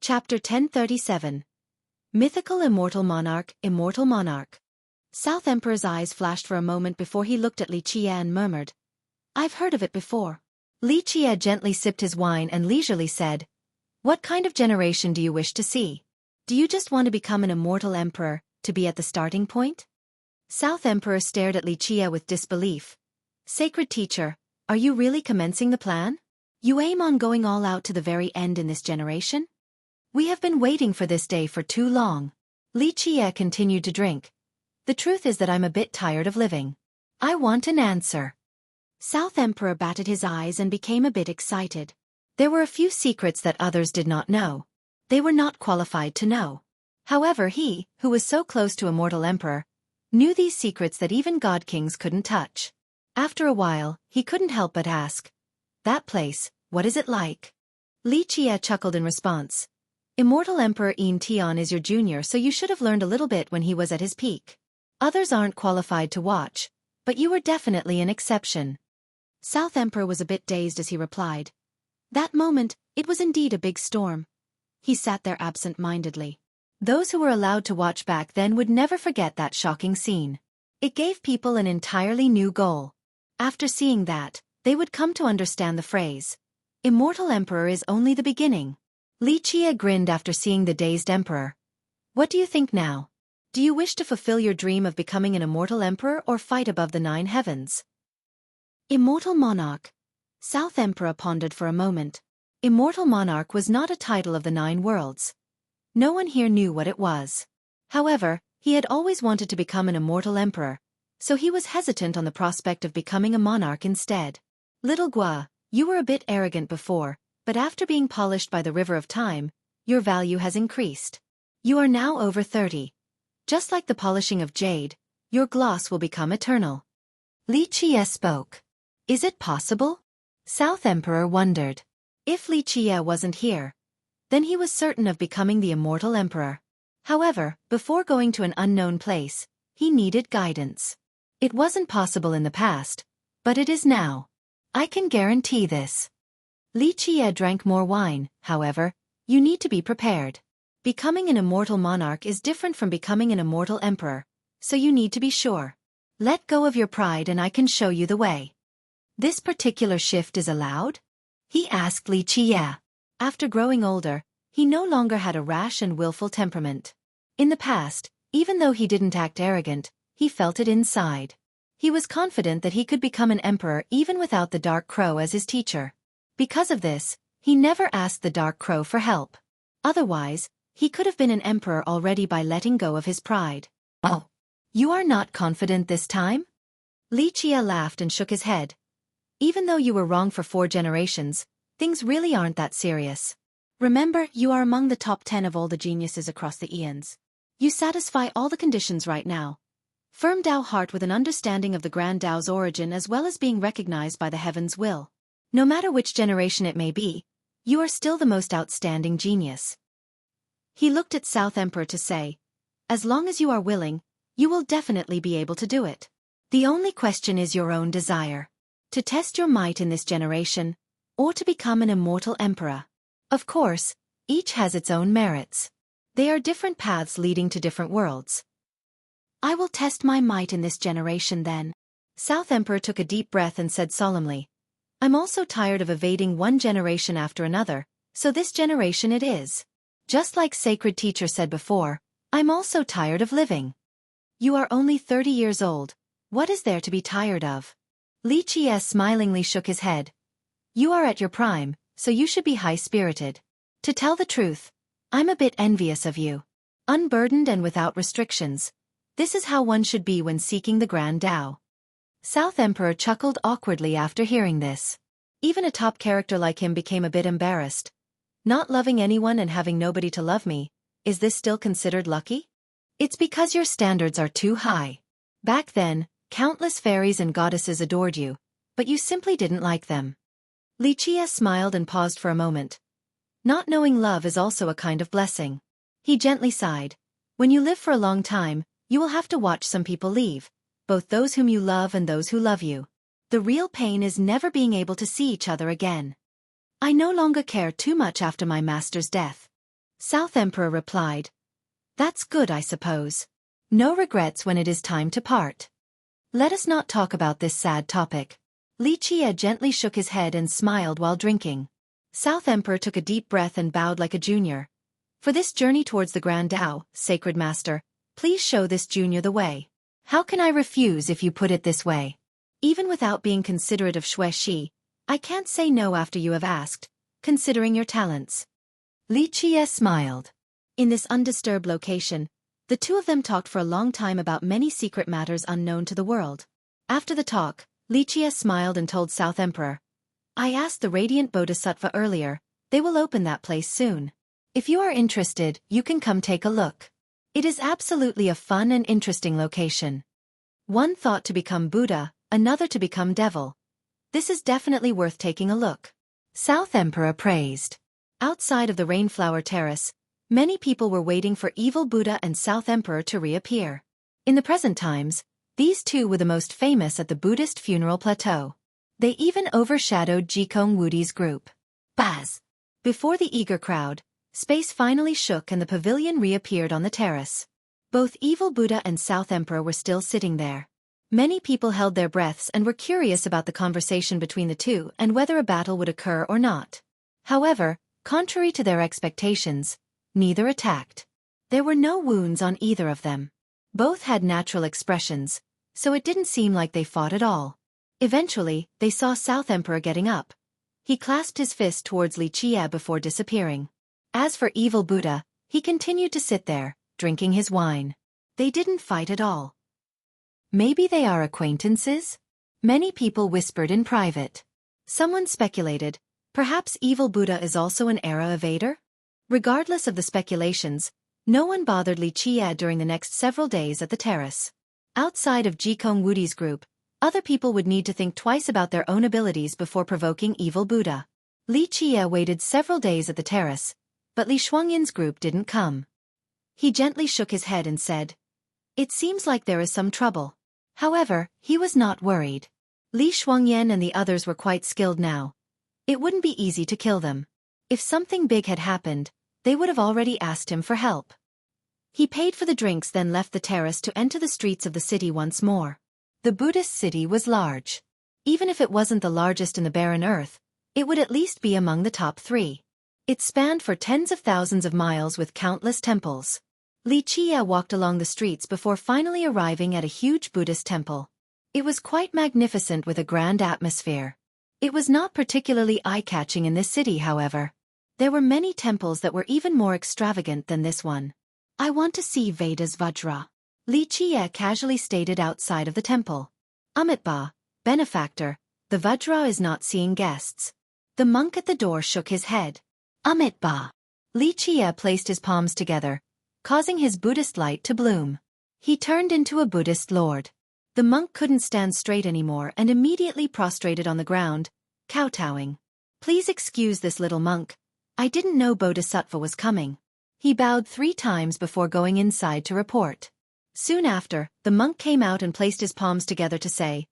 Chapter 1037. Mythical Immortal Monarch, Immortal Monarch. South Emperor's eyes flashed for a moment before he looked at Li Qie and murmured, "I've heard of it before." Li Qie gently sipped his wine and leisurely said, "What kind of generation do you wish to see? Do you just want to become an immortal emperor, to be at the starting point?" South Emperor stared at Li Qie with disbelief. "Sacred teacher, are you really commencing the plan? You aim on going all out to the very end in this generation? We have been waiting for this day for too long." Li Qie continued to drink. "The truth is that I'm a bit tired of living. I want an answer." South Emperor batted his eyes and became a bit excited. There were a few secrets that others did not know. They were not qualified to know. However, he, who was so close to Immortal Emperor, knew these secrets that even God Kings couldn't touch. After a while, he couldn't help but ask, "That place, what is it like?" Li Qie chuckled in response. "Immortal Emperor Tian is your junior, so you should have learned a little bit when he was at his peak. Others aren't qualified to watch, but you were definitely an exception." South Emperor was a bit dazed as he replied. That moment, it was indeed a big storm. He sat there absent-mindedly. Those who were allowed to watch back then would never forget that shocking scene. It gave people an entirely new goal. After seeing that, they would come to understand the phrase, "Immortal Emperor is only the beginning." Li Qie grinned after seeing the dazed emperor. "What do you think now? Do you wish to fulfill your dream of becoming an immortal emperor or fight above the 9 heavens?" Immortal Monarch. South Emperor pondered for a moment. Immortal Monarch was not a title of the 9 worlds. No one here knew what it was. However, he had always wanted to become an immortal emperor, so he was hesitant on the prospect of becoming a monarch instead. "Little Gua, you were a bit arrogant before, but after being polished by the river of time, your value has increased. You are now over 30. Just like the polishing of jade, your gloss will become eternal." Li Qie spoke. "Is it possible?" South Emperor wondered. If Li Qie wasn't here, then he was certain of becoming the immortal emperor. However, before going to an unknown place, he needed guidance. It wasn't possible in the past, but it is now. I can guarantee this. Li Qie drank more wine. However, you need to be prepared. Becoming an immortal monarch is different from becoming an immortal emperor, so you need to be sure. Let go of your pride and I can show you the way. This particular shift is allowed? He asked Li Qie. After growing older, he no longer had a rash and willful temperament. In the past, even though he didn't act arrogant, he felt it inside. He was confident that he could become an emperor even without the Dark Crow as his teacher. Because of this, he never asked the Dark Crow for help. Otherwise, he could have been an emperor already by letting go of his pride. "Oh, you are not confident this time?" Li Qie laughed and shook his head. "Even though you were wrong for 4 generations, things really aren't that serious. Remember, you are among the top 10 of all the geniuses across the eons. You satisfy all the conditions right now. Firm Tao heart with an understanding of the Grand Tao's origin as well as being recognized by the heavens will. No matter which generation it may be, you are still the most outstanding genius." He looked at South Emperor to say, "As long as you are willing, you will definitely be able to do it. The only question is your own desire. To test your might in this generation, or to become an immortal emperor. Of course, each has its own merits. They are different paths leading to different worlds." "I will test my might in this generation then." South Emperor took a deep breath and said solemnly, "I'm also tired of evading one generation after another, so this generation it is. Just like Sacred Teacher said before, I'm also tired of living." "You are only 30 years old. What is there to be tired of?" Li Qie smilingly shook his head. "You are at your prime, so you should be high-spirited. To tell the truth, I'm a bit envious of you. Unburdened and without restrictions. This is how one should be when seeking the Grand Tao." South Emperor chuckled awkwardly after hearing this. Even a top character like him became a bit embarrassed. "Not loving anyone and having nobody to love me, is this still considered lucky? It's because your standards are too high. Back then, countless fairies and goddesses adored you, but you simply didn't like them." Li Qie smiled and paused for a moment. Not knowing love is also a kind of blessing. He gently sighed. "When you live for a long time, you will have to watch some people leave, both those whom you love and those who love you. The real pain is never being able to see each other again. I no longer care too much after my master's death." South Emperor replied. That's good, I suppose. No regrets when it is time to part. Let us not talk about this sad topic. Li Qie gently shook his head and smiled while drinking. South Emperor took a deep breath and bowed like a junior. For this journey towards the Grand Tao, Sacred Master, please show this junior the way. How can I refuse if you put it this way? Even without being considerate of Xueqi, I can't say no after you have asked, considering your talents. Li Qie smiled. In this undisturbed location, the two of them talked for a long time about many secret matters unknown to the world. After the talk, Li Qie smiled and told South Emperor, I asked the Radiant Bodhisattva earlier, they will open that place soon. If you are interested, you can come take a look. It is absolutely a fun and interesting location. One thought to become Buddha, another to become devil. This is definitely worth taking a look. South Emperor praised. Outside of the Rainflower Terrace, many people were waiting for evil Buddha and South Emperor to reappear. In the present times, these two were the most famous at the Buddhist funeral plateau. They even overshadowed Jikong Wudi's group. Baz! Before the eager crowd, space finally shook and the pavilion reappeared on the terrace. Both evil Buddha and South Emperor were still sitting there. Many people held their breaths and were curious about the conversation between the two and whether a battle would occur or not. However, contrary to their expectations, neither attacked. There were no wounds on either of them. Both had natural expressions, so it didn't seem like they fought at all. Eventually, they saw South Emperor getting up. He clasped his fist towards Li Qie before disappearing. As for evil Buddha, he continued to sit there, drinking his wine. They didn't fight at all. Maybe they are acquaintances? Many people whispered in private. Someone speculated, perhaps evil Buddha is also an era evader? Regardless of the speculations, no one bothered Li Qie during the next several days at the terrace. Outside of Jikong Wudi's group, other people would need to think twice about their own abilities before provoking evil Buddha. Li Qie waited several days at the terrace, but Li Shuangyin's group didn't come. He gently shook his head and said, it seems like there is some trouble. However, he was not worried. Li Shuangyin and the others were quite skilled now. It wouldn't be easy to kill them. If something big had happened, they would have already asked him for help. He paid for the drinks then left the terrace to enter the streets of the city once more. The Buddhist city was large. Even if it wasn't the largest in the barren earth, it would at least be among the top 3. It spanned for tens of thousands of miles with countless temples. Li Qie walked along the streets before finally arriving at a huge Buddhist temple. It was quite magnificent with a grand atmosphere. It was not particularly eye-catching in this city, however. There were many temples that were even more extravagant than this one. I want to see Veda's Vajra, Li Qie casually stated outside of the temple. Amitabha, benefactor, the Vajra is not seeing guests. The monk at the door shook his head. Amitabha. Li Qie placed his palms together, causing his Buddhist light to bloom. He turned into a Buddhist lord. The monk couldn't stand straight anymore and immediately prostrated on the ground, kowtowing. Please excuse this little monk. I didn't know Bodhisattva was coming. He bowed 3 times before going inside to report. Soon after, the monk came out and placed his palms together to say,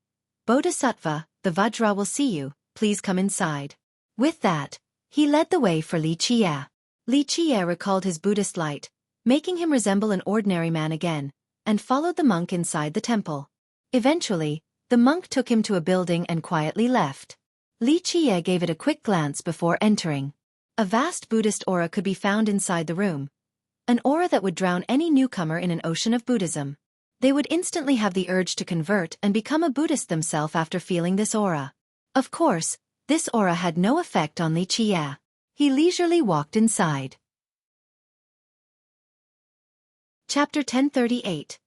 Bodhisattva, the Vajra will see you, please come inside. With that, he led the way for Li Qie. Li Qie recalled his Buddhist light, making him resemble an ordinary man again, and followed the monk inside the temple. Eventually, the monk took him to a building and quietly left. Li Qie gave it a quick glance before entering. A vast Buddhist aura could be found inside the room. An aura that would drown any newcomer in an ocean of Buddhism. They would instantly have the urge to convert and become a Buddhist themselves after feeling this aura. Of course, this aura had no effect on Li Qie. He leisurely walked inside. Chapter 1038.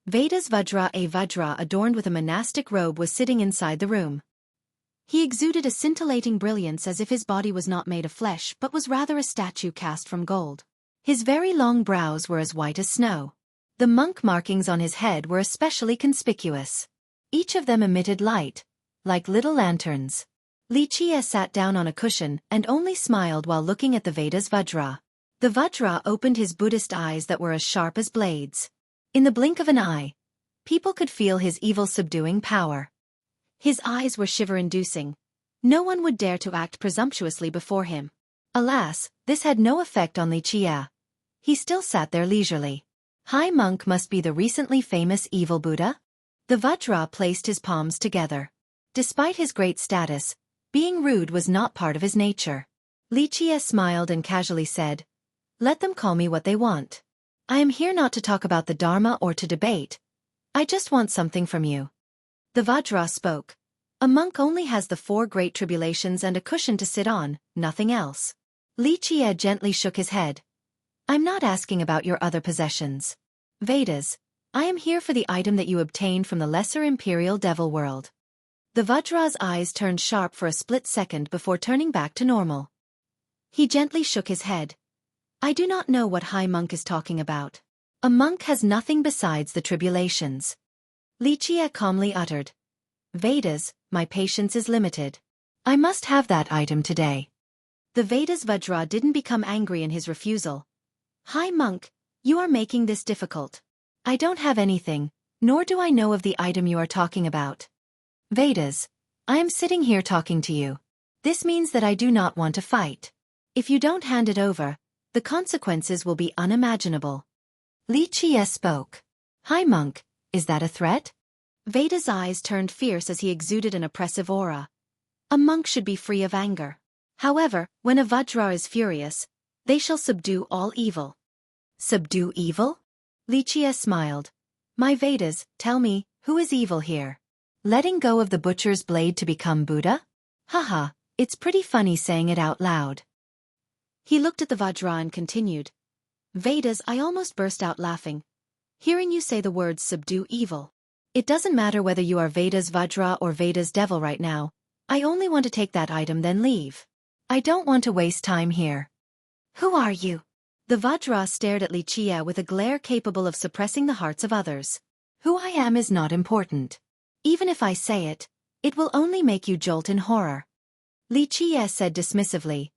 Veda's Vajra. A Vajra adorned with a monastic robe was sitting inside the room. He exuded a scintillating brilliance as if his body was not made of flesh but was rather a statue cast from gold. His very long brows were as white as snow. The monk markings on his head were especially conspicuous. Each of them emitted light, like little lanterns. Li Qie sat down on a cushion and only smiled while looking at the Veda's Vajra. The Vajra opened his Buddhist eyes that were as sharp as blades. In the blink of an eye, people could feel his evil subduing power. His eyes were shiver-inducing. No one would dare to act presumptuously before him. Alas, this had no effect on Li Qie. He still sat there leisurely. High monk must be the recently famous evil Buddha? The Vajra placed his palms together. Despite his great status, being rude was not part of his nature. Li Qie smiled and casually said, "Let them call me what they want. I am here not to talk about the Dharma or to debate. I just want something from you." The Vajra spoke. "A monk only has the 4 great tribulations and a cushion to sit on, nothing else." Li Qie gently shook his head. "I'm not asking about your other possessions. Vedas, I am here for the item that you obtained from the lesser imperial devil world." The Vajra's eyes turned sharp for a split second before turning back to normal. He gently shook his head. "I do not know what High Monk is talking about. A monk has nothing besides the tribulations." Li Qie calmly uttered, "Vedas, my patience is limited. I must have that item today." The Vedas Vajra didn't become angry in his refusal. "High Monk, you are making this difficult. I don't have anything, nor do I know of the item you are talking about." "Vedas, I am sitting here talking to you. This means that I do not want to fight. If you don't hand it over, the consequences will be unimaginable." Li Qie spoke. "High Monk, is that a threat?" Veda's eyes turned fierce as he exuded an oppressive aura. A monk should be free of anger. However, when a Vajra is furious, they shall subdue all evil. "Subdue evil?" Li Qie smiled. "My Vedas, tell me, who is evil here? Letting go of the butcher's blade to become Buddha? Haha, it's pretty funny saying it out loud." He looked at the Vajra and continued. "Vedas, I almost burst out laughing. Hearing you say the words subdue evil. It doesn't matter whether you are Vedas Vajra or Vedas Devil right now. I only want to take that item then leave. I don't want to waste time here." "Who are you?" The Vajra stared at Li Qie with a glare capable of suppressing the hearts of others. "Who I am is not important. Even if I say it, it will only make you jolt in horror." Li Qie said dismissively,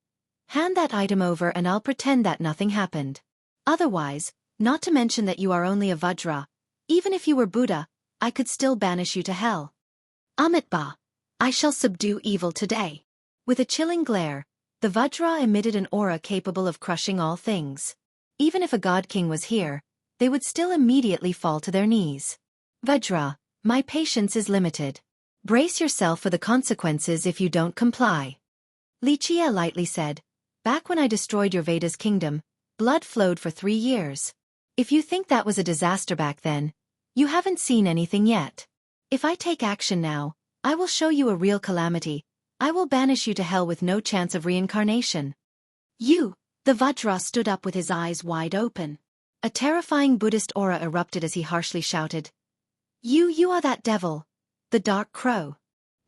"Hand that item over and I'll pretend that nothing happened. Otherwise, not to mention that you are only a Vajra, even if you were Buddha, I could still banish you to hell." "Amitba, I shall subdue evil today." With a chilling glare, the Vajra emitted an aura capable of crushing all things. Even if a god king was here, they would still immediately fall to their knees. "Vajra, my patience is limited. Brace yourself for the consequences if you don't comply." Li Qie lightly said, "Back when I destroyed your Veda's kingdom, blood flowed for 3 years. If you think that was a disaster back then, you haven't seen anything yet. If I take action now, I will show you a real calamity. I will banish you to hell with no chance of reincarnation." "You!" The Vajra stood up with his eyes wide open. A terrifying Buddhist aura erupted as he harshly shouted, You are that devil. The dark crow."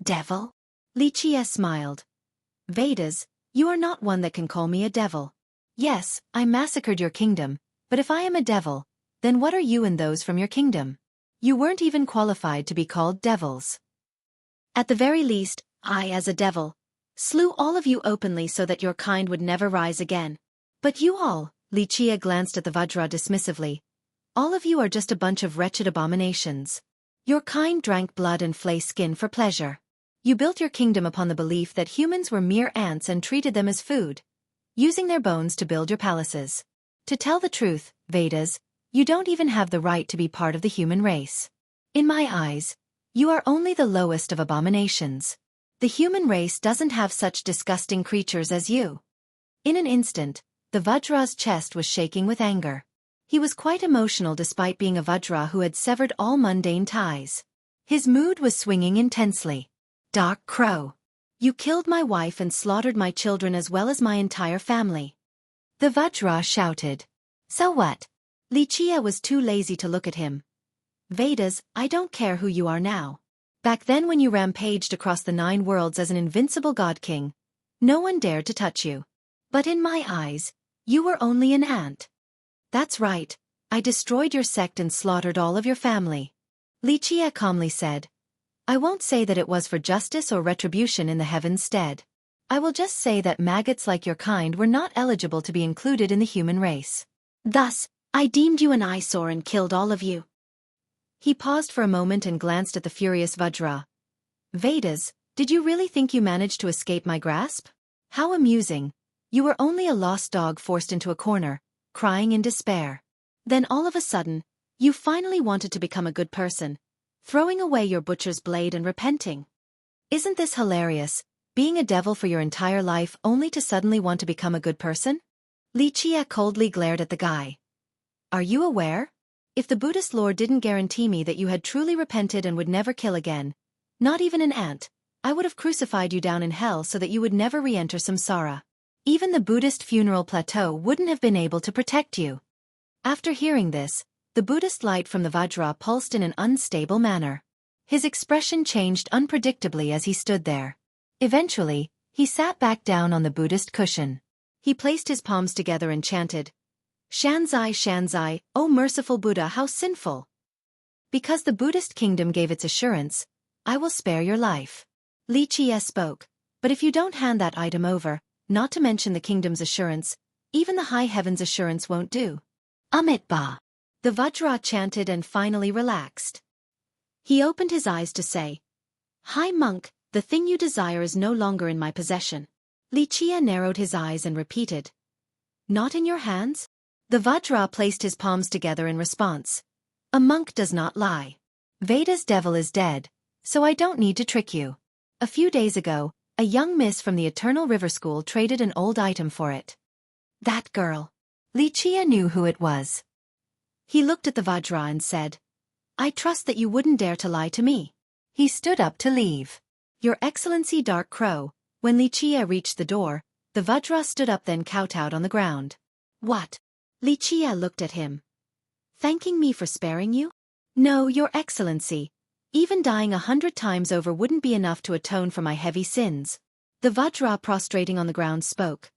"Devil?" Li Qie smiled. "Vedas, you are not one that can call me a devil. Yes, I massacred your kingdom, but if I am a devil, then what are you and those from your kingdom? You weren't even qualified to be called devils. At the very least, I as a devil, slew all of you openly so that your kind would never rise again. But you all," Li Qie glanced at the Vajra dismissively, "all of you are just a bunch of wretched abominations. Your kind drank blood and flay skin for pleasure. You built your kingdom upon the belief that humans were mere ants and treated them as food, using their bones to build your palaces. To tell the truth, Vedas, you don't even have the right to be part of the human race. In my eyes, you are only the lowest of abominations. The human race doesn't have such disgusting creatures as you." In an instant, the Vajra's chest was shaking with anger. He was quite emotional despite being a Vajra who had severed all mundane ties. His mood was swinging intensely. "Dark crow. You killed my wife and slaughtered my children as well as my entire family." The Vajra shouted. "So what?" Li Qie was too lazy to look at him. "Vedas, I don't care who you are now. Back then when you rampaged across the 9 worlds as an invincible god king, no one dared to touch you. But in my eyes, you were only an ant." "That's right, I destroyed your sect and slaughtered all of your family." Li Qie calmly said, "I won't say that it was for justice or retribution in the heavens' stead. I will just say that maggots like your kind were not eligible to be included in the human race. Thus, I deemed you an eyesore and killed all of you." He paused for a moment and glanced at the furious Vajra. "Vedas, did you really think you managed to escape my grasp? How amusing. You were only a lost dog forced into a corner, crying in despair. Then all of a sudden, you finally wanted to become a good person, throwing away your butcher's blade and repenting. Isn't this hilarious, being a devil for your entire life only to suddenly want to become a good person? Li Qie coldly glared at the guy. Are you aware? If the Buddhist lore didn't guarantee me that you had truly repented and would never kill again, not even an ant, I would have crucified you down in hell so that you would never re-enter samsara. Even the Buddhist funeral plateau wouldn't have been able to protect you. After hearing this, the Buddhist light from the Vajra pulsed in an unstable manner. His expression changed unpredictably as he stood there. Eventually, he sat back down on the Buddhist cushion. He placed his palms together and chanted, Shanzai Shanzai, O merciful Buddha, how sinful! Because the Buddhist kingdom gave its assurance, I will spare your life. Li Qie spoke, but if you don't hand that item over, not to mention the kingdom's assurance, even the high heaven's assurance won't do. Amit Ba. The Vajra chanted and finally relaxed. He opened his eyes to say, High monk, the thing you desire is no longer in my possession. Li Qie narrowed his eyes and repeated, Not in your hands? The Vajra placed his palms together in response. A monk does not lie. Veda's devil is dead, so I don't need to trick you. A few days ago, a young miss from the Eternal River School traded an old item for it. That girl. Li Qie knew who it was. He looked at the Vajra and said, I trust that you wouldn't dare to lie to me. He stood up to leave. Your Excellency Dark Crow. When Li Qie reached the door, the Vajra stood up then kowtowed on the ground. What? Li Qie looked at him. Thanking me for sparing you? No, Your Excellency. Even dying 100 times over wouldn't be enough to atone for my heavy sins. The Vajra prostrating on the ground spoke.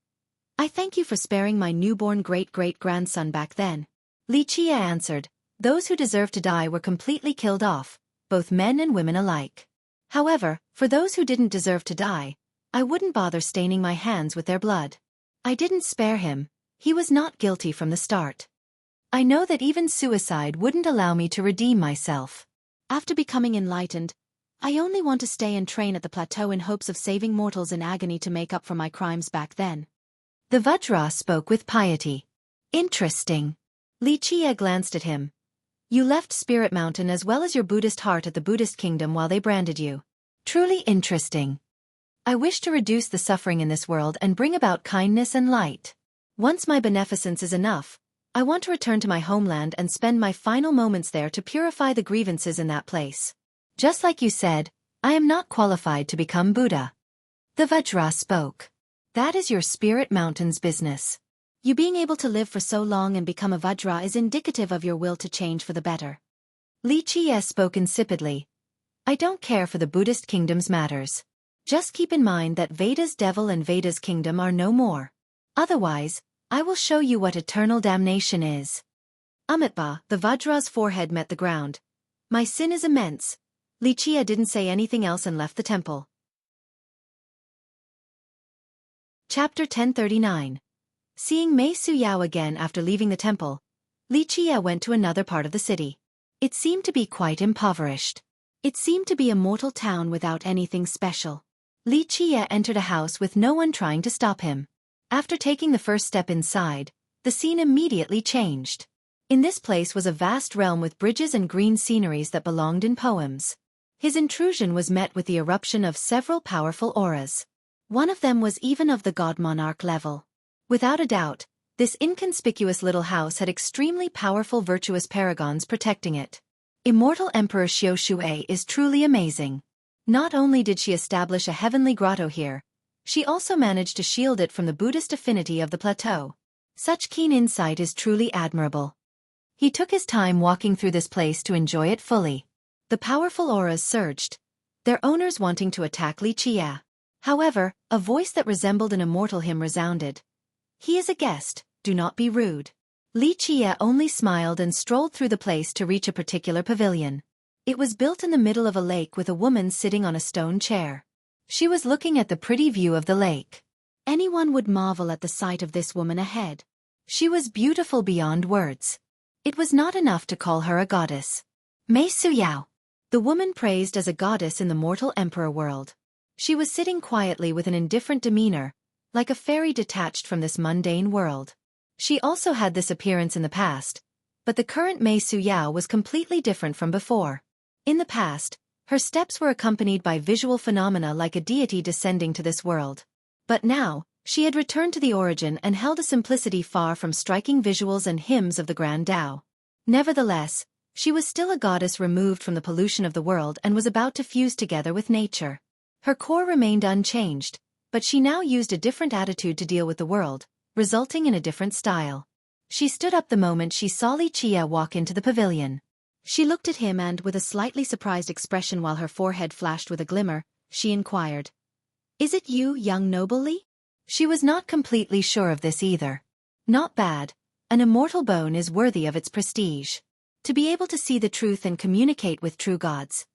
I thank you for sparing my newborn great-great-grandson back then. Li Qie answered, those who deserve to die were completely killed off, both men and women alike. However, for those who didn't deserve to die, I wouldn't bother staining my hands with their blood. I didn't spare him. He was not guilty from the start. I know that even suicide wouldn't allow me to redeem myself. After becoming enlightened, I only want to stay and train at the plateau in hopes of saving mortals in agony to make up for my crimes back then. The Vajra spoke with piety. Interesting. Li Qie glanced at him. You left Spirit Mountain as well as your Buddhist heart at the Buddhist kingdom while they branded you. Truly interesting. I wish to reduce the suffering in this world and bring about kindness and light. Once my beneficence is enough, I want to return to my homeland and spend my final moments there to purify the grievances in that place. Just like you said, I am not qualified to become Buddha. The Vajra spoke. That is your Spirit Mountain's business. You being able to live for so long and become a Vajra is indicative of your will to change for the better. Li Qie spoke insipidly. I don't care for the Buddhist kingdom's matters. Just keep in mind that Veda's devil and Veda's kingdom are no more. Otherwise, I will show you what eternal damnation is. Amitba, the Vajra's forehead met the ground. My sin is immense. Li Qie didn't say anything else and left the temple. Chapter 1039. Seeing Mei Suyao again after leaving the temple, Li Qie went to another part of the city. It seemed to be quite impoverished. It seemed to be a mortal town without anything special. Li Qie entered a house with no one trying to stop him. After taking the first step inside, the scene immediately changed. In this place was a vast realm with bridges and green sceneries that belonged in poems. His intrusion was met with the eruption of several powerful auras. One of them was even of the god monarch level. Without a doubt, this inconspicuous little house had extremely powerful virtuous paragons protecting it. Immortal Emperor Xueqi is truly amazing. Not only did she establish a heavenly grotto here, she also managed to shield it from the Buddhist affinity of the plateau. Such keen insight is truly admirable. He took his time walking through this place to enjoy it fully. The powerful auras surged, their owners wanting to attack Li Qie. However, a voice that resembled an immortal hymn resounded. He is a guest, do not be rude. Li Qie only smiled and strolled through the place to reach a particular pavilion. It was built in the middle of a lake with a woman sitting on a stone chair. She was looking at the pretty view of the lake. Anyone would marvel at the sight of this woman ahead. She was beautiful beyond words. It was not enough to call her a goddess. Mei Suyao. The woman praised as a goddess in the mortal emperor world. She was sitting quietly with an indifferent demeanor, like a fairy detached from this mundane world. She also had this appearance in the past, but the current Mei Suyao was completely different from before. In the past, her steps were accompanied by visual phenomena like a deity descending to this world. But now, she had returned to the origin and held a simplicity far from striking visuals and hymns of the Grand Tao. Nevertheless, she was still a goddess removed from the pollution of the world and was about to fuse together with nature. Her core remained unchanged, but she now used a different attitude to deal with the world, resulting in a different style. She stood up the moment she saw Li Qie walk into the pavilion. She looked at him and, with a slightly surprised expression while her forehead flashed with a glimmer, she inquired, "Is it you, young noble Li?" She was not completely sure of this either. Not bad. An immortal bone is worthy of its prestige. To be able to see the truth and communicate with true gods.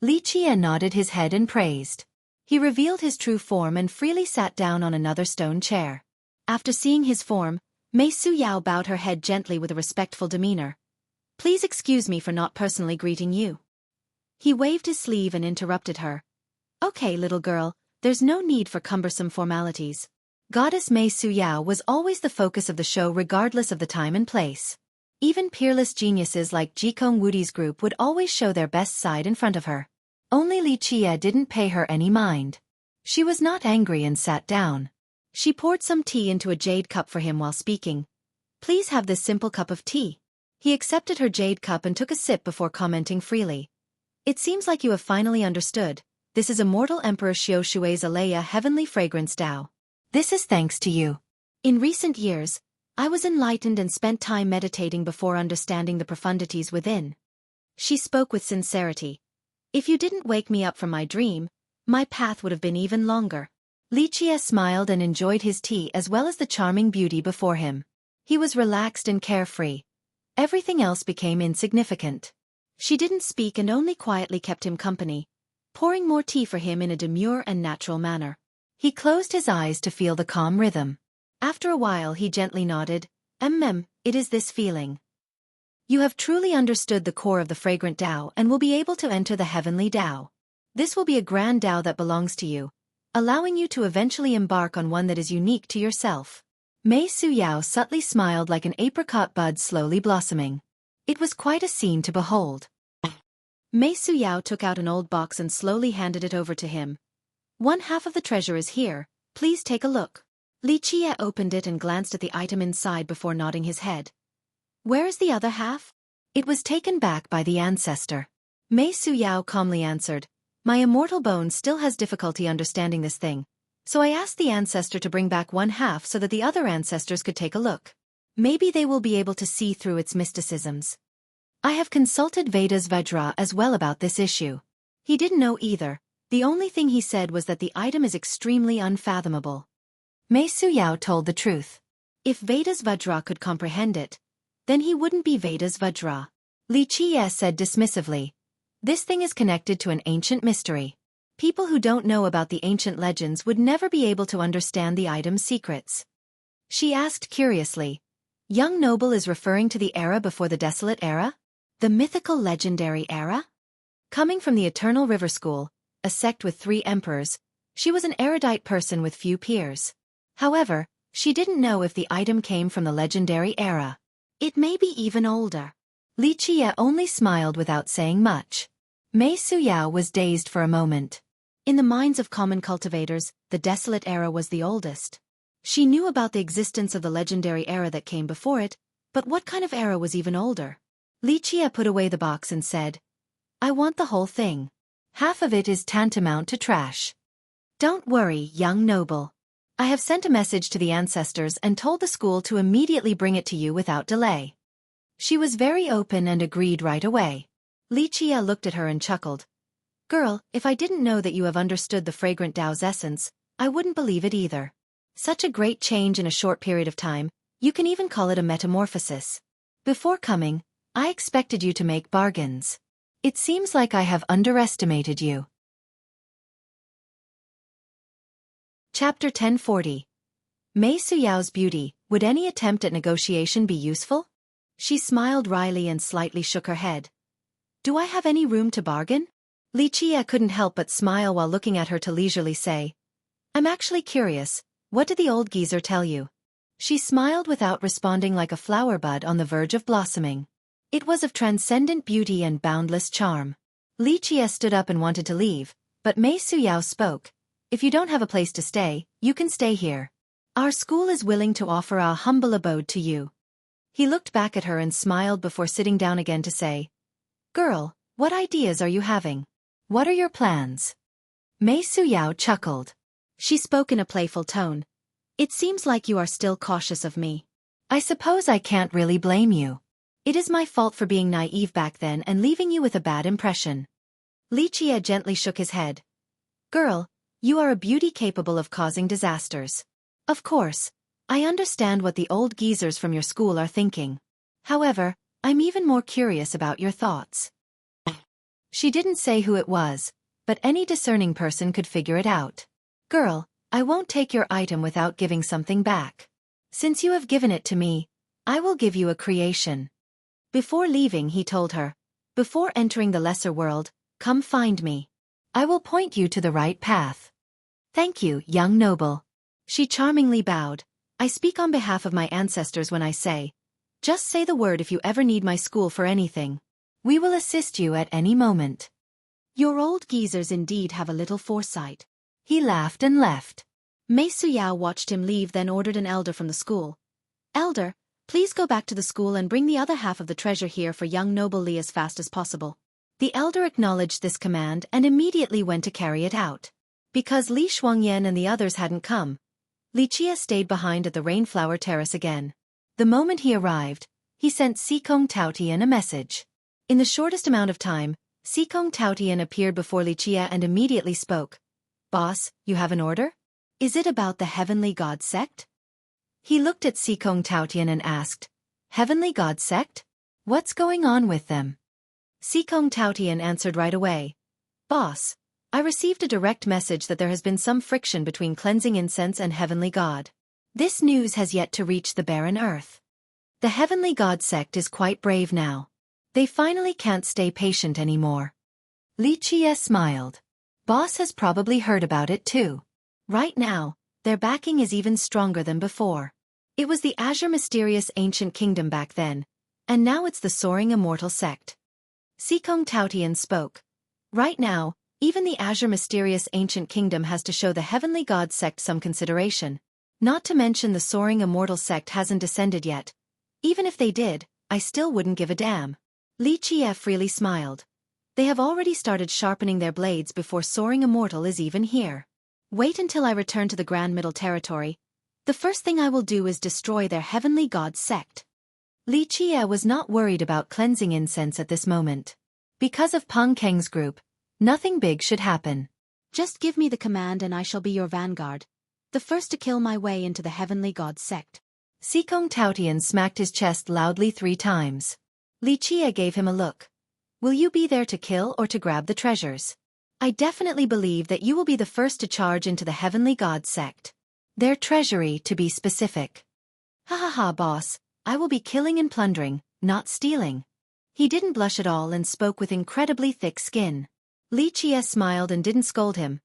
Li Qie nodded his head and praised. He revealed his true form and freely sat down on another stone chair. After seeing his form, Mei Suyao bowed her head gently with a respectful demeanor. "Please excuse me for not personally greeting you." He waved his sleeve and interrupted her. "Okay, little girl, there's no need for cumbersome formalities." Goddess Mei Suyao was always the focus of the show regardless of the time and place. Even peerless geniuses like Jikong Wudi's group would always show their best side in front of her. Only Li Qie didn't pay her any mind. She was not angry and sat down. She poured some tea into a jade cup for him while speaking. "Please have this simple cup of tea." He accepted her jade cup and took a sip before commenting freely. "It seems like you have finally understood. This is Immortal Emperor Xueqi's Alea Heavenly Fragrance Tao. This is thanks to you. In recent years, I was enlightened and spent time meditating before understanding the profundities within." She spoke with sincerity. "If you didn't wake me up from my dream, my path would have been even longer." Li Qie smiled and enjoyed his tea as well as the charming beauty before him. He was relaxed and carefree. Everything else became insignificant. She didn't speak and only quietly kept him company, pouring more tea for him in a demure and natural manner. He closed his eyes to feel the calm rhythm. After a while he gently nodded. It is this feeling. You have truly understood the core of the fragrant Tao and will be able to enter the heavenly Tao. This will be a grand Tao that belongs to you, allowing you to eventually embark on one that is unique to yourself." Mei Suyao subtly smiled like an apricot bud slowly blossoming. It was quite a scene to behold. Mei Suyao took out an old box and slowly handed it over to him. "One half of the treasure is here, please take a look." Li Qie opened it and glanced at the item inside before nodding his head. "Where is the other half?" "It was taken back by the ancestor." Mei Suyao calmly answered, "My immortal bone still has difficulty understanding this thing, so I asked the ancestor to bring back one half so that the other ancestors could take a look. Maybe they will be able to see through its mysticisms." I have consulted Vedas Vajra as well about this issue. He didn't know either. The only thing he said was that the item is extremely unfathomable. Mei Suyao told the truth. If Vedas Vajra could comprehend it, then he wouldn't be Vedas Vajra. Li Qie said dismissively, "This thing is connected to an ancient mystery. People who don't know about the ancient legends would never be able to understand the item's secrets." She asked curiously, "Young noble is referring to the era before the desolate era? The mythical legendary era?" Coming from the Eternal River School, a sect with 3 emperors, she was an erudite person with few peers. However, she didn't know if the item came from the legendary era. It may be even older. Li Qie only smiled without saying much. Mei Suyao was dazed for a moment. In the minds of common cultivators, the desolate era was the oldest. She knew about the existence of the legendary era that came before it, but what kind of era was even older? Li Qie put away the box and said, "I want the whole thing. Half of it is tantamount to trash." "Don't worry, young noble. I have sent a message to the ancestors and told the school to immediately bring it to you without delay." She was very open and agreed right away. Li Qie looked at her and chuckled. "Girl, if I didn't know that you have understood the fragrant Tao's essence, I wouldn't believe it either. Such a great change in a short period of time, you can even call it a metamorphosis. Before coming, I expected you to make bargains. It seems like I have underestimated you." Chapter 1040. Mei Suyao's beauty. Would any attempt at negotiation be useful? She smiled wryly and slightly shook her head. "Do I have any room to bargain?" Li Qie couldn't help but smile while looking at her to leisurely say, "I'm actually curious, What did the old geezer tell you? She smiled without responding, like a flower bud on the verge of blossoming. It was of transcendent beauty and boundless charm. Li Qie stood up and wanted to leave, but Mei Suyao spoke. If you don't have a place to stay, you can stay here. Our school is willing to offer our humble abode to you. He looked back at her and smiled before sitting down again to say, Girl, what ideas are you having? What are your plans? Mei Suyao chuckled. She spoke in a playful tone. It seems like you are still cautious of me. I suppose I can't really blame you. It is my fault for being naive back then and leaving you with a bad impression. Li Qie gently shook his head. Girl, you are a beauty capable of causing disasters. Of course, I understand what the old geezers from your school are thinking. However, I'm even more curious about your thoughts. She didn't say who it was, but any discerning person could figure it out. Girl, I won't take your item without giving something back. Since you have given it to me, I will give you a creation. Before leaving, he told her, before entering the lesser world, come find me. I will point you to the right path. Thank you, young noble. She charmingly bowed. I speak on behalf of my ancestors when I say, just say the word if you ever need my school for anything. We will assist you at any moment. Your old geezers indeed have a little foresight. He laughed and left. Mei Suyao watched him leave, then ordered an elder from the school. Elder, please go back to the school and bring the other half of the treasure here for young noble Li as fast as possible. The elder acknowledged this command and immediately went to carry it out. Because Li Shuangyan and the others hadn't come, Li Qie stayed behind at the Rainflower Terrace again. The moment he arrived, he sent Xikong Taotian a message. In the shortest amount of time, Xikong Taotian appeared before Li Qie and immediately spoke. Boss, you have an order? Is it about the Heavenly God sect? He looked at Xikong Taotian and asked, Heavenly God sect? What's going on with them? Xikong Taotian answered right away. Boss, I received a direct message that there has been some friction between cleansing incense and Heavenly God. This news has yet to reach the barren earth. The Heavenly God sect is quite brave now. They finally can't stay patient anymore. Li Qie smiled. Boss has probably heard about it too. Right now, their backing is even stronger than before. It was the Azure Mysterious Ancient Kingdom back then, and now it's the Soaring Immortal Sect. Xikong Taotian spoke. Right now, even the Azure Mysterious Ancient Kingdom has to show the Heavenly God sect some consideration. Not to mention the Soaring Immortal Sect hasn't descended yet. Even if they did, I still wouldn't give a damn. Li Qie freely smiled. They have already started sharpening their blades before Soaring Immortal is even here. Wait until I return to the Grand Middle Territory. The first thing I will do is destroy their Heavenly God sect. Li Qie was not worried about cleansing incense at this moment. Because of Peng Keng's group, nothing big should happen. Just give me the command and I shall be your vanguard, the first to kill my way into the Heavenly God sect. Xikong Taotian smacked his chest loudly 3 times. Li Qie gave him a look. Will you be there to kill or to grab the treasures? I definitely believe that you will be the first to charge into the Heavenly God sect. Their treasury, to be specific. Ha ha ha, boss, I will be killing and plundering, not stealing. He didn't blush at all and spoke with incredibly thick skin. Li Qie smiled and didn't scold him.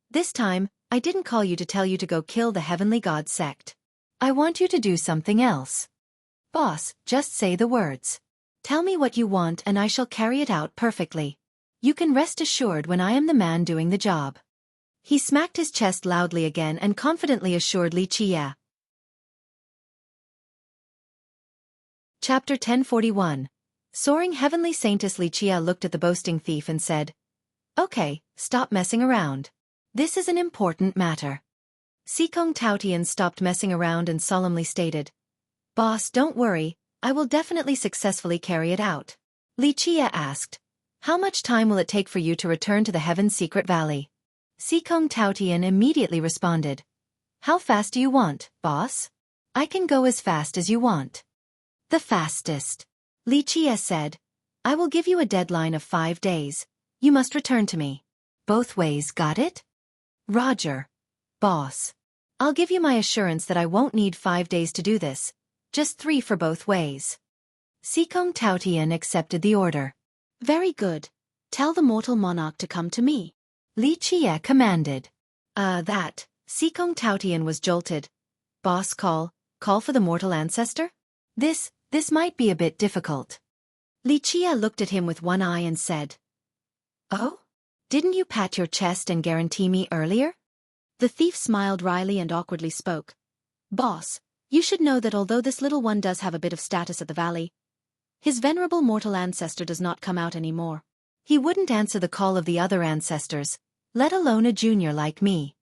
This time, I didn't call you to tell you to go kill the Heavenly God sect. I want you to do something else. Boss, just say the words. Tell me what you want and I shall carry it out perfectly. You can rest assured when I am the man doing the job. He smacked his chest loudly again and confidently assured Li Qie. Chapter 1041. Soaring Heavenly Saintess. Li Qie looked at the boasting thief and said, Okay, stop messing around. This is an important matter. Xikong Taotian stopped messing around and solemnly stated, Boss, don't worry, I will definitely successfully carry it out. Li Qie asked, How much time will it take for you to return to the Heaven's Secret Valley? Xikong Taotian immediately responded, How fast do you want, boss? I can go as fast as you want. The fastest. Li Qie said, I will give you a deadline of 5 days. You must return to me. Both ways, got it? Roger. Boss. I'll give you my assurance that I won't need 5 days to do this. Just 3 for both ways. Xikong Taotian accepted the order. Very good. Tell the mortal monarch to come to me. Li Qie commanded. That, Sikong Taotian was jolted. Boss, call for the mortal ancestor? This might be a bit difficult. Li Chia looked at him with one eye and said, "Oh? Didn't you pat your chest and guarantee me earlier?" The thief smiled wryly and awkwardly spoke. "Boss, you should know that although this little one does have a bit of status at the valley, his venerable mortal ancestor does not come out anymore. He wouldn't answer the call of the other ancestors, let alone a junior like me."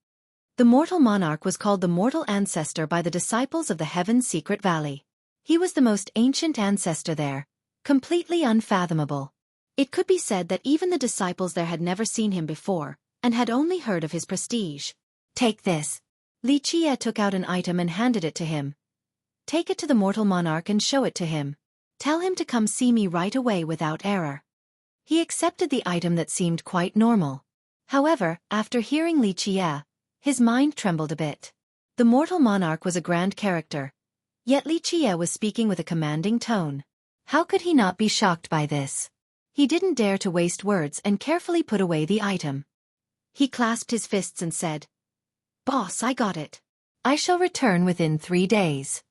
The mortal monarch was called the mortal ancestor by the disciples of the Heaven's Secret Valley. He was the most ancient ancestor there, completely unfathomable. It could be said that even the disciples there had never seen him before, and had only heard of his prestige. "Take this." Li Chia took out an item and handed it to him. "Take it to the mortal monarch and show it to him. Tell him to come see me right away without error." He accepted the item that seemed quite normal. However, after hearing Li Chia, his mind trembled a bit. The mortal monarch was a grand character, yet Li Chia was speaking with a commanding tone. How could he not be shocked by this? He didn't dare to waste words and carefully put away the item. He clasped his fists and said, "Boss, I got it. I shall return within 3 days."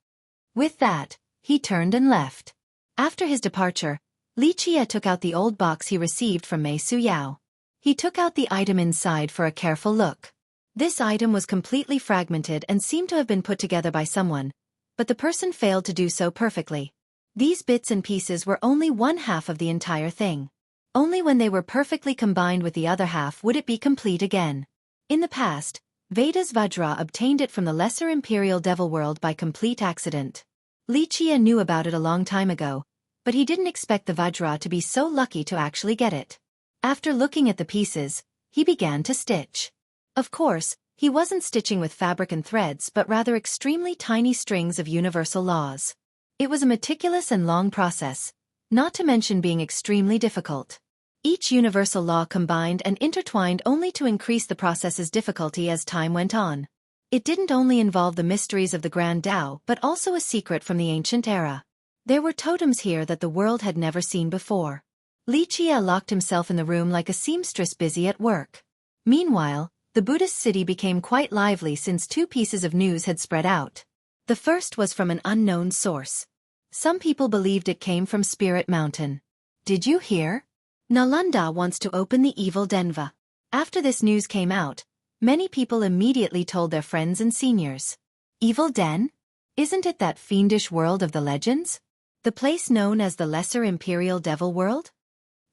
With that, he turned and left. After his departure, Li Chia took out the old box he received from Mei Suyao. He took out the item inside for a careful look. This item was completely fragmented and seemed to have been put together by someone, but the person failed to do so perfectly. These bits and pieces were only one half of the entire thing. Only when they were perfectly combined with the other half would it be complete again. In the past, Vedas Vajra obtained it from the lesser imperial devil world by complete accident. Li Chia knew about it a long time ago, but he didn't expect the Vajra to be so lucky to actually get it. After looking at the pieces, he began to stitch. Of course, he wasn't stitching with fabric and threads but rather extremely tiny strings of universal laws. It was a meticulous and long process, not to mention being extremely difficult. Each universal law combined and intertwined only to increase the process's difficulty as time went on. It didn't only involve the mysteries of the Grand Tao but also a secret from the ancient era. There were totems here that the world had never seen before. Li Chia locked himself in the room like a seamstress busy at work. Meanwhile, the Buddhist city became quite lively since 2 pieces of news had spread out. The first was from an unknown source. Some people believed it came from Spirit Mountain. "Did you hear? Nalanda wants to open the evil Denva." After this news came out, many people immediately told their friends and seniors. "Evil Den? Isn't it that fiendish world of the legends? The place known as the Lesser Imperial Devil World?"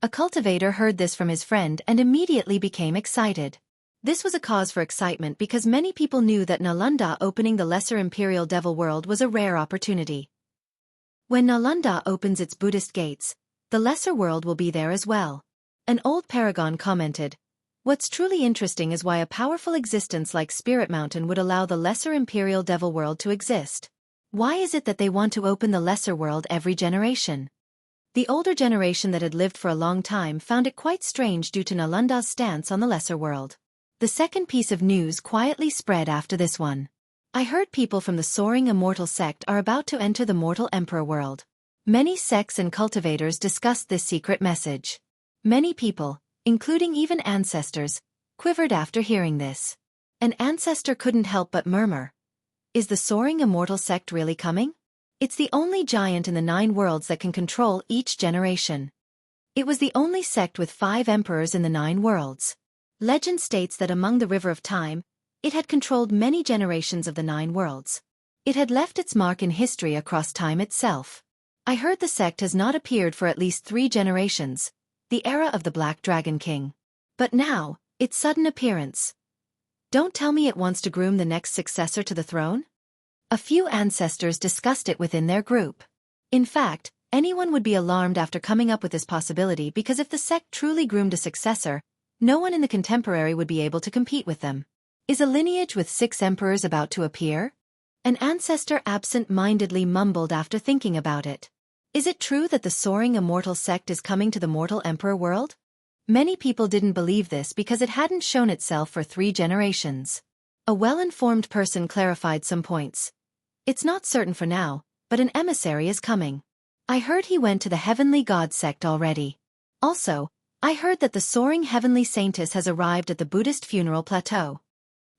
A cultivator heard this from his friend and immediately became excited. This was a cause for excitement because many people knew that Nalanda opening the Lesser Imperial Devil World was a rare opportunity. When Nalanda opens its Buddhist gates, the Lesser World will be there as well. An old paragon commented, "What's truly interesting is why a powerful existence like Spirit Mountain would allow the Lesser Imperial Devil World to exist. Why is it that they want to open the Lesser World every generation?" The older generation that had lived for a long time found it quite strange due to Nalanda's stance on the Lesser World. The second piece of news quietly spread after this one. "I heard people from the soaring immortal sect are about to enter the mortal emperor world." Many sects and cultivators discussed this secret message. Many people, including even ancestors, quivered after hearing this. An ancestor couldn't help but murmur, "Is the soaring immortal sect really coming? It's the only giant in the 9 worlds that can control each generation." It was the only sect with 5 emperors in the 9 worlds. Legend states that among the River of Time, it had controlled many generations of the 9 worlds. It had left its mark in history across time itself. I heard the sect has not appeared for at least 3 generations, the era of the Black Dragon King. But now, its sudden appearance. Don't tell me it wants to groom the next successor to the throne? A few ancestors discussed it within their group. In fact, anyone would be alarmed after coming up with this possibility because if the sect truly groomed a successor, no one in the contemporary would be able to compete with them. Is a lineage with 6 emperors about to appear? An ancestor absent-mindedly mumbled after thinking about it. Is it true that the soaring immortal sect is coming to the mortal emperor world? Many people didn't believe this because it hadn't shown itself for 3 generations. A well-informed person clarified some points. "It's not certain for now, but an emissary is coming. I heard he went to the Heavenly God sect already. Also, I heard that the soaring heavenly saintess has arrived at the Buddhist funeral plateau."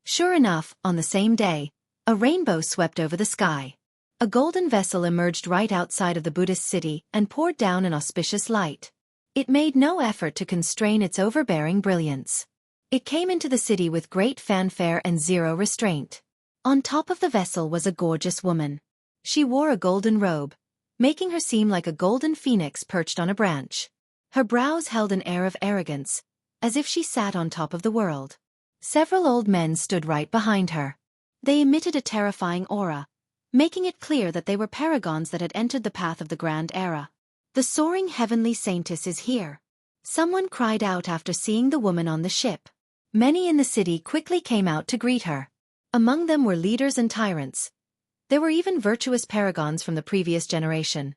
Sure enough, on the same day, a rainbow swept over the sky. A golden vessel emerged right outside of the Buddhist city and poured down an auspicious light. It made no effort to constrain its overbearing brilliance. It came into the city with great fanfare and zero restraint. On top of the vessel was a gorgeous woman. She wore a golden robe, making her seem like a golden phoenix perched on a branch. Her brows held an air of arrogance, as if she sat on top of the world. Several old men stood right behind her. They emitted a terrifying aura, making it clear that they were paragons that had entered the path of the grand era. The soaring heavenly saintess is here. Someone cried out after seeing the woman on the ship. Many in the city quickly came out to greet her. Among them were leaders and tyrants. There were even virtuous paragons from the previous generation.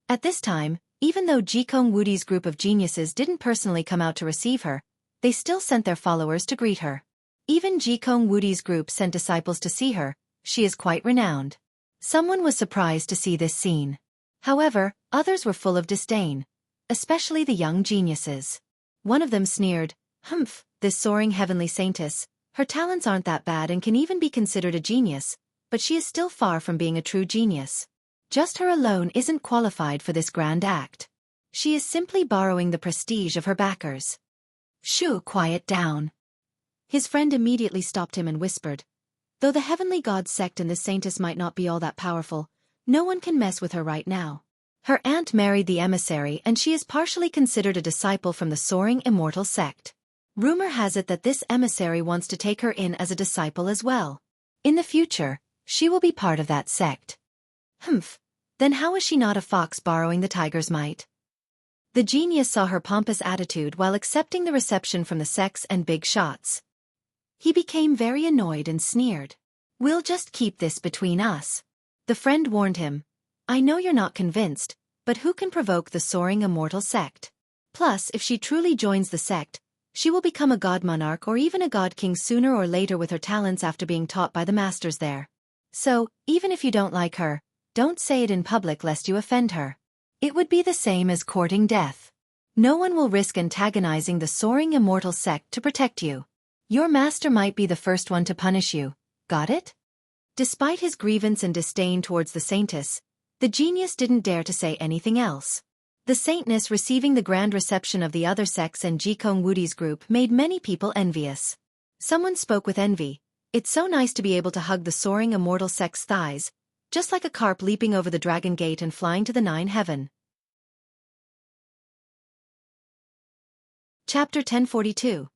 At this time, even though Jikong Wudi's group of geniuses didn't personally come out to receive her, they still sent their followers to greet her. Even Jikong Wudi's group sent disciples to see her. She is quite renowned. Someone was surprised to see this scene. However, others were full of disdain, especially the young geniuses. One of them sneered, "Humph, this soaring heavenly saintess, her talents aren't that bad and can even be considered a genius, but she is still far from being a true genius. Just her alone isn't qualified for this grand act. She is simply borrowing the prestige of her backers." "Shoo, quiet down." His friend immediately stopped him and whispered, "Though the heavenly god sect and this saintess might not be all that powerful, no one can mess with her right now. Her aunt married the emissary and she is partially considered a disciple from the soaring immortal sect. Rumor has it that this emissary wants to take her in as a disciple as well. In the future, she will be part of that sect." "Humph, then how is she not a fox borrowing the tiger's might?" The genius saw her pompous attitude while accepting the reception from the sects and big shots. He became very annoyed and sneered. "We'll just keep this between us." The friend warned him, "I know you're not convinced, but who can provoke the soaring immortal sect? Plus, if she truly joins the sect, she will become a god monarch or even a god king sooner or later with her talents after being taught by the masters there. So, even if you don't like her, don't say it in public lest you offend her. It would be the same as courting death. No one will risk antagonizing the soaring immortal sect to protect you. Your master might be the first one to punish you. Got it?" Despite his grievance and disdain towards the saintess, the genius didn't dare to say anything else. The saintess receiving the grand reception of the other sects and Jikong Wudi's group made many people envious. Someone spoke with envy, "It's so nice to be able to hug the soaring immortal sect's thighs, just like a carp leaping over the dragon gate and flying to the 9th heaven." Chapter 1042.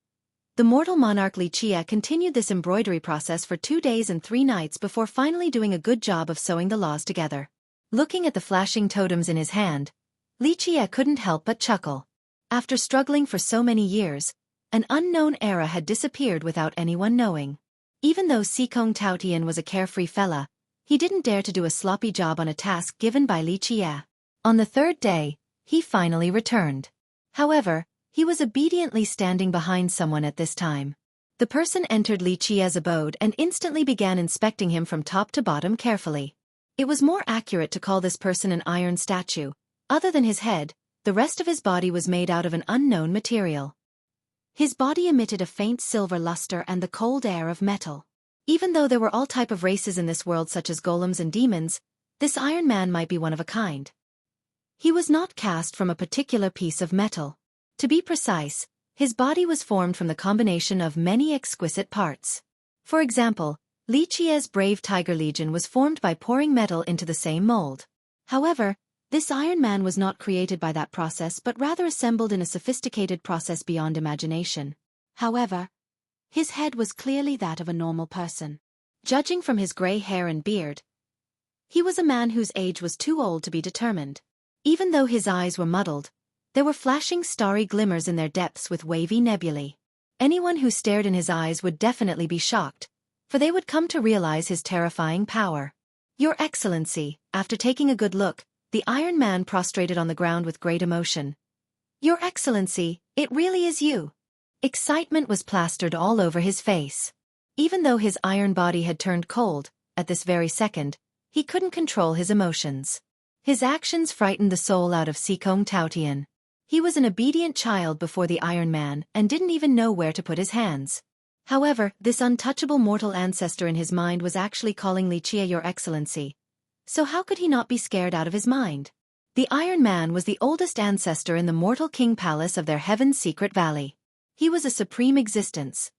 The mortal monarch Xueqi continued this embroidery process for 2 days and 3 nights before finally doing a good job of sewing the laws together. Looking at the flashing totems in his hand, Xueqi couldn't help but chuckle. After struggling for so many years, an unknown era had disappeared without anyone knowing. Even though Xikong Taotian was a carefree fella, he didn't dare to do a sloppy job on a task given by Xueqi. On the 3rd day, he finally returned. However, he was obediently standing behind someone at this time. The person entered Xueqi's abode and instantly began inspecting him from top to bottom carefully. It was more accurate to call this person an iron statue. Other than his head, the rest of his body was made out of an unknown material. His body emitted a faint silver luster and the cold air of metal. Even though there were all type of races in this world such as golems and demons, this Iron Man might be one of a kind. He was not cast from a particular piece of metal. To be precise, his body was formed from the combination of many exquisite parts. For example, Xueqi's brave Tiger Legion was formed by pouring metal into the same mold. However, this Iron Man was not created by that process but rather assembled in a sophisticated process beyond imagination. However, his head was clearly that of a normal person. Judging from his gray hair and beard, he was a man whose age was too old to be determined. Even though his eyes were muddled, there were flashing starry glimmers in their depths with wavy nebulae. Anyone who stared in his eyes would definitely be shocked, for they would come to realize his terrifying power. "Your Excellency," after taking a good look, the Iron Man prostrated on the ground with great emotion. "Your Excellency, it really is you." Excitement was plastered all over his face. Even though his iron body had turned cold, at this very second, he couldn't control his emotions. His actions frightened the soul out of Xikong Taotian. He was an obedient child before the Iron Man and didn't even know where to put his hands. However, this untouchable mortal ancestor in his mind was actually calling Li Qie Your Excellency. So how could he not be scared out of his mind? The Iron Man was the oldest ancestor in the mortal king palace of their heaven's secret valley. He was a supreme existence.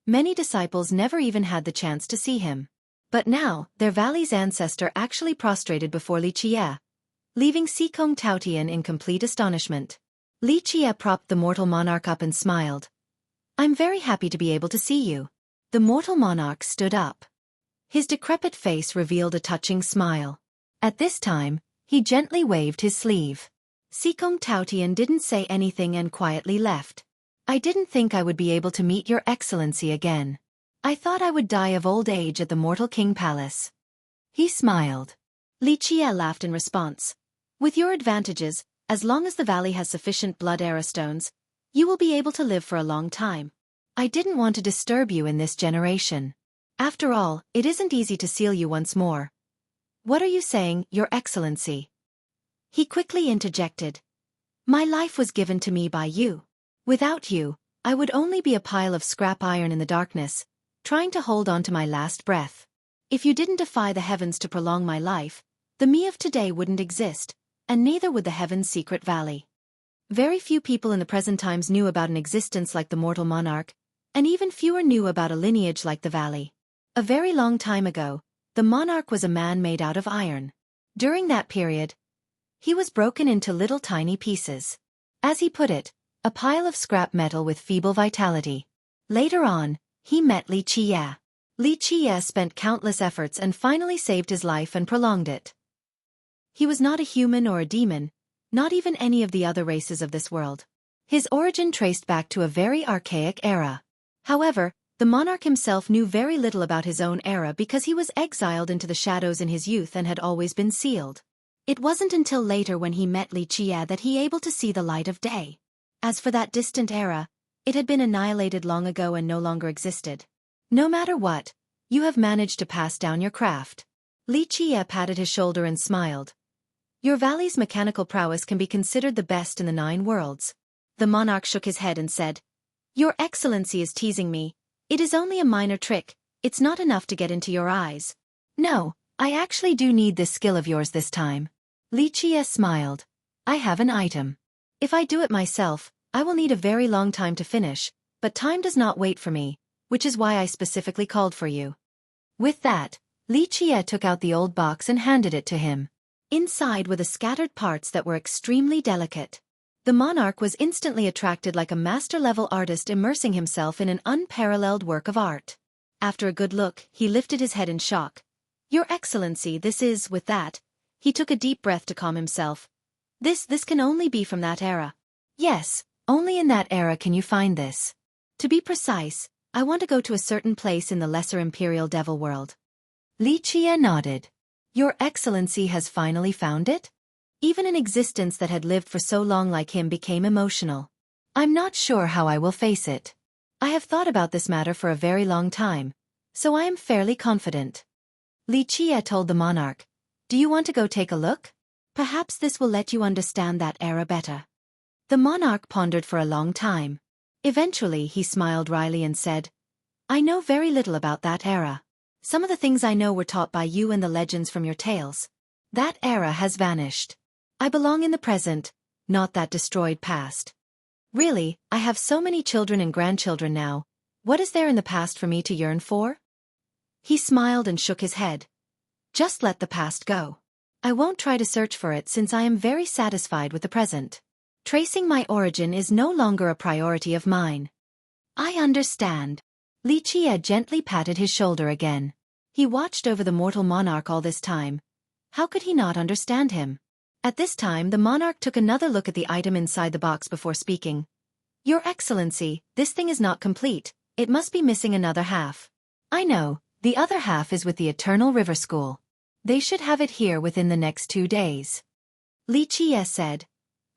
Many disciples never even had the chance to see him. But now, their valley's ancestor actually prostrated before Li Qie, leaving Xikong Taotian in complete astonishment. Li Qie propped the mortal monarch up and smiled. I'm very happy to be able to see you. The mortal monarch stood up. His decrepit face revealed a touching smile. At this time, he gently waved his sleeve. Xikong Taotian didn't say anything and quietly left. I didn't think I would be able to meet Your Excellency again. I thought I would die of old age at the Mortal King Palace. He smiled. Li Qie laughed in response. With your advantages, as long as the valley has sufficient blood era stones, you will be able to live for a long time. I didn't want to disturb you in this generation. After all, it isn't easy to seal you once more. What are you saying, Your Excellency? He quickly interjected. My life was given to me by you. Without you, I would only be a pile of scrap iron in the darkness, trying to hold on to my last breath. If you didn't defy the heavens to prolong my life, the me of today wouldn't exist, and neither would the heaven's secret valley. Very few people in the present times knew about an existence like the mortal monarch, and even fewer knew about a lineage like the valley. A very long time ago, the monarch was a man made out of iron. During that period, he was broken into little tiny pieces. As he put it, a pile of scrap metal with feeble vitality. Later on, he met Li Qie. Li Qie spent countless efforts and finally saved his life and prolonged it. He was not a human or a demon, not even any of the other races of this world. His origin traced back to a very archaic era. However, the monarch himself knew very little about his own era because he was exiled into the shadows in his youth and had always been sealed. It wasn't until later when he met Li Qie that he able to see the light of day. As for that distant era, it had been annihilated long ago and no longer existed. No matter what, you have managed to pass down your craft. Li Qie patted his shoulder and smiled. Your valley's mechanical prowess can be considered the best in the 9 worlds. The monarch shook his head and said, Your Excellency is teasing me. It is only a minor trick, it's not enough to get into your eyes. No, I actually do need this skill of yours this time. Li Qie smiled. I have an item. If I do it myself, I will need a very long time to finish, but time does not wait for me, which is why I specifically called for you. With that, Li Qie took out the old box and handed it to him. Inside were the scattered parts that were extremely delicate. The monarch was instantly attracted like a master-level artist immersing himself in an unparalleled work of art. After a good look, he lifted his head in shock. Your Excellency, this is, with that. He took a deep breath to calm himself. This can only be from that era. Yes, only in that era can you find this. To be precise, I want to go to a certain place in the Lesser Imperial Devil World. Li Qie nodded. Your Excellency has finally found it? Even an existence that had lived for so long like him became emotional. I'm not sure how I will face it. I have thought about this matter for a very long time, so I am fairly confident. Li Qie told the monarch, Do you want to go take a look? Perhaps this will let you understand that era better. The monarch pondered for a long time. Eventually he smiled wryly and said, I know very little about that era. Some of the things I know were taught by you and the legends from your tales. That era has vanished. I belong in the present, not that destroyed past. Really, I have so many children and grandchildren now. What is there in the past for me to yearn for? He smiled and shook his head. Just let the past go. I won't try to search for it since I am very satisfied with the present. Tracing my origin is no longer a priority of mine. I understand. Li Qie gently patted his shoulder again. He watched over the mortal monarch all this time. How could he not understand him? At this time the monarch took another look at the item inside the box before speaking. Your Excellency, this thing is not complete, it must be missing another half. I know, the other half is with the Eternal River School. They should have it here within the next 2 days. Li Qie said,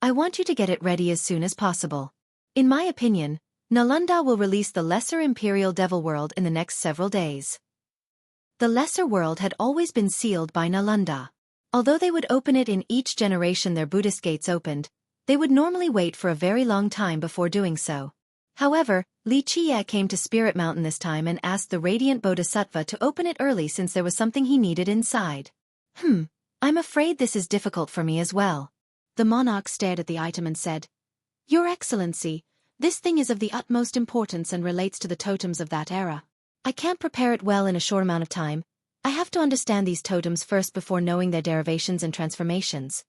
I want you to get it ready as soon as possible. In my opinion, Nalanda will release the Lesser Imperial Devil World in the next several days. The Lesser World had always been sealed by Nalanda. Although they would open it in each generation their Buddhist gates opened, they would normally wait for a very long time before doing so. However, Li Qiye came to Spirit Mountain this time and asked the Radiant Bodhisattva to open it early since there was something he needed inside. I'm afraid this is difficult for me as well. The monarch stared at the item and said, Your Excellency, this thing is of the utmost importance and relates to the totems of that era. I can't prepare it well in a short amount of time. I have to understand these totems first before knowing their derivations and transformations.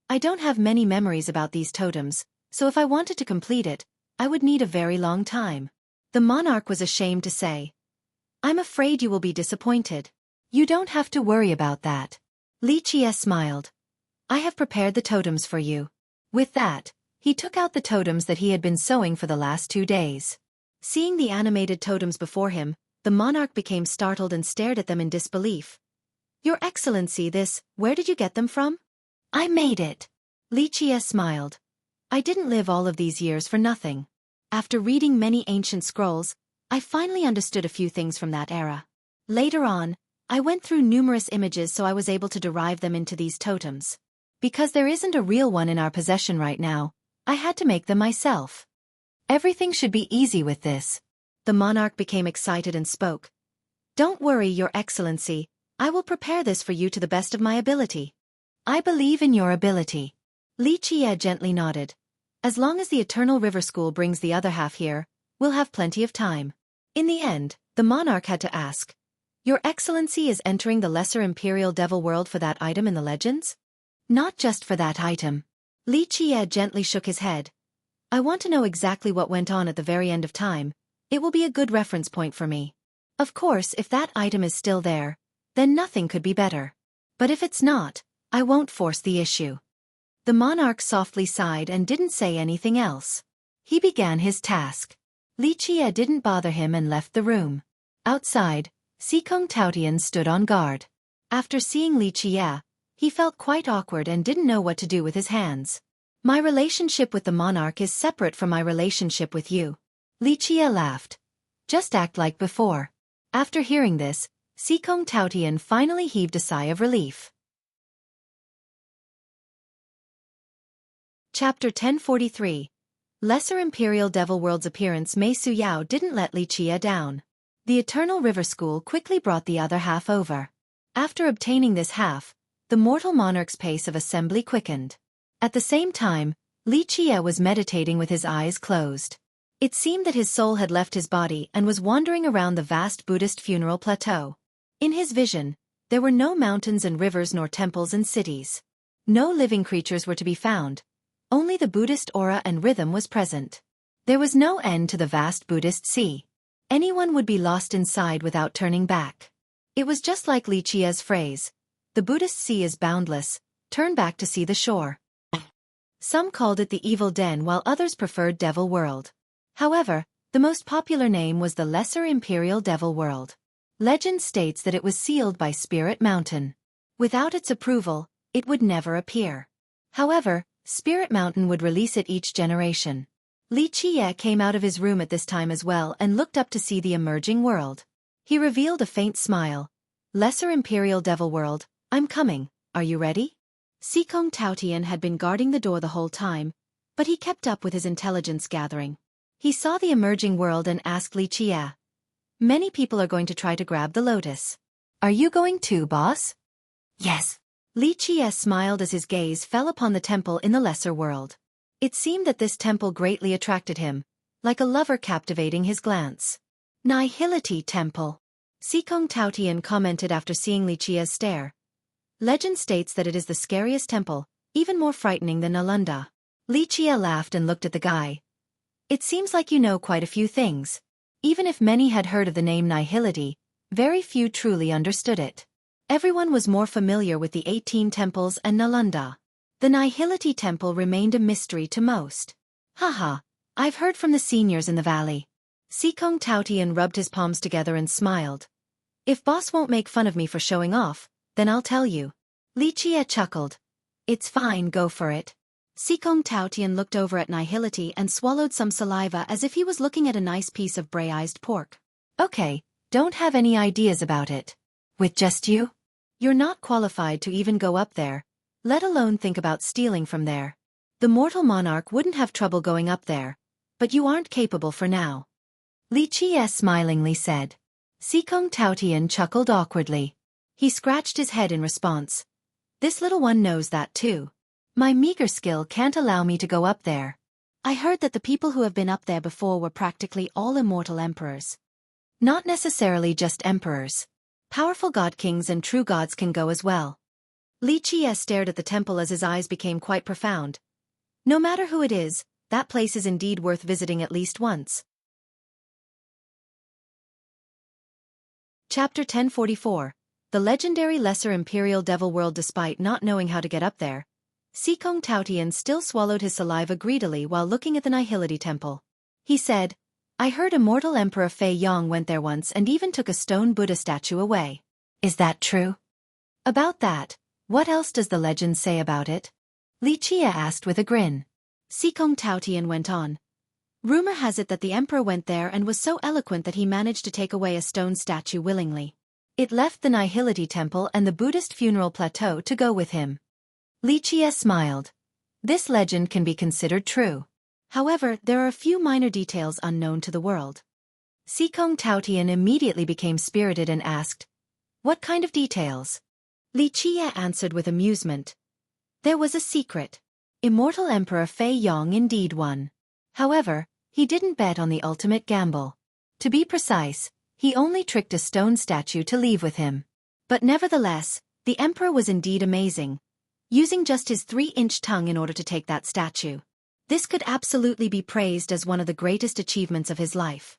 I don't have many memories about these totems, so if I wanted to complete it, I would need a very long time. The monarch was ashamed to say, I'm afraid you will be disappointed. You don't have to worry about that. Li Qiye smiled. I have prepared the totems for you. With that, he took out the totems that he had been sewing for the last 2 days. Seeing the animated totems before him, the monarch became startled and stared at them in disbelief. Your Excellency, where did you get them from? I made it. Li Qiye smiled. I didn't live all of these years for nothing. After reading many ancient scrolls, I finally understood a few things from that era. Later on, I went through numerous images so I was able to derive them into these totems. Because there isn't a real one in our possession right now, I had to make them myself. Everything should be easy with this. The monarch became excited and spoke. Don't worry, Your Excellency, I will prepare this for you to the best of my ability. I believe in your ability. Li Qiye gently nodded. As long as the Eternal River School brings the other half here, we'll have plenty of time. In the end, the monarch had to ask, Your Excellency is entering the Lesser Imperial Devil World for that item in the legends? Not just for that item. Li Qiye gently shook his head. I want to know exactly what went on at the very end of time. It will be a good reference point for me. Of course, if that item is still there, then nothing could be better. But if it's not, I won't force the issue. The monarch softly sighed and didn't say anything else. He began his task. Li Qiye didn't bother him and left the room. Outside, Xikong Taotian stood on guard. After seeing Li Qiye, he felt quite awkward and didn't know what to do with his hands. My relationship with the monarch is separate from my relationship with you. Li Qiye laughed. Just act like before. After hearing this, Xikong Taotian finally heaved a sigh of relief. Chapter 1043. Lesser Imperial Devil World's appearance. Mei Suyao didn't let Li Qiye down. The Eternal River School quickly brought the other half over. After obtaining this half, the mortal monarch's pace of assembly quickened. At the same time, Li Qiye was meditating with his eyes closed. It seemed that his soul had left his body and was wandering around the vast Buddhist funeral plateau. In his vision, there were no mountains and rivers nor temples and cities. No living creatures were to be found. Only the Buddhist aura and rhythm was present. There was no end to the vast Buddhist sea. Anyone would be lost inside without turning back. It was just like Li Qiye's phrase, the Buddhist sea is boundless, turn back to see the shore. Some called it the Evil Den while others preferred Devil World. However, the most popular name was the Lesser Imperial Devil World. Legend states that it was sealed by Spirit Mountain. Without its approval, it would never appear. However, Spirit Mountain would release it each generation. Li Qiye came out of his room at this time as well and looked up to see the emerging world. He revealed a faint smile. Lesser Imperial Devil World, I'm coming, are you ready? Xikong Taotian had been guarding the door the whole time, but he kept up with his intelligence gathering. He saw the emerging world and asked Li Qiye. Many people are going to try to grab the lotus. Are you going too, boss? Yes. Li Qiye smiled as his gaze fell upon the temple in the lesser world. It seemed that this temple greatly attracted him, like a lover captivating his glance. Nihility Temple. Xikong Taotian commented after seeing Li Qiye's stare. Legend states that it is the scariest temple, even more frightening than Nalanda. Li Qiye laughed and looked at the guy. It seems like you know quite a few things. Even if many had heard of the name Nihility, very few truly understood it. Everyone was more familiar with the 18 temples and Nalanda. The Nihility Temple remained a mystery to most. Haha, I've heard from the seniors in the valley. Xikong Taotian rubbed his palms together and smiled. If boss won't make fun of me for showing off, then I'll tell you. Li Qiye chuckled. It's fine, go for it. Xikong Taotian looked over at Nihility and swallowed some saliva as if he was looking at a nice piece of braised pork. Okay, don't have any ideas about it. With just you? You're not qualified to even go up there, let alone think about stealing from there. The mortal monarch wouldn't have trouble going up there. But you aren't capable for now. Li Qie smilingly said. Xikong Taotian chuckled awkwardly. He scratched his head in response. This little one knows that too. My meager skill can't allow me to go up there. I heard that the people who have been up there before were practically all immortal emperors. Not necessarily just emperors. Powerful god kings and true gods can go as well. Li Qie stared at the temple as his eyes became quite profound. No matter who it is, that place is indeed worth visiting at least once. Chapter 1044. The legendary Lesser Imperial Devil World. Despite not knowing how to get up there, Xikong Taotian still swallowed his saliva greedily while looking at the Nihility Temple. He said, I heard immortal Emperor Fei Yong went there once and even took a stone Buddha statue away. Is that true? About that, what else does the legend say about it? Li Qie asked with a grin. Xikong Taotian went on. Rumor has it that the emperor went there and was so eloquent that he managed to take away a stone statue willingly. It left the Nihility Temple and the Buddhist funeral plateau to go with him. Li Qie smiled. This legend can be considered true. However, there are a few minor details unknown to the world. Xikong Taotian immediately became spirited and asked, What kind of details? Li Qie answered with amusement. There was a secret. Immortal Emperor Fei Yong indeed won. However, he didn't bet on the ultimate gamble. To be precise, he only tricked a stone statue to leave with him. But nevertheless, the emperor was indeed amazing, using just his 3-inch tongue in order to take that statue. This could absolutely be praised as one of the greatest achievements of his life.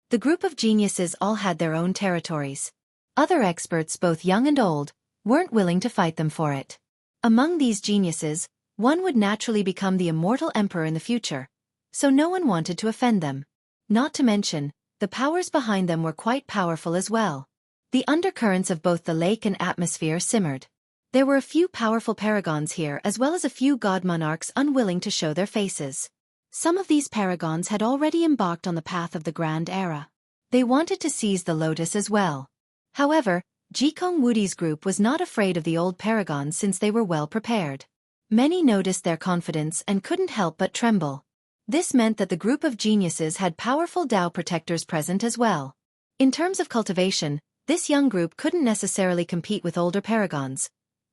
The group of geniuses all had their own territories. Other experts, both young and old, weren't willing to fight them for it. Among these geniuses, one would naturally become the immortal emperor in the future, so no one wanted to offend them. Not to mention, the powers behind them were quite powerful as well. The undercurrents of both the lake and atmosphere simmered. There were a few powerful paragons here as well as a few god monarchs unwilling to show their faces. Some of these paragons had already embarked on the path of the Grand Era. They wanted to seize the lotus as well. However, Jikong Wudi's group was not afraid of the old paragons since they were well prepared. Many noticed their confidence and couldn't help but tremble. This meant that the group of geniuses had powerful Dao protectors present as well. In terms of cultivation, this young group couldn't necessarily compete with older paragons,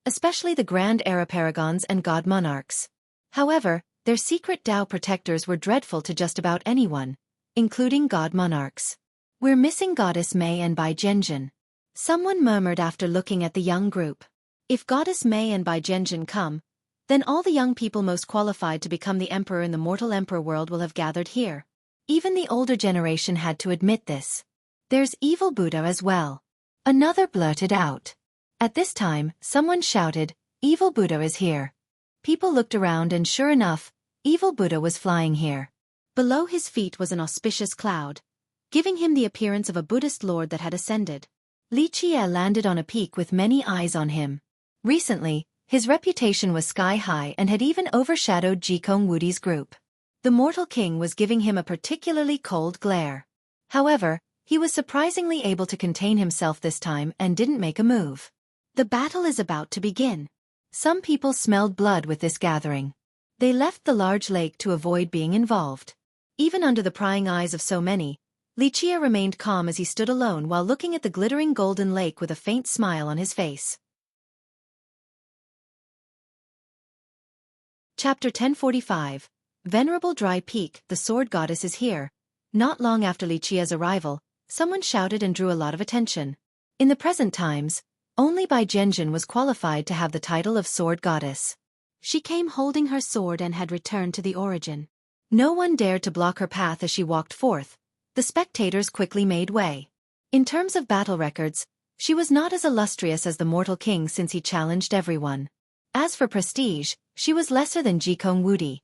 especially the Grand Era paragons and god monarchs. However, their secret Dao protectors were dreadful to just about anyone, including god monarchs. We're missing Goddess Mei and Bai Zhenjin. Someone murmured after looking at the young group. If Goddess Mei and Bai Zhenjin come, then all the young people most qualified to become the emperor in the mortal emperor world will have gathered here. Even the older generation had to admit this. There's Evil Buddha as well. Another blurted out. At this time, someone shouted, Evil Buddha is here. People looked around and sure enough, Evil Buddha was flying here. Below his feet was an auspicious cloud, giving him the appearance of a Buddhist lord that had ascended. Li Qie landed on a peak with many eyes on him. Recently, his reputation was sky-high and had even overshadowed Jikong Wudi's group. The mortal king was giving him a particularly cold glare. However, he was surprisingly able to contain himself this time and didn't make a move. The battle is about to begin. Some people smelled blood with this gathering. They left the large lake to avoid being involved. Even under the prying eyes of so many, Li Qie remained calm as he stood alone while looking at the glittering golden lake with a faint smile on his face. Chapter 1045. Venerable Dry Peak, the Sword Goddess is here. Not long after Li Qie's arrival, someone shouted and drew a lot of attention. In the present times, only Bai Zhenjin was qualified to have the title of Sword Goddess. She came holding her sword and had returned to the origin. No one dared to block her path as she walked forth. The spectators quickly made way. In terms of battle records, she was not as illustrious as the mortal king since he challenged everyone. As for prestige, she was lesser than Jikong Wudi.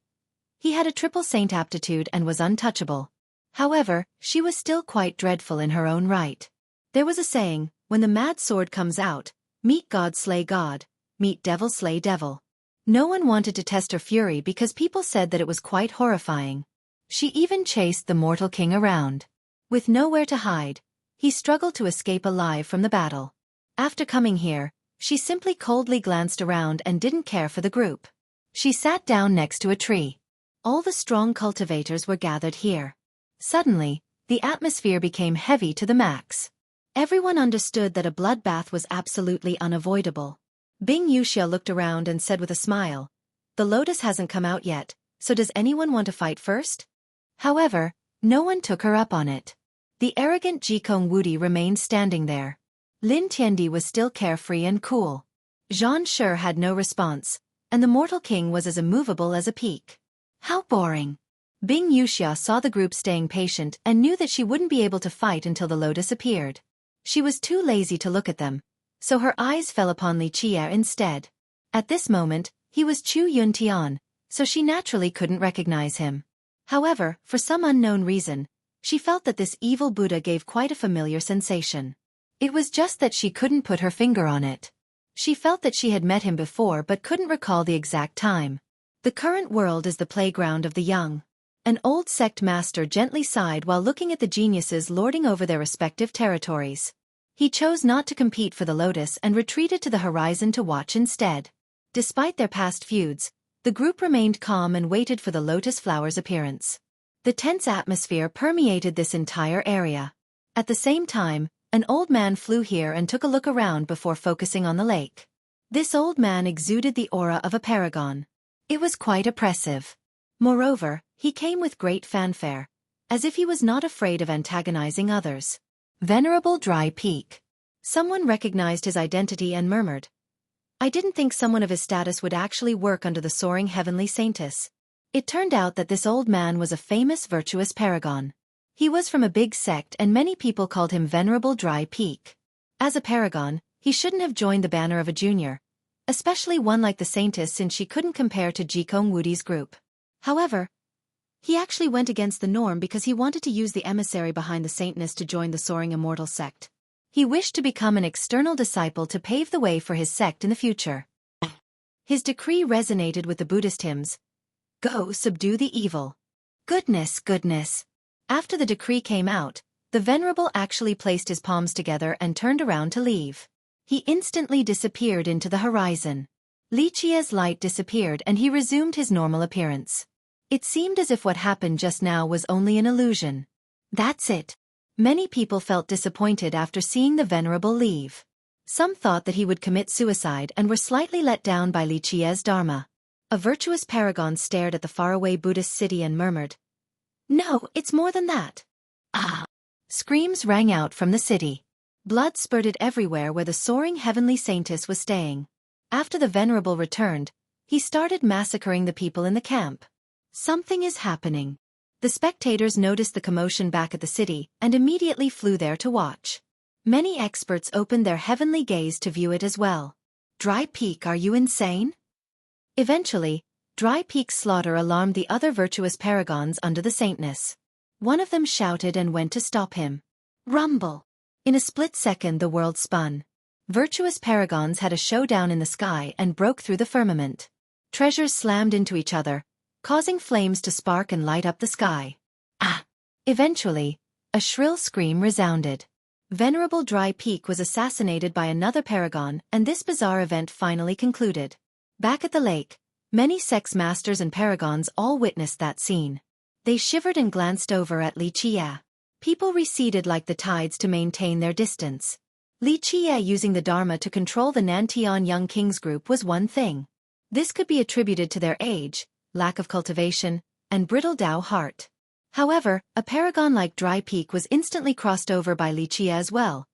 He had a triple saint aptitude and was untouchable. However, she was still quite dreadful in her own right. There was a saying, when the mad sword comes out, meet God slay God, meet devil slay devil. No one wanted to test her fury because people said that it was quite horrifying. She even chased the mortal king around. With nowhere to hide, he struggled to escape alive from the battle. After coming here, she simply coldly glanced around and didn't care for the group. She sat down next to a tree. All the strong cultivators were gathered here. Suddenly, the atmosphere became heavy to the max. Everyone understood that a bloodbath was absolutely unavoidable. Bing Yuxia looked around and said with a smile, "The lotus hasn't come out yet, so does anyone want to fight first?" However, no one took her up on it. The arrogant Jikong Wudi remained standing there. Lin Tiandi was still carefree and cool. Zhan Shi had no response, and the mortal king was as immovable as a peak. How boring. Bing Yuxia saw the group staying patient and knew that she wouldn't be able to fight until the lotus appeared. She was too lazy to look at them, so her eyes fell upon Li Qie instead. At this moment, he was Chu Yuntian, so she naturally couldn't recognize him. However, for some unknown reason, she felt that this evil Buddha gave quite a familiar sensation. It was just that she couldn't put her finger on it. She felt that she had met him before but couldn't recall the exact time. The current world is the playground of the young. An old sect master gently sighed while looking at the geniuses lording over their respective territories. He chose not to compete for the lotus and retreated to the horizon to watch instead. Despite their past feuds, the group remained calm and waited for the lotus flower's appearance. The tense atmosphere permeated this entire area. At the same time, an old man flew here and took a look around before focusing on the lake. This old man exuded the aura of a paragon. It was quite oppressive. Moreover, he came with great fanfare, as if he was not afraid of antagonizing others. Venerable Dry Peak. Someone recognized his identity and murmured, "I didn't think someone of his status would actually work under the soaring heavenly saintess." It turned out that this old man was a famous virtuous paragon. He was from a big sect and many people called him Venerable Dry Peak. As a paragon, he shouldn't have joined the banner of a junior, especially one like the saintess, since she couldn't compare to Jikong Wudi's group. However, he actually went against the norm because he wanted to use the emissary behind the saintness to join the soaring immortal sect. He wished to become an external disciple to pave the way for his sect in the future. His decree resonated with the Buddhist hymns, "Go subdue the evil." Goodness, goodness. After the decree came out, the Venerable actually placed his palms together and turned around to leave. He instantly disappeared into the horizon. Li Qie's light disappeared and he resumed his normal appearance. It seemed as if what happened just now was only an illusion. That's it. Many people felt disappointed after seeing the Venerable leave. Some thought that he would commit suicide and were slightly let down by Li Qie's dharma. A virtuous paragon stared at the faraway Buddhist city and murmured, "No, it's more than that." Ah! Screams rang out from the city. Blood spurted everywhere where the soaring heavenly saintess was staying. After the Venerable returned, he started massacring the people in the camp. Something is happening. The spectators noticed the commotion back at the city and immediately flew there to watch. Many experts opened their heavenly gaze to view it as well. "Dry Peak, are you insane?" Eventually, Dry Peak's slaughter alarmed the other virtuous paragons under the saintness. One of them shouted and went to stop him. Rumble! In a split second the world spun. Virtuous paragons had a showdown in the sky and broke through the firmament. Treasures slammed into each other, causing flames to spark and light up the sky. Ah! Eventually, a shrill scream resounded. Venerable Dry Peak was assassinated by another paragon, and this bizarre event finally concluded. Back at the lake, many sex masters and paragons all witnessed that scene. They shivered and glanced over at Li Qie. People receded like the tides to maintain their distance. Li Qie using the Dharma to control the Nantian Young Kings group was one thing. This could be attributed to their age, lack of cultivation, and brittle Dao heart. However, a paragon like Dry Peak was instantly crossed over by Li Qie as well.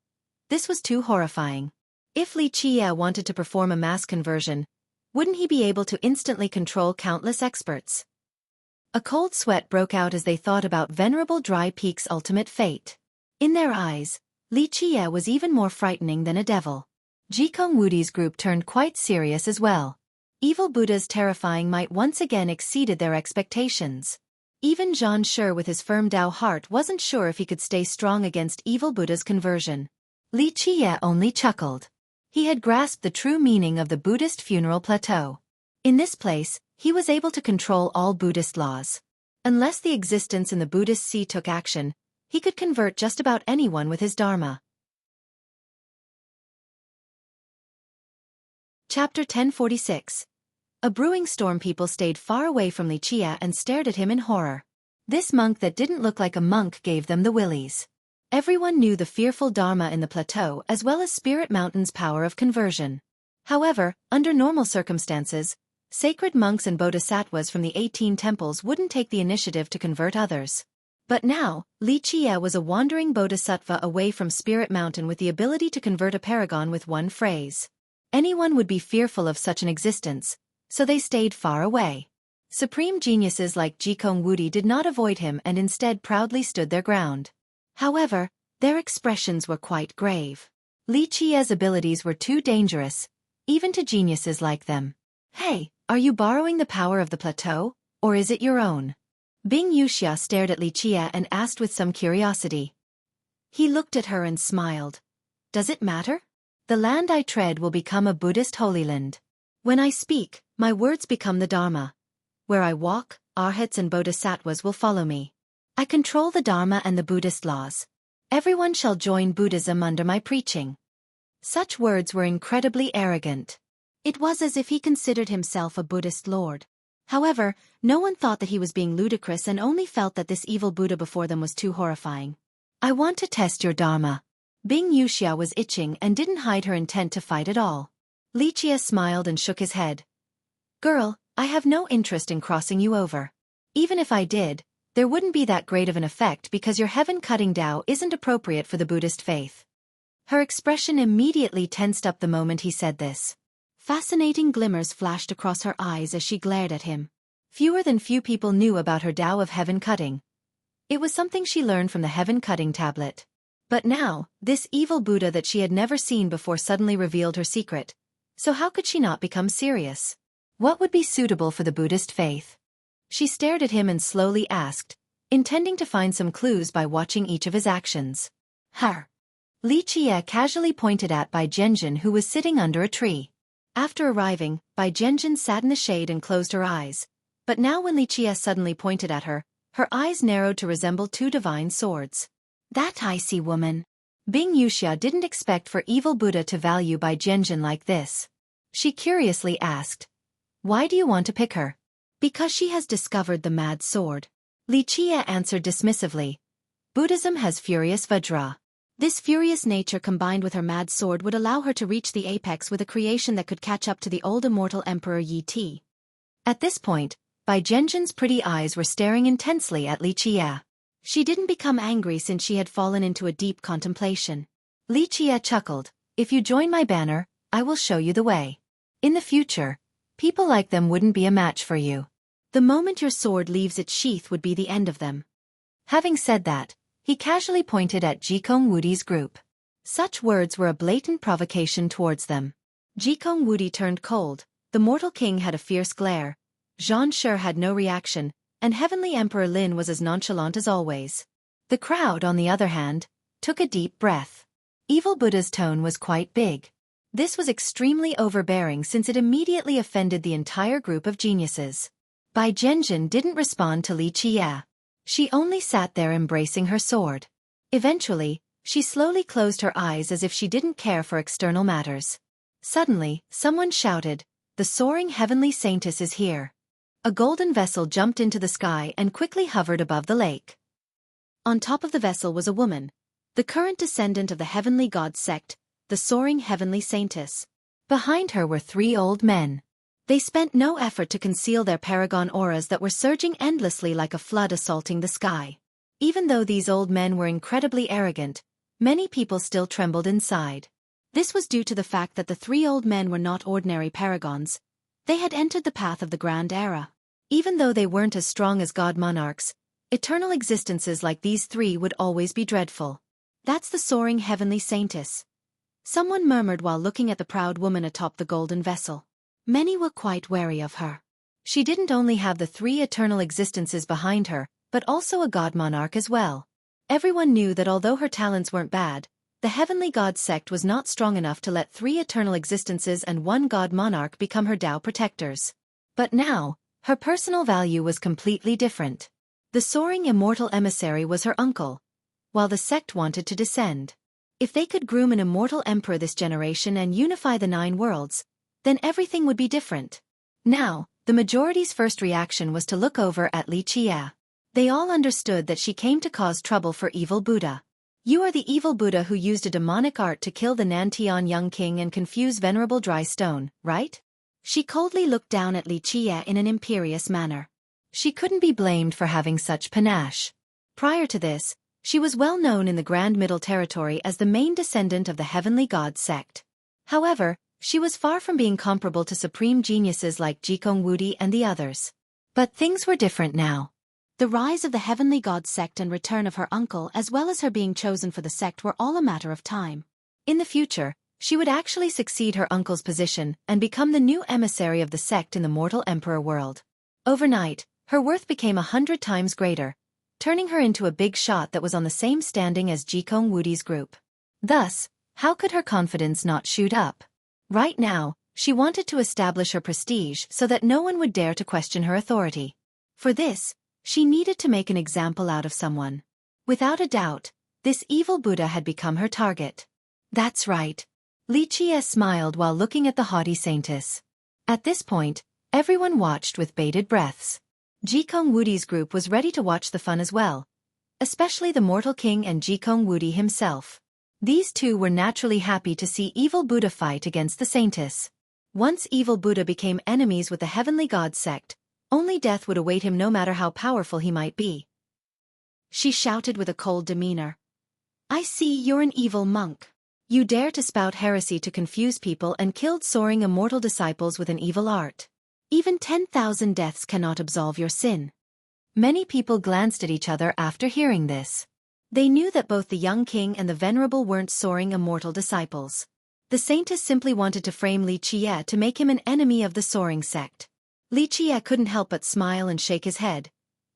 This was too horrifying. If Li Qie wanted to perform a mass conversion, wouldn't he be able to instantly control countless experts? A cold sweat broke out as they thought about Venerable Dry Peak's ultimate fate. In their eyes, Li Qie was even more frightening than a devil. Jikong Wudi's group turned quite serious as well. Evil Buddha's terrifying might once again exceeded their expectations. Even Zhan Shi with his firm Dao heart wasn't sure if he could stay strong against Evil Buddha's conversion. Li Qie only chuckled. He had grasped the true meaning of the Buddhist funeral plateau. In this place, he was able to control all Buddhist laws. Unless the existence in the Buddhist sea took action, he could convert just about anyone with his dharma. Chapter 1046. A brewing storm. People stayed far away from Li Chia and stared at him in horror. This monk that didn't look like a monk gave them the willies. Everyone knew the fearful Dharma in the plateau as well as Spirit Mountain's power of conversion. However, under normal circumstances, sacred monks and bodhisattvas from the 18 temples wouldn't take the initiative to convert others. But now, Li Chia was a wandering bodhisattva away from Spirit Mountain with the ability to convert a paragon with one phrase. Anyone would be fearful of such an existence, so they stayed far away. Supreme geniuses like Jikong Wudi did not avoid him and instead proudly stood their ground. However, their expressions were quite grave. Li Chia's abilities were too dangerous, even to geniuses like them. Hey, are you borrowing the power of the plateau, or is it your own? Bing Yuxia stared at Li Chia and asked with some curiosity. He looked at her and smiled. Does it matter? The land I tread will become a Buddhist holy land. When I speak, my words become the Dharma. Where I walk, arhats and bodhisattvas will follow me. I control the Dharma and the Buddhist laws. Everyone shall join Buddhism under my preaching. Such words were incredibly arrogant. It was as if he considered himself a Buddhist lord. However, no one thought that he was being ludicrous and only felt that this evil Buddha before them was too horrifying. I want to test your Dharma. Bing Yuxia was itching and didn't hide her intent to fight at all. Li Chia smiled and shook his head. Girl, I have no interest in crossing you over. Even if I did, there wouldn't be that great of an effect because your heaven-cutting Tao isn't appropriate for the Buddhist faith. Her expression immediately tensed up the moment he said this. Fascinating glimmers flashed across her eyes as she glared at him. Few people knew about her Tao of heaven-cutting. It was something she learned from the heaven-cutting tablet. But now, this evil Buddha that she had never seen before suddenly revealed her secret. So how could she not become serious? What would be suitable for the Buddhist faith? She stared at him and slowly asked, intending to find some clues by watching each of his actions. Her. Li Chia casually pointed at Bai Zhenjin, who was sitting under a tree. After arriving, Bai Zhenjin sat in the shade and closed her eyes. But now when Li Chia suddenly pointed at her, her eyes narrowed to resemble two divine swords. That icy woman. Bing Yuxia didn't expect for evil Buddha to value Bai Zhenjin like this. She curiously asked, why do you want to pick her? Because she has discovered the mad sword. Li Chia answered dismissively. Buddhism has furious vajra. This furious nature combined with her mad sword would allow her to reach the apex with a creation that could catch up to the old immortal Emperor Yi Ti. At this point, Bai Zhenjin's pretty eyes were staring intensely at Li Chia. She didn't become angry since she had fallen into a deep contemplation. Li Chia chuckled, if you join my banner, I will show you the way. In the future, people like them wouldn't be a match for you. The moment your sword leaves its sheath would be the end of them. Having said that, he casually pointed at Jikong Wudi's group. Such words were a blatant provocation towards them. Jikong Wudi turned cold, the mortal king had a fierce glare, Zhan Shi had no reaction, and Heavenly Emperor Lin was as nonchalant as always. The crowd, on the other hand, took a deep breath. Evil Buddha's tone was quite big. This was extremely overbearing since it immediately offended the entire group of geniuses. Bai Zhenjin didn't respond to Li Chia. She only sat there embracing her sword. Eventually, she slowly closed her eyes as if she didn't care for external matters. Suddenly, someone shouted, the soaring heavenly saintess is here. A golden vessel jumped into the sky and quickly hovered above the lake. On top of the vessel was a woman, the current descendant of the heavenly god sect, the soaring heavenly saintess. Behind her were three old men. They spent no effort to conceal their paragon auras that were surging endlessly like a flood assaulting the sky. Even though these old men were incredibly arrogant, many people still trembled inside. This was due to the fact that the three old men were not ordinary paragons. They had entered the path of the Grand Era. Even though they weren't as strong as god monarchs, eternal existences like these three would always be dreadful. That's the soaring heavenly saintess. Someone murmured while looking at the proud woman atop the golden vessel. Many were quite wary of her. She didn't only have the three eternal existences behind her, but also a god monarch as well. Everyone knew that although her talents weren't bad, the heavenly god sect was not strong enough to let three eternal existences and one god monarch become her Tao protectors. But now, her personal value was completely different. The soaring immortal emissary was her uncle, while the sect wanted to descend. If they could groom an immortal emperor this generation and unify the 9 worlds, then everything would be different. Now, the majority's first reaction was to look over at Li Qie. They all understood that she came to cause trouble for evil Buddha. You are the evil Buddha who used a demonic art to kill the Nantian young king and confuse venerable dry stone, right? She coldly looked down at Li Qie in an imperious manner. She couldn't be blamed for having such panache. Prior to this, she was well known in the Grand Middle Territory as the main descendant of the Heavenly God sect. However, she was far from being comparable to supreme geniuses like Wudi and the others. But things were different now. The rise of the Heavenly God sect and return of her uncle as well as her being chosen for the sect were all a matter of time. In the future, she would actually succeed her uncle's position and become the new emissary of the sect in the mortal emperor world. Overnight, her worth became 100 times greater, turning her into a big shot that was on the same standing as Wudi's group. Thus, how could her confidence not shoot up? Right now, she wanted to establish her prestige so that no one would dare to question her authority. For this, she needed to make an example out of someone. Without a doubt, this evil Buddha had become her target. That's right. Li Qie smiled while looking at the haughty saintess. At this point, everyone watched with bated breaths. Wudi's group was ready to watch the fun as well, especially the mortal king and Wudi himself. These two were naturally happy to see evil Buddha fight against the saintess. Once evil Buddha became enemies with the Heavenly God sect, only death would await him no matter how powerful he might be. She shouted with a cold demeanor. I see you're an evil monk. You dare to spout heresy to confuse people and killed soaring immortal disciples with an evil art. Even 10,000 deaths cannot absolve your sin. Many people glanced at each other after hearing this. They knew that both the young king and the venerable weren't soaring immortal disciples. The saintess simply wanted to frame Li Qie to make him an enemy of the soaring sect. Li Qie couldn't help but smile and shake his head.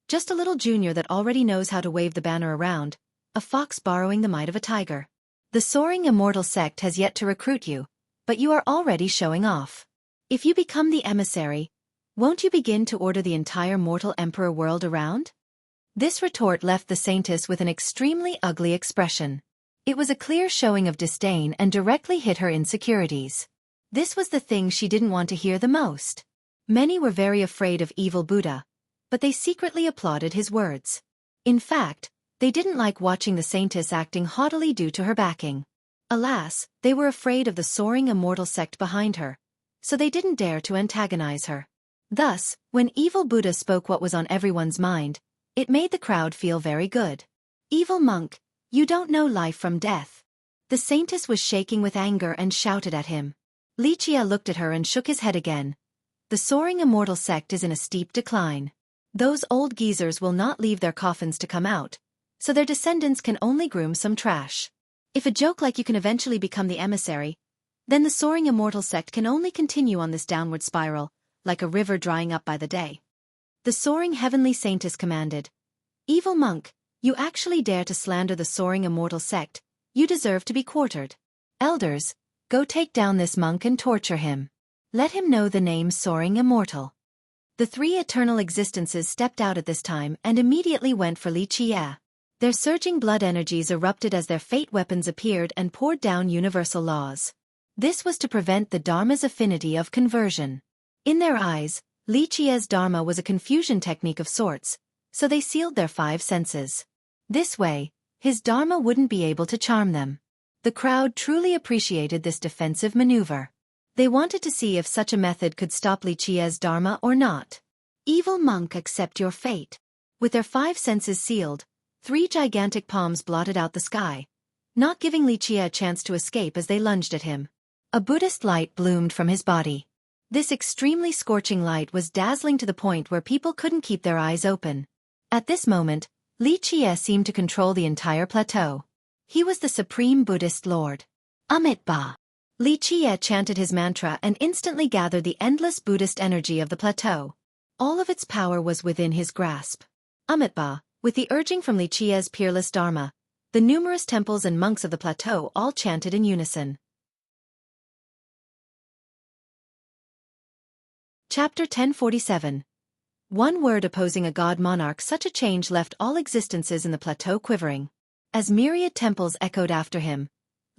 Just a little junior that already knows how to wave the banner around, a fox borrowing the might of a tiger. The soaring immortal sect has yet to recruit you, but you are already showing off. If you become the emissary, won't you begin to order the entire mortal emperor world around? This retort left the saintess with an extremely ugly expression. It was a clear showing of disdain and directly hit her insecurities. This was the thing she didn't want to hear the most. Many were very afraid of evil Buddha, but they secretly applauded his words. In fact, they didn't like watching the saintess acting haughtily due to her backing. Alas, they were afraid of the soaring immortal sect behind her, so they didn't dare to antagonize her. Thus, when evil Buddha spoke what was on everyone's mind, it made the crowd feel very good. Evil monk, you don't know life from death. The saintess was shaking with anger and shouted at him. Li Qie looked at her and shook his head again. The soaring immortal sect is in a steep decline. Those old geezers will not leave their coffins to come out, so their descendants can only groom some trash. If a joke like you can eventually become the emissary, then the soaring immortal sect can only continue on this downward spiral, like a river drying up by the day. The soaring heavenly saintess commanded, Evil monk, you actually dare to slander the soaring immortal sect, you deserve to be quartered. Elders, go take down this monk and torture him. Let him know the name soaring immortal. The three eternal existences stepped out at this time and immediately went for Li Qie. Their surging blood energies erupted as their fate weapons appeared and poured down universal laws. This was to prevent the Dharma's affinity of conversion. In their eyes, Li Qie's Dharma was a confusion technique of sorts, so they sealed their 5 senses. This way, his Dharma wouldn't be able to charm them. The crowd truly appreciated this defensive maneuver. They wanted to see if such a method could stop Li Qie's Dharma or not. Evil monk, accept your fate. With their 5 senses sealed, 3 gigantic palms blotted out the sky, not giving Li Qie a chance to escape as they lunged at him. A Buddhist light bloomed from his body. This extremely scorching light was dazzling to the point where people couldn't keep their eyes open. At this moment, Li Qie seemed to control the entire plateau. He was the supreme Buddhist lord. Amitabha. Li Qie chanted his mantra and instantly gathered the endless Buddhist energy of the plateau. All of its power was within his grasp. Amitabha, with the urging from Li Qie's peerless Dharma, the numerous temples and monks of the plateau all chanted in unison. Chapter 1047. One word opposing a god monarch. Such a change left all existences in the plateau quivering. As myriad temples echoed after him,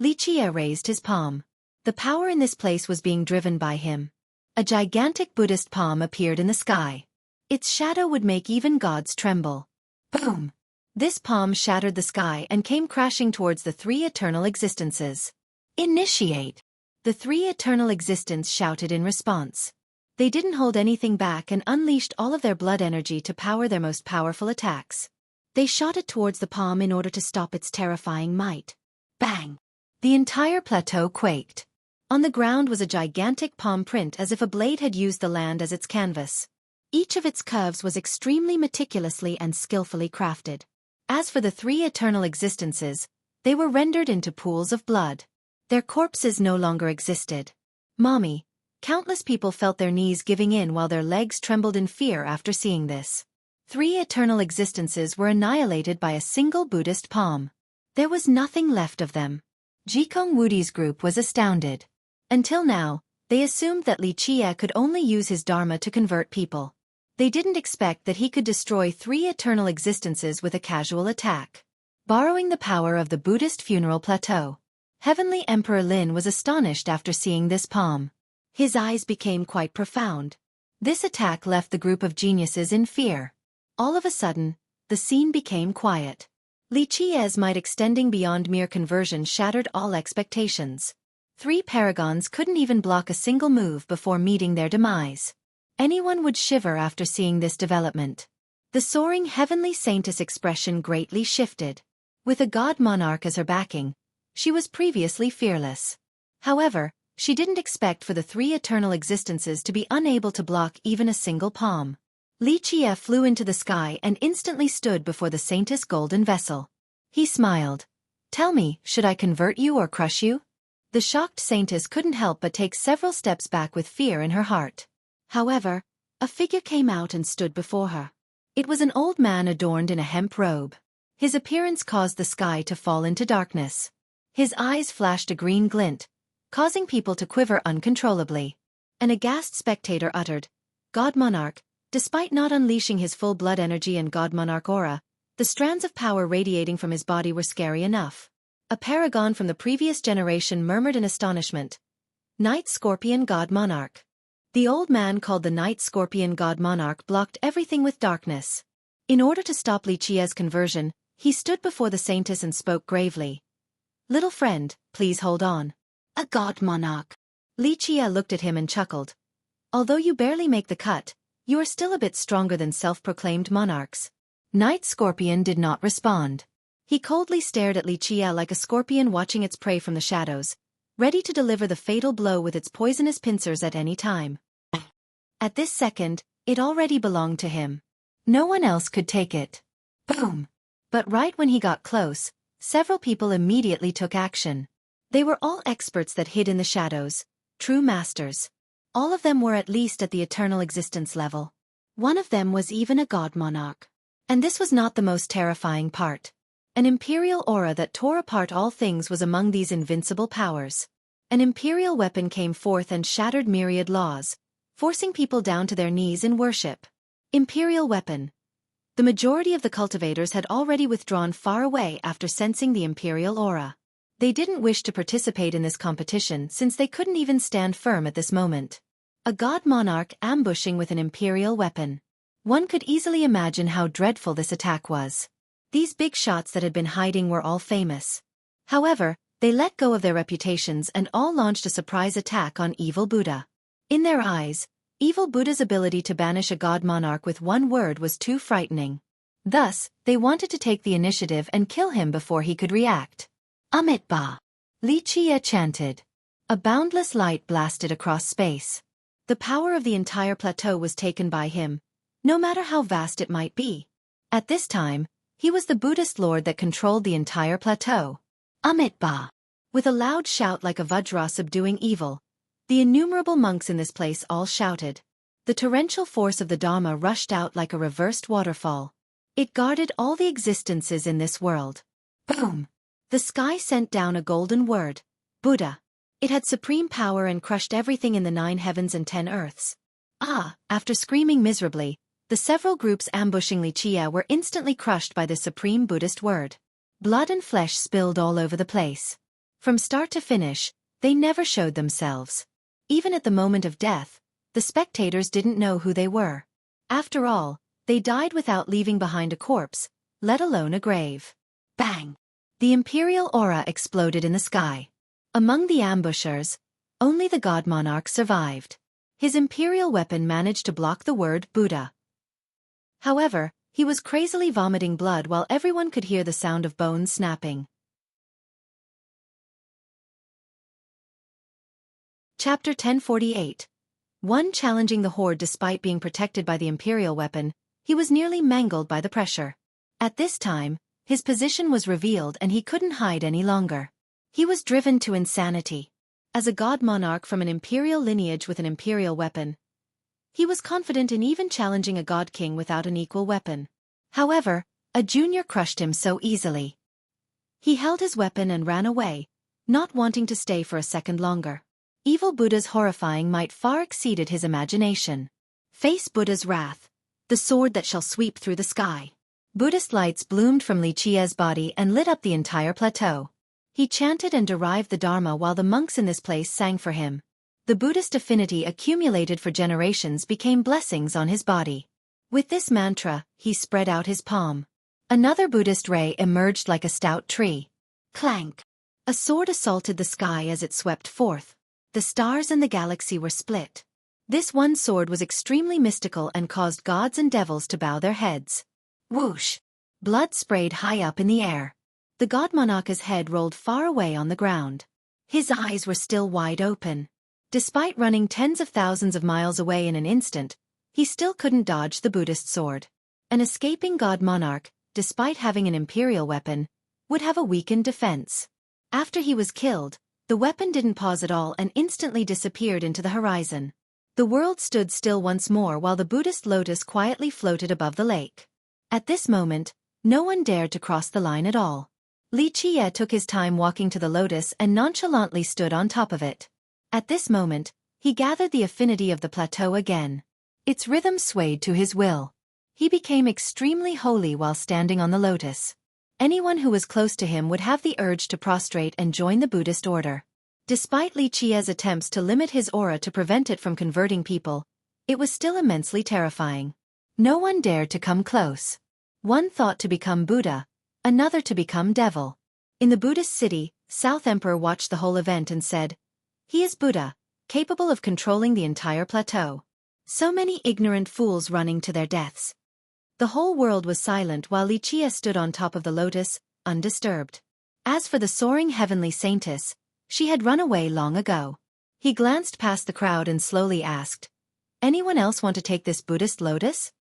Li Qie raised his palm. The power in this place was being driven by him. a gigantic Buddhist palm appeared in the sky. Its shadow would make even gods tremble. Boom! This palm shattered the sky and came crashing towards the three eternal existences. Initiate! The three eternal existence shouted in response. They didn't hold anything back and unleashed all of their blood energy to power their most powerful attacks. They shot it towards the palm in order to stop its terrifying might. Bang! The entire plateau quaked. On the ground was a gigantic palm print as if a blade had used the land as its canvas. Each of its curves was extremely meticulously and skillfully crafted. As for the three eternal existences, they were rendered into pools of blood. Their corpses no longer existed. Mommy, countless people felt their knees giving in while their legs trembled in fear after seeing this. Three eternal existences were annihilated by a single Buddhist palm. There was nothing left of them. Jikong Wudi's group was astounded. Until now, they assumed that Li Qie could only use his dharma to convert people. They didn't expect that he could destroy three eternal existences with a casual attack. Borrowing the power of the Buddhist funeral plateau, Heavenly Emperor Lin was astonished after seeing this palm. His eyes became quite profound. This attack left the group of geniuses in fear. All of a sudden, the scene became quiet. Li Qie's might extending beyond mere conversion shattered all expectations. Three paragons couldn't even block a single move before meeting their demise. Anyone would shiver after seeing this development. The soaring heavenly saintess expression greatly shifted. With a god monarch as her backing, she was previously fearless. However, she didn't expect for the three eternal existences to be unable to block even a single palm. Li Qie flew into the sky and instantly stood before the saintess golden vessel. He smiled. Tell me, should I convert you or crush you? The shocked saintess couldn't help but take several steps back with fear in her heart. However, a figure came out and stood before her. It was an old man adorned in a hemp robe. His appearance caused the sky to fall into darkness. His eyes flashed a green glint, causing people to quiver uncontrollably. An aghast spectator uttered, God Monarch. Despite not unleashing his full blood energy and God Monarch aura, the strands of power radiating from his body were scary enough. A paragon from the previous generation murmured in astonishment. Night Scorpion God Monarch. The old man called the Night Scorpion God Monarch blocked everything with darkness. In order to stop Li Qie's conversion, he stood before the saintess and spoke gravely. Little friend, please hold on. A God Monarch. Li Qie looked at him and chuckled. Although you barely make the cut, you are still a bit stronger than self-proclaimed monarchs. Night Scorpion did not respond. He coldly stared at Li Qie like a scorpion watching its prey from the shadows, ready to deliver the fatal blow with its poisonous pincers at any time. At this second, it already belonged to him. No one else could take it. Boom! But right when he got close, several people immediately took action. They were all experts that hid in the shadows, true masters. All of them were at least at the eternal existence level. One of them was even a god monarch. And this was not the most terrifying part. An imperial aura that tore apart all things was among these invincible powers. An imperial weapon came forth and shattered myriad laws, forcing people down to their knees in worship. Imperial weapon. The majority of the cultivators had already withdrawn far away after sensing the imperial aura. They didn't wish to participate in this competition since they couldn't even stand firm at this moment. A god monarch ambushing with an imperial weapon. One could easily imagine how dreadful this attack was. These big shots that had been hiding were all famous. However, they let go of their reputations and all launched a surprise attack on Evil Buddha. In their eyes, Evil Buddha's ability to banish a god monarch with one word was too frightening. Thus, they wanted to take the initiative and kill him before he could react. Amit Ba! Li Qie chanted. A boundless light blasted across space. The power of the entire plateau was taken by him, no matter how vast it might be. At this time, he was the Buddhist lord that controlled the entire plateau. Amit Ba! With a loud shout like a vajra subduing evil, the innumerable monks in this place all shouted. The torrential force of the Dharma rushed out like a reversed waterfall. It guarded all the existences in this world. Boom! The sky sent down a golden word, Buddha. It had supreme power and crushed everything in the 9 heavens and 10 earths. After screaming miserably, the several groups ambushing Li Qie were instantly crushed by the supreme Buddhist word. Blood and flesh spilled all over the place. From start to finish, they never showed themselves. Even at the moment of death, The spectators didn't know who they were. After all, they died without leaving behind a corpse, let alone a grave. Bang! The imperial aura exploded in the sky. Among the ambushers, only the god monarch survived. His imperial weapon managed to block the word Buddha. However, he was crazily vomiting blood while everyone could hear the sound of bones snapping. Chapter 1048. One challenging the horde despite being protected by the imperial weapon, he was nearly mangled by the pressure. At this time, his position was revealed and he couldn't hide any longer. He was driven to insanity. As a god monarch from an imperial lineage with an imperial weapon, he was confident in even challenging a god king without an equal weapon. However, a junior crushed him so easily. He held his weapon and ran away, not wanting to stay for a second longer. Evil Buddha's horrifying might far exceeded his imagination. Face Buddha's wrath, the sword that shall sweep through the sky. Buddhist lights bloomed from Li Chie's body and lit up the entire plateau. He chanted and derived the Dharma while the monks in this place sang for him. The Buddhist affinity accumulated for generations became blessings on his body. With this mantra, he spread out his palm. Another Buddhist ray emerged like a stout tree. Clank! A sword assaulted the sky as it swept forth. The stars and the galaxy were split. This one sword was extremely mystical and caused gods and devils to bow their heads. Whoosh! Blood sprayed high up in the air. The god monarch's head rolled far away on the ground. His eyes were still wide open. Despite running tens of thousands of miles away in an instant, he still couldn't dodge the Buddhist sword. An escaping god monarch, despite having an imperial weapon, would have a weakened defense. After he was killed, the weapon didn't pause at all and instantly disappeared into the horizon. The world stood still once more while the Buddhist lotus quietly floated above the lake. At this moment, no one dared to cross the line at all. Li Chie took his time walking to the lotus and nonchalantly stood on top of it. At this moment, he gathered the affinity of the plateau again. Its rhythm swayed to his will. He became extremely holy while standing on the lotus. Anyone who was close to him would have the urge to prostrate and join the Buddhist order. Despite Li Chie's attempts to limit his aura to prevent it from converting people, it was still immensely terrifying. No one dared to come close. One thought to become Buddha, another to become devil. In the Buddhist city, South Emperor watched the whole event and said, "He is Buddha, capable of controlling the entire plateau." So many ignorant fools running to their deaths. The whole world was silent while Li Chie stood on top of the lotus, undisturbed. As for the soaring heavenly saintess, she had run away long ago. He glanced past the crowd and slowly asked, "Anyone else want to take this Buddhist lotus?"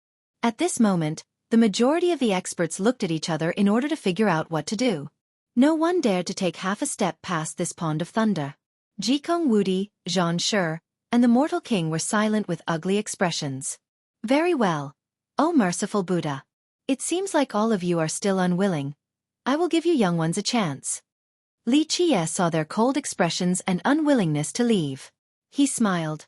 At this moment, the majority of the experts looked at each other in order to figure out what to do. No one dared to take half a step past this pond of thunder. Jikong Wudi, Zhan Shi, and the mortal king were silent with ugly expressions. "Very well. O merciful Buddha. It seems like all of you are still unwilling. I will give you young ones a chance." Li Chie saw their cold expressions and unwillingness to leave. He smiled.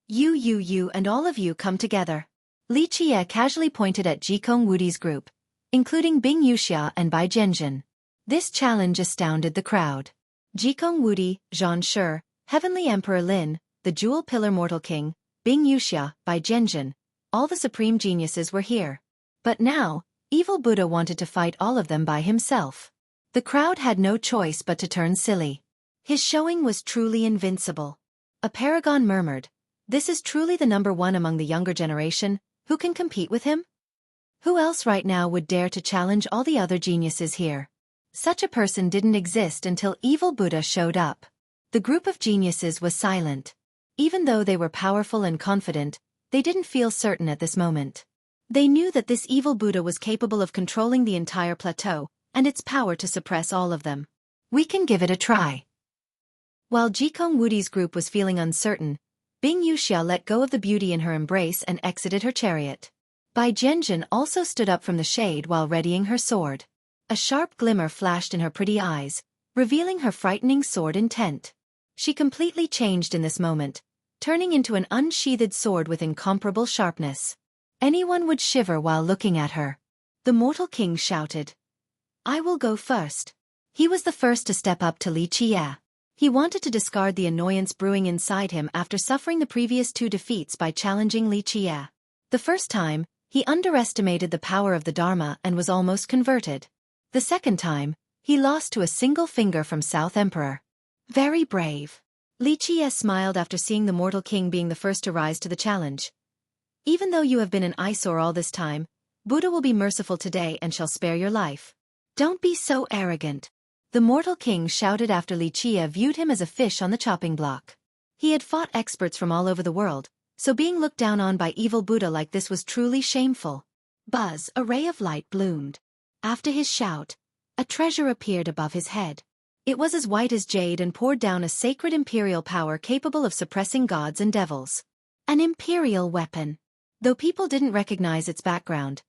You and all of you come together." Li Chie casually pointed at Jikong Wudi's group, including Bing Yuxia and Bai Zhenjin. This challenge astounded the crowd. Jikong Wudi, Zhan Shi, Heavenly Emperor Lin, the Jewel Pillar Mortal King, Bing Yuxia, Bai Zhenjin, all the supreme geniuses were here. But now, Evil Buddha wanted to fight all of them by himself. The crowd had no choice but to turn silly. His showing was truly invincible. A paragon murmured, "This is truly the number one among the younger generation. Who can compete with him? Who else right now would dare to challenge all the other geniuses here?" Such a person didn't exist until Evil Buddha showed up. The group of geniuses was silent. Even though they were powerful and confident, they didn't feel certain at this moment. They knew that this Evil Buddha was capable of controlling the entire plateau, and its power to suppress all of them. "We can give it a try." While Jikong Wudi's group was feeling uncertain, Bing Yuxia let go of the beauty in her embrace and exited her chariot. Bai Zhenjin also stood up from the shade while readying her sword. A sharp glimmer flashed in her pretty eyes, revealing her frightening sword intent. She completely changed in this moment, turning into an unsheathed sword with incomparable sharpness. Anyone would shiver while looking at her. The Mortal King shouted, "I will go first." He was the first to step up to Li Chie. He wanted to discard the annoyance brewing inside him after suffering the previous 2 defeats by challenging Li Qie. The first time, he underestimated the power of the Dharma and was almost converted. The second time, he lost to a single finger from South Emperor. Very brave. Li Qie smiled after seeing the mortal king being the first to rise to the challenge. Even though you have been an eyesore all this time, Buddha will be merciful today and shall spare your life. Don't be so arrogant. The mortal king shouted after Li Qie viewed him as a fish on the chopping block. He had fought experts from all over the world, so being looked down on by evil Buddha like this was truly shameful. Buzz, a ray of light bloomed. After his shout, a treasure appeared above his head. It was as white as jade and poured down a sacred imperial power capable of suppressing gods and devils. An imperial weapon. Though people didn't recognize its background,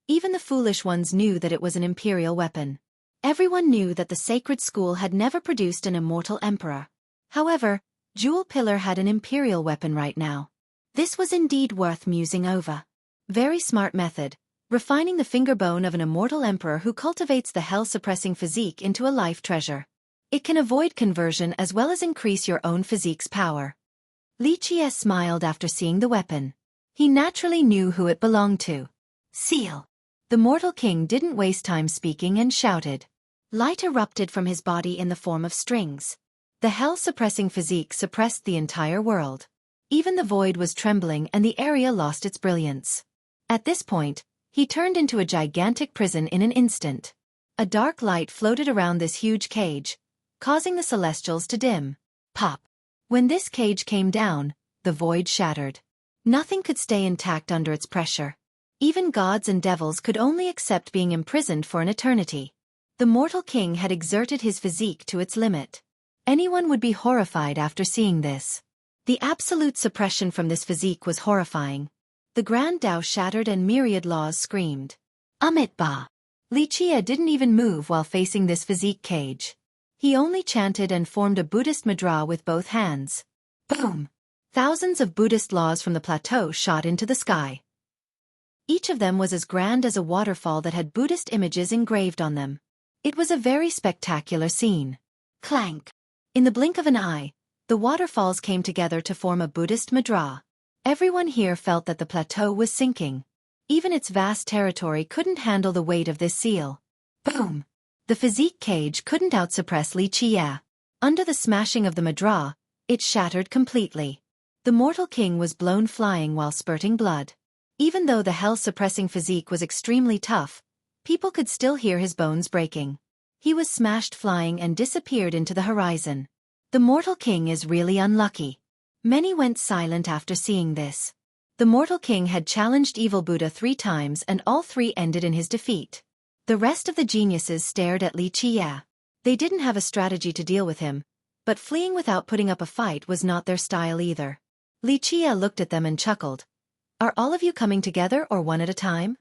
even the foolish ones knew that it was an imperial weapon. Everyone knew that the sacred school had never produced an immortal emperor. However, Jewel Pillar had an imperial weapon right now. This was indeed worth musing over. Very smart method, refining the finger bone of an immortal emperor who cultivates the hell-suppressing physique into a life treasure. It can avoid conversion as well as increase your own physique's power. Li Qie smiled after seeing the weapon. He naturally knew who it belonged to. Seal. The mortal king didn't waste time speaking and shouted. Light erupted from his body in the form of strings. The hell-suppressing physique suppressed the entire world. Even the void was trembling and the area lost its brilliance. At this point, he turned into a gigantic prison in an instant. A dark light floated around this huge cage, causing the celestials to dim. Pop. When this cage came down, the void shattered. Nothing could stay intact under its pressure. Even gods and devils could only accept being imprisoned for an eternity. The mortal king had exerted his physique to its limit. Anyone would be horrified after seeing this. The absolute suppression from this physique was horrifying. The Grand Tao shattered and myriad laws screamed. Amitabha. Li Qie didn't even move while facing this physique cage. He only chanted and formed a Buddhist mudra with both hands. Boom! Thousands of Buddhist laws from the plateau shot into the sky. Each of them was as grand as a waterfall that had Buddhist images engraved on them. It was a very spectacular scene. Clank! In the blink of an eye, the waterfalls came together to form a Buddhist mudra. Everyone here felt that the plateau was sinking. Even its vast territory couldn't handle the weight of this seal. Boom! The physique cage couldn't outsuppress Li Qie. Under the smashing of the mudra, it shattered completely. The mortal king was blown flying while spurting blood. Even though the hell-suppressing physique was extremely tough, people could still hear his bones breaking. He was smashed flying and disappeared into the horizon. The mortal king is really unlucky. Many went silent after seeing this. The mortal king had challenged evil Buddha 3 times and all 3 ended in his defeat. The rest of the geniuses stared at Li Qie. They didn't have a strategy to deal with him, but fleeing without putting up a fight was not their style either. Li Qie looked at them and chuckled. Are all of you coming together or one at a time?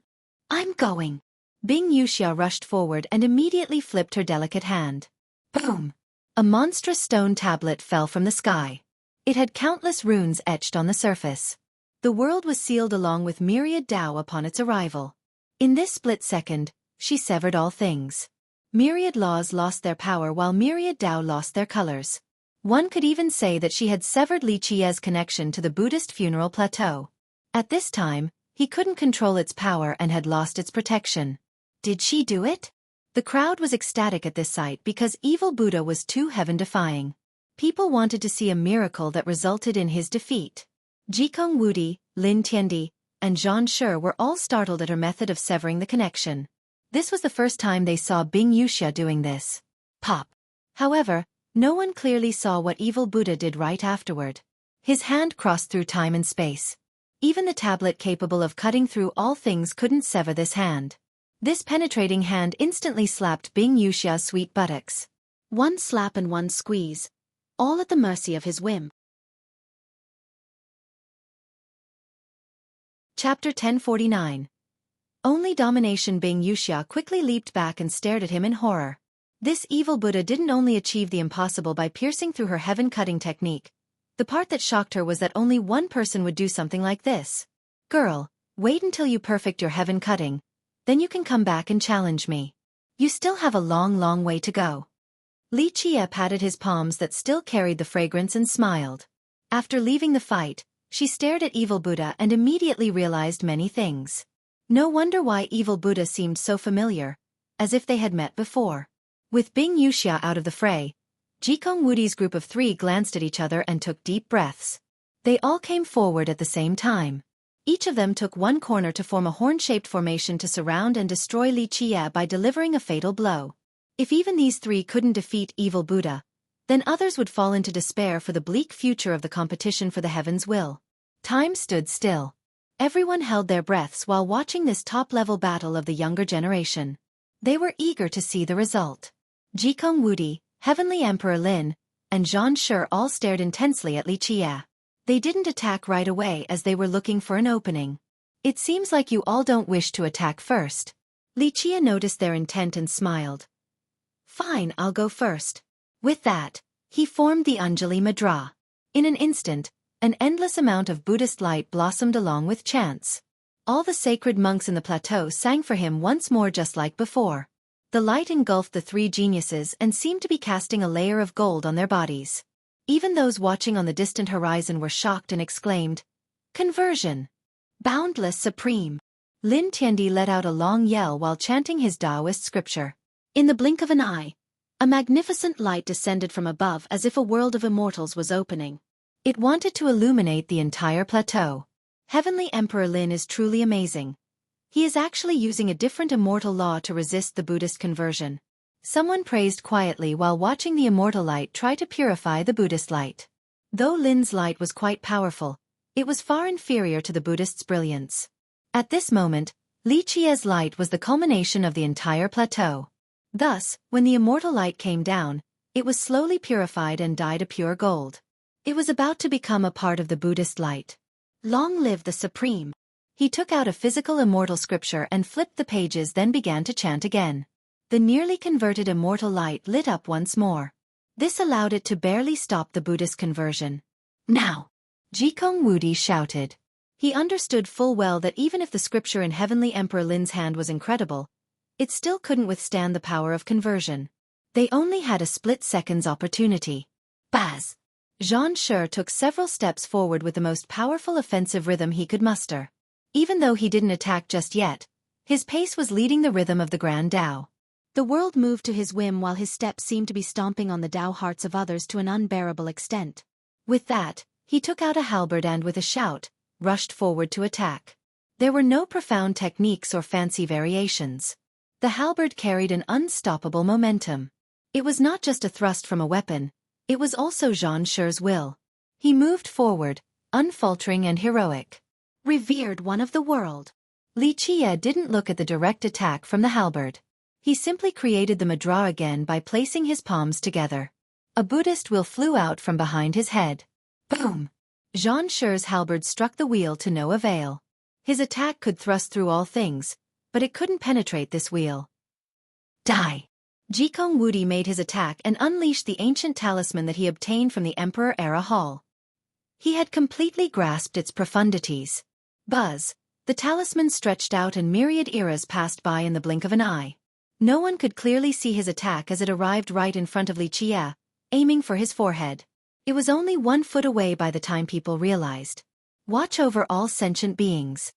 I'm going. Bing Yuxia rushed forward and immediately flipped her delicate hand. Boom! A monstrous stone tablet fell from the sky. It had countless runes etched on the surface. The world was sealed along with myriad Tao upon its arrival. In this split second, she severed all things. Myriad laws lost their power while myriad Tao lost their colors. One could even say that she had severed Li Qie's connection to the Buddhist funeral plateau. At this time, he couldn't control its power and had lost its protection. Did she do it? The crowd was ecstatic at this sight because evil Buddha was too heaven-defying. People wanted to see a miracle that resulted in his defeat. Jikong Wudi, Lin Tiandi, and Zhang Shi were all startled at her method of severing the connection. This was the first time they saw Bing Yuxia doing this. Pop. However, no one clearly saw what evil Buddha did right afterward. His hand crossed through time and space. Even the tablet capable of cutting through all things couldn't sever this hand. This penetrating hand instantly slapped Bing Yuxia's sweet buttocks. One slap and one squeeze, all at the mercy of his whim. Chapter 1049. Only domination. Bing Yuxia quickly leaped back and stared at him in horror. This evil Buddha didn't only achieve the impossible by piercing through her heaven-cutting technique. The part that shocked her was that only one person would do something like this. Girl, wait until you perfect your heaven cutting, then you can come back and challenge me. You still have a long way to go. Li Qie patted his palms that still carried the fragrance and smiled. After leaving the fight, she stared at Evil Buddha and immediately realized many things. No wonder why Evil Buddha seemed so familiar, as if they had met before. With Bing Yuxia out of the fray, Jikong Wudi's group of 3 glanced at each other and took deep breaths. They all came forward at the same time. Each of them took one corner to form a horn-shaped formation to surround and destroy Li Qie by delivering a fatal blow. If even these 3 couldn't defeat Evil Buddha, then others would fall into despair for the bleak future of the competition for the heaven's will. Time stood still. Everyone held their breaths while watching this top-level battle of the younger generation. They were eager to see the result. Jikong Wudi, Heavenly Emperor Lin, and Zhan Shi all stared intensely at Li Qie. They didn't attack right away as they were looking for an opening. It seems like you all don't wish to attack first. Li Qie noticed their intent and smiled. Fine, I'll go first. With that, he formed the Anjali Mudra. In an instant, an endless amount of Buddhist light blossomed along with chants. All the sacred monks in the plateau sang for him once more just like before. The light engulfed the 3 geniuses and seemed to be casting a layer of gold on their bodies. Even those watching on the distant horizon were shocked and exclaimed, "Conversion! Boundless Supreme!" Lin Tiandi let out a long yell while chanting his Taoist scripture. In the blink of an eye, a magnificent light descended from above as if a world of immortals was opening. It wanted to illuminate the entire plateau. Heavenly Emperor Lin is truly amazing. He is actually using a different immortal law to resist the Buddhist conversion. Someone praised quietly while watching the immortal light try to purify the Buddhist light. Though Lin's light was quite powerful, it was far inferior to the Buddhist's brilliance. At this moment, Li Qie's light was the culmination of the entire plateau. Thus, when the immortal light came down, it was slowly purified and dyed a pure gold. It was about to become a part of the Buddhist light. Long live the Supreme! He took out a physical immortal scripture and flipped the pages, then began to chant again. The nearly converted immortal light lit up once more. This allowed it to barely stop the Buddhist conversion. Now! Jikong Wudi shouted. He understood full well that even if the scripture in Heavenly Emperor Lin's hand was incredible, it still couldn't withstand the power of conversion. They only had a split-second's opportunity. Baz! Zhan Shi took several steps forward with the most powerful offensive rhythm he could muster. Even though he didn't attack just yet, his pace was leading the rhythm of the Grand Tao. The world moved to his whim while his steps seemed to be stomping on the Tao hearts of others to an unbearable extent. With that, he took out a halberd and with a shout, rushed forward to attack. There were no profound techniques or fancy variations. The halberd carried an unstoppable momentum. It was not just a thrust from a weapon, it was also Zhan Shi's will. He moved forward, unfaltering and heroic. Revered one of the world. Li Qie didn't look at the direct attack from the halberd. He simply created the mudra again by placing his palms together. A Buddhist will flew out from behind his head. Boom! Zhan Shi's halberd struck the wheel to no avail. His attack could thrust through all things, but it couldn't penetrate this wheel. Die! Jikong Wudi made his attack and unleashed the ancient talisman that he obtained from the Emperor Era Hall. He had completely grasped its profundities. Buzz! The talisman stretched out and myriad eras passed by in the blink of an eye. No one could clearly see his attack as it arrived right in front of Li Qie, aiming for his forehead. It was only 1 foot away by the time people realized. Watch over all sentient beings.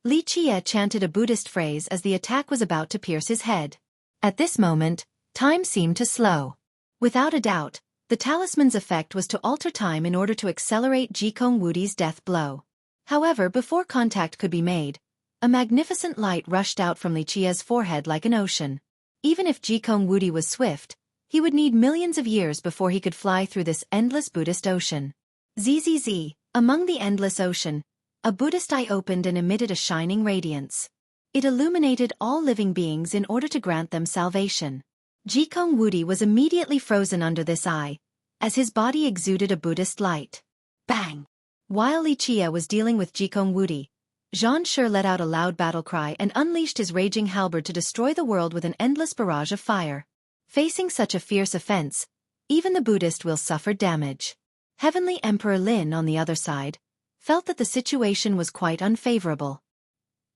Li Qie chanted a Buddhist phrase as the attack was about to pierce his head. At this moment, time seemed to slow. Without a doubt, the talisman's effect was to alter time in order to accelerate Jikong Wudi's death blow. However, before contact could be made, a magnificent light rushed out from Li Qie's forehead like an ocean. Even if Jikong Wudi was swift, he would need millions of years before he could fly through this endless Buddhist ocean. Zzz, among the endless ocean, a Buddhist eye opened and emitted a shining radiance. It illuminated all living beings in order to grant them salvation. Jikong Wudi was immediately frozen under this eye, as his body exuded a Buddhist light. Bang! While Li Qie was dealing with Jikong Wudi, Zhan Shi let out a loud battle cry and unleashed his raging halberd to destroy the world with an endless barrage of fire. Facing such a fierce offense, even the Buddhist will suffer damage. Heavenly Emperor Lin, on the other side, felt that the situation was quite unfavorable.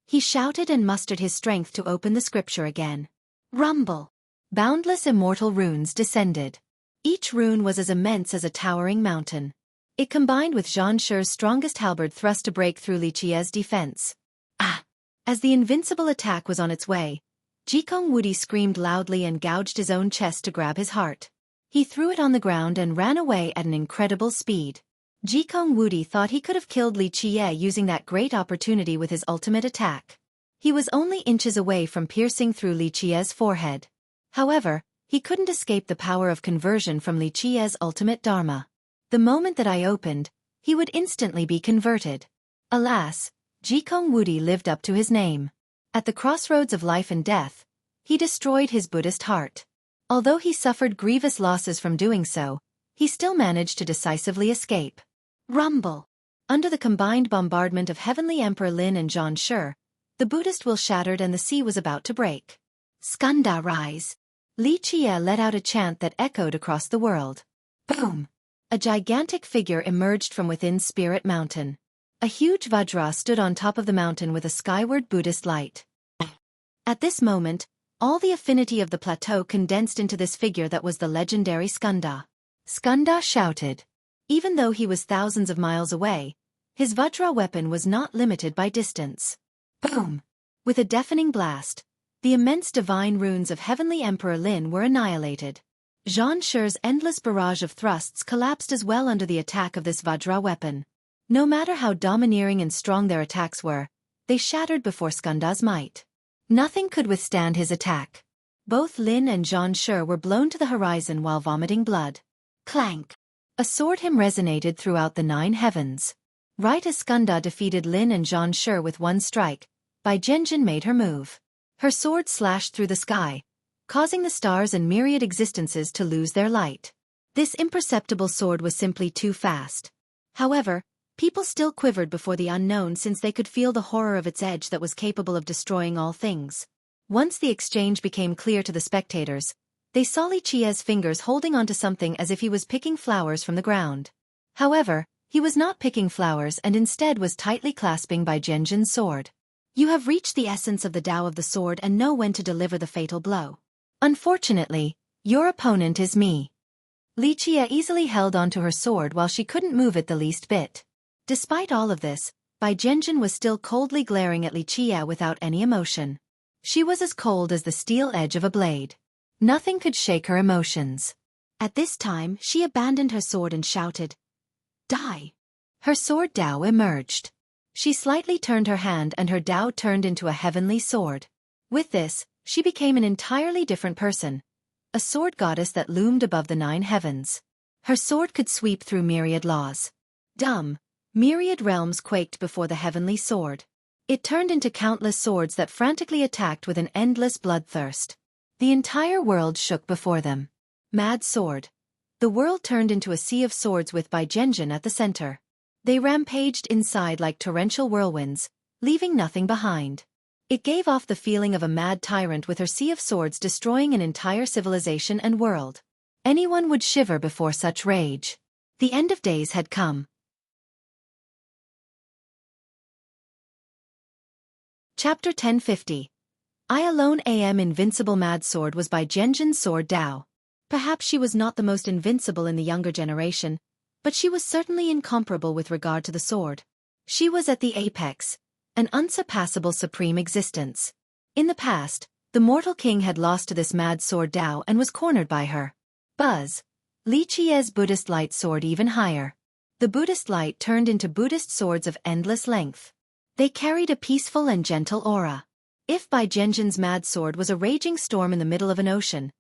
He shouted and mustered his strength to open the scripture again. Rumble! Boundless immortal runes descended. Each rune was as immense as a towering mountain. It combined with Zhang Shi's strongest halberd thrust to break through Li Qi's defense. Ah! As the invincible attack was on its way, Jikong Wudi screamed loudly and gouged his own chest to grab his heart. He threw it on the ground and ran away at an incredible speed. Jikong Wudi thought he could have killed Li Qie using that great opportunity with his ultimate attack. He was only inches away from piercing through Li Qie's forehead. However, he couldn't escape the power of conversion from Li Qie's ultimate dharma. The moment that eye opened, he would instantly be converted. Alas, Jikong Wudi lived up to his name. At the crossroads of life and death, he destroyed his Buddhist heart. Although he suffered grievous losses from doing so, he still managed to decisively escape. Rumble! Under the combined bombardment of Heavenly Emperor Lin and Zhang Shi, the Buddhist will shattered and the sea was about to break. Skanda rise! Li Qie let out a chant that echoed across the world. Boom! A gigantic figure emerged from within Spirit Mountain. A huge Vajra stood on top of the mountain with a skyward Buddhist light. At this moment, all the affinity of the plateau condensed into this figure that was the legendary Skanda. Skanda shouted. Even though he was thousands of miles away, his Vajra weapon was not limited by distance. Boom! With a deafening blast, the immense divine runes of Heavenly Emperor Lin were annihilated. Zhang Shi's endless barrage of thrusts collapsed as well under the attack of this Vajra weapon. No matter how domineering and strong their attacks were, they shattered before Skanda's might. Nothing could withstand his attack. Both Lin and Zhang Shi were blown to the horizon while vomiting blood. Clank! A sword hymn resonated throughout the 9 heavens. Right as Skanda defeated Lin and Zhang Shi with one strike, Bai Zhenjin made her move. Her sword slashed through the sky, causing the stars and myriad existences to lose their light. This imperceptible sword was simply too fast. However, people still quivered before the unknown since they could feel the horror of its edge that was capable of destroying all things. Once the exchange became clear to the spectators, they saw Li Qie's fingers holding onto something as if he was picking flowers from the ground. However, he was not picking flowers and instead was tightly clasping Bai Zhenjin's sword. You have reached the essence of the Tao of the sword and know when to deliver the fatal blow. Unfortunately, your opponent is me. Li Qie easily held onto her sword while she couldn't move it the least bit. Despite all of this, Bai Zhenjin was still coldly glaring at Li Qie without any emotion. She was as cold as the steel edge of a blade. Nothing could shake her emotions. At this time, she abandoned her sword and shouted, "Die!" Her sword Tao emerged. She slightly turned her hand and her Tao turned into a heavenly sword. With this, she became an entirely different person, a sword goddess that loomed above the 9 heavens. Her sword could sweep through myriad laws. Myriad realms quaked before the heavenly sword. It turned into countless swords that frantically attacked with an endless bloodthirst. The entire world shook before them. Mad sword. The world turned into a sea of swords with Bai Zhenjin at the center. They rampaged inside like torrential whirlwinds, leaving nothing behind. It gave off the feeling of a mad tyrant with her sea of swords destroying an entire civilization and world. Anyone would shiver before such rage. The end of days had come. Chapter 1050. I alone am invincible. Mad sword was Bai Zhenjin's sword Tao. Perhaps she was not the most invincible in the younger generation, but she was certainly incomparable with regard to the sword. She was at the apex, an unsurpassable supreme existence. In the past, the mortal king had lost to this mad sword Tao and was cornered by her. Buzz. Li Qie's Buddhist light soared even higher. The Buddhist light turned into Buddhist swords of endless length. They carried a peaceful and gentle aura. If Bai Zhenjin's mad sword was a raging storm in the middle of an ocean,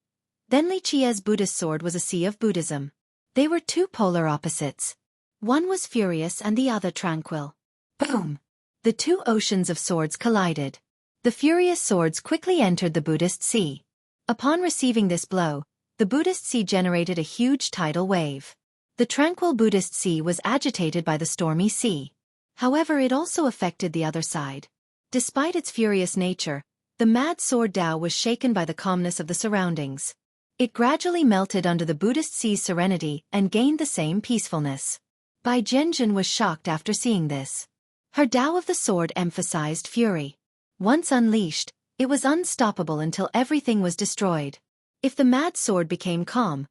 then Li Qie's Buddhist sword was a sea of Buddhism. They were two polar opposites. One was furious and the other tranquil. Boom! The two oceans of swords collided. The furious swords quickly entered the Buddhist sea. Upon receiving this blow, the Buddhist sea generated a huge tidal wave. The tranquil Buddhist sea was agitated by the stormy sea. However, it also affected the other side. Despite its furious nature, the mad sword Tao was shaken by the calmness of the surroundings. It gradually melted under the Buddhist sea's serenity and gained the same peacefulness. Bai Zhenjin was shocked after seeing this. Her Tao of the sword emphasized fury. Once unleashed, it was unstoppable until everything was destroyed. If the mad sword became calm,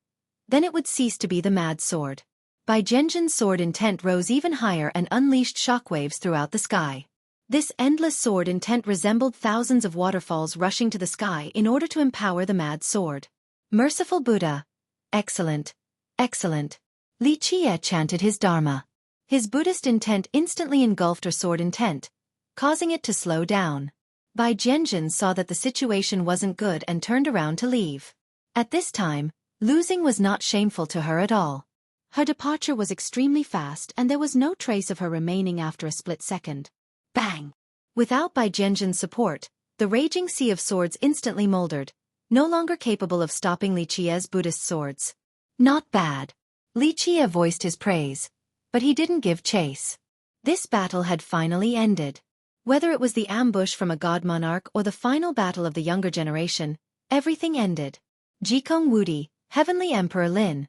then it would cease to be the mad sword. Bai Zhenjin's sword intent rose even higher and unleashed shockwaves throughout the sky. This endless sword intent resembled thousands of waterfalls rushing to the sky in order to empower the mad sword. Merciful Buddha. Excellent. Excellent. Li Qie chanted his dharma. His Buddhist intent instantly engulfed her sword intent, causing it to slow down. Bai Zhenjin saw that the situation wasn't good and turned around to leave. At this time, losing was not shameful to her at all. Her departure was extremely fast and there was no trace of her remaining after a split second. Bang! Without Bai Zhenjin's support, the raging sea of swords instantly moldered, no longer capable of stopping Li Qie's Buddhist swords. Not bad. Li Qie voiced his praise, but he didn't give chase. This battle had finally ended. Whether it was the ambush from a god monarch or the final battle of the younger generation, everything ended. Jikong Wudi, Heavenly Emperor Lin.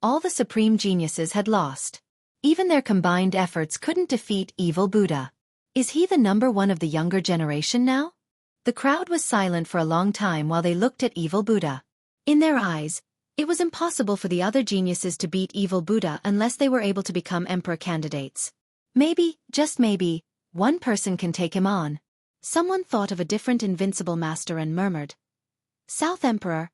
All the supreme geniuses had lost. Even their combined efforts couldn't defeat evil Buddha. Is he the number one of the younger generation now? The crowd was silent for a long time while they looked at evil Buddha. In their eyes, it was impossible for the other geniuses to beat evil Buddha unless they were able to become emperor candidates. Maybe, just maybe, one person can take him on. Someone thought of a different invincible master and murmured, South Emperor.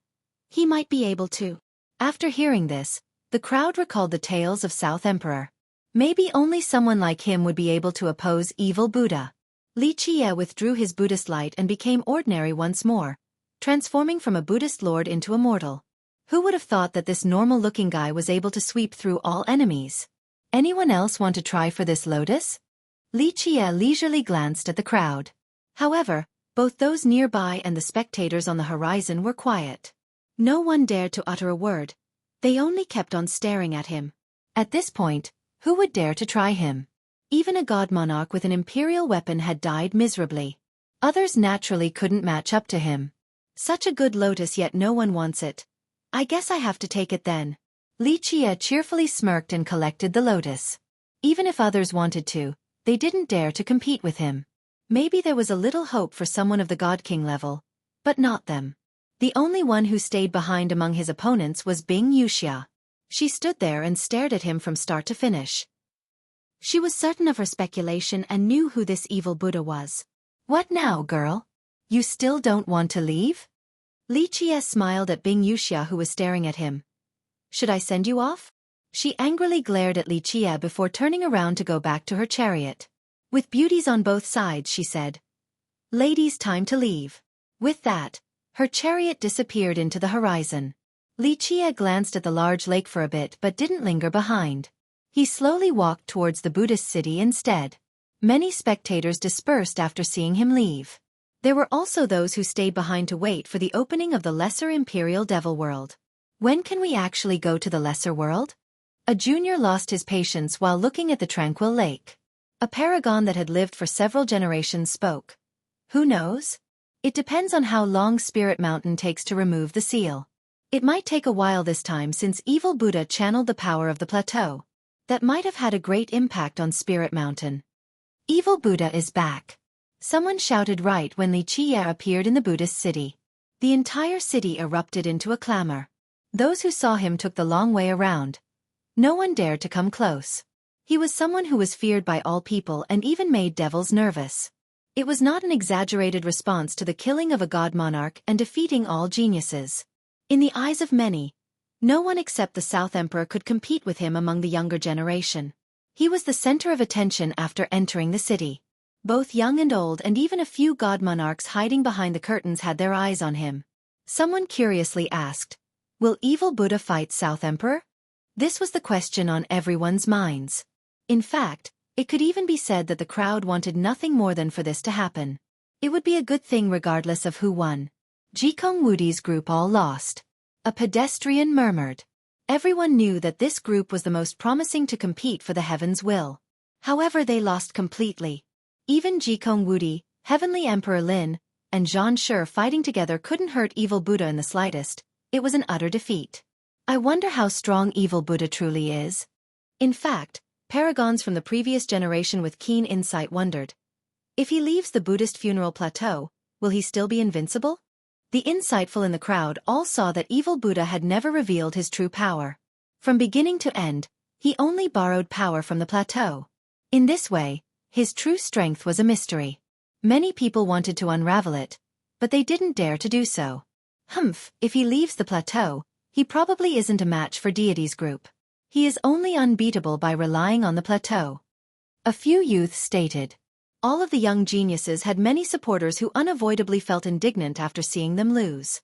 He might be able to. After hearing this, the crowd recalled the tales of South Emperor. Maybe only someone like him would be able to oppose evil Buddha. Li Qie withdrew his Buddhist light and became ordinary once more, transforming from a Buddhist lord into a mortal. Who would have thought that this normal-looking guy was able to sweep through all enemies? Anyone else want to try for this lotus? Li Qie leisurely glanced at the crowd. However, both those nearby and the spectators on the horizon were quiet. No one dared to utter a word. They only kept on staring at him. At this point, who would dare to try him? Even a god monarch with an imperial weapon had died miserably. Others naturally couldn't match up to him. Such a good lotus, yet no one wants it. I guess I have to take it then. Li Qie cheerfully smirked and collected the lotus. Even if others wanted to, they didn't dare to compete with him. Maybe there was a little hope for someone of the God King level, but not them. The only one who stayed behind among his opponents was Bing Yuxia. She stood there and stared at him from start to finish. She was certain of her speculation and knew who this evil Buddha was. What now, girl? You still don't want to leave? Li Qie smiled at Bing Yuxia, who was staring at him. Should I send you off? She angrily glared at Li Qie before turning around to go back to her chariot. With beauties on both sides, she said, Ladies, time to leave. With that, her chariot disappeared into the horizon. Li Qie glanced at the large lake for a bit but didn't linger behind. He slowly walked towards the Buddhist city instead. Many spectators dispersed after seeing him leave. There were also those who stayed behind to wait for the opening of the Lesser Imperial Devil World. When can we actually go to the Lesser World? A junior lost his patience while looking at the tranquil lake. A paragon that had lived for several generations spoke. Who knows? It depends on how long Spirit Mountain takes to remove the seal. It might take a while this time since evil Buddha channeled the power of the plateau. That might have had a great impact on Spirit Mountain. Evil Buddha is back. Someone shouted right when Li Qie appeared in the Buddhist city. The entire city erupted into a clamor. Those who saw him took the long way around. No one dared to come close. He was someone who was feared by all people and even made devils nervous. It was not an exaggerated response to the killing of a god monarch and defeating all geniuses. In the eyes of many, no one except the South Emperor could compete with him among the younger generation. He was the center of attention after entering the city. Both young and old and even a few god monarchs hiding behind the curtains had their eyes on him. Someone curiously asked, Will evil Buddha fight South Emperor? This was the question on everyone's minds. In fact, it could even be said that the crowd wanted nothing more than for this to happen. It would be a good thing regardless of who won. Jikong Wudi's group all lost. A pedestrian murmured. Everyone knew that this group was the most promising to compete for the Heaven's Will. However, they lost completely. Even Jikong Wudi, Heavenly Emperor Lin, and Zhan Shi fighting together couldn't hurt evil Buddha in the slightest. It was an utter defeat. I wonder how strong evil Buddha truly is. In fact, paragons from the previous generation with keen insight wondered. If he leaves the Buddhist funeral plateau, will he still be invincible? The insightful in the crowd all saw that evil Buddha had never revealed his true power. From beginning to end, he only borrowed power from the plateau. In this way, his true strength was a mystery. Many people wanted to unravel it, but they didn't dare to do so. If he leaves the plateau, he probably isn't a match for deity's group. He is only unbeatable by relying on the plateau. A few youths stated. All of the young geniuses had many supporters who unavoidably felt indignant after seeing them lose.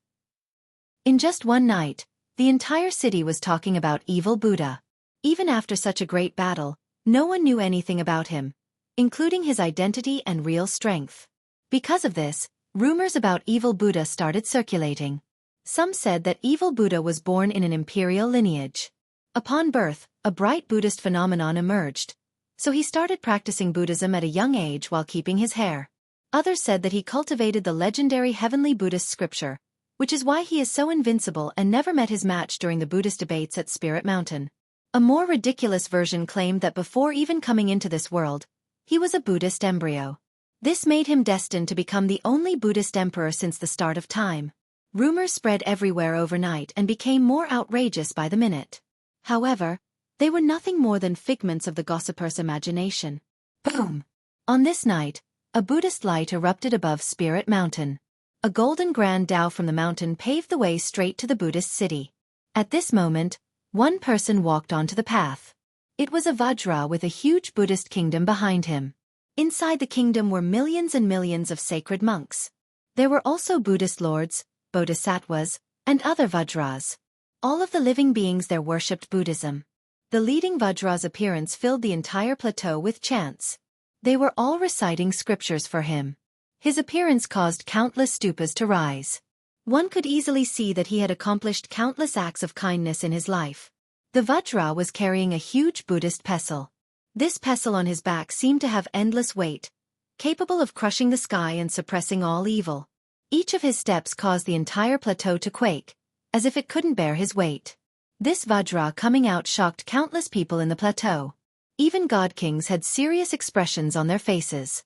In just one night, the entire city was talking about evil Buddha. Even after such a great battle, no one knew anything about him, including his identity and real strength. Because of this, rumors about evil Buddha started circulating. Some said that evil Buddha was born in an imperial lineage. Upon birth, a bright Buddhist phenomenon emerged, so he started practicing Buddhism at a young age while keeping his hair. Others said that he cultivated the legendary heavenly Buddhist scripture, which is why he is so invincible and never met his match during the Buddhist debates at Spirit Mountain. A more ridiculous version claimed that before even coming into this world, he was a Buddhist embryo. This made him destined to become the only Buddhist emperor since the start of time. Rumors spread everywhere overnight and became more outrageous by the minute. However, they were nothing more than figments of the gossiper's imagination. Boom! On this night, a Buddhist light erupted above Spirit Mountain. A golden grand Tao from the mountain paved the way straight to the Buddhist city. At this moment, one person walked onto the path. It was a Vajra with a huge Buddhist kingdom behind him. Inside the kingdom were millions and millions of sacred monks. There were also Buddhist lords, bodhisattvas, and other Vajras. All of the living beings there worshipped Buddhism. The leading Vajra's appearance filled the entire plateau with chants. They were all reciting scriptures for him. His appearance caused countless stupas to rise. One could easily see that he had accomplished countless acts of kindness in his life. The Vajra was carrying a huge Buddhist pestle. This pestle on his back seemed to have endless weight, capable of crushing the sky and suppressing all evil. Each of his steps caused the entire plateau to quake, as if it couldn't bear his weight. This Vajra coming out shocked countless people in the plateau. Even god kings had serious expressions on their faces.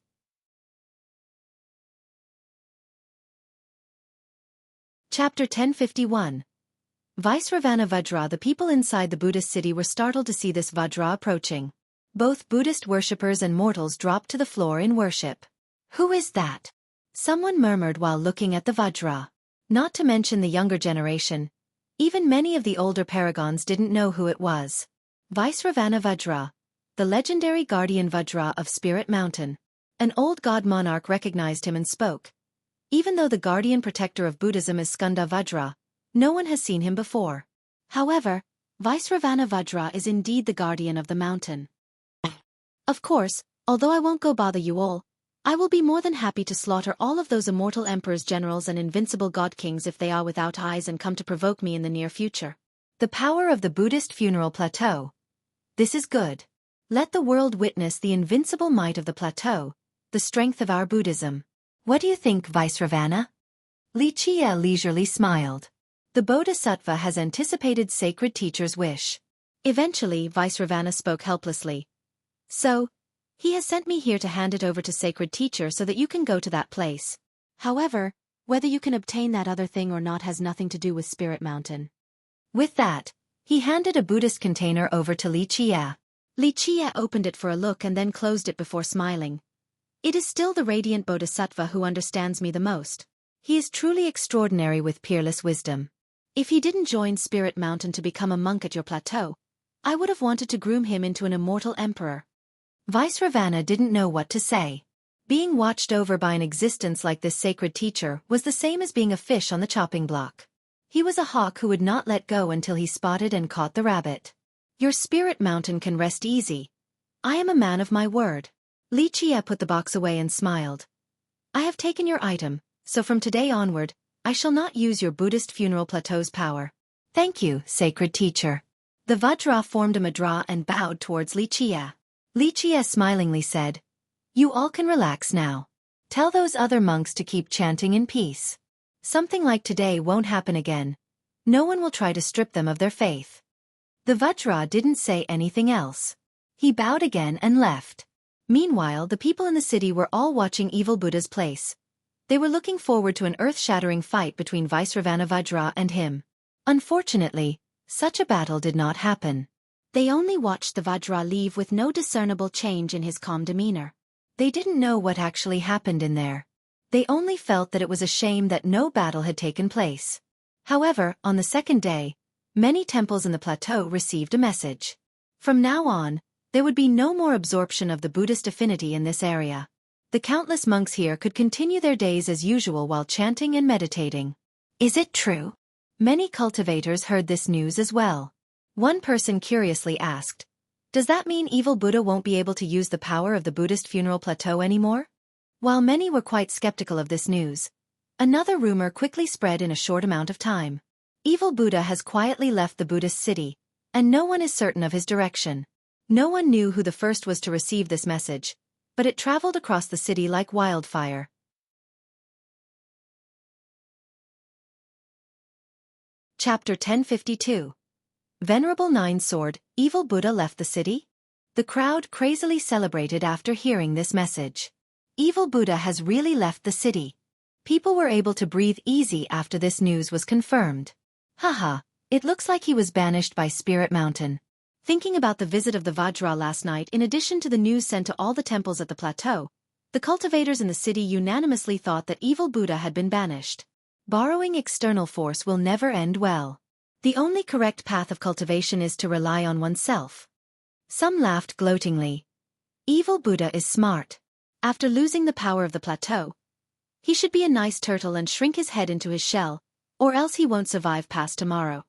Chapter 1051. Vaisravana Vajra. The people inside the Buddhist city were startled to see this Vajra approaching. Both Buddhist worshippers and mortals dropped to the floor in worship. Who is that? Someone murmured while looking at the Vajra. Not to mention the younger generation, even many of the older paragons didn't know who it was. Vaisravana Vajra, the legendary guardian Vajra of Spirit Mountain. An old god monarch recognized him and spoke. Even though the guardian protector of Buddhism is Skanda Vajra, no one has seen him before. However, Vaisravana Vajra is indeed the guardian of the mountain. Of course, although I won't go bother you all, I will be more than happy to slaughter all of those immortal emperors, generals and invincible god kings if they are without eyes and come to provoke me in the near future. The power of the Buddhist funeral plateau. This is good. Let the world witness the invincible might of the plateau, the strength of our Buddhism. What do you think, Vaisravana? Lichia leisurely smiled. The Bodhisattva has anticipated sacred teacher's wish. Eventually, Vaisravana spoke helplessly. So, he has sent me here to hand it over to sacred teacher so that you can go to that place. However, whether you can obtain that other thing or not has nothing to do with Spirit Mountain. With that, he handed a Buddhist container over to Lichia. Lichia opened it for a look and then closed it before smiling. It is still the radiant Bodhisattva who understands me the most. He is truly extraordinary with peerless wisdom. If he didn't join Spirit Mountain to become a monk at your plateau, I would have wanted to groom him into an immortal emperor. Vaisravana didn't know what to say. Being watched over by an existence like this sacred teacher was the same as being a fish on the chopping block. He was a hawk who would not let go until he spotted and caught the rabbit. Your Spirit Mountain can rest easy. I am a man of my word. Lichia put the box away and smiled. I have taken your item, so from today onward, I shall not use your Buddhist funeral plateau's power. Thank you, sacred teacher. The Vajra formed a mudra and bowed towards Lichia. Lichia smilingly said, You all can relax now. Tell those other monks to keep chanting in peace. Something like today won't happen again. No one will try to strip them of their faith. The Vajra didn't say anything else. He bowed again and left. Meanwhile, the people in the city were all watching evil Buddha's place. They were looking forward to an earth-shattering fight between Vaisravana Vajra and him. Unfortunately, such a battle did not happen. They only watched the Vajra leave with no discernible change in his calm demeanor. They didn't know what actually happened in there. They only felt that it was a shame that no battle had taken place. However, on the second day, many temples in the plateau received a message. From now on, there would be no more absorption of the Buddhist affinity in this area. The countless monks here could continue their days as usual while chanting and meditating. Is it true? Many cultivators heard this news as well. One person curiously asked, "Does that mean evil Buddha won't be able to use the power of the Buddhist funeral plateau anymore?" While many were quite skeptical of this news, another rumor quickly spread in a short amount of time. Evil Buddha has quietly left the Buddhist city, and no one is certain of his direction. No one knew who the first was to receive this message, but it traveled across the city like wildfire. Chapter 1052. Venerable Nine-Sword, Evil Buddha left the city? The crowd crazily celebrated after hearing this message. Evil Buddha has really left the city. People were able to breathe easy after this news was confirmed. Haha, it looks like he was banished by Spirit Mountain. Thinking about the visit of the Vajra last night in addition to the news sent to all the temples at the plateau, the cultivators in the city unanimously thought that Evil Buddha had been banished. Borrowing external force will never end well. The only correct path of cultivation is to rely on oneself. Some laughed gloatingly. Evil Buddha is smart. After losing the power of the plateau, he should be a nice turtle and shrink his head into his shell, or else he won't survive past tomorrow.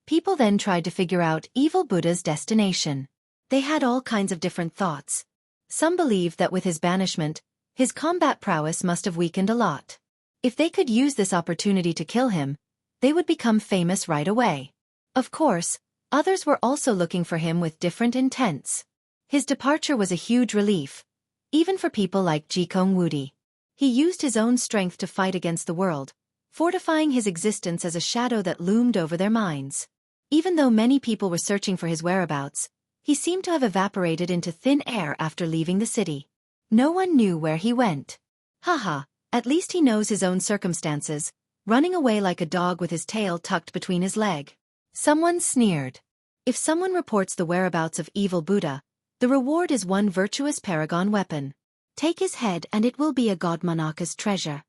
People then tried to figure out Evil Buddha's destination. They had all kinds of different thoughts. Some believed that with his banishment, his combat prowess must have weakened a lot. If they could use this opportunity to kill him, they would become famous right away. Of course, others were also looking for him with different intents. His departure was a huge relief, even for people like Xueqi. He used his own strength to fight against the world, fortifying his existence as a shadow that loomed over their minds. Even though many people were searching for his whereabouts, he seemed to have evaporated into thin air after leaving the city. No one knew where he went. Haha, at least he knows his own circumstances, running away like a dog with his tail tucked between his leg. Someone sneered. If someone reports the whereabouts of Evil Buddha, the reward is one virtuous paragon weapon. Take his head and it will be a god Monaka's treasure.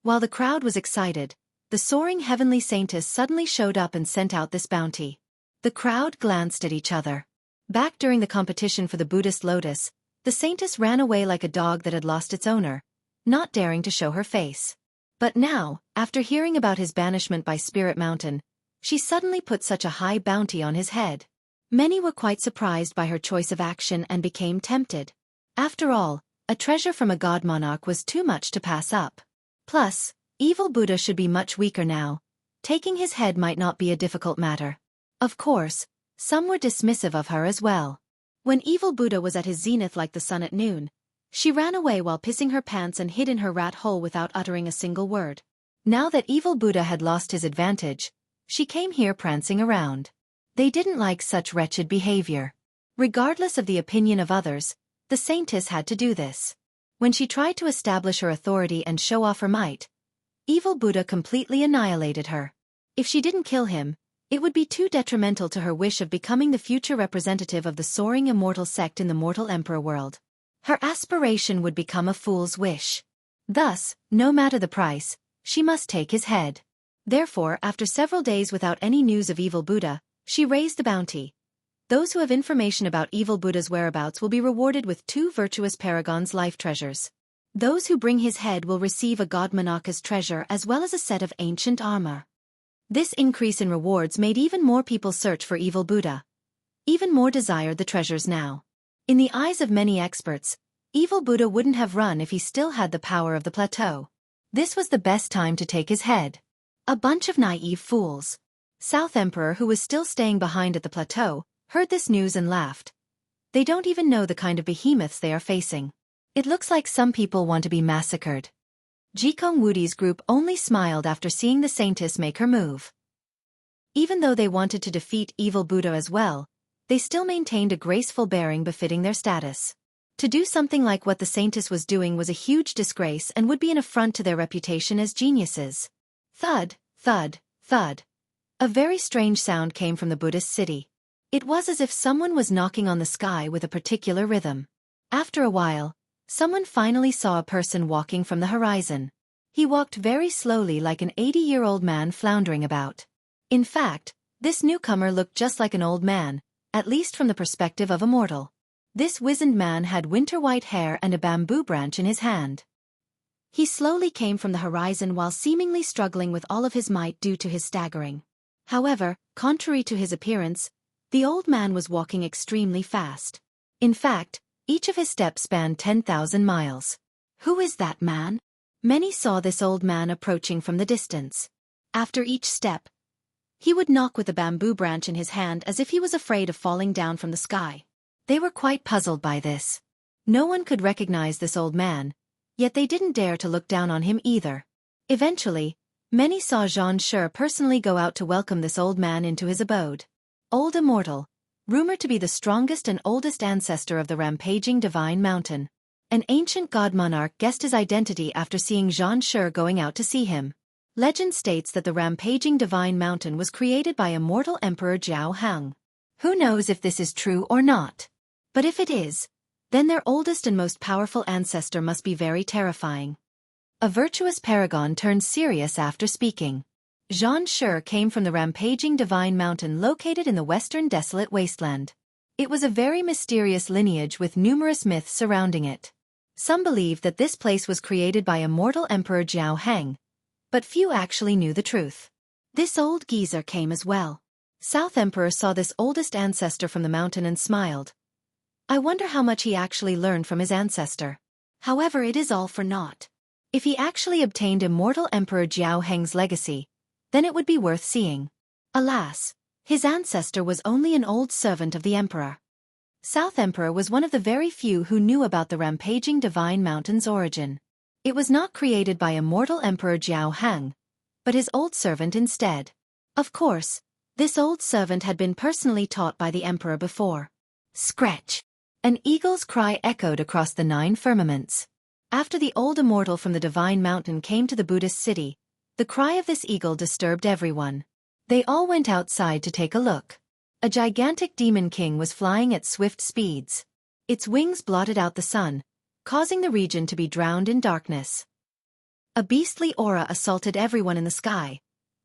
While the crowd was excited, the soaring heavenly saintess suddenly showed up and sent out this bounty. The crowd glanced at each other. Back during the competition for the Buddhist lotus, the saintess ran away like a dog that had lost its owner, not daring to show her face. But now, after hearing about his banishment by Spirit Mountain, she suddenly put such a high bounty on his head. Many were quite surprised by her choice of action and became tempted. After all, a treasure from a god monarch was too much to pass up. Plus, Evil Buddha should be much weaker now. Taking his head might not be a difficult matter. Of course, some were dismissive of her as well. When Evil Buddha was at his zenith like the sun at noon, she ran away while pissing her pants and hid in her rat hole without uttering a single word. Now that Evil Buddha had lost his advantage, she came here prancing around. They didn't like such wretched behavior. Regardless of the opinion of others, the saintess had to do this. When she tried to establish her authority and show off her might, Evil Buddha completely annihilated her. If she didn't kill him, it would be too detrimental to her wish of becoming the future representative of the soaring immortal sect in the mortal emperor world. Her aspiration would become a fool's wish. Thus, no matter the price, she must take his head. Therefore, after several days without any news of Evil Buddha, she raised the bounty. Those who have information about Evil Buddha's whereabouts will be rewarded with 2 virtuous paragons' life treasures. Those who bring his head will receive a god Monaka's treasure as well as a set of ancient armor. This increase in rewards made even more people search for Evil Buddha. Even more desired the treasures now. In the eyes of many experts, Evil Buddha wouldn't have run if he still had the power of the plateau. This was the best time to take his head. A bunch of naive fools. South Emperor, who was still staying behind at the plateau, heard this news and laughed. They don't even know the kind of behemoths they are facing. It looks like some people want to be massacred. Xueqi's group only smiled after seeing the saintess make her move. Even though they wanted to defeat Evil Buddha as well, they still maintained a graceful bearing befitting their status. To do something like what the Saintess was doing was a huge disgrace and would be an affront to their reputation as geniuses. Thud, thud, thud. A very strange sound came from the Buddhist city. It was as if someone was knocking on the sky with a particular rhythm. After a while, someone finally saw a person walking from the horizon. He walked very slowly like an 80-year-old man floundering about. In fact, this newcomer looked just like an old man, at least from the perspective of a mortal. This wizened man had winter-white hair and a bamboo branch in his hand. He slowly came from the horizon while seemingly struggling with all of his might due to his staggering. However, contrary to his appearance, the old man was walking extremely fast. In fact, each of his steps spanned 10,000 miles. Who is that man? Many saw this old man approaching from the distance. After each step, he would knock with a bamboo branch in his hand as if he was afraid of falling down from the sky. They were quite puzzled by this. No one could recognize this old man, yet they didn't dare to look down on him either. Eventually, many saw Xueqi personally go out to welcome this old man into his abode. Old Immortal, rumored to be the strongest and oldest ancestor of the rampaging divine mountain. An ancient god monarch guessed his identity after seeing Xueqi going out to see him. Legend states that the rampaging divine mountain was created by immortal Emperor Jiao Hang. Who knows if this is true or not? But if it is, then their oldest and most powerful ancestor must be very terrifying. A virtuous paragon turned serious after speaking. Xueqi came from the rampaging divine mountain located in the western desolate wasteland. It was a very mysterious lineage with numerous myths surrounding it. Some believe that this place was created by immortal Emperor Jiao Hang, but few actually knew the truth. This old geezer came as well. South Emperor saw this oldest ancestor from the mountain and smiled. I wonder how much he actually learned from his ancestor. However, it is all for naught. If he actually obtained immortal Emperor Jiao Heng's legacy, then it would be worth seeing. Alas, his ancestor was only an old servant of the emperor. South Emperor was one of the very few who knew about the rampaging divine mountain's origin. It was not created by immortal Emperor Jiao Hang, but his old servant instead. Of course, this old servant had been personally taught by the emperor before. Scratch! An eagle's cry echoed across the 9 firmaments. After the old immortal from the divine mountain came to the Buddhist city, the cry of this eagle disturbed everyone. They all went outside to take a look. A gigantic demon king was flying at swift speeds. Its wings blotted out the sun, causing the region to be drowned in darkness. A beastly aura assaulted everyone in the sky,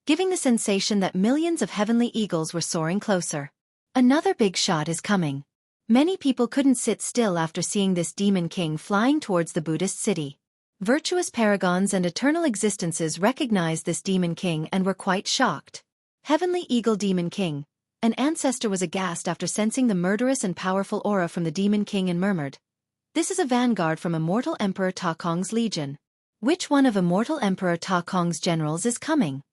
giving the sensation that millions of heavenly eagles were soaring closer. Another big shot is coming. Many people couldn't sit still after seeing this demon king flying towards the Buddhist city. Virtuous paragons and eternal existences recognized this demon king and were quite shocked. Heavenly Eagle Demon King, an ancestor, was aghast after sensing the murderous and powerful aura from the demon king and murmured, "This is a vanguard from immortal Emperor Ta Kong's legion. Which one of immortal Emperor Ta Kong's generals is coming?"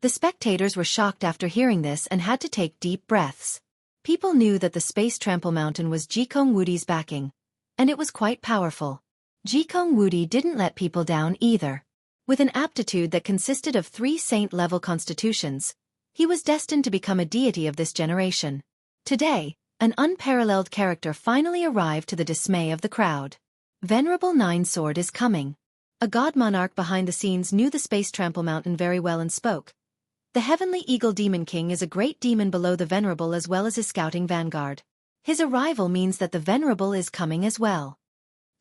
The spectators were shocked after hearing this and had to take deep breaths. People knew that the Space Trample Mountain was Jikong Wudi's backing, and it was quite powerful. Jikong Wudi didn't let people down either. With an aptitude that consisted of 3 saint-level constitutions, he was destined to become a deity of this generation. Today, an unparalleled character finally arrived to the dismay of the crowd. Venerable Nine Sword is coming. A god monarch behind the scenes knew the Space Trample Mountain very well and spoke. The Heavenly Eagle Demon King is a great demon below the Venerable as well as his scouting vanguard. His arrival means that the Venerable is coming as well.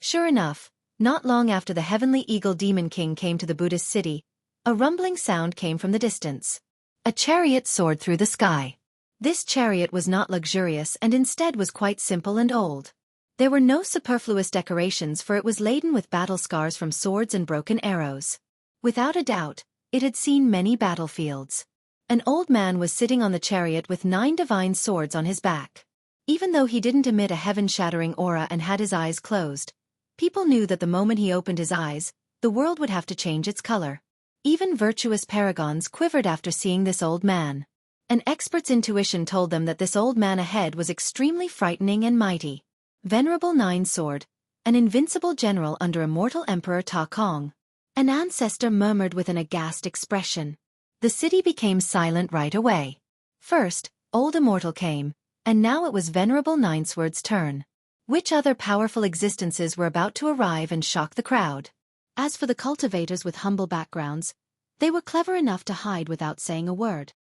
Sure enough, not long after the Heavenly Eagle Demon King came to the Buddhist city, a rumbling sound came from the distance. A chariot soared through the sky. This chariot was not luxurious and instead was quite simple and old. There were no superfluous decorations, for it was laden with battle scars from swords and broken arrows. Without a doubt, it had seen many battlefields. An old man was sitting on the chariot with 9 divine swords on his back. Even though he didn't emit a heaven-shattering aura and had his eyes closed, people knew that the moment he opened his eyes, the world would have to change its color. Even virtuous paragons quivered after seeing this old man. An expert's intuition told them that this old man ahead was extremely frightening and mighty. Venerable Nine Sword, an invincible general under immortal Emperor Ta Kong. An ancestor murmured with an aghast expression. The city became silent right away. First, old Immortal came, and now it was Venerable Ninesword's turn. Which other powerful existences were about to arrive and shock the crowd? As for the cultivators with humble backgrounds, they were clever enough to hide without saying a word.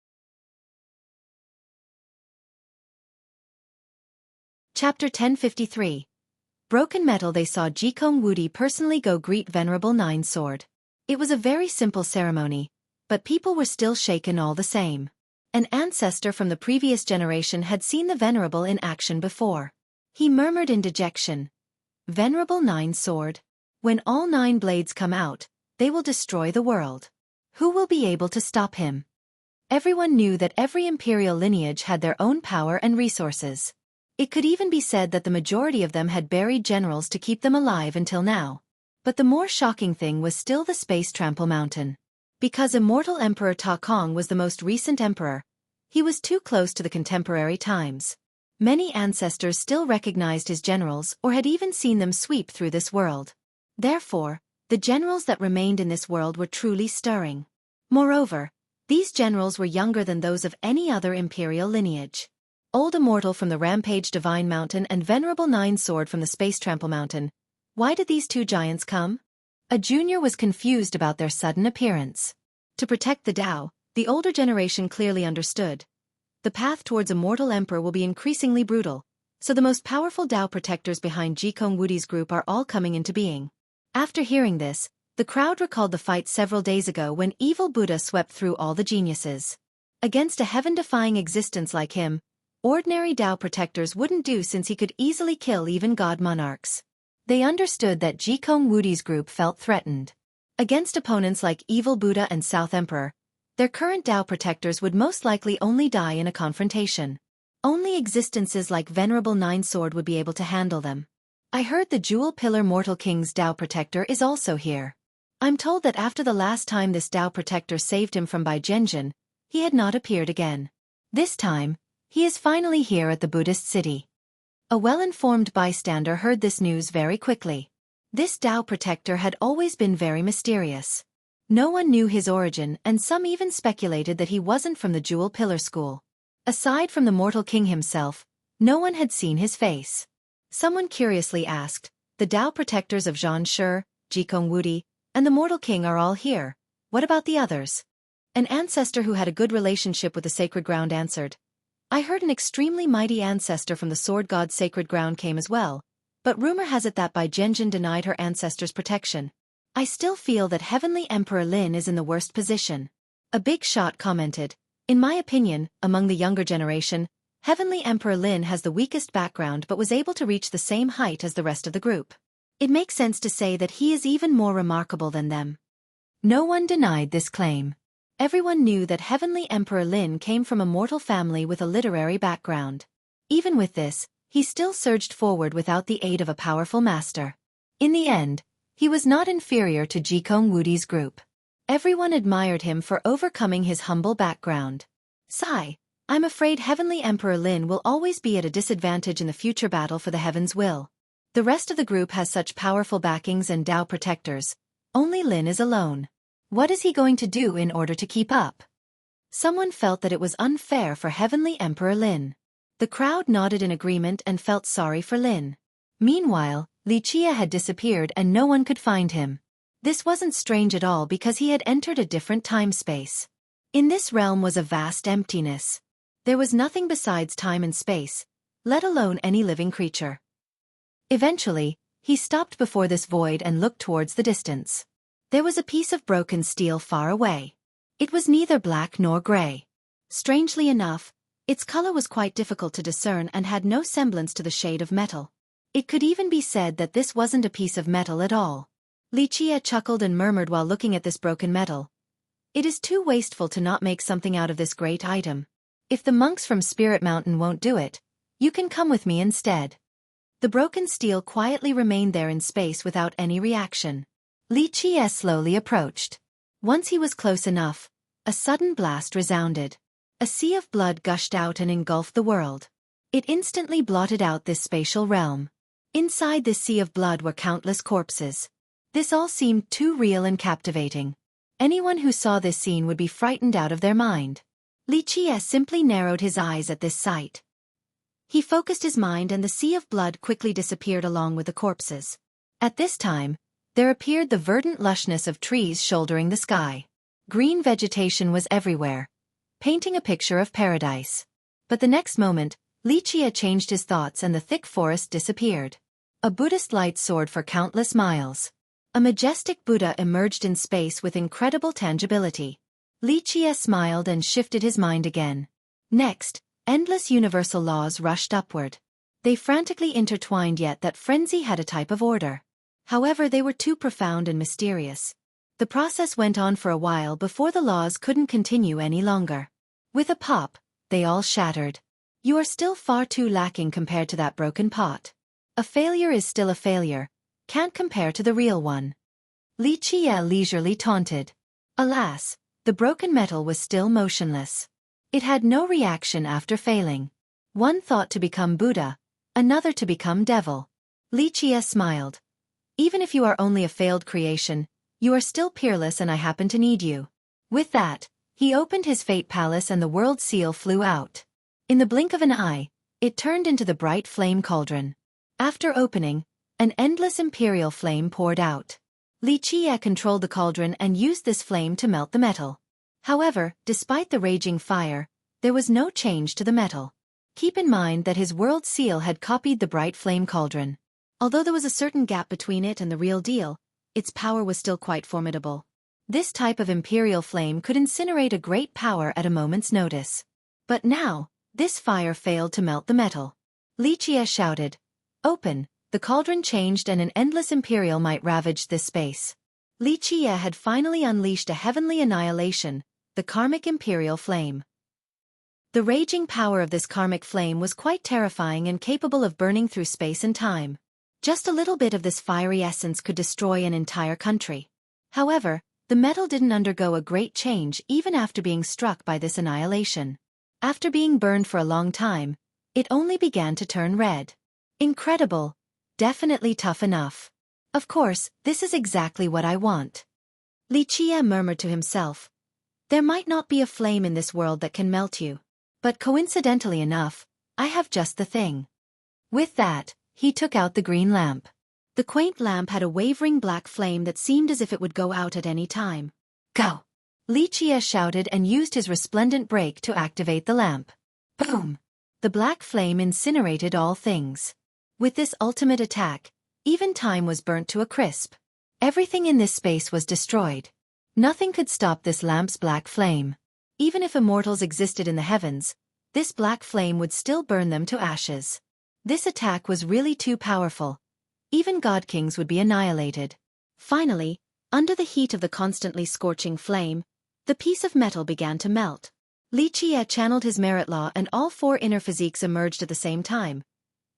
Chapter 1053. Broken Metal. They saw Jikong Wudi personally go greet Venerable Nine Sword. It was a very simple ceremony, but people were still shaken all the same. An ancestor from the previous generation had seen the Venerable in action before. He murmured in dejection, "Venerable Nine Sword, when all 9 blades come out, they will destroy the world. Who will be able to stop him?" Everyone knew that every imperial lineage had their own power and resources. It could even be said that the majority of them had buried generals to keep them alive until now. But the more shocking thing was still the Space Trample Mountain. Because Immortal Emperor Ta Kong was the most recent emperor, he was too close to the contemporary times. Many ancestors still recognized his generals or had even seen them sweep through this world. Therefore, the generals that remained in this world were truly stirring. Moreover, these generals were younger than those of any other imperial lineage. Old Immortal from the Rampage Divine Mountain and Venerable Nine Sword from the Space Trample Mountain. Why did these 2 giants come? A junior was confused about their sudden appearance. To protect the Tao, the older generation clearly understood. The path towards Immortal Emperor will be increasingly brutal, so the most powerful Tao protectors behind Jikong Wudi's group are all coming into being. After hearing this, the crowd recalled the fight several days ago when evil Buddha swept through all the geniuses. Against a heaven-defying existence like him, ordinary Tao protectors wouldn't do since he could easily kill even god monarchs. They understood that Jikong Wudi's group felt threatened. Against opponents like evil Buddha and South Emperor, their current Tao protectors would most likely only die in a confrontation. Only existences like Venerable Nine Sword would be able to handle them. I heard the Jewel Pillar Mortal King's Tao protector is also here. I'm told that after the last time this Tao protector saved him from Bai Zhenjin, he had not appeared again. This time, he is finally here at the Buddhist city. A well-informed bystander heard this news very quickly. This Tao protector had always been very mysterious. No one knew his origin and some even speculated that he wasn't from the Jewel Pillar School. Aside from the Mortal King himself, no one had seen his face. Someone curiously asked, "The Tao protectors of Zhan Shi, Jikong Wudi, and the Mortal King are all here. What about the others?" An ancestor who had a good relationship with the sacred ground answered, "I heard an extremely mighty ancestor from the Sword God's sacred ground came as well, but rumor has it that Bai Zhenjin denied her ancestors protection. I still feel that Heavenly Emperor Lin is in the worst position." A big shot commented, "In my opinion, among the younger generation, Heavenly Emperor Lin has the weakest background but was able to reach the same height as the rest of the group. It makes sense to say that he is even more remarkable than them." No one denied this claim. Everyone knew that Heavenly Emperor Lin came from a mortal family with a literary background. Even with this, he still surged forward without the aid of a powerful master. In the end, he was not inferior to Jikong Wudi's group. Everyone admired him for overcoming his humble background. Sigh, I'm afraid Heavenly Emperor Lin will always be at a disadvantage in the future battle for the Heaven's Will. The rest of the group has such powerful backings and Tao protectors. Only Lin is alone. What is he going to do in order to keep up? Someone felt that it was unfair for Heavenly Emperor Lin. The crowd nodded in agreement and felt sorry for Lin. Meanwhile, Li Chia had disappeared and no one could find him. This wasn't strange at all because he had entered a different time-space. In this realm was a vast emptiness. There was nothing besides time and space, let alone any living creature. Eventually, he stopped before this void and looked towards the distance. There was a piece of broken steel far away. It was neither black nor gray. Strangely enough, its color was quite difficult to discern and had no semblance to the shade of metal. It could even be said that this wasn't a piece of metal at all. Li Chia chuckled and murmured while looking at this broken metal. "It is too wasteful to not make something out of this great item. If the monks from Spirit Mountain won't do it, you can come with me instead." The broken steel quietly remained there in space without any reaction. Li Chia slowly approached. Once he was close enough, a sudden blast resounded. A sea of blood gushed out and engulfed the world. It instantly blotted out this spatial realm. Inside this sea of blood were countless corpses. This all seemed too real and captivating. Anyone who saw this scene would be frightened out of their mind. Li Chia simply narrowed his eyes at this sight. He focused his mind and the sea of blood quickly disappeared along with the corpses. At this time, there appeared the verdant lushness of trees shouldering the sky. Green vegetation was everywhere, painting a picture of paradise. But the next moment, Xueqi changed his thoughts and the thick forest disappeared. A Buddhist light soared for countless miles. A majestic Buddha emerged in space with incredible tangibility. Xueqi smiled and shifted his mind again. Next, endless universal laws rushed upward. They frantically intertwined, yet that frenzy had a type of order. However, they were too profound and mysterious. The process went on for a while before the laws couldn't continue any longer. With a pop, they all shattered. You are still far too lacking compared to that broken pot. A failure is still a failure, can't compare to the real one. Xueqi leisurely taunted. Alas, the broken metal was still motionless. It had no reaction after failing. One thought to become Buddha, another to become devil. Xueqi smiled. Even if you are only a failed creation, you are still peerless and I happen to need you. With that, he opened his fate palace and the world seal flew out. In the blink of an eye, it turned into the bright flame cauldron. After opening, an endless imperial flame poured out. Xueqi controlled the cauldron and used this flame to melt the metal. However, despite the raging fire, there was no change to the metal. Keep in mind that his world seal had copied the bright flame cauldron. Although there was a certain gap between it and the real deal, its power was still quite formidable. This type of imperial flame could incinerate a great power at a moment's notice. But now, this fire failed to melt the metal. Xueqi shouted, "Open!" The cauldron changed and an endless imperial might ravaged this space. Xueqi had finally unleashed a heavenly annihilation, the karmic imperial flame. The raging power of this karmic flame was quite terrifying and capable of burning through space and time. Just a little bit of this fiery essence could destroy an entire country. However, the metal didn't undergo a great change even after being struck by this annihilation. After being burned for a long time, it only began to turn red. Incredible. Definitely tough enough. Of course, this is exactly what I want. Xueqi murmured to himself. There might not be a flame in this world that can melt you. But coincidentally enough, I have just the thing. With that, he took out the green lamp. The quaint lamp had a wavering black flame that seemed as if it would go out at any time. Go! Xueqi shouted and used his resplendent brake to activate the lamp. Boom! The black flame incinerated all things. With this ultimate attack, even time was burnt to a crisp. Everything in this space was destroyed. Nothing could stop this lamp's black flame. Even if immortals existed in the heavens, this black flame would still burn them to ashes. This attack was really too powerful. Even god-kings would be annihilated. Finally, under the heat of the constantly scorching flame, the piece of metal began to melt. Xueqi channeled his merit law and all four inner physiques emerged at the same time.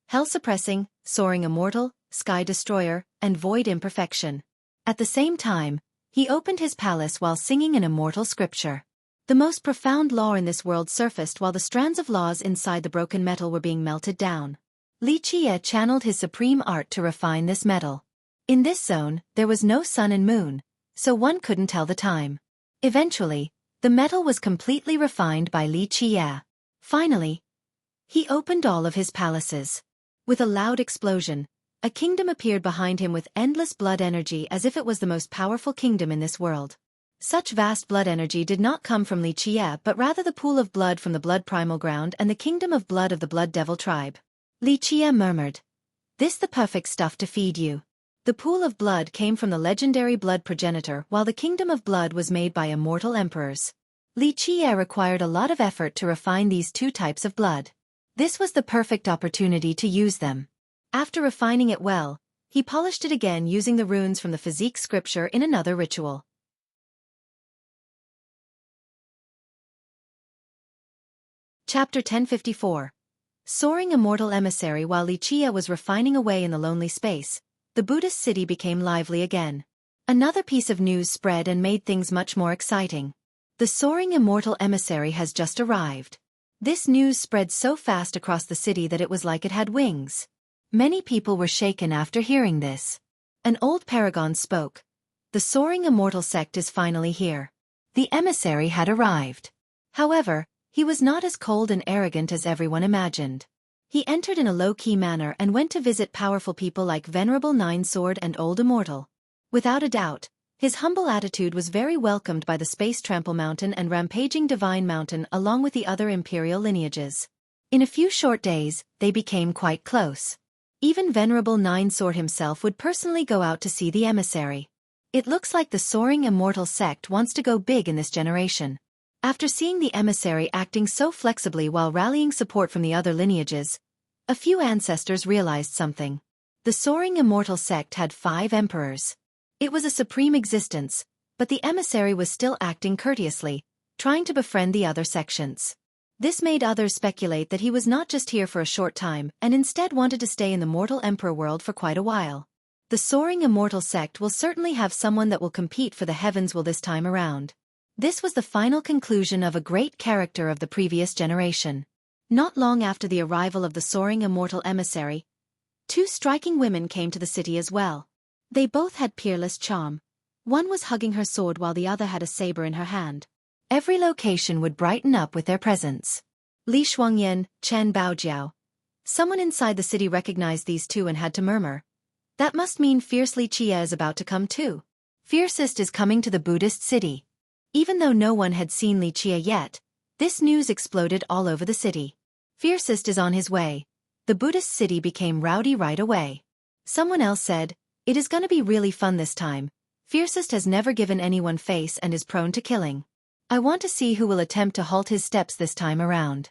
Hell-suppressing, soaring immortal, sky destroyer, and void imperfection. At the same time, he opened his palace while singing an immortal scripture. The most profound law in this world surfaced while the strands of laws inside the broken metal were being melted down. Xueqi channeled his supreme art to refine this metal. In this zone, there was no sun and moon, so one couldn't tell the time. Eventually, the metal was completely refined by Xueqi. Finally, he opened all of his palaces. With a loud explosion, a kingdom appeared behind him with endless blood energy as if it was the most powerful kingdom in this world. Such vast blood energy did not come from Xueqi but rather the pool of blood from the blood primal ground and the kingdom of blood of the blood devil tribe. Xueqi murmured, "This the perfect stuff to feed you." The pool of blood came from the legendary blood progenitor while the kingdom of blood was made by immortal emperors. Xueqi required a lot of effort to refine these two types of blood. This was the perfect opportunity to use them. After refining it well, he polished it again using the runes from the physique scripture in another ritual. Chapter 1054. Soaring immortal emissary. While Xueqi was refining away in the lonely space, the Buddhist city became lively again. Another piece of news spread and made things much more exciting. The soaring immortal emissary has just arrived. This news spread so fast across the city that it was like it had wings. Many people were shaken after hearing this. An old paragon spoke. The soaring immortal sect is finally here. The emissary had arrived. However, he was not as cold and arrogant as everyone imagined. He entered in a low-key manner and went to visit powerful people like Venerable Nine-Sword and Old Immortal. Without a doubt, his humble attitude was very welcomed by the Space Trample Mountain and Rampaging Divine Mountain along with the other imperial lineages. In a few short days, they became quite close. Even Venerable Nine-Sword himself would personally go out to see the emissary. It looks like the soaring immortal sect wants to go big in this generation. After seeing the emissary acting so flexibly while rallying support from the other lineages, a few ancestors realized something. The soaring immortal sect had 5 emperors. It was a supreme existence, but the emissary was still acting courteously, trying to befriend the other sections. This made others speculate that he was not just here for a short time and instead wanted to stay in the mortal emperor world for quite a while. The soaring immortal sect will certainly have someone that will compete for the heavens will this time around. This was the final conclusion of a great character of the previous generation. Not long after the arrival of the soaring immortal emissary, 2 striking women came to the city as well. They both had peerless charm. One was hugging her sword while the other had a saber in her hand. Every location would brighten up with their presence. Li Xuangyan, Chen Baojiao. Someone inside the city recognized these 2 and had to murmur. That must mean Fierce Li Chia is about to come too. Fiercest is coming to the Buddhist city. Even though no one had seen Li Chia yet, this news exploded all over the city. Fiercest is on his way. The Buddhist city became rowdy right away. Someone else said, it is gonna be really fun this time. Fiercest has never given anyone face and is prone to killing. I want to see who will attempt to halt his steps this time around.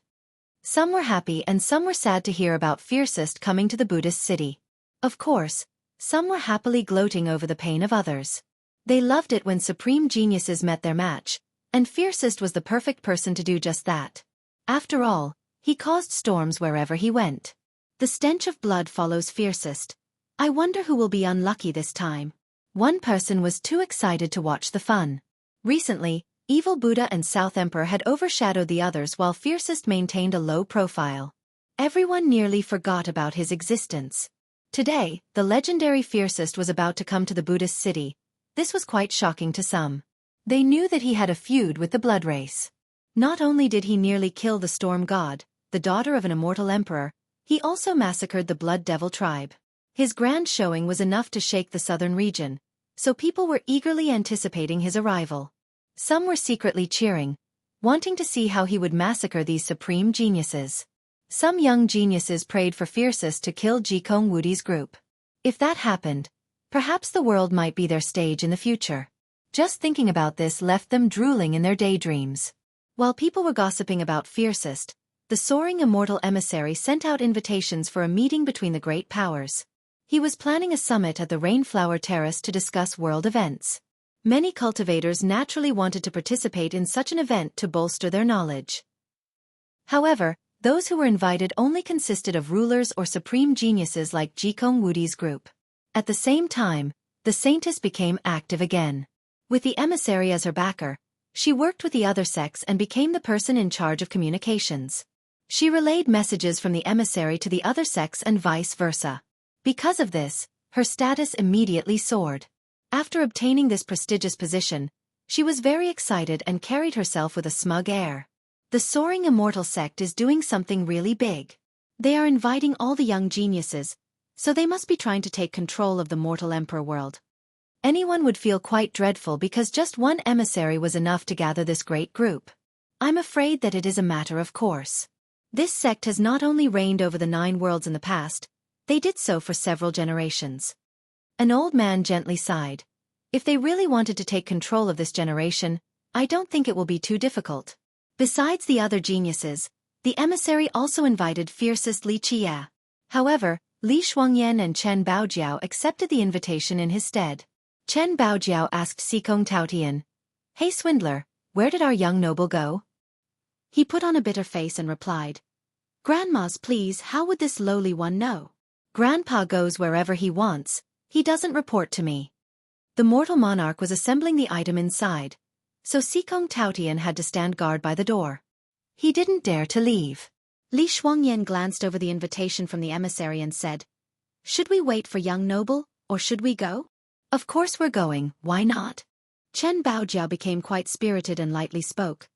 Some were happy and some were sad to hear about Fiercest coming to the Buddhist city. Of course, some were happily gloating over the pain of others. They loved it when supreme geniuses met their match, and Fiercest was the perfect person to do just that. After all, he caused storms wherever he went. The stench of blood follows Fiercest. I wonder who will be unlucky this time. One person was too excited to watch the fun. Recently, Evil Buddha and South Emperor had overshadowed the others while Fiercest maintained a low profile. Everyone nearly forgot about his existence. Today, the legendary Fiercest was about to come to the Buddhist city. This was quite shocking to some. They knew that he had a feud with the blood race. Not only did he nearly kill the Storm God, the daughter of an immortal emperor, he also massacred the Blood Devil tribe. His grand showing was enough to shake the southern region, so people were eagerly anticipating his arrival. Some were secretly cheering, wanting to see how he would massacre these supreme geniuses. Some young geniuses prayed for Fiercest to kill Jikong Wudi's group. If that happened, perhaps the world might be their stage in the future. Just thinking about this left them drooling in their daydreams. While people were gossiping about Fiercest, the soaring immortal emissary sent out invitations for a meeting between the great powers. He was planning a summit at the Rainflower Terrace to discuss world events. Many cultivators naturally wanted to participate in such an event to bolster their knowledge. However, those who were invited only consisted of rulers or supreme geniuses like Jikong Wudi's group. At the same time, the Saintess became active again. With the emissary as her backer, she worked with the other sects and became the person in charge of communications. She relayed messages from the emissary to the other sects and vice versa. Because of this, her status immediately soared. After obtaining this prestigious position, she was very excited and carried herself with a smug air. The soaring immortal sect is doing something really big. They are inviting all the young geniuses, so they must be trying to take control of the mortal emperor world. Anyone would feel quite dreadful because just one emissary was enough to gather this great group. I'm afraid that it is a matter of course. This sect has not only reigned over the 9 worlds in the past, they did so for several generations. An old man gently sighed. If they really wanted to take control of this generation, I don't think it will be too difficult. Besides the other geniuses, the emissary also invited Fiercest Li Chia. However, Li Xuangyan and Chen Baojiao accepted the invitation in his stead. Chen Baojiao asked Xikong Taotian, "Hey swindler, where did our young noble go?" He put on a bitter face and replied, "Grandmas please, how would this lowly one know? Grandpa goes wherever he wants, he doesn't report to me." The mortal monarch was assembling the item inside, so Xikong Taotian had to stand guard by the door. He didn't dare to leave. Li Xuangyan glanced over the invitation from the emissary and said, "Should we wait for young noble, or should we go?" "Of course we're going, why not?" Chen Baojiao became quite spirited and lightly spoke.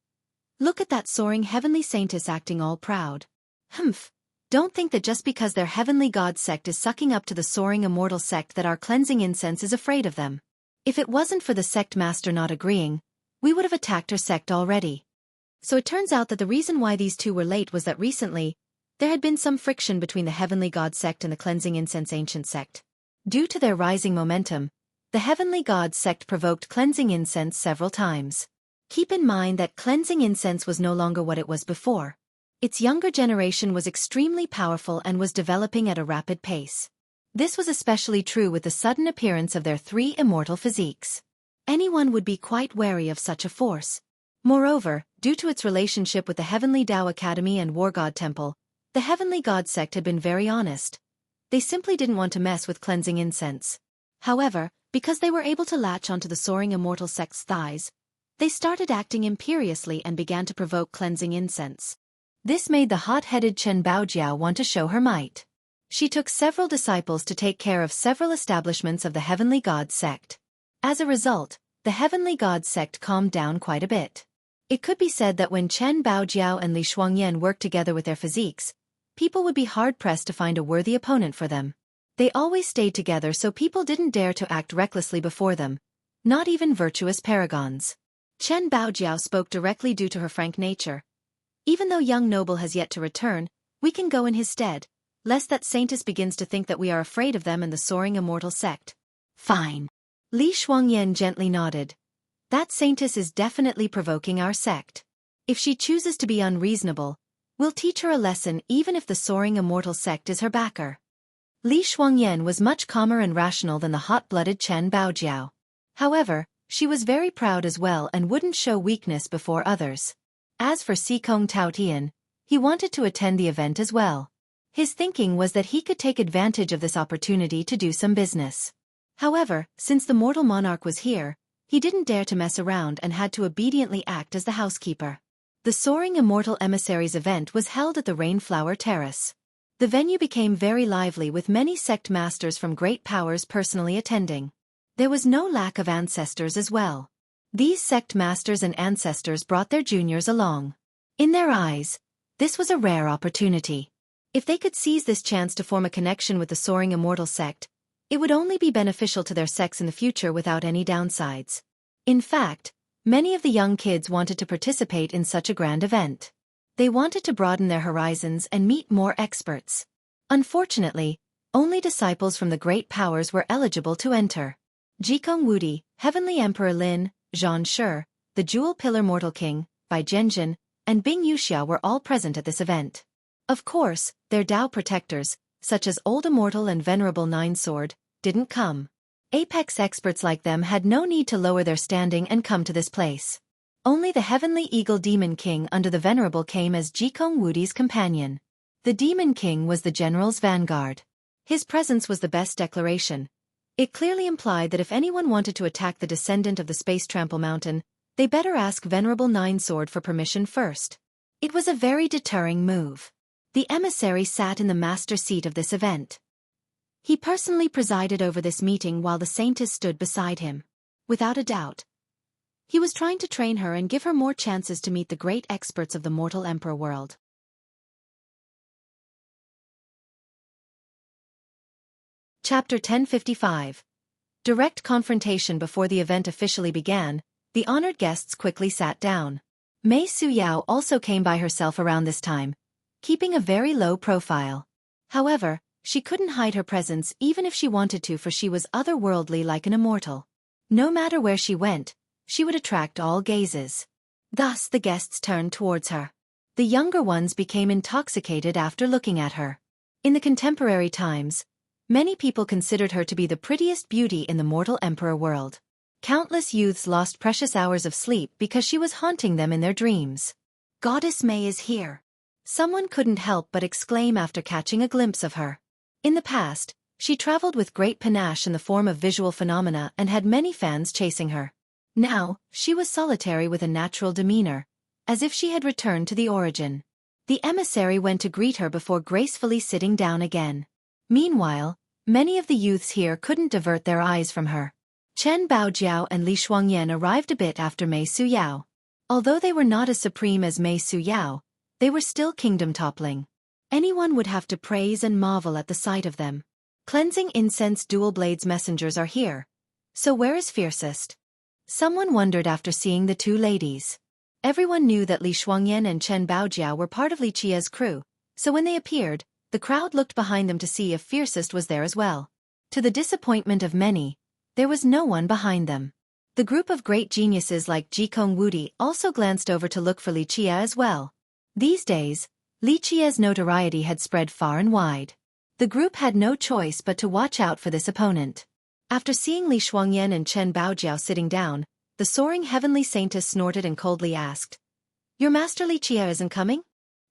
"Look at that soaring heavenly saintess acting all proud. Humph, Don't think that just because their heavenly god sect is sucking up to the soaring immortal sect that our cleansing incense is afraid of them. If it wasn't for the sect master not agreeing, we would have attacked her sect already. So it turns out that the reason why these two were late was that recently, there had been some friction between the heavenly god sect and the cleansing incense ancient sect. Due to their rising momentum, the heavenly god sect provoked cleansing incense several times. Keep in mind that cleansing incense was no longer what it was before. Its younger generation was extremely powerful and was developing at a rapid pace. This was especially true with the sudden appearance of their 3 immortal physiques. Anyone would be quite wary of such a force. Moreover, due to its relationship with the Heavenly Tao Academy and War God Temple, the Heavenly God sect had been very honest. They simply didn't want to mess with cleansing incense. However, because they were able to latch onto the soaring immortal sect's thighs, they started acting imperiously and began to provoke cleansing incense. This made the hot-headed Chen Baojiao want to show her might. She took several disciples to take care of several establishments of the Heavenly God sect. As a result, the Heavenly God sect calmed down quite a bit. It could be said that when Chen Baojiao and Li Shuangyan worked together with their physiques, people would be hard-pressed to find a worthy opponent for them. They always stayed together so people didn't dare to act recklessly before them, not even virtuous paragons. Chen Baojiao spoke directly due to her frank nature. Even though young noble has yet to return, we can go in his stead, lest that saintess begins to think that we are afraid of them and the soaring immortal sect. Fine. Li Shuangyan gently nodded. That saintess is definitely provoking our sect. If she chooses to be unreasonable, we'll teach her a lesson even if the soaring immortal sect is her backer. Li Shuangyan was much calmer and rational than the hot-blooded Chen Baojiao. However, she was very proud as well and wouldn't show weakness before others. As for Xikong Taotian, he wanted to attend the event as well. His thinking was that he could take advantage of this opportunity to do some business. However, since the mortal monarch was here, he didn't dare to mess around and had to obediently act as the housekeeper. The Soaring Immortal Emissaries event was held at the Rainflower Terrace. The venue became very lively with many sect masters from great powers personally attending. There was no lack of ancestors as well. These sect masters and ancestors brought their juniors along. In their eyes, this was a rare opportunity. If they could seize this chance to form a connection with the Soaring Immortal sect, it would only be beneficial to their sects in the future without any downsides. In fact, many of the young kids wanted to participate in such a grand event. They wanted to broaden their horizons and meet more experts. Unfortunately, only disciples from the great powers were eligible to enter. Jikong Wudi, Heavenly Emperor Lin, Zhan Shi, the Jewel Pillar Mortal King, Bai Zhenjin, and Bing Yuxia were all present at this event. Of course, their Tao protectors, such as Old Immortal and Venerable Nine Sword, didn't come. Apex experts like them had no need to lower their standing and come to this place. Only the Heavenly Eagle Demon King under the Venerable came as Jikong Wudi's companion. The Demon King was the general's vanguard. His presence was the best declaration. It clearly implied that if anyone wanted to attack the descendant of the Space Trample Mountain, they better ask Venerable Nine Sword for permission first. It was a very deterring move. The emissary sat in the master seat of this event. He personally presided over this meeting while the saintess stood beside him. Without a doubt, he was trying to train her and give her more chances to meet the great experts of the mortal emperor world. Chapter 1055. Direct confrontation. Before the event officially began, the honored guests quickly sat down. Mei Suyao also came by herself around this time, keeping a very low profile. However, she couldn't hide her presence even if she wanted to, for she was otherworldly like an immortal. No matter where she went, she would attract all gazes. Thus the guests turned towards her. The younger ones became intoxicated after looking at her. In the contemporary times, many people considered her to be the prettiest beauty in the mortal emperor world. Countless youths lost precious hours of sleep because she was haunting them in their dreams. Goddess May is here. Someone couldn't help but exclaim after catching a glimpse of her. In the past, she traveled with great panache in the form of visual phenomena and had many fans chasing her. Now, she was solitary with a natural demeanor, as if she had returned to the origin. The emissary went to greet her before gracefully sitting down again. Meanwhile, many of the youths here couldn't divert their eyes from her. Chen Baojiao and Li Shuangyan arrived a bit after Mei Suyao. Although they were not as supreme as Mei Suyao, they were still kingdom-toppling. Anyone would have to praise and marvel at the sight of them. Cleansing incense dual blades messengers are here. So where is fiercest? Someone wondered after seeing the two ladies. Everyone knew that Li Shuangyan and Chen Baojiao were part of Li Qia's crew, so when they appeared, the crowd looked behind them to see if fiercest was there as well. To the disappointment of many, there was no one behind them. The group of great geniuses like Jikong Wudi also glanced over to look for Li Qia as well. These days, Li Qia's notoriety had spread far and wide. The group had no choice but to watch out for this opponent. After seeing Li Shuangyan and Chen Baojiao sitting down, the soaring heavenly saintess snorted and coldly asked, "Your master Li Qia isn't coming?"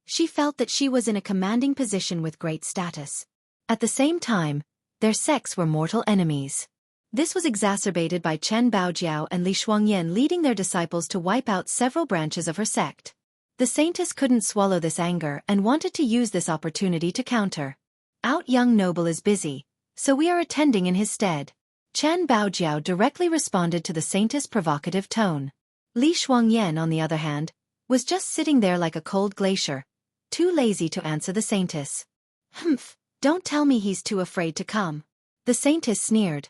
She felt that she was in a commanding position with great status. At the same time, their sects were mortal enemies. This was exacerbated by Chen Baojiao and Li Shuangyan leading their disciples to wipe out several branches of her sect. The saintess couldn't swallow this anger and wanted to use this opportunity to counter. "Our young noble is busy, so we are attending in his stead." Chen Baojiao directly responded to the saintess' provocative tone. Li Shuangyan, on the other hand, was just sitting there like a cold glacier, too lazy to answer the saintess. "Humph, don't tell me he's too afraid to come." The saintess sneered.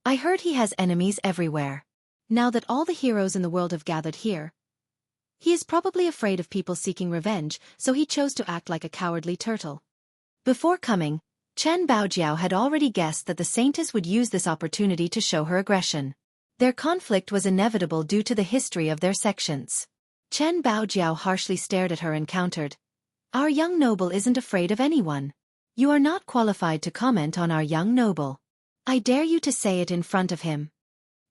"I heard he has enemies everywhere. Now that all the heroes in the world have gathered here, he is probably afraid of people seeking revenge, so he chose to act like a cowardly turtle." Before coming, Chen Baojiao had already guessed that the saintess would use this opportunity to show her aggression. Their conflict was inevitable due to the history of their sections. Chen Baojiao harshly stared at her and countered, "Our young noble isn't afraid of anyone. You are not qualified to comment on our young noble. I dare you to say it in front of him."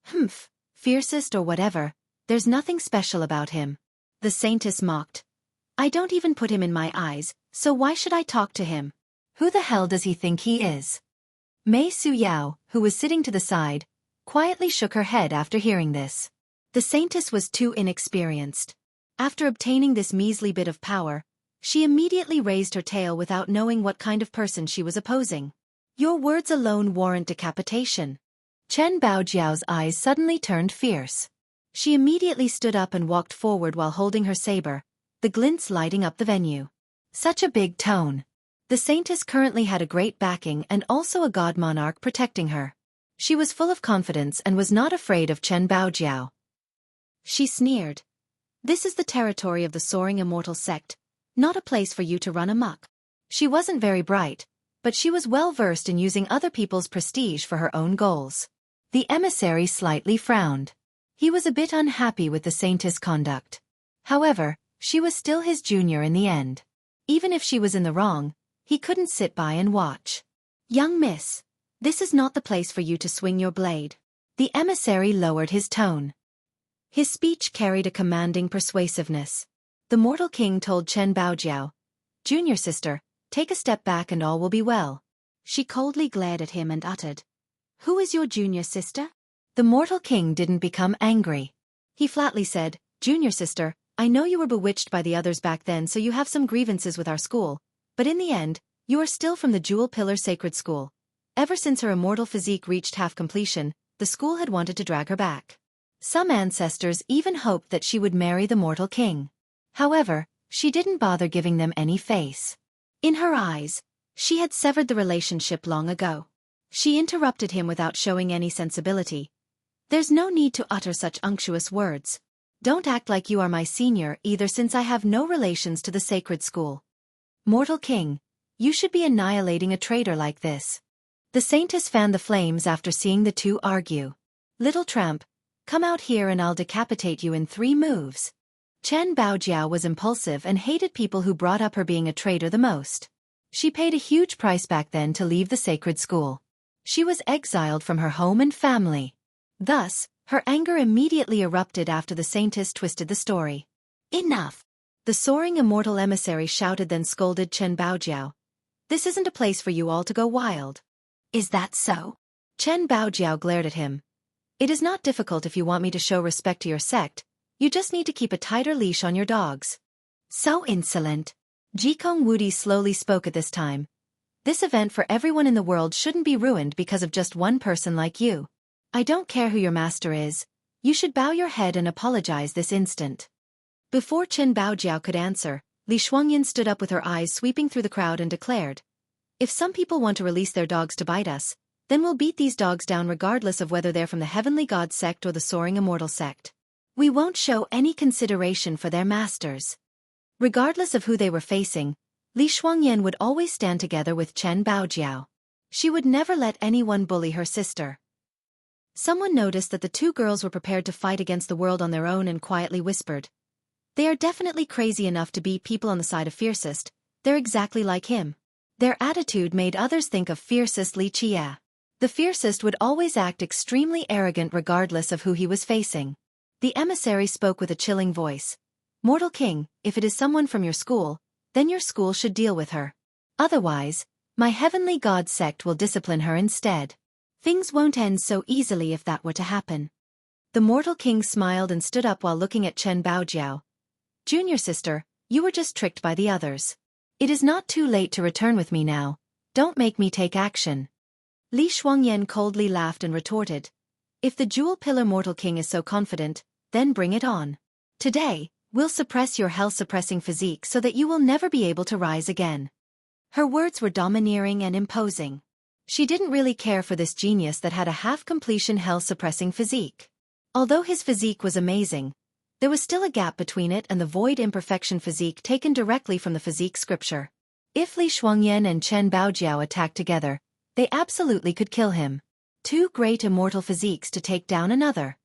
"Humph, fiercest or whatever, there's nothing special about him." The saintess mocked. "I don't even put him in my eyes, so why should I talk to him? Who the hell does he think he is?" Mei Suyao, who was sitting to the side, quietly shook her head after hearing this. The saintess was too inexperienced. After obtaining this measly bit of power, she immediately raised her tail without knowing what kind of person she was opposing. "Your words alone warrant decapitation." Chen Baojiao's eyes suddenly turned fierce. She immediately stood up and walked forward while holding her saber, the glints lighting up the venue. Such a big tone. The saintess currently had a great backing and also a god monarch protecting her. She was full of confidence and was not afraid of Chen Baojiao. She sneered. "This is the territory of the soaring immortal sect, not a place for you to run amok." She wasn't very bright, but she was well versed in using other people's prestige for her own goals. The emissary slightly frowned. He was a bit unhappy with the saintess' conduct. However, she was still his junior in the end. Even if she was in the wrong, he couldn't sit by and watch. "Young miss, this is not the place for you to swing your blade." The emissary lowered his tone. His speech carried a commanding persuasiveness. The mortal king told Chen Baojiao, "Junior sister, take a step back and all will be well." She coldly glared at him and uttered, "Who is your junior sister?" The mortal king didn't become angry. He flatly said, "Junior sister, I know you were bewitched by the others back then, so you have some grievances with our school, but in the end, you are still from the Jewel Pillar Sacred School. Ever since her immortal physique reached half completion, the school had wanted to drag her back. Some ancestors even hoped that she would marry the mortal king. However, she didn't bother giving them any face. In her eyes, she had severed the relationship long ago." She interrupted him without showing any sensibility. "There's no need to utter such unctuous words. Don't act like you are my senior either, since I have no relations to the sacred school. Mortal king, you should be annihilating a traitor like this." The saintess fanned the flames after seeing the two argue. "Little tramp, come out here and I'll decapitate you in 3 moves." Chen Baojiao was impulsive and hated people who brought up her being a traitor the most. She paid a huge price back then to leave the sacred school. She was exiled from her home and family. Thus, her anger immediately erupted after the saintess twisted the story. "Enough!" The soaring immortal emissary shouted, then scolded Chen Baojiao. "This isn't a place for you all to go wild." "Is that so?" Chen Baojiao glared at him. "It is not difficult if you want me to show respect to your sect. You just need to keep a tighter leash on your dogs." "So insolent." Jikong Wudi slowly spoke at this time. "This event for everyone in the world shouldn't be ruined because of just one person like you. I don't care who your master is. You should bow your head and apologize this instant." Before Chen Baojiao could answer, Li Shuangyan stood up with her eyes sweeping through the crowd and declared, "If some people want to release their dogs to bite us, then we'll beat these dogs down regardless of whether they're from the Heavenly God sect or the Soaring Immortal sect. We won't show any consideration for their masters." Regardless of who they were facing, Li Shuangyan would always stand together with Chen Baojiao. She would never let anyone bully her sister. Someone noticed that the two girls were prepared to fight against the world on their own and quietly whispered, "They are definitely crazy enough to be people on the side of fiercest, they're exactly like him." Their attitude made others think of fiercest Li Qie. The fiercest would always act extremely arrogant regardless of who he was facing. The emissary spoke with a chilling voice. "Mortal King, if it is someone from your school, then your school should deal with her. Otherwise, my Heavenly God sect will discipline her instead. Things won't end so easily if that were to happen." The Mortal King smiled and stood up while looking at Chen Baojiao. "Junior sister, you were just tricked by the others. It is not too late to return with me now. Don't make me take action." Li Shuangyan coldly laughed and retorted, "If the Jewel Pillar Mortal King is so confident, then bring it on. Today, we'll suppress your hell-suppressing physique so that you will never be able to rise again." Her words were domineering and imposing. She didn't really care for this genius that had a half-completion hell-suppressing physique. Although his physique was amazing, there was still a gap between it and the void imperfection physique taken directly from the physique scripture. If Li Shuangyan and Chen Baojiao attacked together, they absolutely could kill him. Two great immortal physiques to take down another.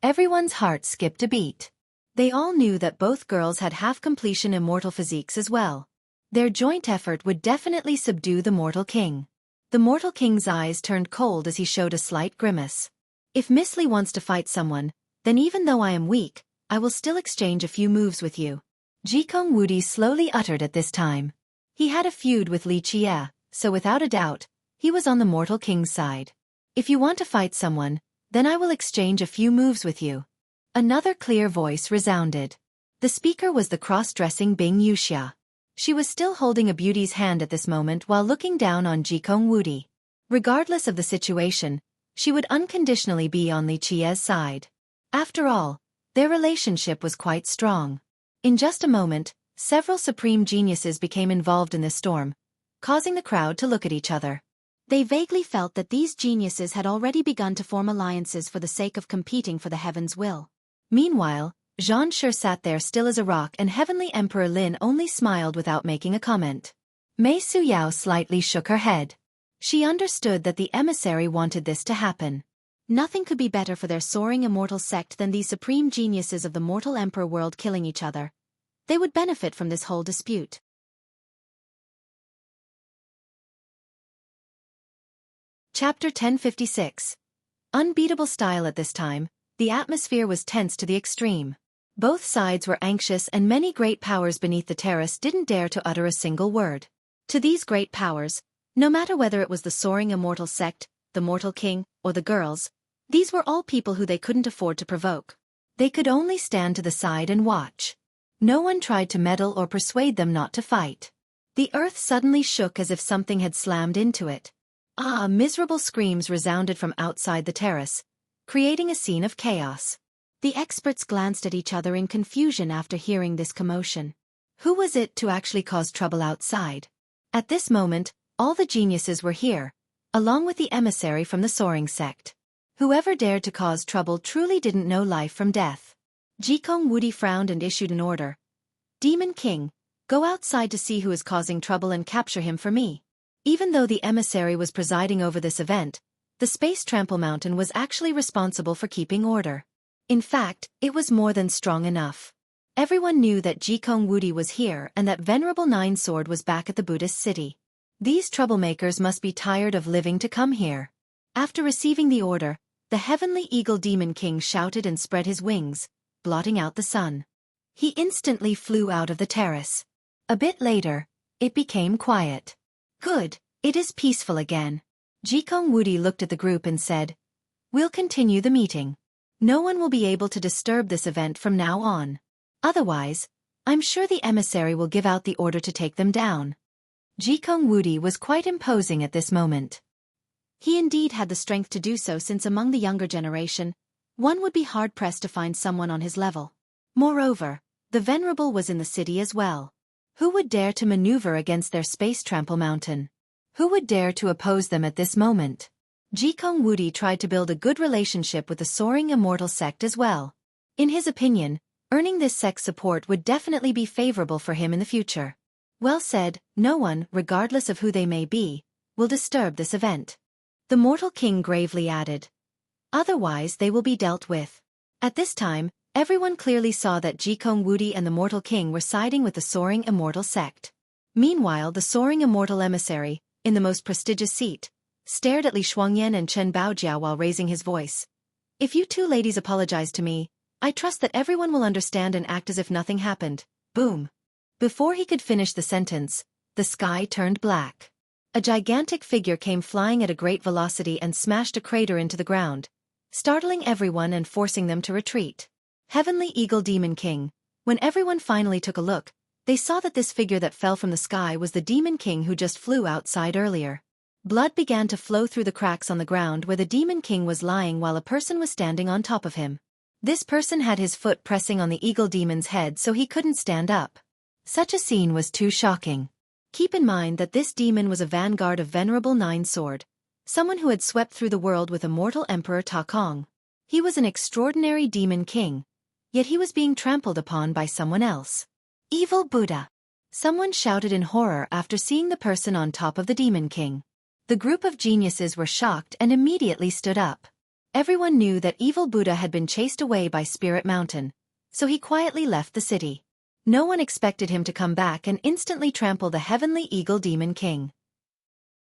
Everyone's heart skipped a beat. They all knew that both girls had half-completion immortal physiques as well. Their joint effort would definitely subdue the Mortal King. The Mortal King's eyes turned cold as he showed a slight grimace. "If Miss Li wants to fight someone, then even though I am weak, I will still exchange a few moves with you," Jikong Wudi slowly uttered at this time. He had a feud with Li Qie, so without a doubt, he was on the Mortal King's side. "If you want to fight someone, then I will exchange a few moves with you." Another clear voice resounded. The speaker was the cross-dressing Bing Yuxia. She was still holding a beauty's hand at this moment while looking down on Jikong Wudi. Regardless of the situation, she would unconditionally be on Li Qie's side. After all, their relationship was quite strong. In just a moment, several supreme geniuses became involved in this storm, causing the crowd to look at each other. They vaguely felt that these geniuses had already begun to form alliances for the sake of competing for the heaven's will. Meanwhile, Zhan Shi sat there still as a rock and Heavenly Emperor Lin only smiled without making a comment. Mei Suyao slightly shook her head. She understood that the emissary wanted this to happen. Nothing could be better for their soaring immortal sect than these supreme geniuses of the mortal emperor world killing each other. They would benefit from this whole dispute. Chapter 1056. Unbeatable style. At this time, the atmosphere was tense to the extreme. Both sides were anxious and many great powers beneath the terrace didn't dare to utter a single word. To these great powers, no matter whether it was the soaring immortal sect, the Mortal King, or the girls, these were all people who they couldn't afford to provoke. They could only stand to the side and watch. No one tried to meddle or persuade them not to fight. The earth suddenly shook as if something had slammed into it. Miserable screams resounded from outside the terrace, creating a scene of chaos. The experts glanced at each other in confusion after hearing this commotion. Who was it to actually cause trouble outside? At this moment, all the geniuses were here, along with the emissary from the soaring sect. Whoever dared to cause trouble truly didn't know life from death. Jikong Wudi frowned and issued an order. "Demon King, go outside to see who is causing trouble and capture him for me." Even though the emissary was presiding over this event, the Space Trample Mountain was actually responsible for keeping order. In fact, it was more than strong enough. Everyone knew that Jikong Wudi was here and that Venerable Nine Sword was back at the Buddhist city. These troublemakers must be tired of living to come here. After receiving the order, the Heavenly Eagle Demon King shouted and spread his wings, blotting out the sun. He instantly flew out of the terrace. A bit later, it became quiet. "Good, it is peaceful again." Jikong Wudi looked at the group and said, "We'll continue the meeting. No one will be able to disturb this event from now on. Otherwise, I'm sure the emissary will give out the order to take them down." Jikong Wudi was quite imposing at this moment. He indeed had the strength to do so, since among the younger generation, one would be hard-pressed to find someone on his level. Moreover, the Venerable was in the city as well. Who would dare to maneuver against their space trample mountain? Who would dare to oppose them at this moment? Jikong Wudi tried to build a good relationship with the soaring immortal sect as well. In his opinion, earning this sect's support would definitely be favorable for him in the future. Well said, no one, regardless of who they may be, will disturb this event. The Mortal King gravely added. Otherwise they will be dealt with. At this time, everyone clearly saw that Jikong Wudi and the Mortal King were siding with the soaring immortal sect. Meanwhile, the soaring immortal emissary, in the most prestigious seat, stared at Li Shuangyan and Chen Baojiao while raising his voice. If you two ladies apologize to me, I trust that everyone will understand and act as if nothing happened. Boom. Before he could finish the sentence, the sky turned black. A gigantic figure came flying at a great velocity and smashed a crater into the ground, startling everyone and forcing them to retreat. Heavenly Eagle Demon King. When everyone finally took a look, they saw that this figure that fell from the sky was the Demon King who just flew outside earlier. Blood began to flow through the cracks on the ground where the Demon King was lying while a person was standing on top of him. This person had his foot pressing on the Eagle Demon's head so he couldn't stand up. Such a scene was too shocking. Keep in mind that this demon was a vanguard of Venerable Nine Sword, someone who had swept through the world with immortal Emperor Ta Kong. He was an extraordinary Demon King, yet he was being trampled upon by someone else. Evil Buddha! Someone shouted in horror after seeing the person on top of the Demon King. The group of geniuses were shocked and immediately stood up. Everyone knew that Evil Buddha had been chased away by Spirit Mountain, so he quietly left the city. No one expected him to come back and instantly trample the Heavenly Eagle Demon King.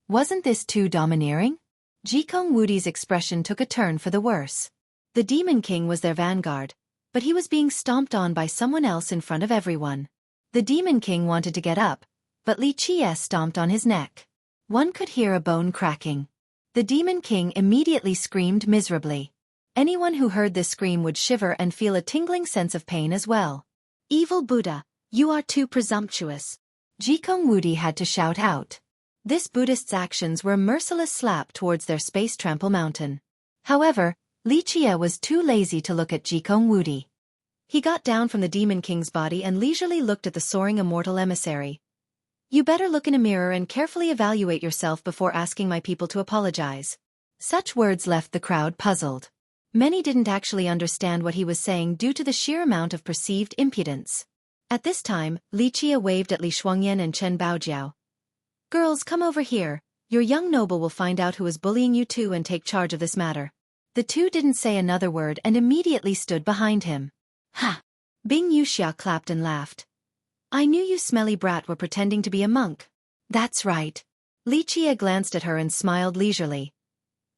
Wasn't this too domineering? Jikong Wudi's expression took a turn for the worse. The Demon King was their vanguard, but he was being stomped on by someone else in front of everyone. The Demon King wanted to get up, but Li Qie stomped on his neck. One could hear a bone cracking. The Demon King immediately screamed miserably. Anyone who heard this scream would shiver and feel a tingling sense of pain as well. Evil Buddha, you are too presumptuous. Jikong Wudi had to shout out. This Buddhist's actions were a merciless slap towards their space trample mountain. However, Li Qie was too lazy to look at Jikong Wudi. He got down from the Demon King's body and leisurely looked at the soaring immortal emissary. You better look in a mirror and carefully evaluate yourself before asking my people to apologize. Such words left the crowd puzzled. Many didn't actually understand what he was saying due to the sheer amount of perceived impudence. At this time, Li Qie waved at Li Shuangyan and Chen Baojiao. Girls, come over here. Your young noble will find out who is bullying you two and take charge of this matter. The two didn't say another word and immediately stood behind him. Ha! Bing Yuxia clapped and laughed. I knew you smelly brat were pretending to be a monk. That's right. Li Qie glanced at her and smiled leisurely.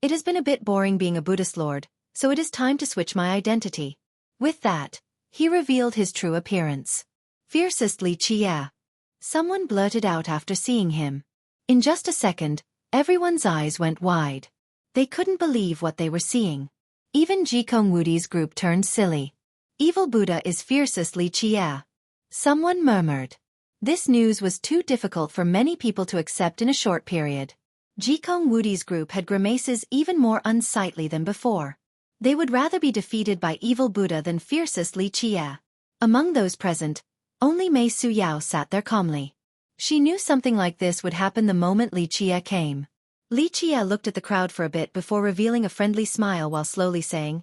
It has been a bit boring being a Buddhist lord, so it is time to switch my identity. With that, he revealed his true appearance. Fiercest Li Qie. Someone blurted out after seeing him. In just a second, everyone's eyes went wide. They couldn't believe what they were seeing. Even Jikong Wudi's group turned silly. Evil Buddha is fiercest Li Qie. Someone murmured. This news was too difficult for many people to accept in a short period. Jikong Wudi's group had grimaces even more unsightly than before. They would rather be defeated by Evil Buddha than fiercest Li Qie. Among those present, only Mei Suyao sat there calmly. She knew something like this would happen the moment Li Qie came. Li Qie looked at the crowd for a bit before revealing a friendly smile while slowly saying,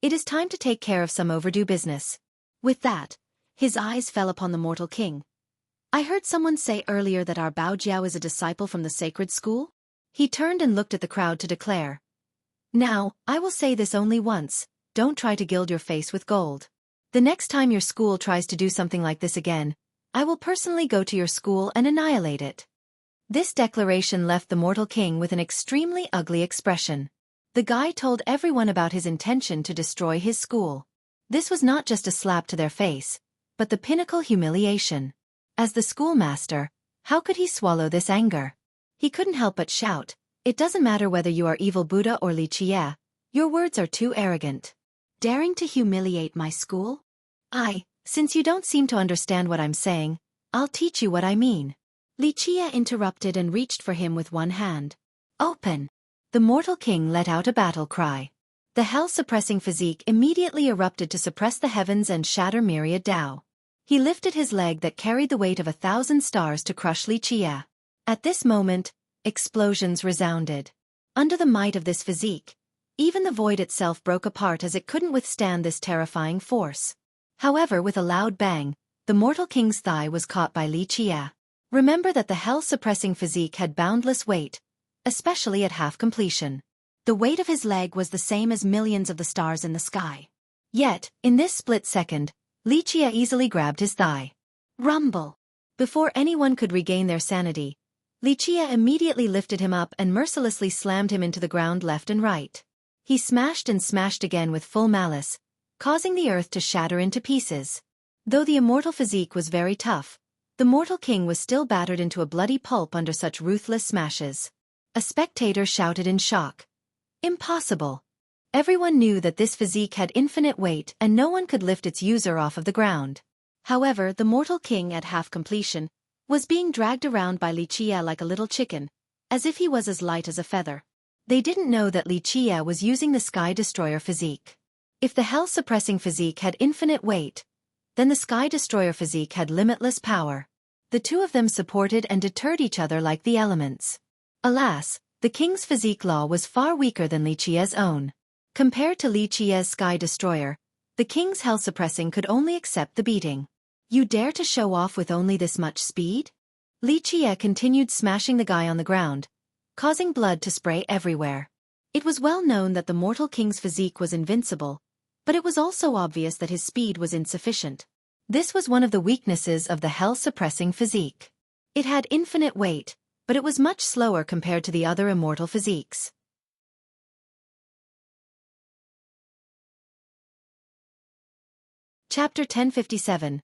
"It is time to take care of some overdue business." With that, his eyes fell upon the Mortal King. I heard someone say earlier that our Baojiao is a disciple from the sacred school? He turned and looked at the crowd to declare. Now, I will say this only once, don't try to gild your face with gold. The next time your school tries to do something like this again, I will personally go to your school and annihilate it. This declaration left the Mortal King with an extremely ugly expression. The guy told everyone about his intention to destroy his school. This was not just a slap to their face, but the pinnacle humiliation. As the schoolmaster, how could he swallow this anger? He couldn't help but shout, "It doesn't matter whether you are Evil Buddha or Li Qie, your words are too arrogant. Daring to humiliate my school? Since you don't seem to understand what I'm saying, I'll teach you what I mean." Li Qie interrupted and reached for him with one hand. "Open!" The Mortal King let out a battle cry. The hell-suppressing physique immediately erupted to suppress the heavens and shatter myriad Tao. He lifted his leg that carried the weight of 1,000 stars to crush Li Qie. At this moment, explosions resounded. Under the might of this physique, even the void itself broke apart as it couldn't withstand this terrifying force. However, with a loud bang, the mortal king's thigh was caught by Li Qie. Remember that the hell-suppressing physique had boundless weight, especially at half completion. The weight of his leg was the same as millions of the stars in the sky. Yet, in this split second, Li Qie easily grabbed his thigh. Rumble! Before anyone could regain their sanity, Li Qie immediately lifted him up and mercilessly slammed him into the ground left and right. He smashed and smashed again with full malice, causing the earth to shatter into pieces. Though the immortal physique was very tough, the mortal king was still battered into a bloody pulp under such ruthless smashes. A spectator shouted in shock. Impossible! Everyone knew that this physique had infinite weight and no one could lift its user off of the ground. However, the mortal king at half completion was being dragged around by Li Qie like a little chicken, as if he was as light as a feather. They didn't know that Li Qie was using the Sky Destroyer physique. If the hell-suppressing physique had infinite weight, then the Sky Destroyer physique had limitless power. The two of them supported and deterred each other like the elements. Alas, the king's physique law was far weaker than Li Qie's own. Compared to Li Qie's Sky Destroyer, the king's hell-suppressing could only accept the beating. You dare to show off with only this much speed? Li Qie continued smashing the guy on the ground, causing blood to spray everywhere. It was well known that the mortal king's physique was invincible, but it was also obvious that his speed was insufficient. This was one of the weaknesses of the hell-suppressing physique. It had infinite weight, but it was much slower compared to the other immortal physiques. Chapter 1057.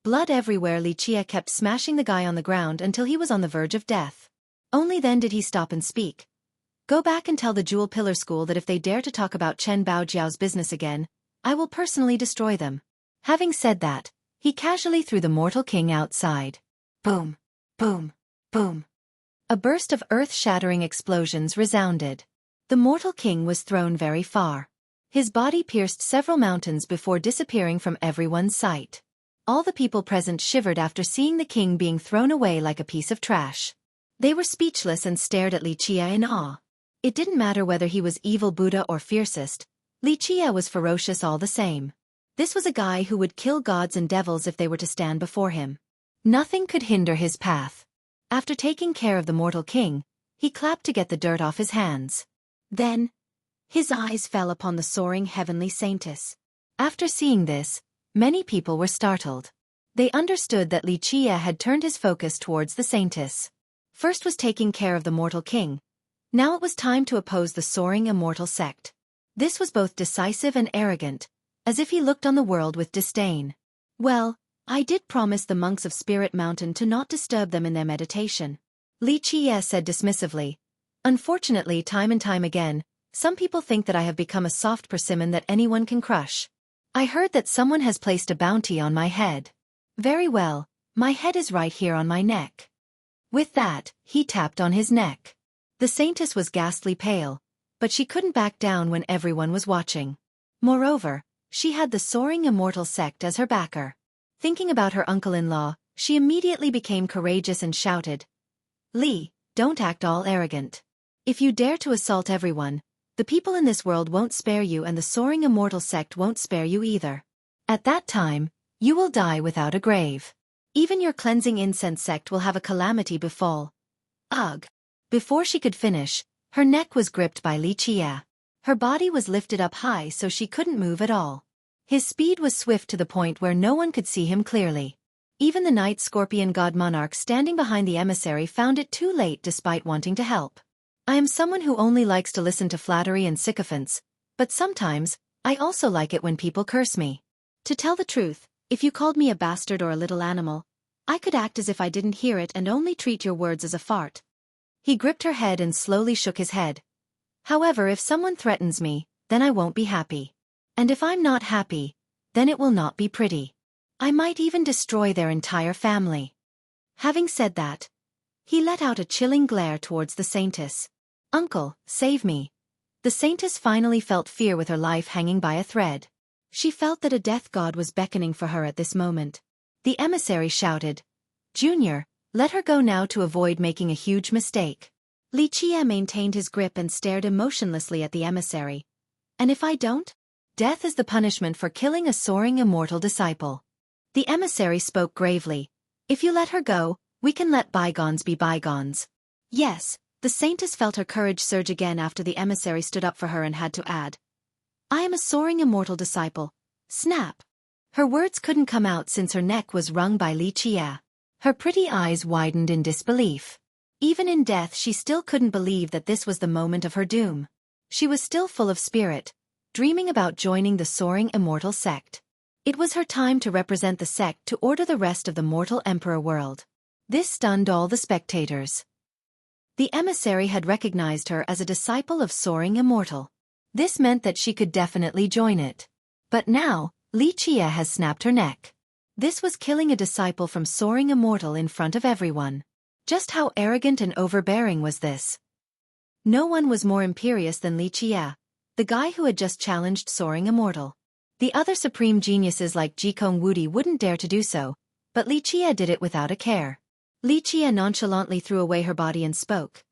Blood everywhere. Li Qie kept smashing the guy on the ground until he was on the verge of death. Only then did he stop and speak. Go back and tell the Jewel Pillar School that if they dare to talk about Chen Baojiao's business again, I will personally destroy them. Having said that, he casually threw the mortal king outside. Boom! Boom! Boom! A burst of earth-shattering explosions resounded. The mortal king was thrown very far. His body pierced several mountains before disappearing from everyone's sight. All the people present shivered after seeing the king being thrown away like a piece of trash. They were speechless and stared at Li Qie in awe. It didn't matter whether he was evil Buddha or fiercest, Li Qie was ferocious all the same. This was a guy who would kill gods and devils if they were to stand before him. Nothing could hinder his path. After taking care of the mortal king, he clapped to get the dirt off his hands. Then, his eyes fell upon the soaring heavenly saintess. After seeing this, many people were startled. They understood that Li Qie had turned his focus towards the saintess. First was taking care of the mortal king. Now it was time to oppose the soaring immortal sect. This was both decisive and arrogant, as if he looked on the world with disdain. Well, I did promise the monks of Spirit Mountain to not disturb them in their meditation, Li Qie said dismissively. Unfortunately, time and time again, some people think that I have become a soft persimmon that anyone can crush. I heard that someone has placed a bounty on my head. Very well, my head is right here on my neck. With that, he tapped on his neck. The saintess was ghastly pale, but she couldn't back down when everyone was watching. Moreover, she had the soaring immortal sect as her backer. Thinking about her uncle-in-law, she immediately became courageous and shouted, Li, don't act all arrogant. If you dare to assault everyone, the people in this world won't spare you and the soaring immortal sect won't spare you either. At that time, you will die without a grave. Even your cleansing incense sect will have a calamity befall. Ugh! Before she could finish, her neck was gripped by Li Qie. Her body was lifted up high so she couldn't move at all. His speed was swift to the point where no one could see him clearly. Even the Night Scorpion God Monarch standing behind the emissary found it too late despite wanting to help. I am someone who only likes to listen to flattery and sycophants, but sometimes, I also like it when people curse me. To tell the truth, if you called me a bastard or a little animal, I could act as if I didn't hear it and only treat your words as a fart. He gripped her head and slowly shook his head. However, if someone threatens me, then I won't be happy. And if I'm not happy, then it will not be pretty. I might even destroy their entire family. Having said that, he let out a chilling glare towards the saintess. Uncle, save me. The saintess finally felt fear with her life hanging by a thread. She felt that a death god was beckoning for her at this moment. The emissary shouted. Junior, let her go now to avoid making a huge mistake. Li Qie maintained his grip and stared emotionlessly at the emissary. And if I don't? Death is the punishment for killing a soaring immortal disciple. The emissary spoke gravely. If you let her go, we can let bygones be bygones. Yes, the saintess felt her courage surge again after the emissary stood up for her and had to add. I am a soaring immortal disciple. Snap. Her words couldn't come out since her neck was wrung by Li Qie. Her pretty eyes widened in disbelief. Even in death she still couldn't believe that this was the moment of her doom. She was still full of spirit, dreaming about joining the soaring immortal sect. It was her time to represent the sect to order the rest of the mortal emperor world. This stunned all the spectators. The emissary had recognized her as a disciple of soaring immortal. This meant that she could definitely join it. But now, Li Qie has snapped her neck. This was killing a disciple from soaring immortal in front of everyone. Just how arrogant and overbearing was this? No one was more imperious than Li Qie, the guy who had just challenged soaring immortal. The other supreme geniuses like Jikong Wudi wouldn't dare to do so, but Li Qie did it without a care. Li Qie nonchalantly threw away her body and spoke.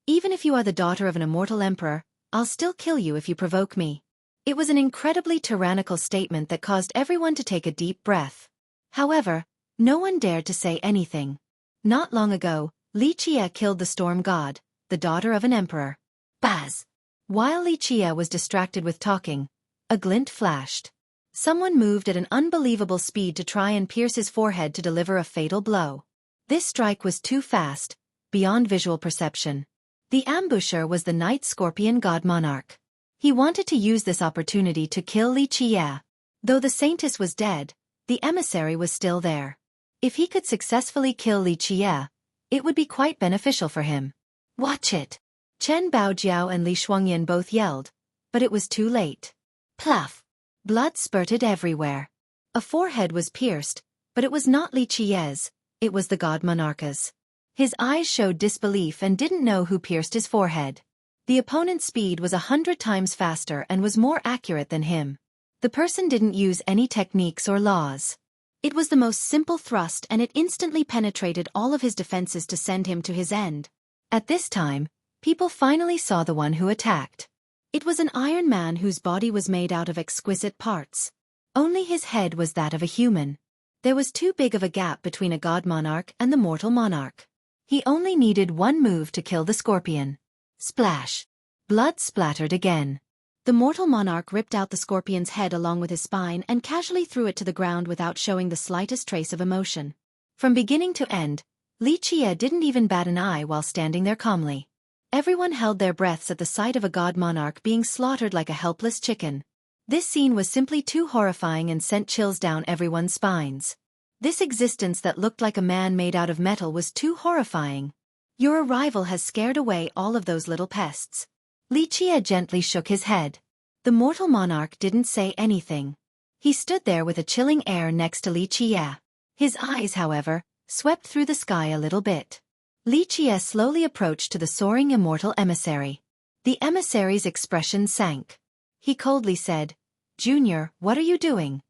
Even if you are the daughter of an immortal emperor, I'll still kill you if you provoke me. It was an incredibly tyrannical statement that caused everyone to take a deep breath. However, no one dared to say anything. Not long ago, Li Qie killed the storm god, the daughter of an emperor. Baz! While Li Qie was distracted with talking, a glint flashed. Someone moved at an unbelievable speed to try and pierce his forehead to deliver a fatal blow. This strike was too fast, beyond visual perception. The ambusher was the night scorpion god monarch. He wanted to use this opportunity to kill Li Qie. Though the saintess was dead, the emissary was still there. If he could successfully kill Li Qie, it would be quite beneficial for him. Watch it! Chen Baojiao and Li Shuangyan both yelled, but it was too late. Pluff! Blood spurted everywhere. A forehead was pierced, but it was not Li Qie's, it was the god monarch's. His eyes showed disbelief and didn't know who pierced his forehead. The opponent's speed was 100 times faster and was more accurate than him. The person didn't use any techniques or laws. It was the most simple thrust and it instantly penetrated all of his defenses to send him to his end. At this time, people finally saw the one who attacked. It was an iron man whose body was made out of exquisite parts. Only his head was that of a human. There was too big of a gap between a god monarch and the mortal monarch. He only needed one move to kill the scorpion. Splash! Blood splattered again. The mortal monarch ripped out the scorpion's head along with his spine and casually threw it to the ground without showing the slightest trace of emotion. From beginning to end, Li Qie didn't even bat an eye while standing there calmly. Everyone held their breaths at the sight of a god monarch being slaughtered like a helpless chicken. This scene was simply too horrifying and sent chills down everyone's spines. This existence that looked like a man made out of metal was too horrifying. Your arrival has scared away all of those little pests. Li Qie gently shook his head. The mortal monarch didn't say anything. He stood there with a chilling air next to Li Qie. His eyes, however, swept through the sky a little bit. Li Qie slowly approached to the soaring immortal emissary. The emissary's expression sank. He coldly said, "Junior, what are you doing?"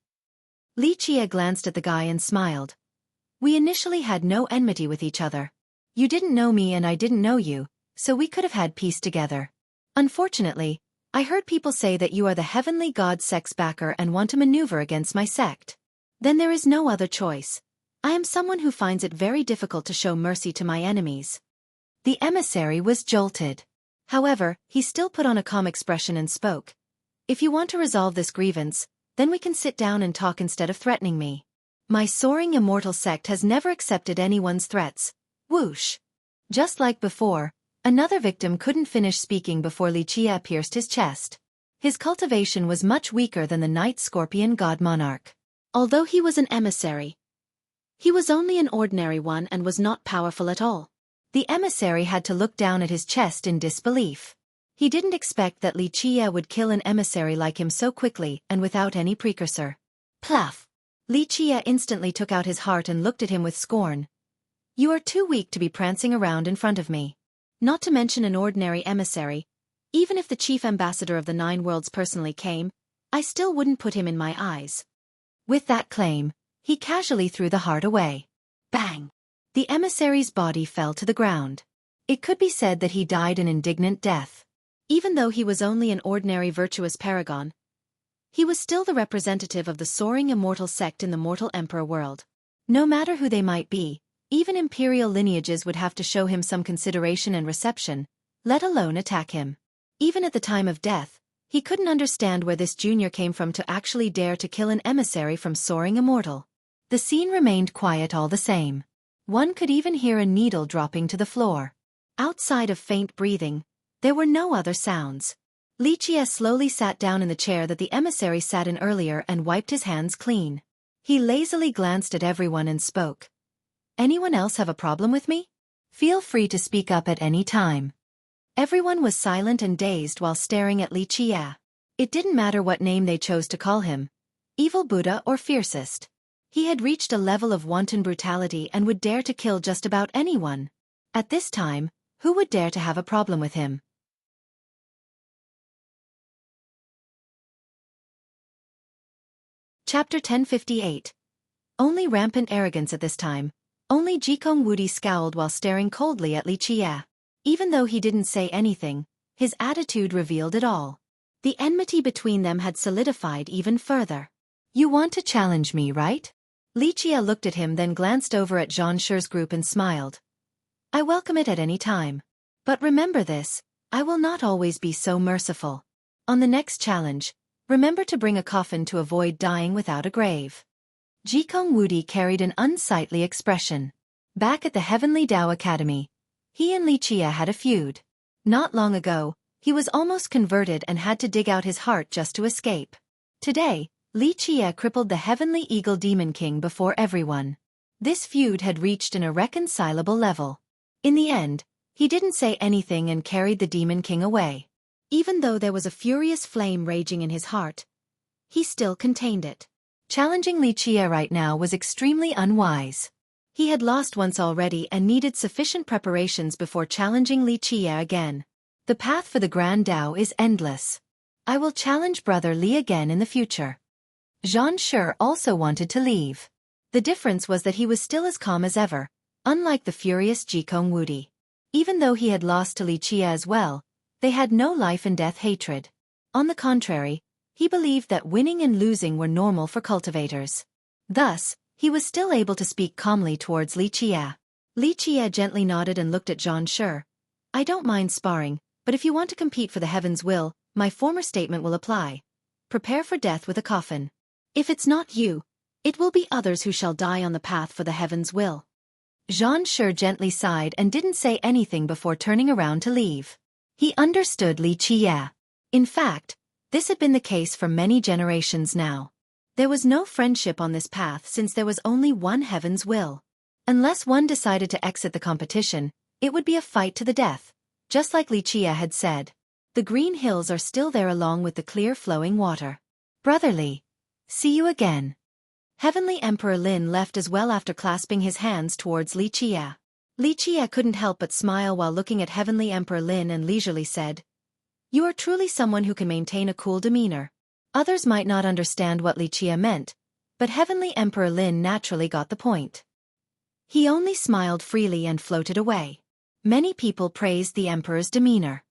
Li Qie glanced at the guy and smiled. "We initially had no enmity with each other. You didn't know me and I didn't know you, so we could have had peace together. Unfortunately, I heard people say that you are the heavenly god sect's backer and want to maneuver against my sect. Then there is no other choice. I am someone who finds it very difficult to show mercy to my enemies." The emissary was jolted. However, he still put on a calm expression and spoke. "If you want to resolve this grievance, then we can sit down and talk instead of threatening me. My soaring immortal sect has never accepted anyone's threats." Whoosh! Just like before, another victim couldn't finish speaking before Li Qie pierced his chest. His cultivation was much weaker than the night scorpion god monarch. Although he was an emissary, he was only an ordinary one and was not powerful at all. The emissary had to look down at his chest in disbelief. He didn't expect that Li Qie would kill an emissary like him so quickly and without any precursor. Pluff! Li Qie instantly took out his heart and looked at him with scorn. "You are too weak to be prancing around in front of me. Not to mention an ordinary emissary. Even if the chief ambassador of the 9 worlds personally came, I still wouldn't put him in my eyes." With that claim, He casually threw the heart away. Bang! The emissary's body fell to the ground. It could be said that he died an indignant death. Even though he was only an ordinary virtuous paragon, he was still the representative of the soaring immortal sect in the mortal emperor world. No matter who they might be, even imperial lineages would have to show him some consideration and reception, let alone attack him. Even at the time of death, he couldn't understand where this junior came from to actually dare to kill an emissary from soaring immortal. The scene remained quiet all the same. One could even hear a needle dropping to the floor. Outside of faint breathing, there were no other sounds. Xueqi slowly sat down in the chair that the emissary sat in earlier and wiped his hands clean. He lazily glanced at everyone and spoke. "Anyone else have a problem with me? Feel free to speak up at any time." Everyone was silent and dazed while staring at Xueqi. It didn't matter what name they chose to call him, evil Buddha or fiercest. He had reached a level of wanton brutality and would dare to kill just about anyone. At this time, who would dare to have a problem with him? Chapter 1058. Only rampant arrogance at this time. Only Jikong Wudi scowled while staring coldly at Xueqi. Even though he didn't say anything, his attitude revealed it all. The enmity between them had solidified even further. "You want to challenge me, right?" Xueqi looked at him, then glanced over at Zhang Shi's group and smiled. "I welcome it at any time. But remember this, I will not always be so merciful. On the next challenge, remember to bring a coffin to avoid dying without a grave." Jikong Wudi carried an unsightly expression. Back at the Heavenly Tao Academy, he and Xueqi had a feud. Not long ago, he was almost converted and had to dig out his heart just to escape. Today, Xueqi crippled the Heavenly Eagle Demon King before everyone. This feud had reached an irreconcilable level. In the end, he didn't say anything and carried the Demon King away. Even though there was a furious flame raging in his heart, he still contained it. Challenging Xueqi right now was extremely unwise. He had lost once already and needed sufficient preparations before challenging Xueqi again. The path for the Grand Tao is endless. I will challenge Brother Li again in the future. Zhang Shi also wanted to leave. The difference was that he was still as calm as ever, unlike the furious Jikong Wudi. Even though he had lost to Xueqi as well, they had no life-and-death hatred. On the contrary, he believed that winning and losing were normal for cultivators. Thus, he was still able to speak calmly towards Xueqi. Xueqi gently nodded and looked at Zhang Shi. "I don't mind sparring, but if you want to compete for the heaven's will, my former statement will apply. Prepare for death with a coffin. If it's not you, it will be others who shall die on the path for the heaven's will." Zhang Shi gently sighed and didn't say anything before turning around to leave. He understood Xueqi. In fact, this had been the case for many generations now. There was no friendship on this path since there was only one heaven's will. Unless one decided to exit the competition, it would be a fight to the death, just like Xueqi had said. The green hills are still there along with the clear flowing water. "Brotherly, see you again." Heavenly Emperor Lin left as well after clasping his hands towards Xueqi. Xueqi couldn't help but smile while looking at Heavenly Emperor Lin and leisurely said, "You are truly someone who can maintain a cool demeanor." Others might not understand what Xueqi meant, but Heavenly Emperor Lin naturally got the point. He only smiled freely and floated away. Many people praised the emperor's demeanor.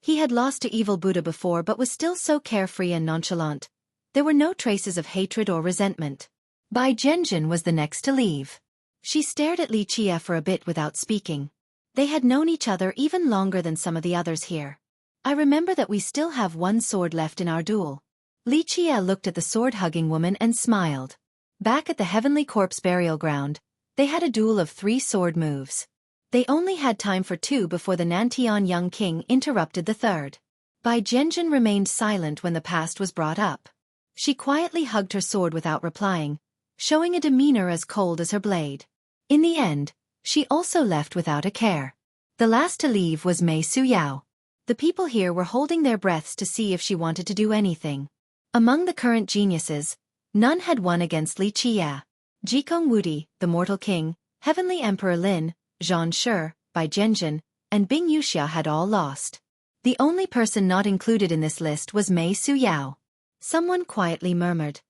He had lost to evil Buddha before but was still so carefree and nonchalant. There were no traces of hatred or resentment. Bai Zhenjin was the next to leave. She stared at Xueqi for a bit without speaking. They had known each other even longer than some of the others here. "I remember that we still have one sword left in our duel." Xueqi looked at the sword-hugging woman and smiled. Back at the Heavenly Corpse burial ground, they had a duel of 3 sword moves. They only had time for 2 before the Nantian young king interrupted the third. Bai Zhenjin remained silent when the past was brought up. She quietly hugged her sword without replying, showing a demeanor as cold as her blade. In the end, she also left without a care. The last to leave was Mei Suyao. The people here were holding their breaths to see if she wanted to do anything. Among the current geniuses, none had won against Xueqi. Jikong Wudi, the Mortal King, Heavenly Emperor Lin, Zhang Shi, Bai Zhenjin, and Bing Yuxia had all lost. The only person not included in this list was Mei Suyao. Someone quietly murmured,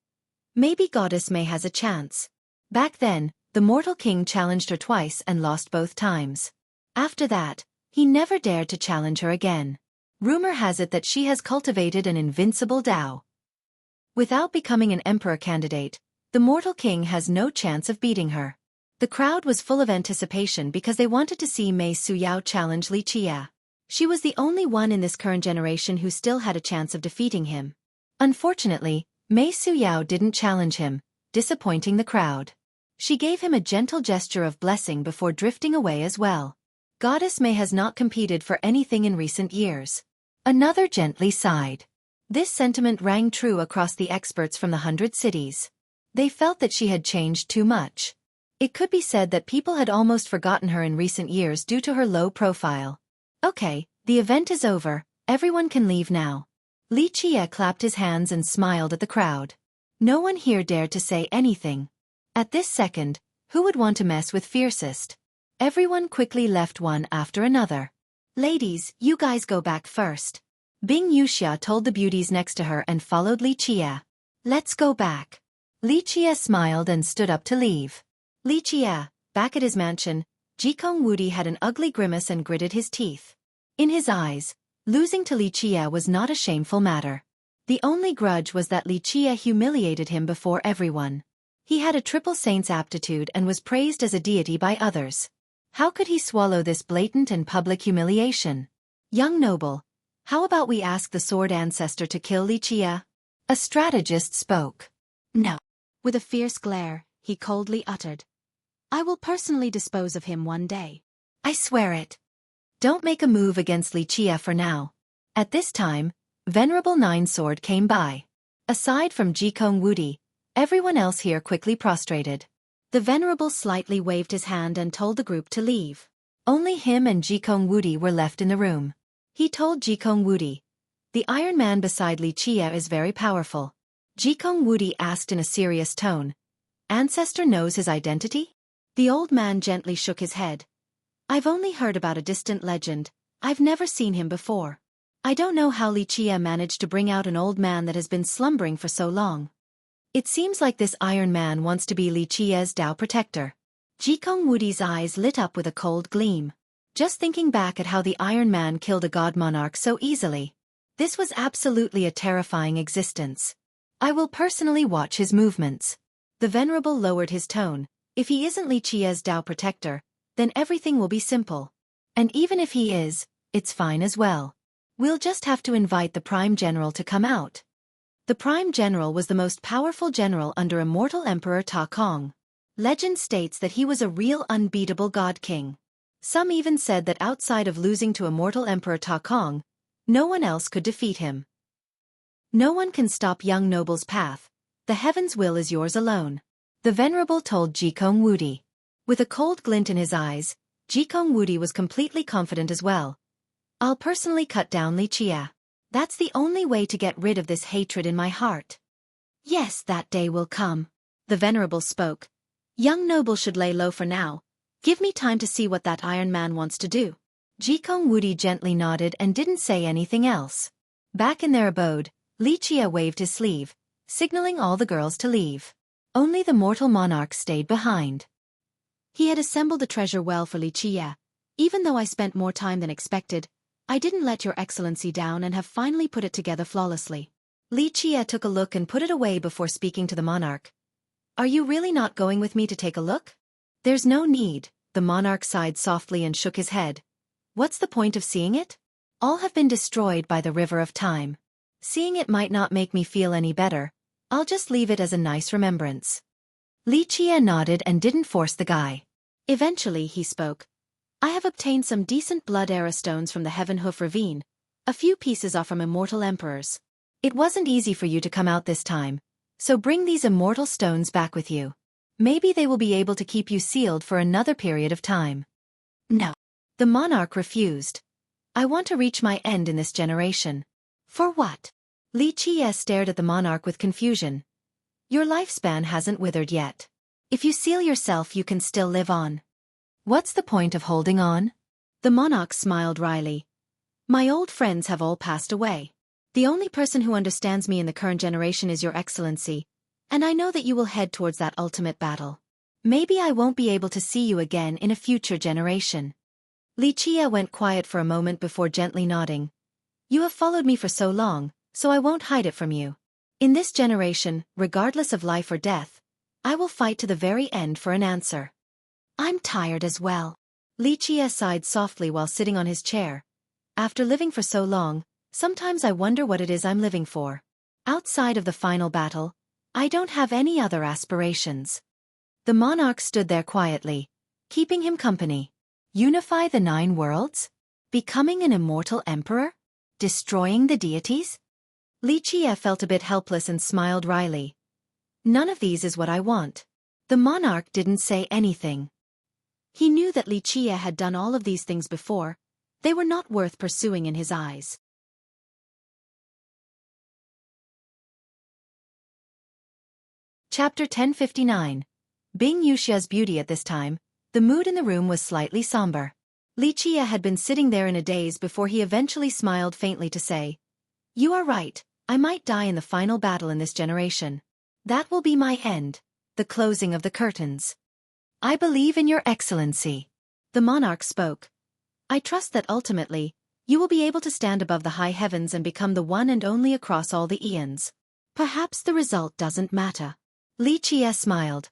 "Maybe Goddess Mei has a chance." Back then, the mortal king challenged her twice and lost both times. After that, he never dared to challenge her again. Rumor has it that she has cultivated an invincible Tao. Without becoming an emperor candidate, the mortal king has no chance of beating her. The crowd was full of anticipation because they wanted to see Mei Suyao challenge Li Qia. She was the only one in this current generation who still had a chance of defeating him. Unfortunately, Mei Suyao didn't challenge him, disappointing the crowd. She gave him a gentle gesture of blessing before drifting away as well. Goddess Mei has not competed for anything in recent years. Another gently sighed. This sentiment rang true across the experts from the 100 cities. They felt that she had changed too much. It could be said that people had almost forgotten her in recent years due to her low profile. Okay, the event is over, everyone can leave now. Li Qia clapped his hands and smiled at the crowd. No one here dared to say anything. At this second, who would want to mess with fiercest? Everyone quickly left one after another. Ladies, you guys go back first. Bing Yuxia told the beauties next to her and followed Li Qia. Let's go back. Li Qia smiled and stood up to leave. Li Qia, back at his mansion, Jikong Wudi had an ugly grimace and gritted his teeth. In his eyes, losing to Li Qia was not a shameful matter. The only grudge was that Li Qia humiliated him before everyone. He had a triple saint's aptitude and was praised as a deity by others. How could he swallow this blatant and public humiliation? Young noble, how about we ask the sword ancestor to kill Li Qia? A strategist spoke. No. With a fierce glare, he coldly uttered. I will personally dispose of him one day. I swear it. Don't make a move against Li Qia for now. At this time, Venerable Nine Sword came by. Aside from Jikong Wudi, everyone else here quickly prostrated. The Venerable slightly waved his hand and told the group to leave. Only him and Jikong Wudi were left in the room. He told Jikong Wudi, the Iron Man beside Li Qia is very powerful. Jikong Wudi asked in a serious tone, Ancestor knows his identity? The old man gently shook his head. I've only heard about a distant legend, I've never seen him before. I don't know how Li Qia managed to bring out an old man that has been slumbering for so long. It seems like this Iron Man wants to be Li Qia's Tao protector. Jikong Wudi's eyes lit up with a cold gleam. Just thinking back at how the Iron Man killed a god monarch so easily. This was absolutely a terrifying existence. I will personally watch his movements. The Venerable lowered his tone. If he isn't Li Qia's Tao protector, then everything will be simple. And even if he is, it's fine as well. We'll just have to invite the Prime General to come out. The Prime General was the most powerful general under immortal Emperor Ta Kong. Legend states that he was a real unbeatable god king. Some even said that outside of losing to immortal Emperor Ta Kong, no one else could defeat him. No one can stop young noble's path. The heaven's will is yours alone. The Venerable told Jikong Wudi. With a cold glint in his eyes, Jikong Wudi was completely confident as well. I'll personally cut down Li Qia. That's the only way to get rid of this hatred in my heart. Yes, that day will come. The Venerable spoke. Young noble should lay low for now. Give me time to see what that Iron Man wants to do. Jikong Wudi gently nodded and didn't say anything else. Back in their abode, Li Qia waved his sleeve, signaling all the girls to leave. Only the mortal monarch stayed behind. He had assembled the treasure well for Li Qia. Even though I spent more time than expected, I didn't let your excellency down and have finally put it together flawlessly. Li Qia took a look and put it away before speaking to the monarch. Are you really not going with me to take a look? There's no need, the monarch sighed softly and shook his head. What's the point of seeing it? All have been destroyed by the river of time. Seeing it might not make me feel any better. I'll just leave it as a nice remembrance. Li Qia nodded and didn't force the guy. Eventually he spoke. I have obtained some decent blood era stones from the Heaven Hoof Ravine. A few pieces are from immortal emperors. It wasn't easy for you to come out this time, so bring these immortal stones back with you. Maybe they will be able to keep you sealed for another period of time. No. The monarch refused. I want to reach my end in this generation. For what? Li Qia stared at the monarch with confusion. Your lifespan hasn't withered yet. If you seal yourself you can still live on. What's the point of holding on? The monarch smiled wryly. My old friends have all passed away. The only person who understands me in the current generation is your excellency, and I know that you will head towards that ultimate battle. Maybe I won't be able to see you again in a future generation. Li Chia went quiet for a moment before gently nodding. You have followed me for so long, so I won't hide it from you. In this generation, regardless of life or death, I will fight to the very end for an answer. I'm tired as well. Li Chia sighed softly while sitting on his chair. After living for so long, sometimes I wonder what it is I'm living for. Outside of the final battle, I don't have any other aspirations. The monarch stood there quietly, keeping him company. Unify the 9 worlds? Becoming an immortal emperor? Destroying the deities? Li Chia felt a bit helpless and smiled wryly. None of these is what I want. The monarch didn't say anything. He knew that Li Chia had done all of these things before. They were not worth pursuing in his eyes. Chapter 1059. Bing Yuxia's beauty. At this time, the mood in the room was slightly somber. Li Chia had been sitting there in a daze before he eventually smiled faintly to say, You are right, I might die in the final battle in this generation. That will be my end, the closing of the curtains. I believe in your excellency. The monarch spoke. I trust that ultimately, you will be able to stand above the high heavens and become the one and only across all the eons. Perhaps the result doesn't matter. Li Chia smiled.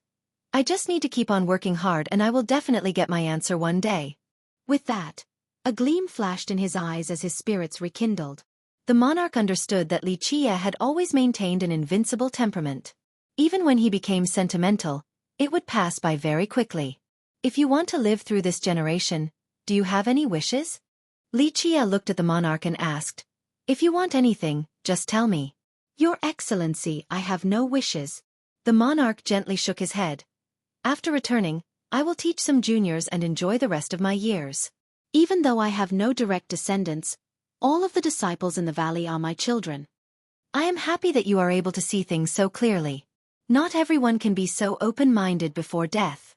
I just need to keep on working hard and I will definitely get my answer one day. With that, a gleam flashed in his eyes as his spirits rekindled. The monarch understood that Li Chia had always maintained an invincible temperament. Even when he became sentimental, it would pass by very quickly. If you want to live through this generation, do you have any wishes? Li Chia looked at the monarch and asked, If you want anything, just tell me. Your Excellency, I have no wishes. The monarch gently shook his head. After returning, I will teach some juniors and enjoy the rest of my years. Even though I have no direct descendants, all of the disciples in the valley are my children. I am happy that you are able to see things so clearly. Not everyone can be so open-minded before death.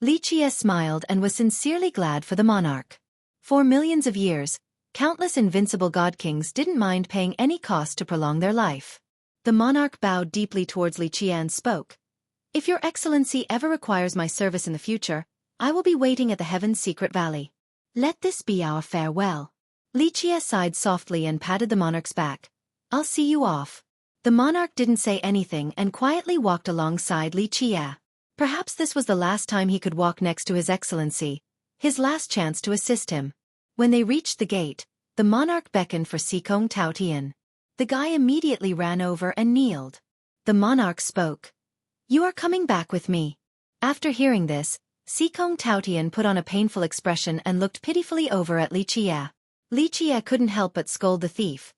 Li Chia smiled and was sincerely glad for the monarch. For millions of years, countless invincible god kings didn't mind paying any cost to prolong their life. The monarch bowed deeply towards Li Chia and spoke. If your excellency ever requires my service in the future, I will be waiting at the Heaven's Secret Valley. Let this be our farewell. Li Chia sighed softly and patted the monarch's back. I'll see you off. The monarch didn't say anything and quietly walked alongside Li Chia. Perhaps this was the last time he could walk next to his excellency, his last chance to assist him. When they reached the gate, the monarch beckoned for Xikong Taotian. The guy immediately ran over and kneeled. The monarch spoke. You are coming back with me. After hearing this, Xikong Taotian put on a painful expression and looked pitifully over at Li Chia. Li Chia couldn't help but scold the thief.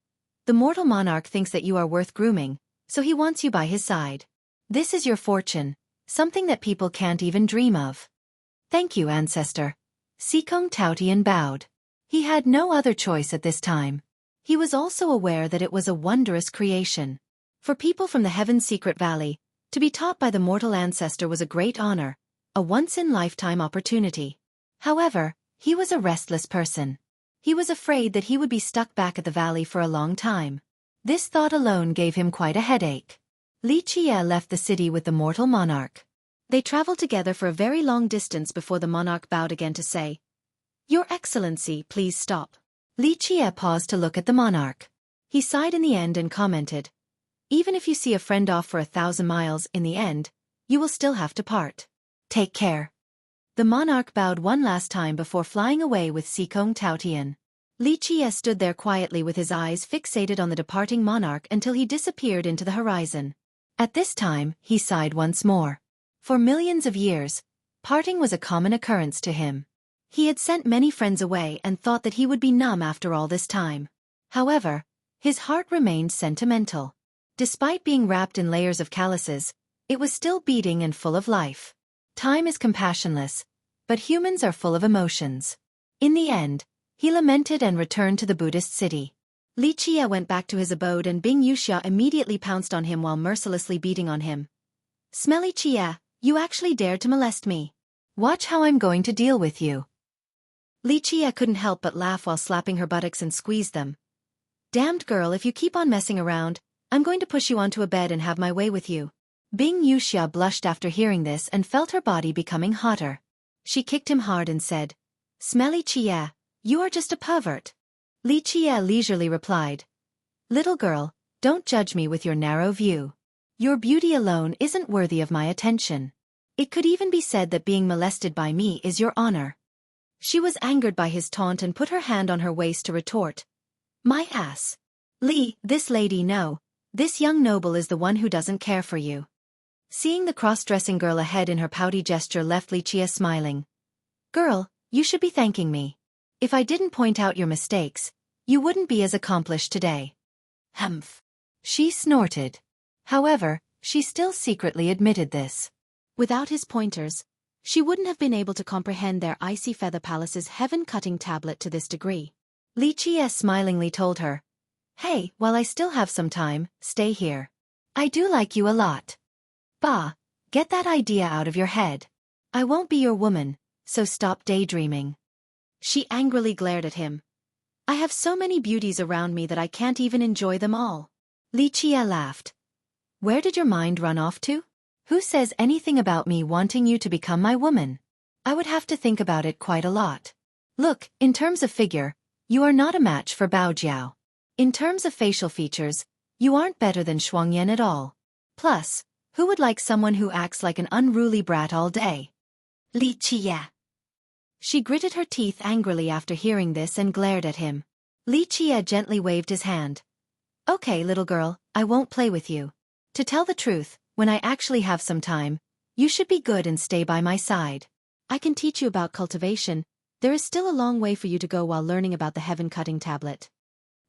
The mortal monarch thinks that you are worth grooming, so he wants you by his side. This is your fortune, something that people can't even dream of. Thank you, ancestor. Xikong Taotian bowed. He had no other choice at this time. He was also aware that it was a wondrous creation. For people from the Heaven's Secret Valley, to be taught by the mortal ancestor was a great honor, a once-in-lifetime opportunity. However, he was a restless person. He was afraid that he would be stuck back at the valley for a long time. This thought alone gave him quite a headache. Li Chia left the city with the mortal monarch. They traveled together for a very long distance before the monarch bowed again to say, Your Excellency, please stop. Li Chia paused to look at the monarch. He sighed in the end and commented, Even if you see a friend off for 1,000 miles in the end, you will still have to part. Take care. The monarch bowed one last time before flying away with Xikong Taotian. Li Chia stood there quietly with his eyes fixated on the departing monarch until he disappeared into the horizon. At this time, he sighed once more. For millions of years, parting was a common occurrence to him. He had sent many friends away and thought that he would be numb after all this time. However, his heart remained sentimental. Despite being wrapped in layers of calluses, it was still beating and full of life. Time is compassionless, but humans are full of emotions. In the end, he lamented and returned to the Buddhist city. Li Chia went back to his abode and Bing Yuxia immediately pounced on him while mercilessly beating on him. Smelly Chia, you actually dared to molest me. Watch how I'm going to deal with you. Li Chia couldn't help but laugh while slapping her buttocks and squeezed them. Damned girl, if you keep on messing around, I'm going to push you onto a bed and have my way with you. Bing Yuxia blushed after hearing this and felt her body becoming hotter. She kicked him hard and said, "Smelly Qie, you are just a pervert." Li Qie leisurely replied, "Little girl, don't judge me with your narrow view. Your beauty alone isn't worthy of my attention. It could even be said that being molested by me is your honor." She was angered by his taunt and put her hand on her waist to retort, "My ass. Li, this lady no. This young noble is the one who doesn't care for you." Seeing the cross-dressing girl ahead in her pouty gesture left Li Qie smiling. "Girl, you should be thanking me. If I didn't point out your mistakes, you wouldn't be as accomplished today." Humph. She snorted. However, she still secretly admitted this. Without his pointers, she wouldn't have been able to comprehend their icy feather palace's heaven-cutting tablet to this degree. Li Qie smilingly told her, "Hey, while I still have some time, stay here. I do like you a lot. Bah, get that idea out of your head. I won't be your woman, so stop daydreaming." She angrily glared at him. "I have so many beauties around me that I can't even enjoy them all." Li Qie laughed. "Where did your mind run off to? Who says anything about me wanting you to become my woman? I would have to think about it quite a lot. Look, in terms of figure, you are not a match for Bao Jiao. In terms of facial features, you aren't better than Xuanyan at all. Plus, who would like someone who acts like an unruly brat all day?" Li Qie. She gritted her teeth angrily after hearing this and glared at him. Li Qie gently waved his hand. "Okay, little girl, I won't play with you. To tell the truth, when I actually have some time, you should be good and stay by my side. I can teach you about cultivation. There is still a long way for you to go while learning about the heaven-cutting tablet."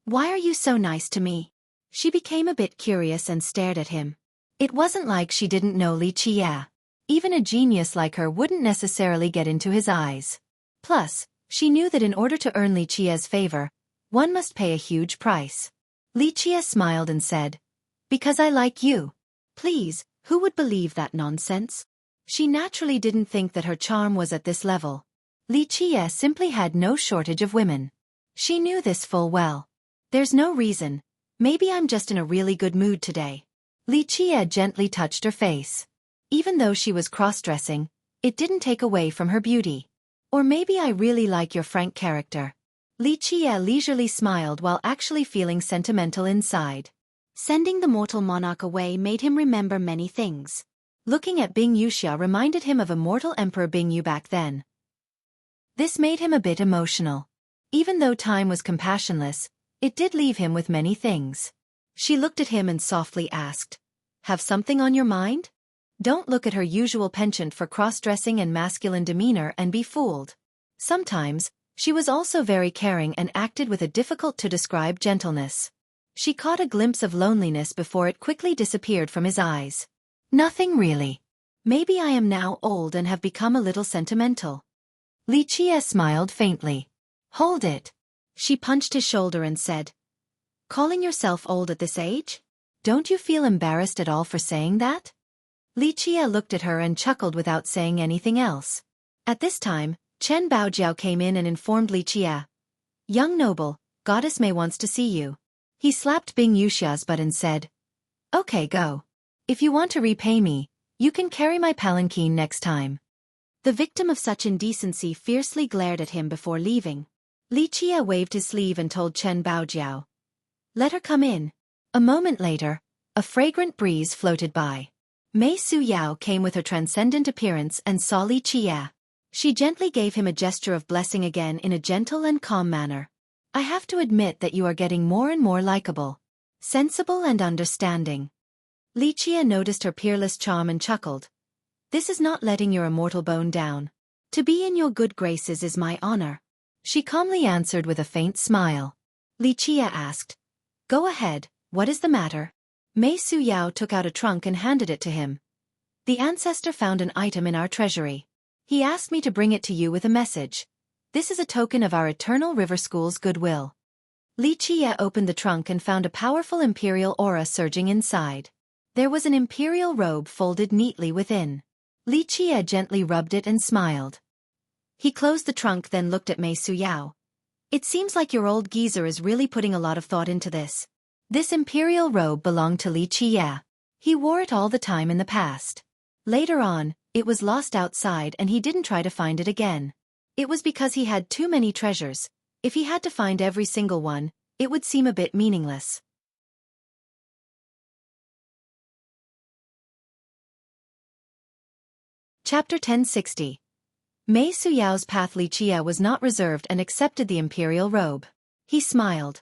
"Why are you so nice to me?" She became a bit curious and stared at him. It wasn't like she didn't know Li Qie. Even a genius like her wouldn't necessarily get into his eyes. Plus, she knew that in order to earn Li Qie's favor, one must pay a huge price. Li Qie smiled and said, "Because I like you." Please, who would believe that nonsense? She naturally didn't think that her charm was at this level. Li Qie simply had no shortage of women. She knew this full well. "There's no reason. Maybe I'm just in a really good mood today." Li Qie gently touched her face. Even though she was cross-dressing, it didn't take away from her beauty. "Or maybe I really like your frank character." Li Qie leisurely smiled while actually feeling sentimental inside. Sending the mortal monarch away made him remember many things. Looking at Bing Yuxia reminded him of immortal Emperor Bing Yu back then. This made him a bit emotional. Even though time was compassionless, it did leave him with many things. She looked at him and softly asked, "Have something on your mind? Don't look at her usual penchant for cross-dressing and masculine demeanor and be fooled." Sometimes, she was also very caring and acted with a difficult-to-describe gentleness. She caught a glimpse of loneliness before it quickly disappeared from his eyes. "Nothing really. Maybe I am now old and have become a little sentimental." Li Qie smiled faintly. "Hold it." She punched his shoulder and said, "Calling yourself old at this age? Don't you feel embarrassed at all for saying that?" Li Qie looked at her and chuckled without saying anything else. At this time, Chen Baojiao came in and informed Li Qie, "Young noble, Goddess May wants to see you." He slapped Bing Yuxia's butt and said, "Okay, go. If you want to repay me, you can carry my palanquin next time." The victim of such indecency fiercely glared at him before leaving. Li Qie waved his sleeve and told Chen Baojiao, "Let her come in." A moment later, a fragrant breeze floated by. Mei Su Yao came with her transcendent appearance and saw Li Qie. She gently gave him a gesture of blessing again in a gentle and calm manner. "I have to admit that you are getting more and more likable. Sensible and understanding." Li Qie noticed her peerless charm and chuckled. "This is not letting your immortal bone down. To be in your good graces is my honor." She calmly answered with a faint smile. Li Qie asked, "Go ahead, what is the matter?" Mei Su Yao took out a trunk and handed it to him. "The ancestor found an item in our treasury. He asked me to bring it to you with a message. This is a token of our Eternal River School's goodwill." Li Qie opened the trunk and found a powerful imperial aura surging inside. There was an imperial robe folded neatly within. Li Qie gently rubbed it and smiled. He closed the trunk then looked at Mei Su Yao. "It seems like your old geezer is really putting a lot of thought into this." This imperial robe belonged to Li Qie. He wore it all the time in the past. Later on, it was lost outside and he didn't try to find it again. It was because he had too many treasures. If he had to find every single one, it would seem a bit meaningless. Chapter 1060. Mei Suyao's path. Li Chia was not reserved and accepted the imperial robe. He smiled.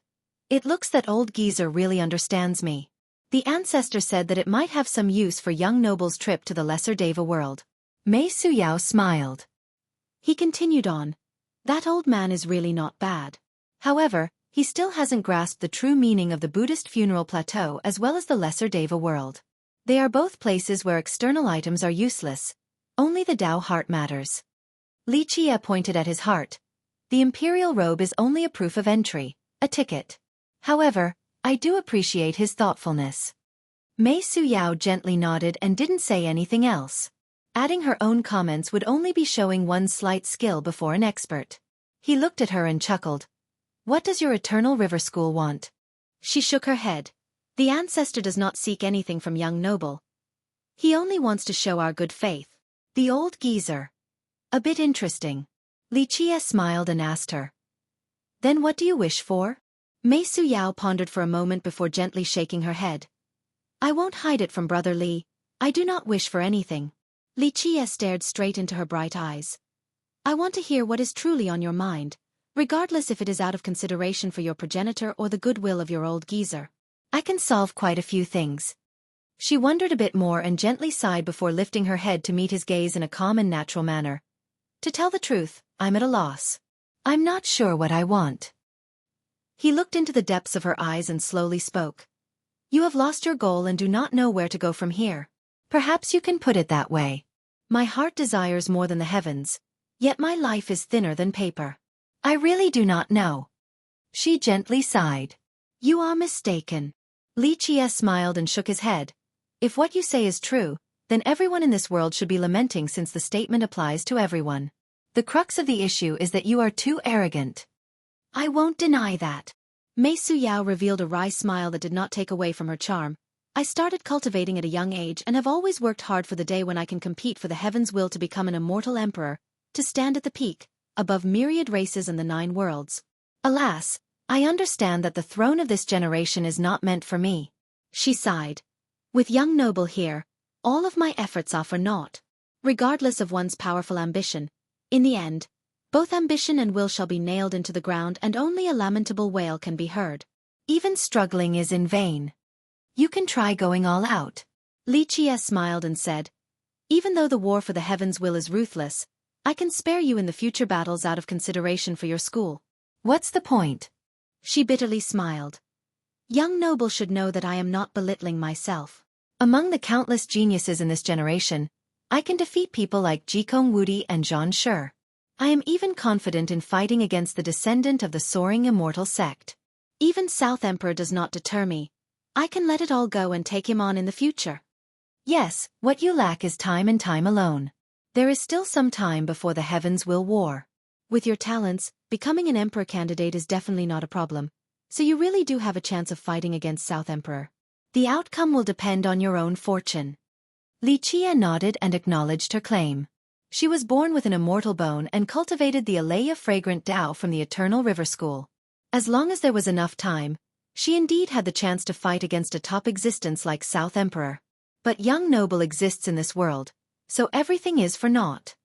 It looks that old geezer really understands me. The ancestor said that it might have some use for young noble's trip to the lesser Deva world. Mei Suyao smiled. He continued on. That old man is really not bad. However, he still hasn't grasped the true meaning of the Buddhist funeral plateau as well as the lesser Deva world. They are both places where external items are useless. Only the Tao heart matters. Li Chia pointed at his heart. The imperial robe is only a proof of entry, a ticket. However, I do appreciate his thoughtfulness. Mei Suyao gently nodded and didn't say anything else. Adding her own comments would only be showing one's slight skill before an expert. He looked at her and chuckled. What does your eternal river school want? She shook her head. The ancestor does not seek anything from young noble. He only wants to show our good faith. The old geezer. A bit interesting. Li Chia smiled and asked her. Then what do you wish for? Mei Suyao pondered for a moment before gently shaking her head. I won't hide it from Brother Li. I do not wish for anything. Li Chia stared straight into her bright eyes. I want to hear what is truly on your mind, regardless if it is out of consideration for your progenitor or the goodwill of your old geezer. I can solve quite a few things. She wondered a bit more and gently sighed before lifting her head to meet his gaze in a calm and natural manner. To tell the truth, I'm at a loss. I'm not sure what I want. He looked into the depths of her eyes and slowly spoke. You have lost your goal and do not know where to go from here. Perhaps you can put it that way. My heart desires more than the heavens, yet my life is thinner than paper. I really do not know. She gently sighed. You are mistaken. Li Chia smiled and shook his head. If what you say is true, then everyone in this world should be lamenting since the statement applies to everyone. The crux of the issue is that you are too arrogant. I won't deny that. Mei Suyao revealed a wry smile that did not take away from her charm. I started cultivating at a young age and have always worked hard for the day when I can compete for the heaven's will to become an immortal emperor, to stand at the peak, above myriad races and the 9 worlds. Alas, I understand that the throne of this generation is not meant for me. She sighed. With young noble here, all of my efforts are for naught. Regardless of one's powerful ambition, in the end, both ambition and will shall be nailed into the ground and only a lamentable wail can be heard. Even struggling is in vain. You can try going all out. Li Chia smiled and said, even though the war for the heavens will is ruthless, I can spare you in the future battles out of consideration for your school. What's the point? She bitterly smiled. Young noble should know that I am not belittling myself. Among the countless geniuses in this generation, I can defeat people like Jikong Wudi and Zhang Shi. I am even confident in fighting against the descendant of the soaring immortal sect. Even South Emperor does not deter me. I can let it all go and take him on in the future. Yes, what you lack is time and time alone. There is still some time before the heavens will war. With your talents, becoming an emperor candidate is definitely not a problem, so you really do have a chance of fighting against South Emperor. The outcome will depend on your own fortune. Li Chia nodded and acknowledged her claim. She was born with an immortal bone and cultivated the Alea fragrant Tao from the Eternal River School. As long as there was enough time, she indeed had the chance to fight against a top existence like South Emperor. But young noble exists in this world, so everything is for naught.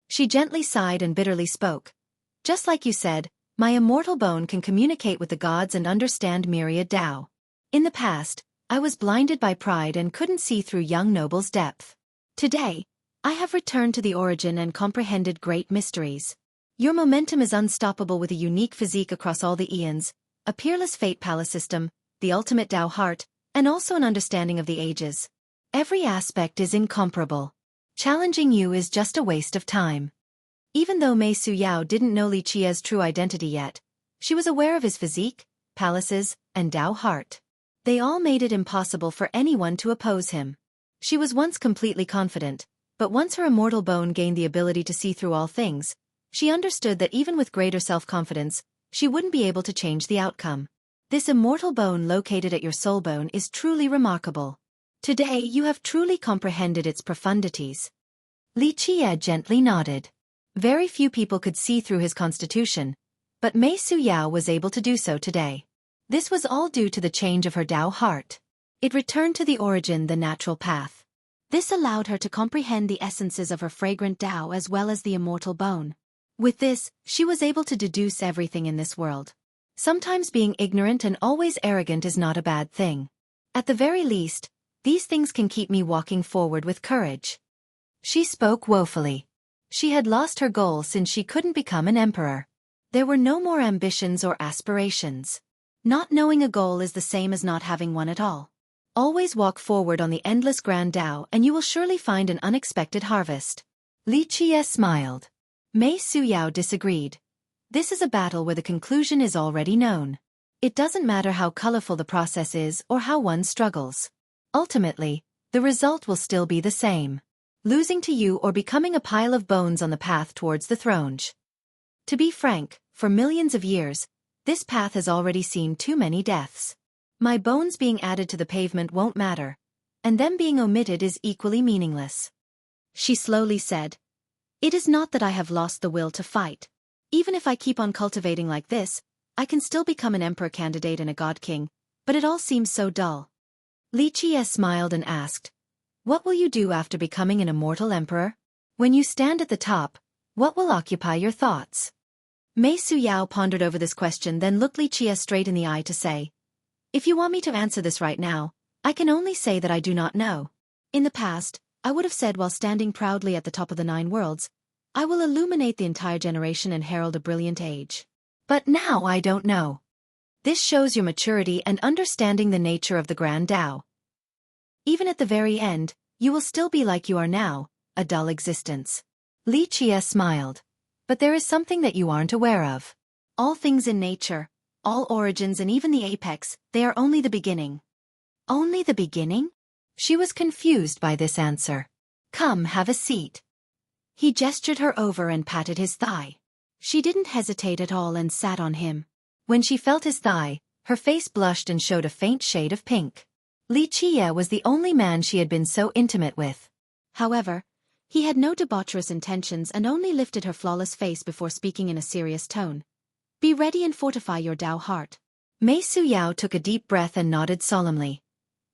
She gently sighed and bitterly spoke. Just like you said, my immortal bone can communicate with the gods and understand myriad Tao. In the past, I was blinded by pride and couldn't see through young noble's depth. Today, I have returned to the origin and comprehended great mysteries. Your momentum is unstoppable with a unique physique across all the eons, a peerless fate palace system, the ultimate Tao heart, and also an understanding of the ages. Every aspect is incomparable. Challenging you is just a waste of time. Even though Mei Suyao didn't know Li Chia's true identity yet, she was aware of his physique, palaces, and Tao heart. They all made it impossible for anyone to oppose him. She was once completely confident, but once her immortal bone gained the ability to see through all things, she understood that even with greater self-confidence, she wouldn't be able to change the outcome. This immortal bone located at your soul bone is truly remarkable. Today you have truly comprehended its profundities. Li Qie gently nodded. Very few people could see through his constitution, but Mei Suyao was able to do so today. This was all due to the change of her Tao heart. It returned to the origin, the natural path. This allowed her to comprehend the essences of her fragrant Tao as well as the immortal bone. With this, she was able to deduce everything in this world. Sometimes being ignorant and always arrogant is not a bad thing. At the very least, these things can keep me walking forward with courage. She spoke woefully. She had lost her goal since she couldn't become an emperor. There were no more ambitions or aspirations. Not knowing a goal is the same as not having one at all. Always walk forward on the endless grand Tao and you will surely find an unexpected harvest. Li Qie smiled. Mei Suyao disagreed. This is a battle where the conclusion is already known. It doesn't matter how colorful the process is or how one struggles. Ultimately, the result will still be the same. Losing to you or becoming a pile of bones on the path towards the throne. To be frank, for millions of years, this path has already seen too many deaths. My bones being added to the pavement won't matter, and them being omitted is equally meaningless. She slowly said, "It is not that I have lost the will to fight. Even if I keep on cultivating like this, I can still become an emperor candidate and a god king, but it all seems so dull." Li Qie smiled and asked, "What will you do after becoming an immortal emperor? When you stand at the top, what will occupy your thoughts?" Mei Suyao pondered over this question, then looked Li Qie straight in the eye to say, "If you want me to answer this right now, I can only say that I do not know. In the past, I would have said while standing proudly at the top of the 9 worlds, I will illuminate the entire generation and herald a brilliant age. But now I don't know." This shows your maturity and understanding the nature of the Grand Tao. Even at the very end, you will still be like you are now, a dull existence. Li Qie smiled. "But there is something that you aren't aware of. All things in nature, all origins and even the apex, they are only the beginning." "Only the beginning?" She was confused by this answer. "Come, have a seat." He gestured her over and patted his thigh. She didn't hesitate at all and sat on him. When she felt his thigh, her face blushed and showed a faint shade of pink. Li Qie was the only man she had been so intimate with. However, he had no debaucherous intentions and only lifted her flawless face before speaking in a serious tone. "Be ready and fortify your Tao heart." Mei Suyao took a deep breath and nodded solemnly.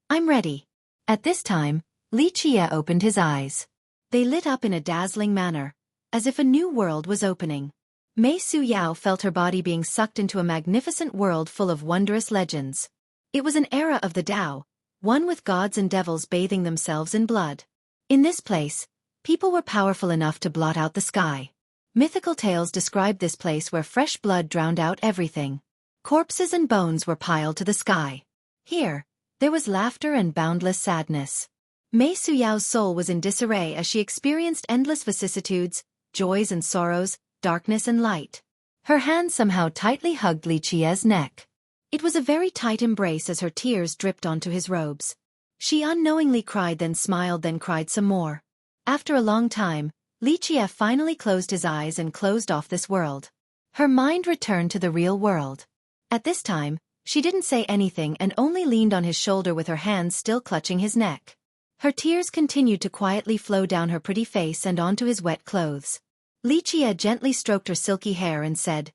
"I'm ready." At this time, Li Qie opened his eyes. They lit up in a dazzling manner, as if a new world was opening. Mei Suyao felt her body being sucked into a magnificent world full of wondrous legends. It was an era of the Tao, one with gods and devils bathing themselves in blood. In this place, people were powerful enough to blot out the sky. Mythical tales described this place where fresh blood drowned out everything. Corpses and bones were piled to the sky. Here, there was laughter and boundless sadness. Mei Suyao's soul was in disarray as she experienced endless vicissitudes, joys and sorrows, darkness and light. Her hand somehow tightly hugged Li Qie's neck. It was a very tight embrace as her tears dripped onto his robes. She unknowingly cried, then smiled, then cried some more. After a long time, Li Qie finally closed his eyes and closed off this world. Her mind returned to the real world. At this time, she didn't say anything and only leaned on his shoulder with her hands still clutching his neck. Her tears continued to quietly flow down her pretty face and onto his wet clothes. Li Qie gently stroked her silky hair and said,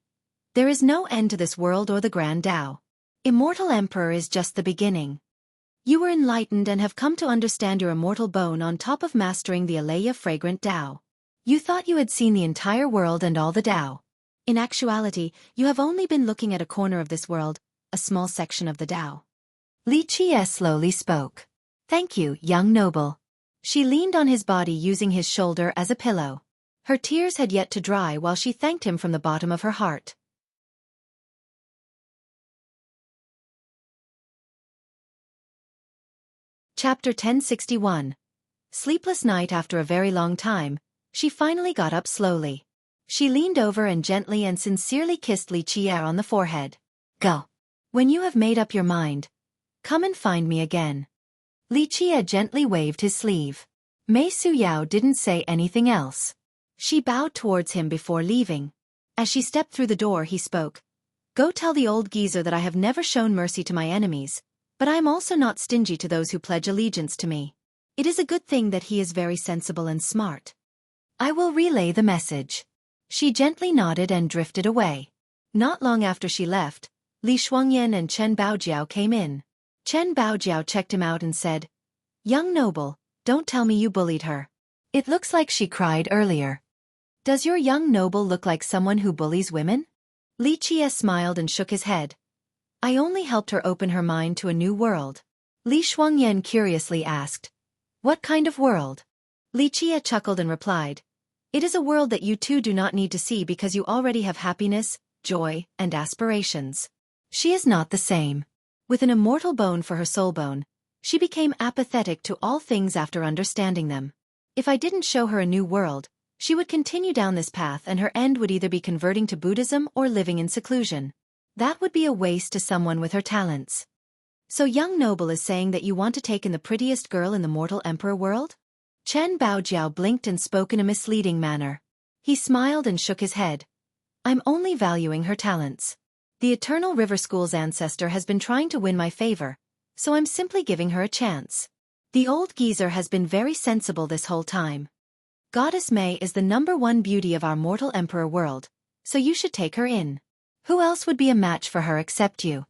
"There is no end to this world or the Grand Tao. Immortal Emperor is just the beginning. You were enlightened and have come to understand your immortal bone on top of mastering the Alaya fragrant Tao. You thought you had seen the entire world and all the Tao. In actuality, you have only been looking at a corner of this world, a small section of the Tao." Li Qie slowly spoke. "Thank you, young noble." She leaned on his body using his shoulder as a pillow. Her tears had yet to dry while she thanked him from the bottom of her heart. Chapter 1061. Sleepless night. After a very long time, she finally got up slowly. She leaned over and gently and sincerely kissed Li Qie on the forehead. "Go. When you have made up your mind, come and find me again." Li Qie gently waved his sleeve. Mei Suyao didn't say anything else. She bowed towards him before leaving. As she stepped through the door, he spoke. "Go tell the old geezer that I have never shown mercy to my enemies, But I am also not stingy to those who pledge allegiance to me. It is a good thing that he is very sensible and smart. I will relay the message. She gently nodded and drifted away. Not long after she left, Li Shuangyan and Chen Baojiao came in. Chen Baojiao checked him out and said, "Young noble, don't tell me you bullied her. It looks like she cried earlier. Does your young noble look like someone who bullies women?" Li Qie smiled and shook his head. "I only helped her open her mind to a new world." Li Shuangyan curiously asked, "What kind of world?" Li Qie chuckled and replied, "It is a world that you two do not need to see because you already have happiness, joy, and aspirations. She is not the same. With an immortal bone for her soul bone, she became apathetic to all things after understanding them. If I didn't show her a new world, she would continue down this path and her end would either be converting to Buddhism or living in seclusion. That would be a waste to someone with her talents." "So young noble is saying that you want to take in the prettiest girl in the mortal emperor world?" Chen Baojiao blinked and spoke in a misleading manner. He smiled and shook his head. "I'm only valuing her talents. The Eternal River School's ancestor has been trying to win my favor, so I'm simply giving her a chance. The old geezer has been very sensible this whole time. Goddess May is the #1 beauty of our mortal emperor world, so you should take her in. Who else would be a match for her except you?"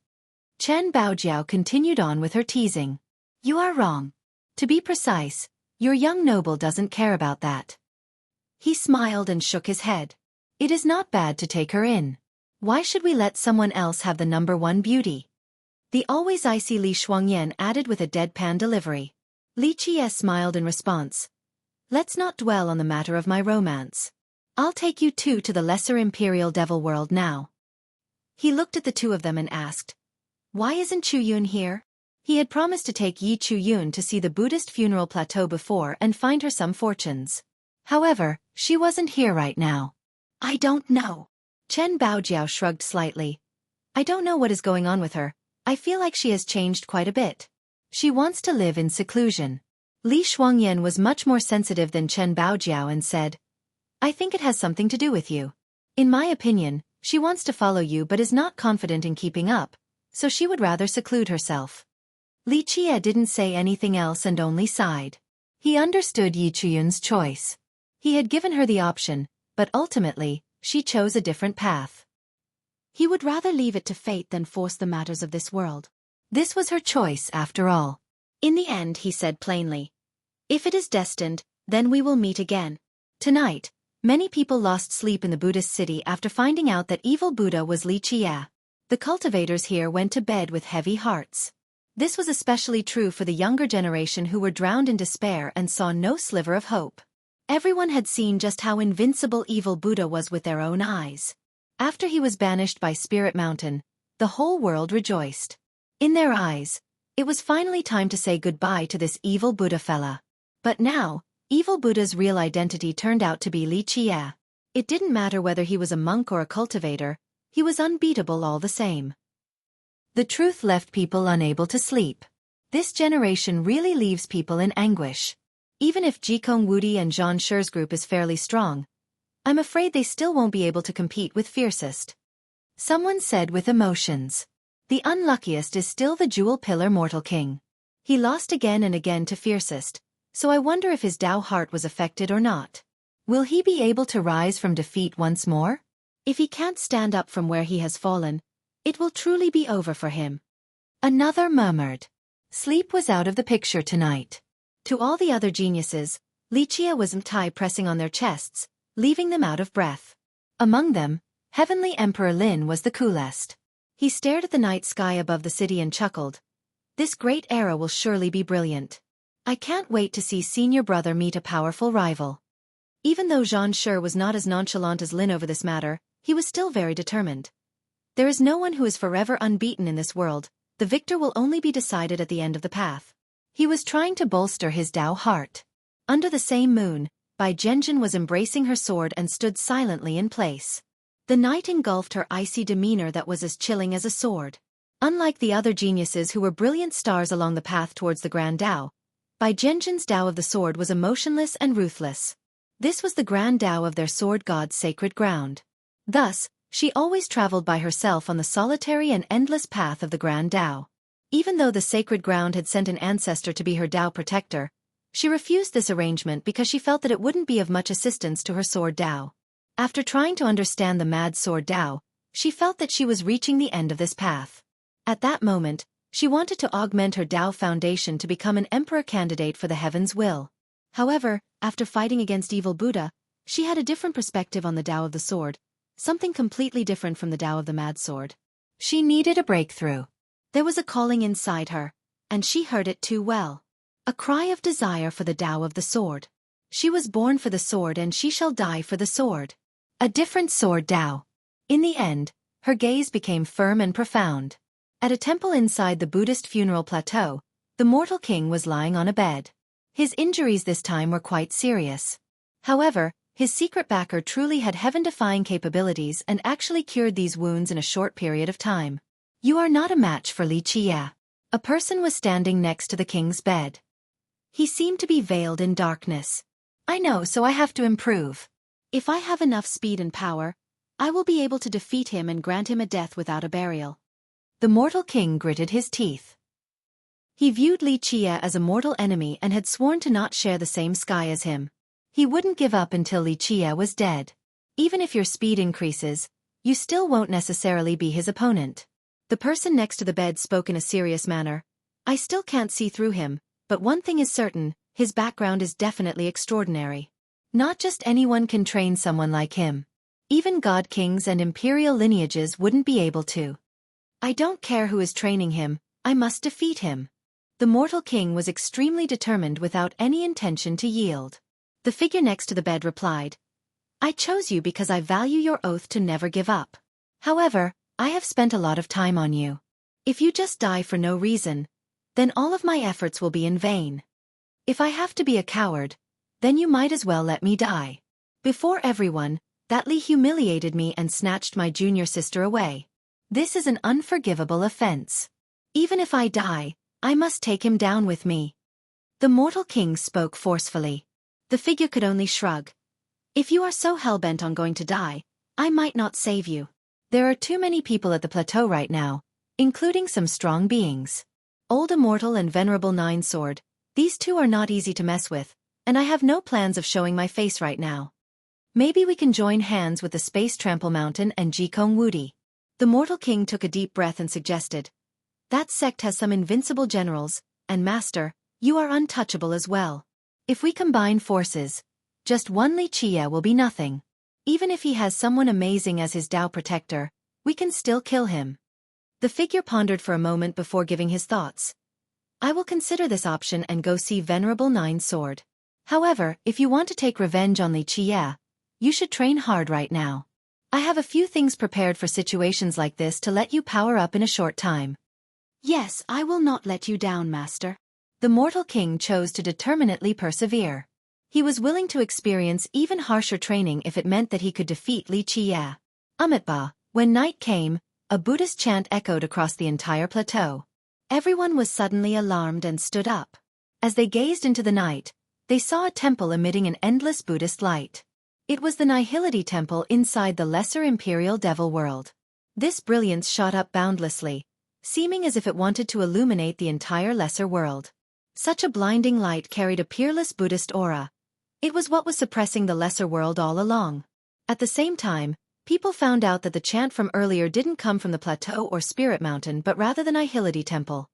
Chen Baojiao continued on with her teasing. "You are wrong. To be precise, your young noble doesn't care about that." He smiled and shook his head. "It is not bad to take her in. Why should we let someone else have the #1 beauty?" The always icy Li Shuangyan added with a deadpan delivery. Li Qie smiled in response. "Let's not dwell on the matter of my romance. I'll take you two to the lesser imperial devil world now." He looked at the two of them and asked, "Why isn't Chu Yun here?" He had promised to take Yi Chu Yun to see the Buddhist funeral plateau before and find her some fortunes. However, she wasn't here right now. "I don't know." Chen Baojiao shrugged slightly. "I don't know what is going on with her. I feel like she has changed quite a bit. She wants to live in seclusion." Li Shuangyan was much more sensitive than Chen Baojiao and said, "I think it has something to do with you. In my opinion, she wants to follow you but is not confident in keeping up, so she would rather seclude herself." Li Qie didn't say anything else and only sighed. He understood Yi Chuyun's choice. He had given her the option, but ultimately, she chose a different path. He would rather leave it to fate than force the matters of this world. This was her choice after all. In the end, he said plainly, "If it is destined, then we will meet again." Tonight, many people lost sleep in the Buddhist city after finding out that evil Buddha was Li Qie. The cultivators here went to bed with heavy hearts. This was especially true for the younger generation who were drowned in despair and saw no sliver of hope. Everyone had seen just how invincible evil Buddha was with their own eyes. After he was banished by Spirit Mountain, the whole world rejoiced. In their eyes, it was finally time to say goodbye to this evil Buddha fella. But now, evil Buddha's real identity turned out to be Li Qie. It didn't matter whether he was a monk or a cultivator, he was unbeatable all the same. The truth left people unable to sleep. This generation really leaves people in anguish. Even if Jikong Wudi and Zhan Shi's group is fairly strong, I'm afraid they still won't be able to compete with Fiercest. Someone said with emotions. The unluckiest is still the Jewel Pillar Mortal King. He lost again and again to Fiercest, so I wonder if his Tao heart was affected or not. Will he be able to rise from defeat once more? If he can't stand up from where he has fallen, it will truly be over for him. Another murmured. Sleep was out of the picture tonight. To all the other geniuses, Li Qie was pressing on their chests, leaving them out of breath. Among them, Heavenly Emperor Lin was the coolest. He stared at the night sky above the city and chuckled. This great era will surely be brilliant. I can't wait to see senior brother meet a powerful rival. Even though Zhan Shi was not as nonchalant as Lin over this matter, he was still very determined. There is no one who is forever unbeaten in this world, the victor will only be decided at the end of the path. He was trying to bolster his Tao heart. Under the same moon, Bai Zhenjin was embracing her sword and stood silently in place. The night engulfed her icy demeanor that was as chilling as a sword. Unlike the other geniuses who were brilliant stars along the path towards the Grand Tao, Bai Zhenjin's Tao of the sword was emotionless and ruthless. This was the Grand Tao of their sword god's sacred ground. Thus, she always traveled by herself on the solitary and endless path of the Grand Tao. Even though the sacred ground had sent an ancestor to be her Tao protector, she refused this arrangement because she felt that it wouldn't be of much assistance to her sword Tao. After trying to understand the mad sword Tao, she felt that she was reaching the end of this path. At that moment, she wanted to augment her Tao foundation to become an emperor candidate for the heaven's will. However, after fighting against evil Buddha, she had a different perspective on the Tao of the sword, something completely different from the Tao of the mad sword. She needed a breakthrough. There was a calling inside her, and she heard it too well. A cry of desire for the Tao of the sword. She was born for the sword and she shall die for the sword. A different sword Tao. In the end, her gaze became firm and profound. At a temple inside the Buddhist funeral plateau, the mortal king was lying on a bed. His injuries this time were quite serious. However, his secret backer truly had heaven-defying capabilities and actually cured these wounds in a short period of time. You are not a match for Li Qie. A person was standing next to the king's bed. He seemed to be veiled in darkness. I know, so I have to improve. If I have enough speed and power, I will be able to defeat him and grant him a death without a burial. The mortal king gritted his teeth. He viewed Li Qie as a mortal enemy and had sworn to not share the same sky as him. He wouldn't give up until Li Qie was dead. Even if your speed increases, you still won't necessarily be his opponent. The person next to the bed spoke in a serious manner. I still can't see through him, but one thing is certain, his background is definitely extraordinary. Not just anyone can train someone like him. Even god kings and imperial lineages wouldn't be able to. I don't care who is training him, I must defeat him. The mortal king was extremely determined without any intention to yield. The figure next to the bed replied, I chose you because I value your oath to never give up. However, I have spent a lot of time on you. If you just die for no reason, then all of my efforts will be in vain. If I have to be a coward, then you might as well let me die. Before everyone, that Li humiliated me and snatched my junior sister away. This is an unforgivable offense. Even if I die, I must take him down with me. The mortal king spoke forcefully. The figure could only shrug. If you are so hell-bent on going to die, I might not save you. There are too many people at the plateau right now, including some strong beings. Old Immortal and Venerable Nine Sword, these two are not easy to mess with, and I have no plans of showing my face right now. Maybe we can join hands with the Space Trample Mountain and Jikong Wudi. The mortal king took a deep breath and suggested, that sect has some invincible generals, and master, you are untouchable as well. If we combine forces, just one Li Qie will be nothing. Even if he has someone amazing as his Tao protector, we can still kill him. The figure pondered for a moment before giving his thoughts. I will consider this option and go see Venerable Nine Sword. However, if you want to take revenge on Li Qie, you should train hard right now. I have a few things prepared for situations like this to let you power up in a short time. Yes, I will not let you down, master. The mortal king chose to determinately persevere. He was willing to experience even harsher training if it meant that he could defeat Li Qie. Amitabha, when night came, a Buddhist chant echoed across the entire plateau. Everyone was suddenly alarmed and stood up. As they gazed into the night, they saw a temple emitting an endless Buddhist light. It was the Nihility Temple inside the Lesser Imperial Devil World. This brilliance shot up boundlessly, seeming as if it wanted to illuminate the entire Lesser World. Such a blinding light carried a peerless Buddhist aura. It was what was suppressing the Lesser World all along. At the same time, people found out that the chant from earlier didn't come from the plateau or Spirit Mountain but rather the Nihility Temple.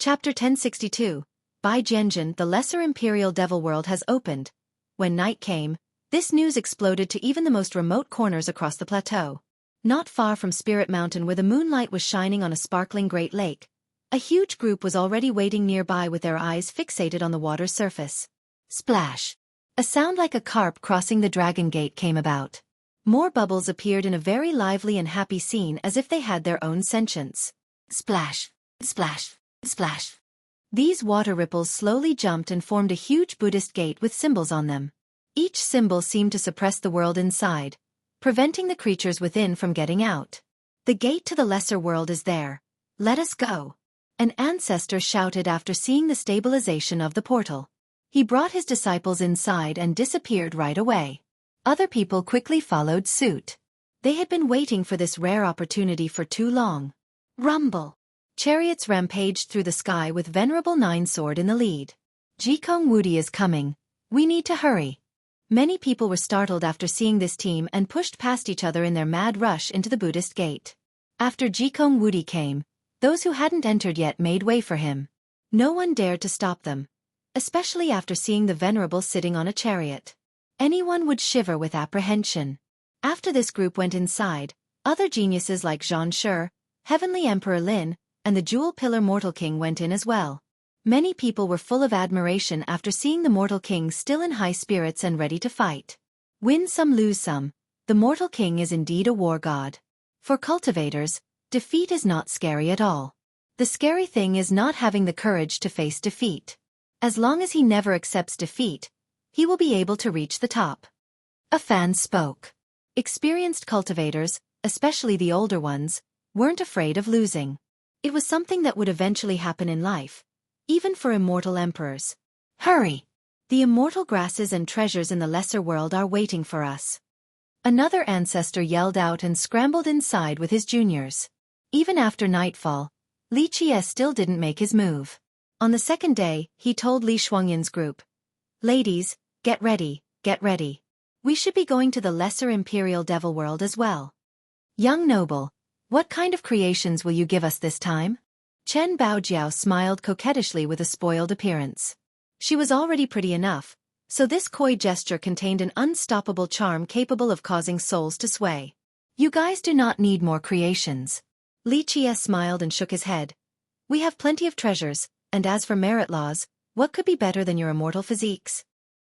Chapter 1062. By Jianjin, the Lesser Imperial Devil World has opened. When night came, this news exploded to even the most remote corners across the plateau. Not far from Spirit Mountain, where the moonlight was shining on a sparkling great lake, a huge group was already waiting nearby with their eyes fixated on the water's surface. Splash! A sound like a carp crossing the Dragon Gate came about. More bubbles appeared in a very lively and happy scene as if they had their own sentience. Splash! Splash! Splash! These water ripples slowly jumped and formed a huge Buddhist gate with symbols on them. Each symbol seemed to suppress the world inside, preventing the creatures within from getting out. The gate to the lesser world is there. Let us go. An ancestor shouted after seeing the stabilization of the portal. He brought his disciples inside and disappeared right away. Other people quickly followed suit. They had been waiting for this rare opportunity for too long. Rumble. Chariots rampaged through the sky with Venerable Nine Sword in the lead. Jikong Wudi is coming. We need to hurry. Many people were startled after seeing this team and pushed past each other in their mad rush into the Buddhist gate. After Jikong Wudi came, those who hadn't entered yet made way for him. No one dared to stop them, especially after seeing the Venerable sitting on a chariot. Anyone would shiver with apprehension. After this group went inside, other geniuses like Zhang Shi, Heavenly Emperor Lin, and the Jewel Pillar Mortal King went in as well. Many people were full of admiration after seeing the Mortal King still in high spirits and ready to fight. Win some, lose some, the Mortal King is indeed a war god. For cultivators, defeat is not scary at all. The scary thing is not having the courage to face defeat. As long as he never accepts defeat, he will be able to reach the top. A fan spoke. Experienced cultivators, especially the older ones, weren't afraid of losing. It was something that would eventually happen in life, even for immortal emperors. Hurry! The immortal grasses and treasures in the lesser world are waiting for us. Another ancestor yelled out and scrambled inside with his juniors. Even after nightfall, Li Qie still didn't make his move. On the second day, he told Li Shuangyan's group, "Ladies, get ready, get ready. We should be going to the lesser imperial devil world as well. Young noble, what kind of creations will you give us this time?" Chen Baojiao smiled coquettishly with a spoiled appearance. She was already pretty enough, so this coy gesture contained an unstoppable charm capable of causing souls to sway. "You guys do not need more creations." Li Qie smiled and shook his head. "We have plenty of treasures, and as for merit laws, what could be better than your immortal physiques?"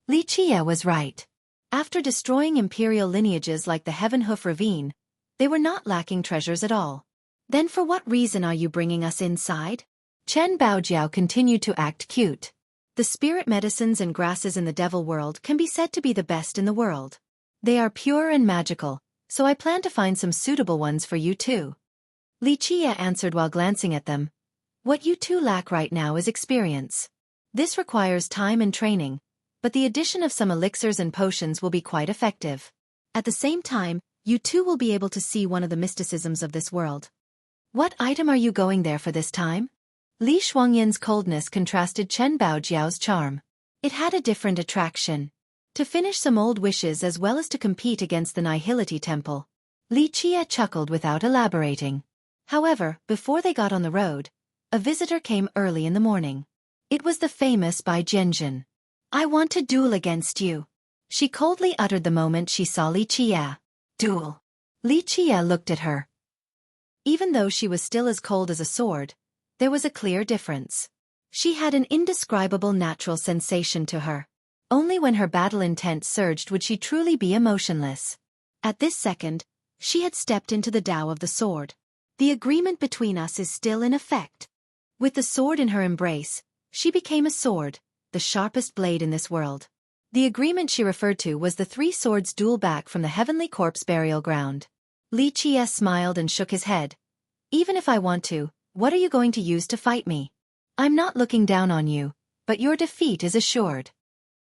Li Qie was right. After destroying imperial lineages like the Heaven Hoof Ravine, they were not lacking treasures at all. "Then for what reason are you bringing us inside?" Chen Baojiao continued to act cute. "The spirit medicines and grasses in the devil world can be said to be the best in the world. They are pure and magical, so I plan to find some suitable ones for you too." Li Qie answered while glancing at them. "What you two lack right now is experience. This requires time and training, but the addition of some elixirs and potions will be quite effective. At the same time, you too will be able to see one of the mysticisms of this world." "What item are you going there for this time?" Li Shuangyan's coldness contrasted Chen Baojiao's charm. It had a different attraction. To finish some old wishes as well as to compete against the Nihility Temple. Li Qie chuckled without elaborating. However, before they got on the road, a visitor came early in the morning. It was the famous Bai Jianjun. "I want to duel against you," she coldly uttered the moment she saw Li Qie. "Duel?" Li Qie looked at her. Even though she was still as cold as a sword, there was a clear difference. She had an indescribable natural sensation to her. Only when her battle intent surged would she truly be emotionless. At this second, she had stepped into the Tao of the sword. "The agreement between us is still in effect." With the sword in her embrace, she became a sword, the sharpest blade in this world. The agreement she referred to was the three swords duel back from the heavenly corpse burial ground. Li Qie smiled and shook his head. "Even if I want to, what are you going to use to fight me? I'm not looking down on you, but your defeat is assured."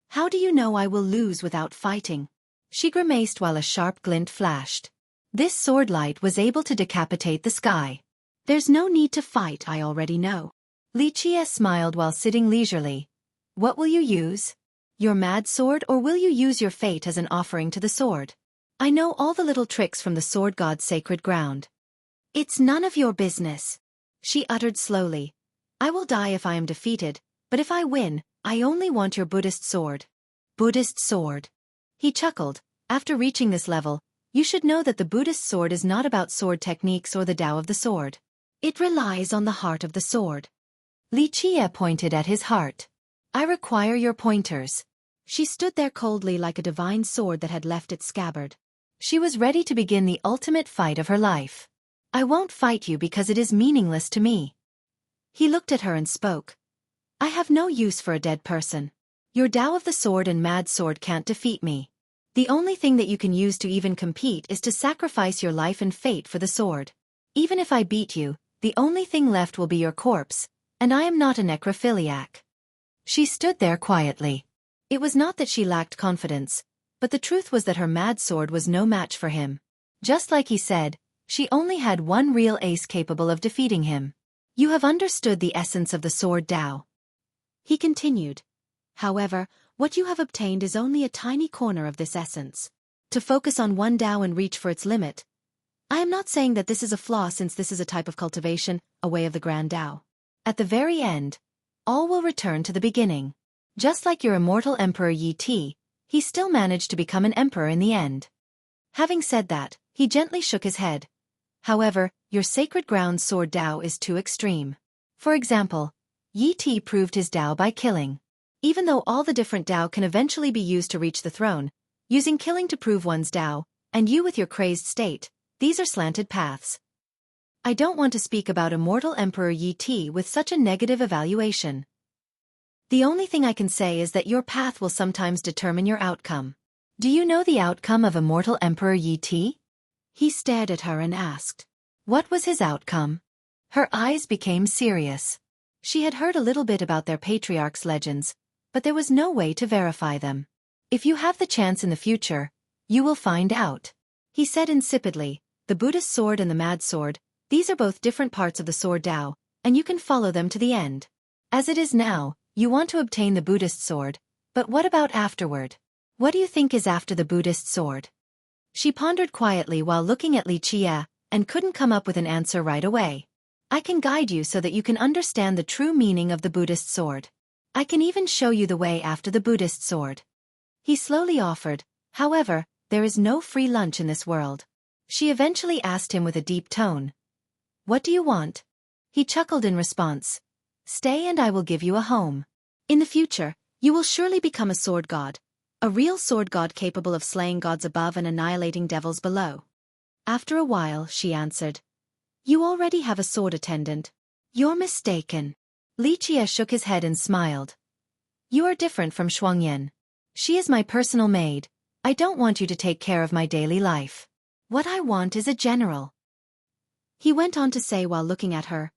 "How do you know I will lose without fighting?" She grimaced while a sharp glint flashed. This sword light was able to decapitate the sky. "There's no need to fight, I already know." Li Qie smiled while sitting leisurely. "What will you use? Your mad sword, or will you use your fate as an offering to the sword? I know all the little tricks from the sword god's sacred ground." "It's none of your business," she uttered slowly. "I will die if I am defeated, but if I win, I only want your Buddhist sword." "Buddhist sword?" He chuckled. "After reaching this level, you should know that the Buddhist sword is not about sword techniques or the Tao of the sword. It relies on the heart of the sword." Li Qie pointed at his heart. "I require your pointers." She stood there coldly like a divine sword that had left its scabbard. She was ready to begin the ultimate fight of her life. "I won't fight you because it is meaningless to me." He looked at her and spoke. "I have no use for a dead person. Your Tao of the sword and mad sword can't defeat me. The only thing that you can use to even compete is to sacrifice your life and fate for the sword. Even if I beat you, the only thing left will be your corpse, and I am not a necrophiliac." She stood there quietly. It was not that she lacked confidence, But the truth was that her mad sword was no match for him. Just like he said, she only had one real ace capable of defeating him. You have understood the essence of the sword Dao. He continued. However, what you have obtained is only a tiny corner of this essence. To focus on one Dao and reach for its limit. I am not saying that this is a flaw, since this is a type of cultivation, a way of the grand Dao. At the very end, all will return to the beginning. Just like your immortal Emperor Yi Ti, he still managed to become an emperor in the end. Having said that, he gently shook his head. However, your sacred ground sword Dao is too extreme. For example, Yi Ti proved his Dao by killing. Even though all the different Dao can eventually be used to reach the throne, using killing to prove one's Dao, and you with your crazed state, these are slanted paths. I don't want to speak about immortal Emperor Yi Ti with such a negative evaluation. The only thing I can say is that your path will sometimes determine your outcome. Do you know the outcome of immortal Emperor Yi Ti? He stared at her and asked. What was his outcome? Her eyes became serious. She had heard a little bit about their patriarch's legends, but there was no way to verify them. If you have the chance in the future, you will find out. He said insipidly, the Buddhist sword and the mad sword, these are both different parts of the sword Dao, and you can follow them to the end. As it is now, you want to obtain the Buddhist sword, but what about afterward? What do you think is after the Buddhist sword? She pondered quietly while looking at Li Qie, and couldn't come up with an answer right away. I can guide you so that you can understand the true meaning of the Buddhist sword. I can even show you the way after the Buddhist sword. He slowly offered, however, there is no free lunch in this world. She eventually asked him with a deep tone. What do you want? He chuckled in response. Stay and I will give you a home. In the future, you will surely become a sword god. A real sword god capable of slaying gods above and annihilating devils below. After a while, she answered. You already have a sword attendant. You're mistaken. Li Qie shook his head and smiled. You are different from Xueqi. She is my personal maid. I don't want you to take care of my daily life. What I want is a general. He went on to say while looking at her.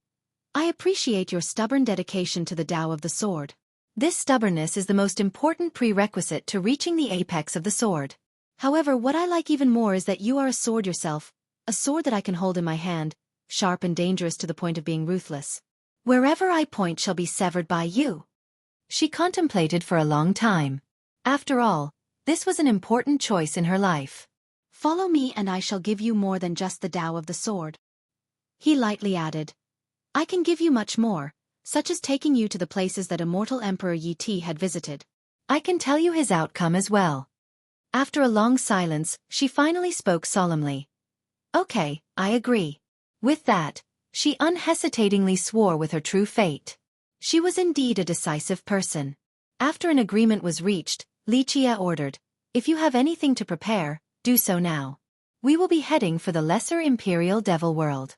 I appreciate your stubborn dedication to the Tao of the sword. This stubbornness is the most important prerequisite to reaching the apex of the sword. However, what I like even more is that you are a sword yourself, a sword that I can hold in my hand, sharp and dangerous to the point of being ruthless. Wherever I point shall be severed by you. She contemplated for a long time. After all, this was an important choice in her life. Follow me and I shall give you more than just the Tao of the sword. He lightly added. I can give you much more, such as taking you to the places that immortal Emperor Yi Ti had visited. I can tell you his outcome as well. After a long silence, she finally spoke solemnly. Okay, I agree. With that, she unhesitatingly swore with her true fate. She was indeed a decisive person. After an agreement was reached, Li Qie ordered, if you have anything to prepare, do so now. We will be heading for the lesser imperial devil world.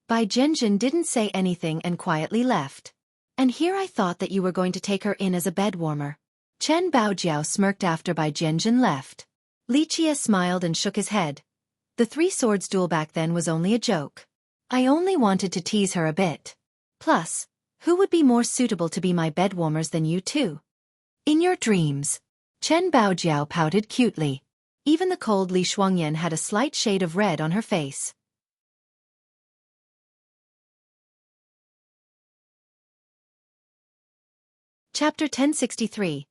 Bai Zhenjin didn't say anything and quietly left. And here I thought that you were going to take her in as a bed warmer. Chen Baojiao smirked after Bai Zhenjin left. Li Qie smiled and shook his head. The three swords duel back then was only a joke. I only wanted to tease her a bit. Plus, who would be more suitable to be my bed warmers than you two? In your dreams. Chen Baojiao pouted cutely. Even the cold Li Xueqi had a slight shade of red on her face. Chapter 1063.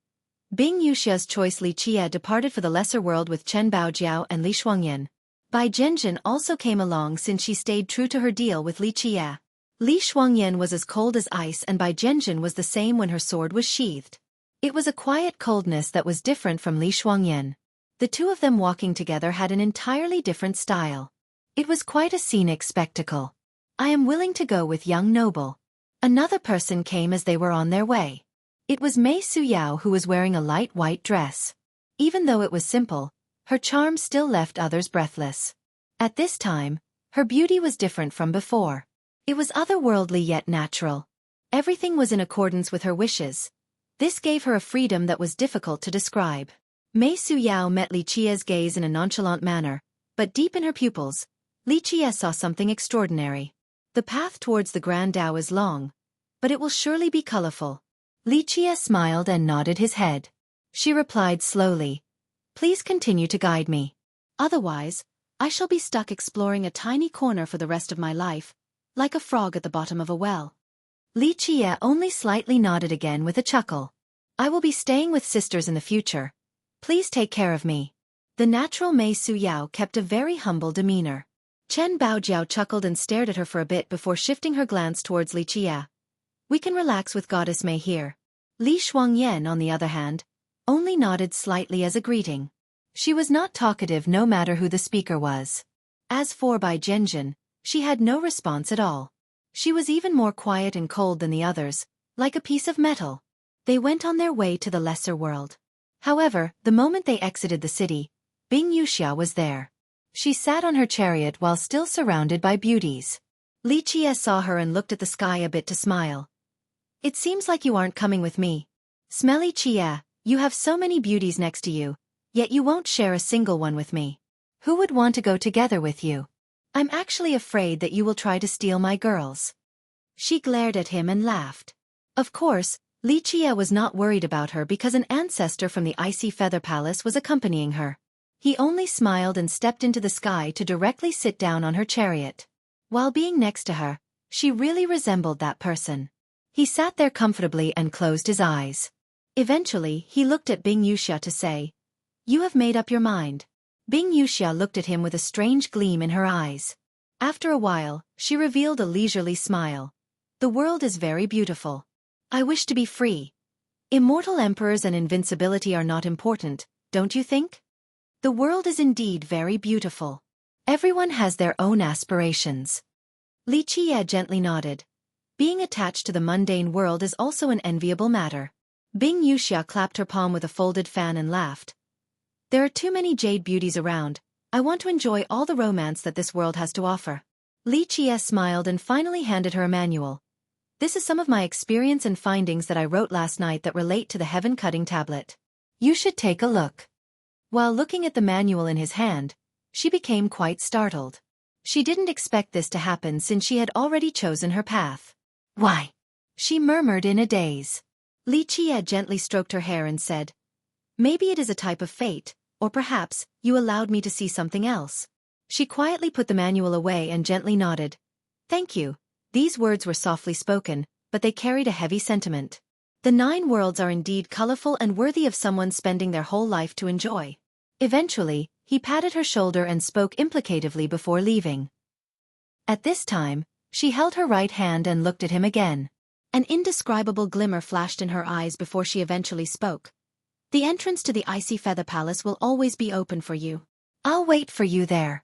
Bing Yuxia's choice. Li Qie departed for the lesser world with Chen Baojiao and Li Xueqi. Bai Zhenjin also came along since she stayed true to her deal with Li Qie. Li Xueqi was as cold as ice and Bai Zhenjin was the same when her sword was sheathed. It was a quiet coldness that was different from Li Xueqi. The two of them walking together had an entirely different style. It was quite a scenic spectacle. I am willing to go with young noble. Another person came as they were on their way. It was Mei Suyao who was wearing a light white dress. Even though it was simple, her charm still left others breathless. At this time, her beauty was different from before. It was otherworldly yet natural. Everything was in accordance with her wishes. This gave her a freedom that was difficult to describe. Mei Suyao met Li Qie's gaze in a nonchalant manner, but deep in her pupils, Li Qie saw something extraordinary. The path towards the Grand Tao is long, but it will surely be colorful. Li Qie smiled and nodded his head. She replied slowly, Please continue to guide me. Otherwise, I shall be stuck exploring a tiny corner for the rest of my life, like a frog at the bottom of a well. Li Qie only slightly nodded again with a chuckle. I will be staying with sisters in the future. Please take care of me. The natural Mei Su Yao kept a very humble demeanor. Chen Baojiao chuckled and stared at her for a bit before shifting her glance towards Li Qie. We can relax with Goddess Mei here. Li Shuangyan, on the other hand, only nodded slightly as a greeting. She was not talkative no matter who the speaker was. As for Bai Zhenjin, she had no response at all. She was even more quiet and cold than the others, like a piece of metal. They went on their way to the lesser world. However, the moment they exited the city, Bing Yuxia was there. She sat on her chariot while still surrounded by beauties. Li Qie saw her and looked at the sky a bit to smile. It seems like you aren't coming with me. Smelly Qie, you have so many beauties next to you, yet you won't share a single one with me. Who would want to go together with you? I'm actually afraid that you will try to steal my girls. She glared at him and laughed. Of course, Li Qie was not worried about her because an ancestor from the Icy Feather Palace was accompanying her. He only smiled and stepped into the sky to directly sit down on her chariot. While being next to her, she really resembled that person. He sat there comfortably and closed his eyes. Eventually, he looked at Bing Yuxia to say, "You have made up your mind." Bing Yuxia looked at him with a strange gleam in her eyes. After a while, she revealed a leisurely smile. The world is very beautiful. I wish to be free. Immortal emperors and invincibility are not important, don't you think? The world is indeed very beautiful. Everyone has their own aspirations. Li Qie gently nodded. Being attached to the mundane world is also an enviable matter. Bing Yuxia clapped her palm with a folded fan and laughed. There are too many jade beauties around. I want to enjoy all the romance that this world has to offer. Li Qie smiled and finally handed her a manual. This is some of my experience and findings that I wrote last night that relate to the heaven-cutting tablet. You should take a look. While looking at the manual in his hand, she became quite startled. She didn't expect this to happen since she had already chosen her path. Why? She murmured in a daze. Li Qie gently stroked her hair and said, Maybe it is a type of fate, or perhaps you allowed me to see something else. She quietly put the manual away and gently nodded. Thank you. These words were softly spoken, but they carried a heavy sentiment. The 9 worlds are indeed colorful and worthy of someone spending their whole life to enjoy. Eventually, he patted her shoulder and spoke implicatively before leaving. At this time, she held her right hand and looked at him again. An indescribable glimmer flashed in her eyes before she eventually spoke. The entrance to the Icy Feather Palace will always be open for you. I'll wait for you there.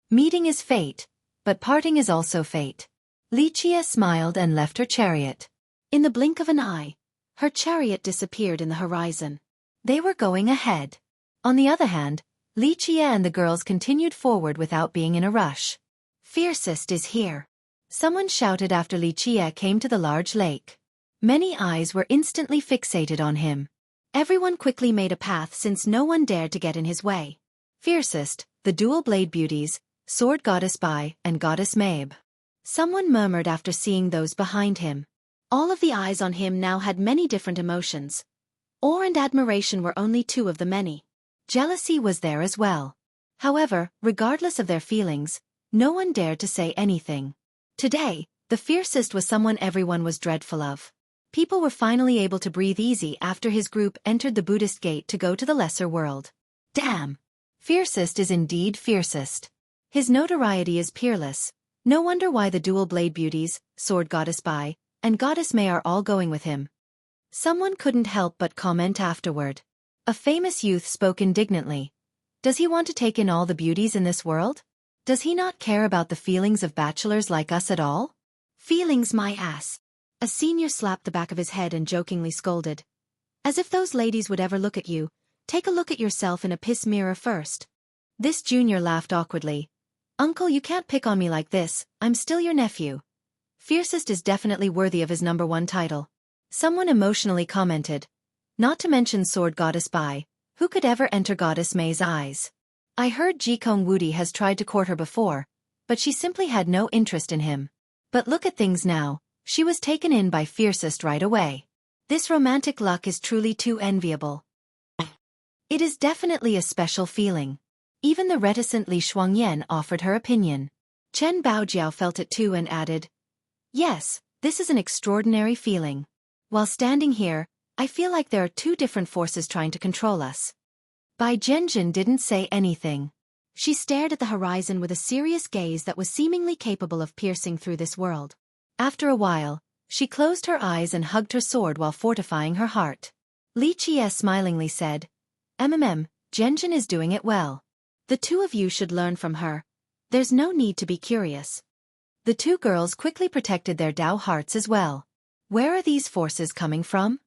Meeting is fate, but parting is also fate. Li Qie smiled and left her chariot. In the blink of an eye, her chariot disappeared in the horizon. They were going ahead. On the other hand, Li Qie and the girls continued forward without being in a rush. Fiercest is here. Someone shouted after Li Qie came to the large lake. Many eyes were instantly fixated on him. Everyone quickly made a path since no one dared to get in his way. Fiercest, the dual blade beauties, Sword Goddess Bai and Goddess Mabe. Someone murmured after seeing those behind him. All of the eyes on him now had many different emotions. Awe and admiration were only 2 of the many. Jealousy was there as well. However, regardless of their feelings, no one dared to say anything. Today, the fiercest was someone everyone was dreadful of. People were finally able to breathe easy after his group entered the Buddhist gate to go to the lesser world. Damn! Fiercest is indeed fiercest. His notoriety is peerless. No wonder why the dual blade beauties, Sword Goddess Bai, and Goddess May are all going with him. Someone couldn't help but comment afterward. A famous youth spoke indignantly. Does he want to take in all the beauties in this world? Does he not care about the feelings of bachelors like us at all? Feelings my ass. A senior slapped the back of his head and jokingly scolded. As if those ladies would ever look at you, take a look at yourself in a piss mirror first. This junior laughed awkwardly. Uncle, you can't pick on me like this, I'm still your nephew. Fiercest is definitely worthy of his #1 title. Someone emotionally commented. Not to mention Sword Goddess Bai, who could ever enter Goddess May's eyes? I heard Jikong Wudi has tried to court her before, but she simply had no interest in him. But look at things now, she was taken in by Fiercest right away. This romantic luck is truly too enviable. It is definitely a special feeling. Even the reticent Li Shuangyan offered her opinion. Chen Baojiao felt it too and added, "Yes, this is an extraordinary feeling. While standing here, I feel like there are two different forces trying to control us." Bai Zhenjin didn't say anything. She stared at the horizon with a serious gaze that was seemingly capable of piercing through this world. After a while, she closed her eyes and hugged her sword while fortifying her heart. Li Qie smilingly said, Zhenjin is doing it well. The two of you should learn from her. There's no need to be curious." The two girls quickly protected their Dao hearts as well. Where are these forces coming from?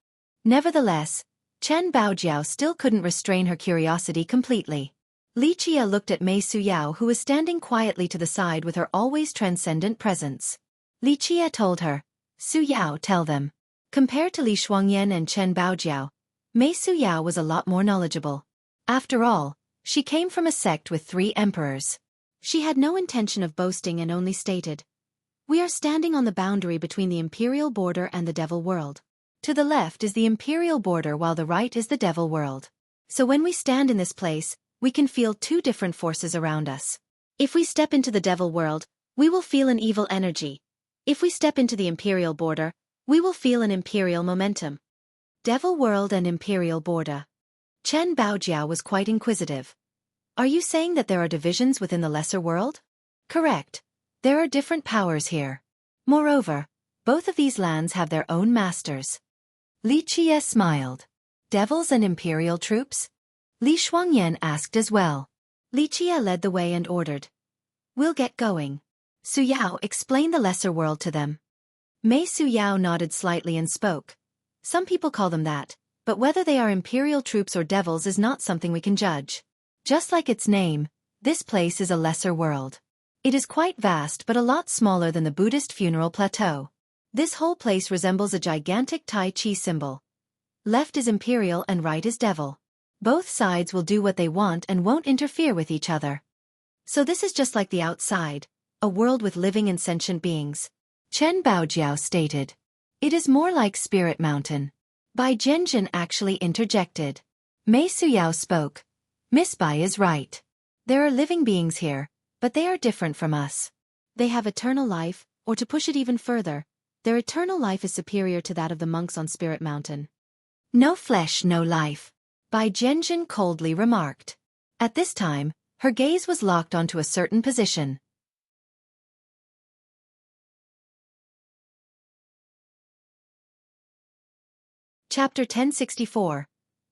Nevertheless, Chen Baojiao still couldn't restrain her curiosity completely. Li Qie looked at Mei Suyao, who was standing quietly to the side with her always transcendent presence. Li Qie told her, "Suyao, tell them." Compared to Li Shuangyan and Chen Baojiao, Mei Suyao was a lot more knowledgeable. After all, she came from a sect with 3 emperors. She had no intention of boasting and only stated, "We are standing on the boundary between the imperial border and the devil world. To the left is the imperial border while the right is the devil world. So when we stand in this place, we can feel 2 different forces around us. If we step into the devil world, we will feel an evil energy. If we step into the imperial border, we will feel an imperial momentum." Devil world and imperial border. Chen Baojiao was quite inquisitive. "Are you saying that there are divisions within the lesser world?" "Correct. There are different powers here. Moreover, both of these lands have their own masters." Li Qie smiled. "Devils and imperial troops?" Li Shuangyan asked as well. Li Qie led the way and ordered, "We'll get going. Suyao, explain the lesser world to them." Mei Suyao nodded slightly and spoke. "Some people call them that, but whether they are imperial troops or devils is not something we can judge. Just like its name, this place is a lesser world. It is quite vast but a lot smaller than the Buddhist funeral plateau. This whole place resembles a gigantic Tai Chi symbol. Left is imperial and right is devil. Both sides will do what they want and won't interfere with each other. So this is just like the outside, a world with living and sentient beings," Chen Baojiao stated. "It is more like Spirit Mountain." Bai Zhenjin actually interjected. Mei Suyao spoke. "Miss Bai is right. There are living beings here, but they are different from us. They have eternal life, or to push it even further, their eternal life is superior to that of the monks on Spirit Mountain." "No flesh, no life," Bai Zhenjin coldly remarked. At this time, her gaze was locked onto a certain position. Chapter 1064.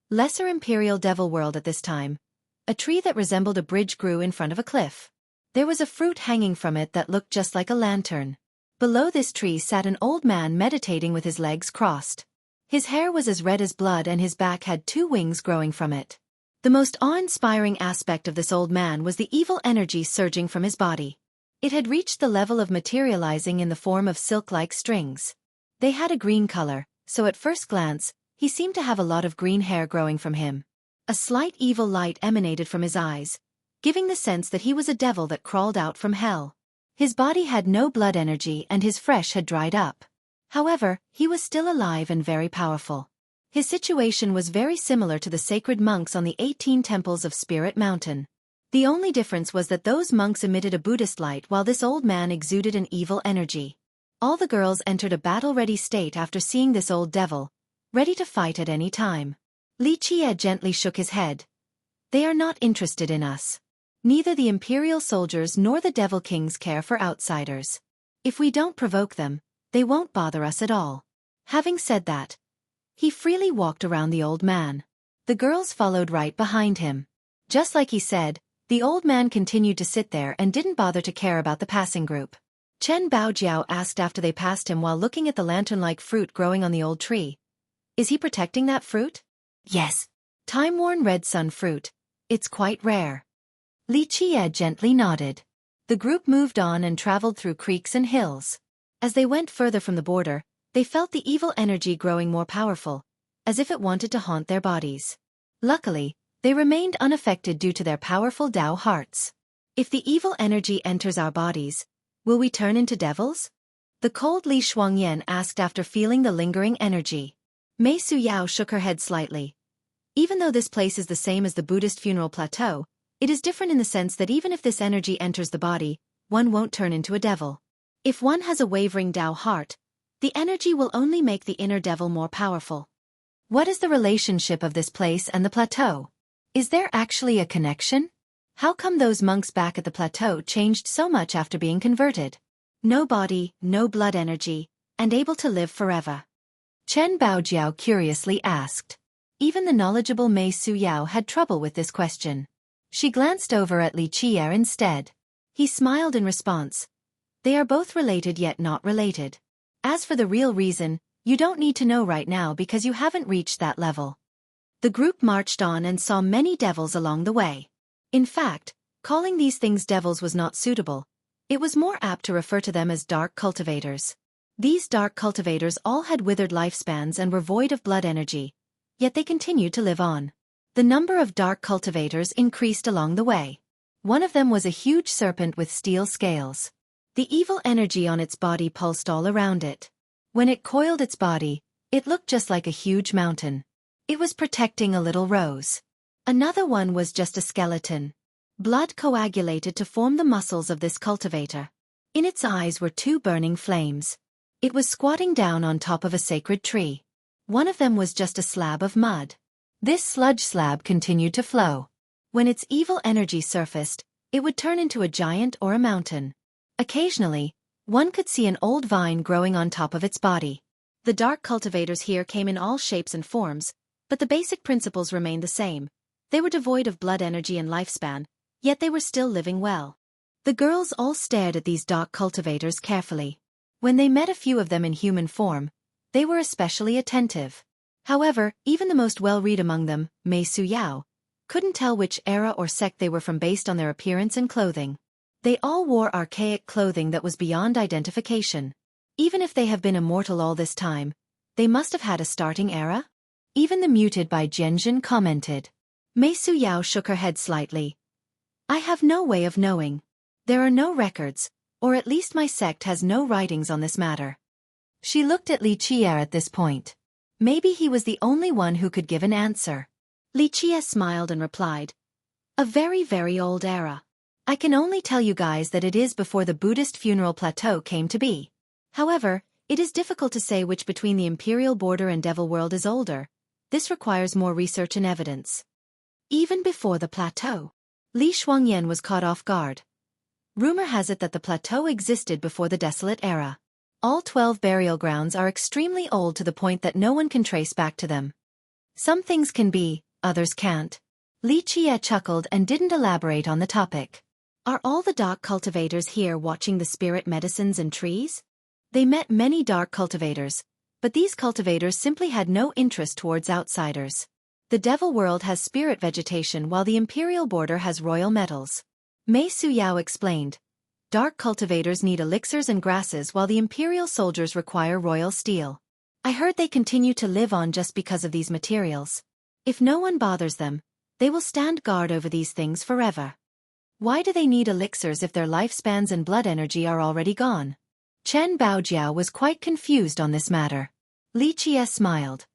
Lesser Imperial Devil World. At this time, a tree that resembled a bridge grew in front of a cliff. There was a fruit hanging from it that looked just like a lantern. Below this tree sat an old man meditating with his legs crossed. His hair was as red as blood and his back had 2 wings growing from it. The most awe-inspiring aspect of this old man was the evil energy surging from his body. It had reached the level of materializing in the form of silk-like strings. They had a green color, so at first glance, he seemed to have a lot of green hair growing from him. A slight evil light emanated from his eyes, giving the sense that he was a devil that crawled out from hell. His body had no blood energy and his flesh had dried up. However, he was still alive and very powerful. His situation was very similar to the sacred monks on the 18 temples of Spirit Mountain. The only difference was that those monks emitted a Buddhist light while this old man exuded an evil energy. All the girls entered a battle-ready state after seeing this old devil, ready to fight at any time. Li Qie gently shook his head. "They are not interested in us. Neither the imperial soldiers nor the devil kings care for outsiders. If we don't provoke them, they won't bother us at all." Having said that, he freely walked around the old man. The girls followed right behind him. Just like he said, the old man continued to sit there and didn't bother to care about the passing group. Chen Baojiao asked after they passed him while looking at the lantern-like fruit growing on the old tree. "Is he protecting that fruit?" "Yes. Time-worn red sun fruit. It's quite rare." Li Qie gently nodded. The group moved on and traveled through creeks and hills. As they went further from the border, they felt the evil energy growing more powerful, as if it wanted to haunt their bodies. Luckily, they remained unaffected due to their powerful Dao hearts. "If the evil energy enters our bodies, will we turn into devils?" The cold Li Shuangyan asked after feeling the lingering energy. Mei Suyao shook her head slightly. Even though this place is the same as the Buddhist funeral plateau, it is different in the sense that even if this energy enters the body, one won't turn into a devil. If one has a wavering Tao heart, the energy will only make the inner devil more powerful. What is the relationship of this place and the plateau? Is there actually a connection? How come those monks back at the plateau changed so much after being converted? No body, no blood energy, and able to live forever. Chen Baojiao curiously asked. Even the knowledgeable Mei Suyao had trouble with this question. She glanced over at Li Qi'er instead. He smiled in response. They are both related yet not related. As for the real reason, you don't need to know right now because you haven't reached that level. The group marched on and saw many devils along the way. In fact, calling these things devils was not suitable. It was more apt to refer to them as dark cultivators. These dark cultivators all had withered lifespans and were void of blood energy, yet they continued to live on. The number of dark cultivators increased along the way. One of them was a huge serpent with steel scales. The evil energy on its body pulsed all around it. When it coiled its body, it looked just like a huge mountain. It was protecting a little rose. Another one was just a skeleton. Blood coagulated to form the muscles of this cultivator. In its eyes were two burning flames. It was squatting down on top of a sacred tree. One of them was just a slab of mud. This sludge slab continued to flow. When its evil energy surfaced, it would turn into a giant or a mountain. Occasionally, one could see an old vine growing on top of its body. The dark cultivators here came in all shapes and forms, but the basic principles remained the same. They were devoid of blood energy and lifespan, yet they were still living well. The girls all stared at these dark cultivators carefully. When they met a few of them in human form, they were especially attentive. However, even the most well-read among them, Mei Suyao, couldn't tell which era or sect they were from based on their appearance and clothing. They all wore archaic clothing that was beyond identification. Even if they have been immortal all this time, they must have had a starting era? Even the muted Bai Jianjun commented. Mei Suyao shook her head slightly. I have no way of knowing. There are no records, or at least my sect has no writings on this matter. She looked at Li Qi'er at this point. Maybe he was the only one who could give an answer. Li Qi'er smiled and replied. A very, very old era. I can only tell you guys that it is before the Buddhist funeral plateau came to be. However, it is difficult to say which between the imperial border and devil world is older. This requires more research and evidence. Even before the plateau. Li Shuangyan was caught off guard. Rumor has it that the plateau existed before the desolate era. All 12 burial grounds are extremely old to the point that no one can trace back to them. Some things can be, others can't. Li Qi'er chuckled and didn't elaborate on the topic. Are all the dark cultivators here watching the spirit medicines and trees? They met many dark cultivators, but these cultivators simply had no interest towards outsiders. The devil world has spirit vegetation while the imperial border has royal metals. Mei Suyao explained. Dark cultivators need elixirs and grasses while the imperial soldiers require royal steel. I heard they continue to live on just because of these materials. If no one bothers them, they will stand guard over these things forever. Why do they need elixirs if their lifespans and blood energy are already gone? Chen Baojiao was quite confused on this matter. Li Qi'er smiled.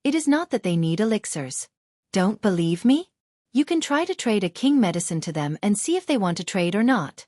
It is not that they need elixirs. Don't believe me? You can try to trade a king medicine to them and see if they want to trade or not.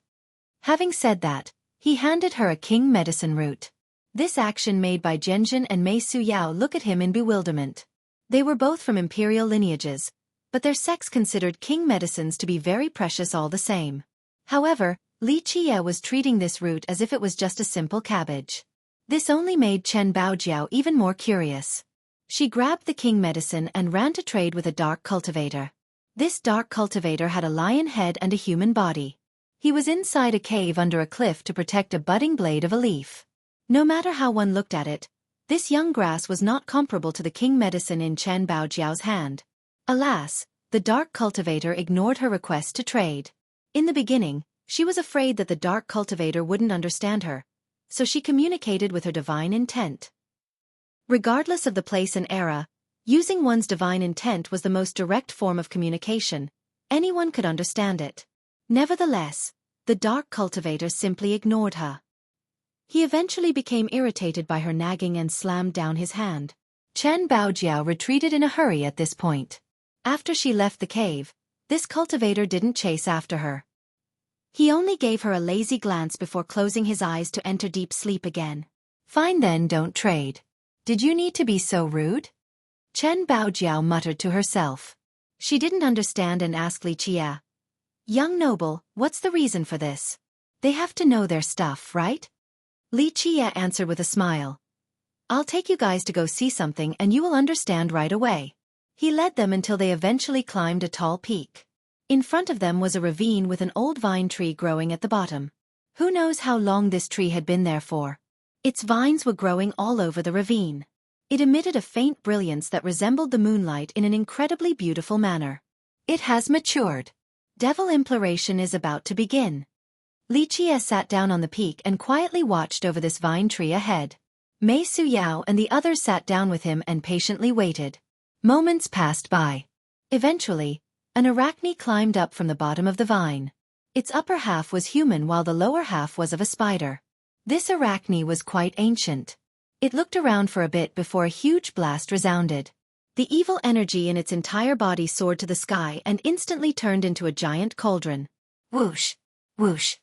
Having said that, he handed her a king medicine root. This action made by Jianjun and Mei Suyao look at him in bewilderment. They were both from imperial lineages, but their sects considered king medicines to be very precious all the same. However, Li Qi'er was treating this root as if it was just a simple cabbage. This only made Chen Baojiao even more curious. She grabbed the king medicine and ran to trade with a dark cultivator. This dark cultivator had a lion head and a human body. He was inside a cave under a cliff to protect a budding blade of a leaf. No matter how one looked at it, this young grass was not comparable to the king medicine in Chen Baojiao's hand. Alas, the dark cultivator ignored her request to trade. In the beginning, she was afraid that the dark cultivator wouldn't understand her, so she communicated with her divine intent. Regardless of the place and era, using one's divine intent was the most direct form of communication. Anyone could understand it. Nevertheless, the dark cultivator simply ignored her. He eventually became irritated by her nagging and slammed down his hand. Chen Baojiao retreated in a hurry at this point. After she left the cave, this cultivator didn't chase after her. He only gave her a lazy glance before closing his eyes to enter deep sleep again. Fine then, don't trade. Did you need to be so rude? Chen Baojiao muttered to herself. She didn't understand and asked Li Qia. Young noble, what's the reason for this? They have to know their stuff, right? Li Qia answered with a smile. I'll take you guys to go see something and you will understand right away. He led them until they eventually climbed a tall peak. In front of them was a ravine with an old vine tree growing at the bottom. Who knows how long this tree had been there for? Its vines were growing all over the ravine. It emitted a faint brilliance that resembled the moonlight in an incredibly beautiful manner. It has matured. Devil imploration is about to begin. Li Qia sat down on the peak and quietly watched over this vine tree ahead. Mei Suyao and the others sat down with him and patiently waited. Moments passed by. Eventually, an arachne climbed up from the bottom of the vine. Its upper half was human while the lower half was of a spider. This arachne was quite ancient. It looked around for a bit before a huge blast resounded. The evil energy in its entire body soared to the sky and instantly turned into a giant cauldron. Whoosh! Whoosh!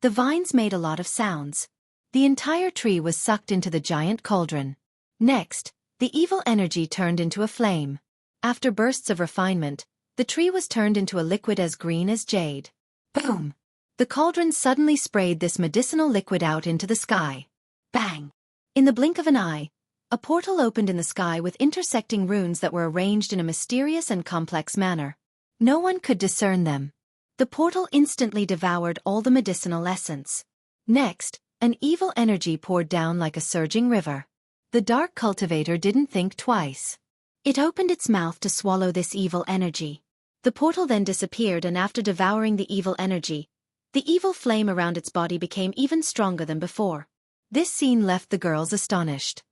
The vines made a lot of sounds. The entire tree was sucked into the giant cauldron. Next, the evil energy turned into a flame. After bursts of refinement, the tree was turned into a liquid as green as jade. Boom! The cauldron suddenly sprayed this medicinal liquid out into the sky. Bang! In the blink of an eye, a portal opened in the sky with intersecting runes that were arranged in a mysterious and complex manner. No one could discern them. The portal instantly devoured all the medicinal essence. Next, an evil energy poured down like a surging river. The dark cultivator didn't think twice. It opened its mouth to swallow this evil energy. The portal then disappeared, and after devouring the evil energy, the evil flame around its body became even stronger than before. This scene left the girls astonished.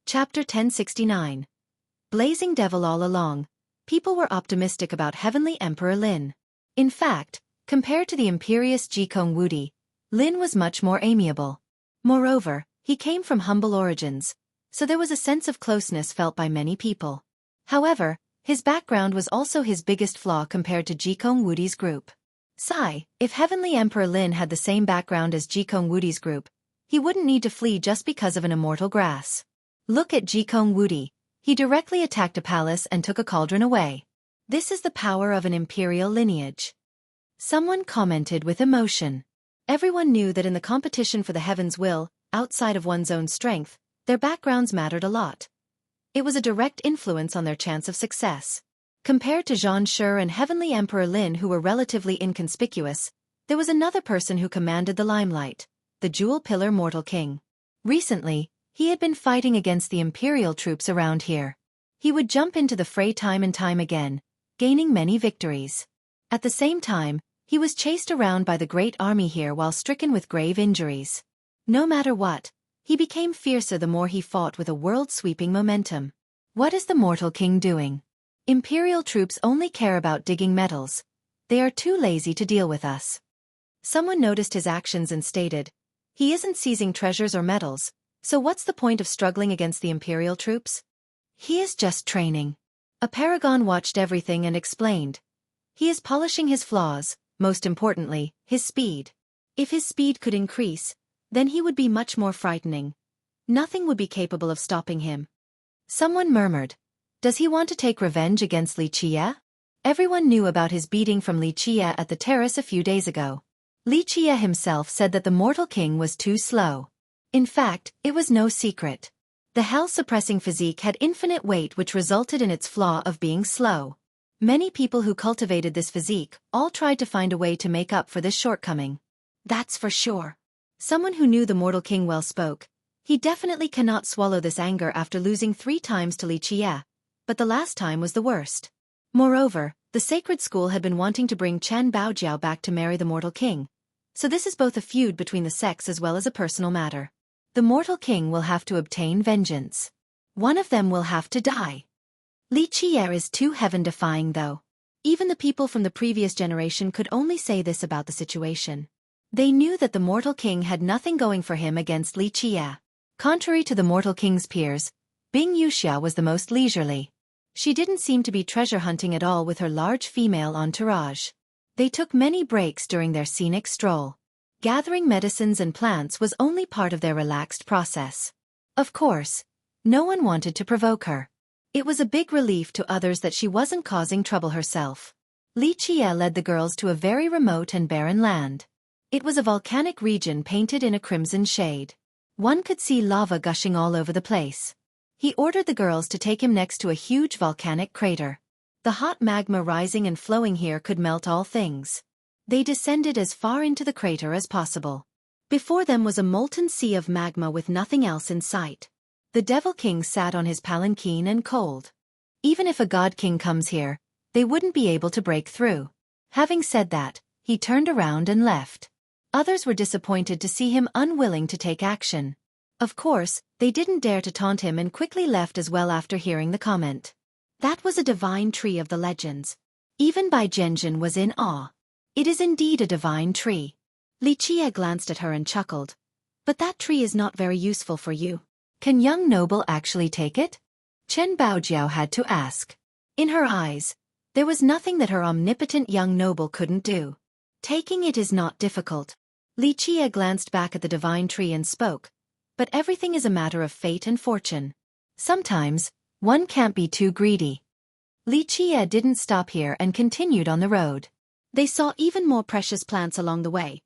Chapter 1069. Blazing Devil. All along, people were optimistic about Heavenly Emperor Lin. In fact, compared to the imperious Jikong Wudi, Lin was much more amiable. Moreover, he came from humble origins, so there was a sense of closeness felt by many people. However, his background was also his biggest flaw compared to Jikong Wudi's group. If Heavenly Emperor Lin had the same background as Jikong Wudi's group, he wouldn't need to flee just because of an immortal grass. Look at Jikong Wudi. He directly attacked a palace and took a cauldron away. This is the power of an imperial lineage. Someone commented with emotion. Everyone knew that in the competition for the heaven's will, outside of one's own strength, their backgrounds mattered a lot. It was a direct influence on their chance of success. Compared to Zhang Shi and Heavenly Emperor Lin, who were relatively inconspicuous, there was another person who commanded the limelight, the Jewel Pillar Mortal King. Recently, he had been fighting against the imperial troops around here. He would jump into the fray time and time again, gaining many victories. At the same time, he was chased around by the great army here while stricken with grave injuries. No matter what, he became fiercer the more he fought with a world-sweeping momentum. What is the Mortal King doing? Imperial troops only care about digging metals. They are too lazy to deal with us. Someone noticed his actions and stated, he isn't seizing treasures or metals, so what's the point of struggling against the Imperial troops? He is just training. A paragon watched everything and explained. He is polishing his flaws, most importantly, his speed. If his speed could increase, then he would be much more frightening. Nothing would be capable of stopping him. Someone murmured, does he want to take revenge against Li Qia? Everyone knew about his beating from Li Qia at the terrace a few days ago. Li Qia himself said that the Mortal King was too slow. In fact, it was no secret. The hell-suppressing physique had infinite weight, which resulted in its flaw of being slow. Many people who cultivated this physique all tried to find a way to make up for this shortcoming. That's for sure. Someone who knew the Mortal King well spoke. He definitely cannot swallow this anger after losing 3 times to Li Qia, but the last time was the worst. Moreover, the sacred school had been wanting to bring Chen Baojiao back to marry the Mortal King, so this is both a feud between the sects as well as a personal matter. The Mortal King will have to obtain vengeance. One of them will have to die. Li Qia is too heaven-defying though. Even the people from the previous generation could only say this about the situation. They knew that the Mortal King had nothing going for him against Li Qia. Contrary to the mortal king's peers, Bing Yuxia was the most leisurely. She didn't seem to be treasure hunting at all with her large female entourage. They took many breaks during their scenic stroll. Gathering medicines and plants was only part of their relaxed process. Of course, no one wanted to provoke her. It was a big relief to others that she wasn't causing trouble herself. Li Qie led the girls to a very remote and barren land. It was a volcanic region painted in a crimson shade. One could see lava gushing all over the place. He ordered the girls to take him next to a huge volcanic crater. The hot magma rising and flowing here could melt all things. They descended as far into the crater as possible. Before them was a molten sea of magma with nothing else in sight. The Devil King sat on his palanquin and cold. Even if a God King comes here, they wouldn't be able to break through. Having said that, he turned around and left. Others were disappointed to see him unwilling to take action. Of course, they didn't dare to taunt him and quickly left as well after hearing the comment. That was a divine tree of the legends. Even Bai Zhenjin was in awe. It is indeed a divine tree. Li Qie glanced at her and chuckled. But that tree is not very useful for you. Can young noble actually take it? Chen Baojiao had to ask. In her eyes, there was nothing that her omnipotent young noble couldn't do. Taking it is not difficult. Li Qie glanced back at the divine tree and spoke. But everything is a matter of fate and fortune. Sometimes, one can't be too greedy. Li Qie didn't stop here and continued on the road. They saw even more precious plants along the way,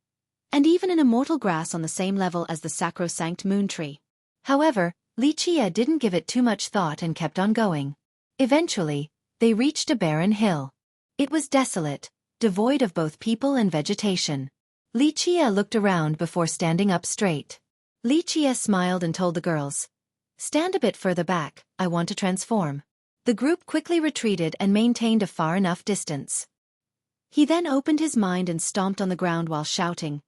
and even an immortal grass on the same level as the sacrosanct moon tree. However, Li Qie didn't give it too much thought and kept on going. Eventually, they reached a barren hill. It was desolate, devoid of both people and vegetation. Li Qie looked around before standing up straight. Li Qie smiled and told the girls, "Stand a bit further back, I want to transform." The group quickly retreated and maintained a far enough distance. He then opened his mind and stomped on the ground while shouting,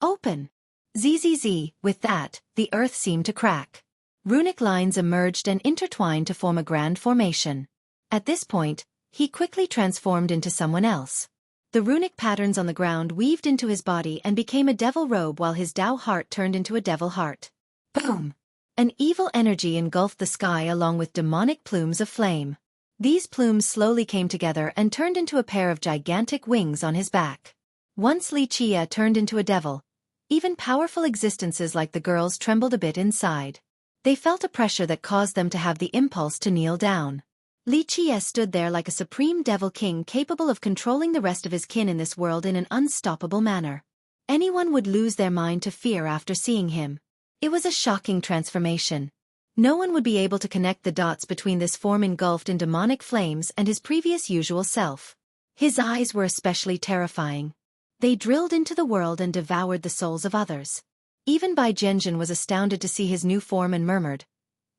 "Open!" Zzz. With that, the earth seemed to crack. Runic lines emerged and intertwined to form a grand formation. At this point, he quickly transformed into someone else. The runic patterns on the ground weaved into his body and became a devil robe while his Dao heart turned into a devil heart. Boom! An evil energy engulfed the sky along with demonic plumes of flame. These plumes slowly came together and turned into a pair of gigantic wings on his back. Once Li Qie turned into a devil, even powerful existences like the girls trembled a bit inside. They felt a pressure that caused them to have the impulse to kneel down. Li Qie stood there like a supreme devil king capable of controlling the rest of his kin in this world in an unstoppable manner. Anyone would lose their mind to fear after seeing him. It was a shocking transformation. No one would be able to connect the dots between this form engulfed in demonic flames and his previous usual self. His eyes were especially terrifying. They drilled into the world and devoured the souls of others. Even Bai Zhenjin was astounded to see his new form and murmured,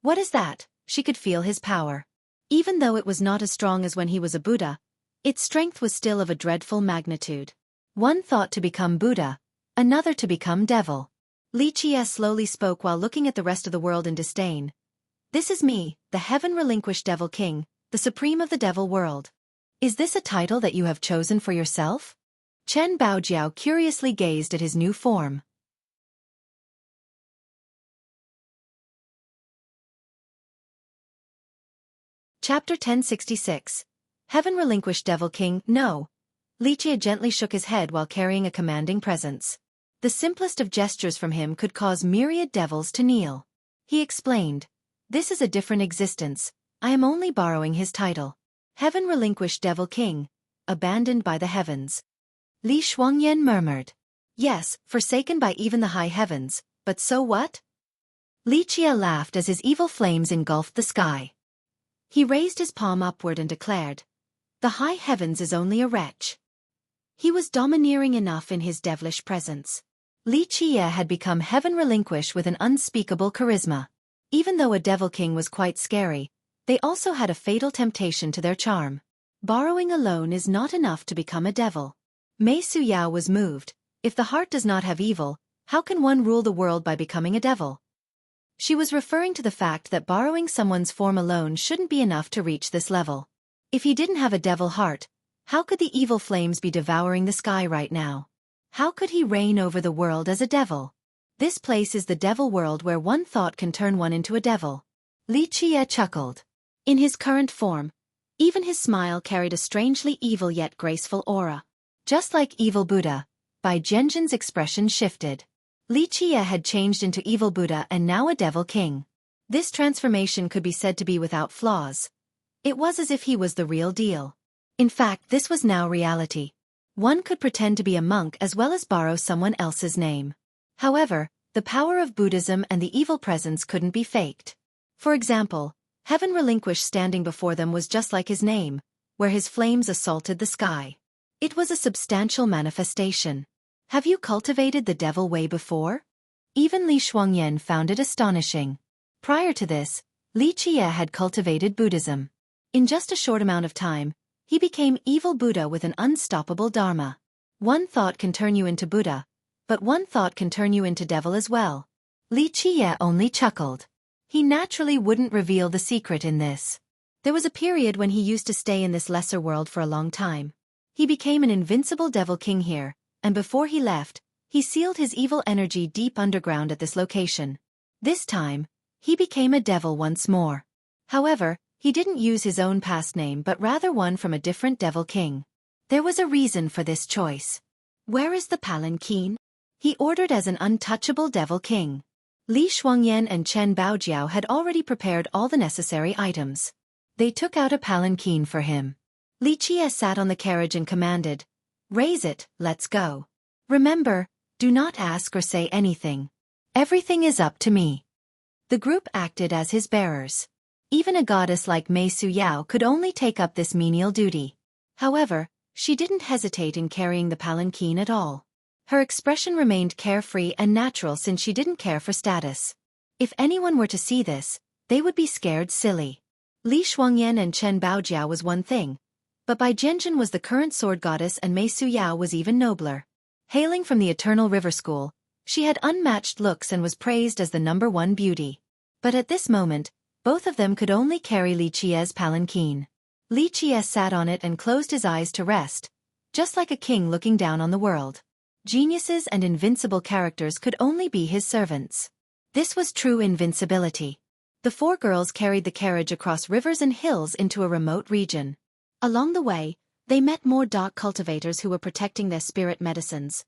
"What is that?" She could feel his power. Even though it was not as strong as when he was a Buddha, its strength was still of a dreadful magnitude. One thought to become Buddha, another to become devil. Li Qie slowly spoke while looking at the rest of the world in disdain. "This is me, the heaven-relinquished Devil King, the supreme of the devil world. Is this a title that you have chosen for yourself?" Chen Baojiao curiously gazed at his new form. Chapter 1066. Heaven-relinquished Devil King, no. Li Qie gently shook his head while carrying a commanding presence. The simplest of gestures from him could cause myriad devils to kneel. He explained, "This is a different existence, I am only borrowing his title. Heaven-relinquished Devil King, abandoned by the heavens." Li Shuangyan murmured, "Yes, forsaken by even the high heavens, but so what?" Li Qie laughed as his evil flames engulfed the sky. He raised his palm upward and declared, "The high heavens is only a wretch." He was domineering enough in his devilish presence. Li Qie had become heaven-relinquished with an unspeakable charisma. Even though a devil king was quite scary, they also had a fatal temptation to their charm. Borrowing alone is not enough to become a devil. Mei Suyao was moved. If the heart does not have evil, how can one rule the world by becoming a devil? She was referring to the fact that borrowing someone's form alone shouldn't be enough to reach this level. If he didn't have a devil heart, how could the evil flames be devouring the sky right now? How could he reign over the world as a devil? This place is the devil world where one thought can turn one into a devil. Li Qie chuckled. In his current form, even his smile carried a strangely evil yet graceful aura. Just like evil Buddha, Bai Zhenjin's expression shifted. Li Qie had changed into evil Buddha and now a devil king. This transformation could be said to be without flaws. It was as if he was the real deal. In fact, this was now reality. One could pretend to be a monk as well as borrow someone else's name. However, the power of Buddhism and the evil presence couldn't be faked. For example, Heaven Relinquished standing before them was just like his name, where his flames assaulted the sky. It was a substantial manifestation. Have you cultivated the devil way before? Even Li Shuangyan found it astonishing. Prior to this, Li Qie had cultivated Buddhism. In just a short amount of time, he became evil Buddha with an unstoppable dharma. One thought can turn you into Buddha, but one thought can turn you into devil as well. Li Qie only chuckled. He naturally wouldn't reveal the secret in this. There was a period when he used to stay in this lesser world for a long time. He became an invincible devil king here, and before he left, he sealed his evil energy deep underground at this location. This time, he became a devil once more. However, he didn't use his own past name but rather one from a different devil king. There was a reason for this choice. Where is the palanquin? He ordered as an untouchable devil king. Li Shuangyan and Chen Baojiao had already prepared all the necessary items. They took out a palanquin for him. Li Qie sat on the carriage and commanded, "Raise it, let's go. Remember, do not ask or say anything. Everything is up to me." The group acted as his bearers. Even a goddess like Mei Suyao could only take up this menial duty. However, she didn't hesitate in carrying the palanquin at all. Her expression remained carefree and natural since she didn't care for status. If anyone were to see this, they would be scared silly. Li Shuangyan and Chen Baojiao was one thing, but Bai Zhenjin was the current sword goddess and Mei Suyao was even nobler. Hailing from the Eternal River School, she had unmatched looks and was praised as the #1 beauty. But at this moment, both of them could only carry Li Qie's palanquin. Li Qie sat on it and closed his eyes to rest, just like a king looking down on the world. Geniuses and invincible characters could only be his servants. This was true invincibility. The four girls carried the carriage across rivers and hills into a remote region. Along the way, they met more dark cultivators who were protecting their spirit medicines.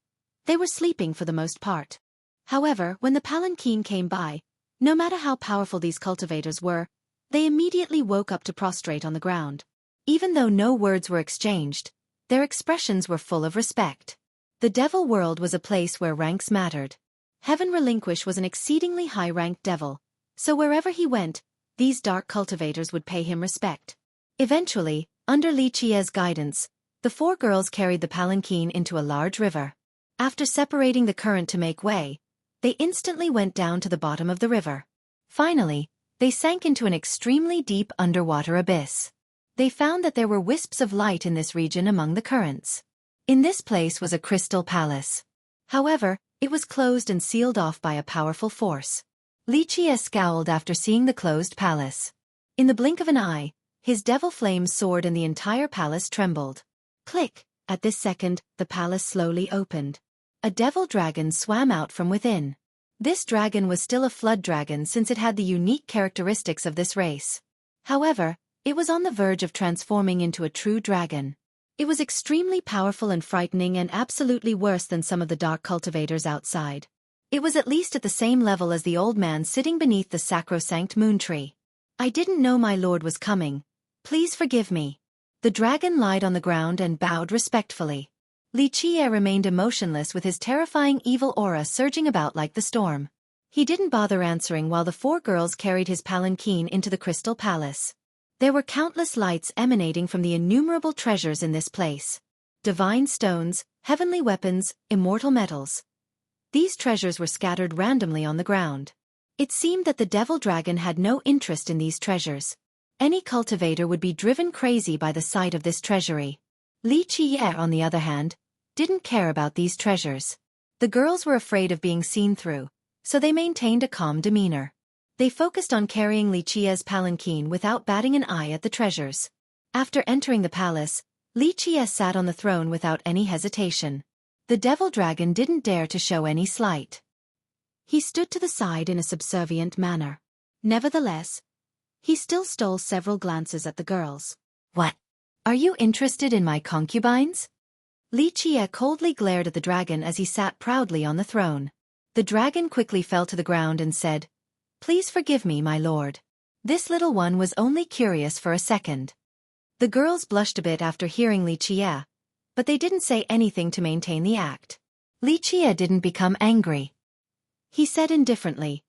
They were sleeping for the most part. However, when the palanquin came by, no matter how powerful these cultivators were, they immediately woke up to prostrate on the ground. Even though no words were exchanged, their expressions were full of respect. The devil world was a place where ranks mattered. Heaven Relinquish was an exceedingly high-ranked devil, so wherever he went, these dark cultivators would pay him respect. Eventually, under Li Qie's guidance, the four girls carried the palanquin into a large river. After separating the current to make way, they instantly went down to the bottom of the river. Finally, they sank into an extremely deep underwater abyss. They found that there were wisps of light in this region among the currents. In this place was a crystal palace. However, it was closed and sealed off by a powerful force. Li Qie scowled after seeing the closed palace. In the blink of an eye, his devil flames soared and the entire palace trembled. Click! At this second, the palace slowly opened. A devil dragon swam out from within. This dragon was still a flood dragon since it had the unique characteristics of this race. However, it was on the verge of transforming into a true dragon. It was extremely powerful and frightening and absolutely worse than some of the dark cultivators outside. It was at least at the same level as the old man sitting beneath the sacrosanct moon tree. "I didn't know my lord was coming. Please forgive me." The dragon lied on the ground and bowed respectfully. Li Qie remained emotionless with his terrifying evil aura surging about like the storm. He didn't bother answering while the four girls carried his palanquin into the crystal palace. There were countless lights emanating from the innumerable treasures in this place. Divine stones, heavenly weapons, immortal metals. These treasures were scattered randomly on the ground. It seemed that the devil dragon had no interest in these treasures. Any cultivator would be driven crazy by the sight of this treasury. Li Qie, on the other hand, didn't care about these treasures. The girls were afraid of being seen through, so they maintained a calm demeanor. They focused on carrying Li Qie's palanquin without batting an eye at the treasures. After entering the palace, Li Qie sat on the throne without any hesitation. The devil dragon didn't dare to show any slight. He stood to the side in a subservient manner. Nevertheless, he still stole several glances at the girls. What? Are you interested in my concubines? Li Qie coldly glared at the dragon as he sat proudly on the throne. The dragon quickly fell to the ground and said, "Please forgive me, my lord. This little one was only curious for a second." The girls blushed a bit after hearing Li Qie, but they didn't say anything to maintain the act. Li Qie didn't become angry. He said indifferently,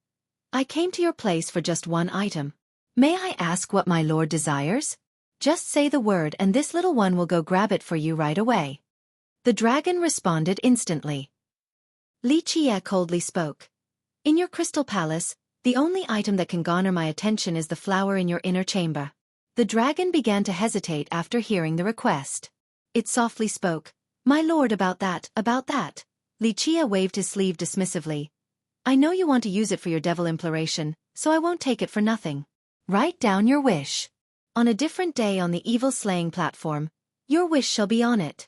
"I came to your place for just one item. May I ask what my lord desires? Just say the word and this little one will go grab it for you right away." The dragon responded instantly. Li Qie coldly spoke. "In your crystal palace, the only item that can garner my attention is the flower in your inner chamber." The dragon began to hesitate after hearing the request. It softly spoke, "My lord, about that. Li Qie waved his sleeve dismissively. "I know you want to use it for your devil imploration, so I won't take it for nothing. Write down your wish. On a different day on the evil slaying platform, your wish shall be on it."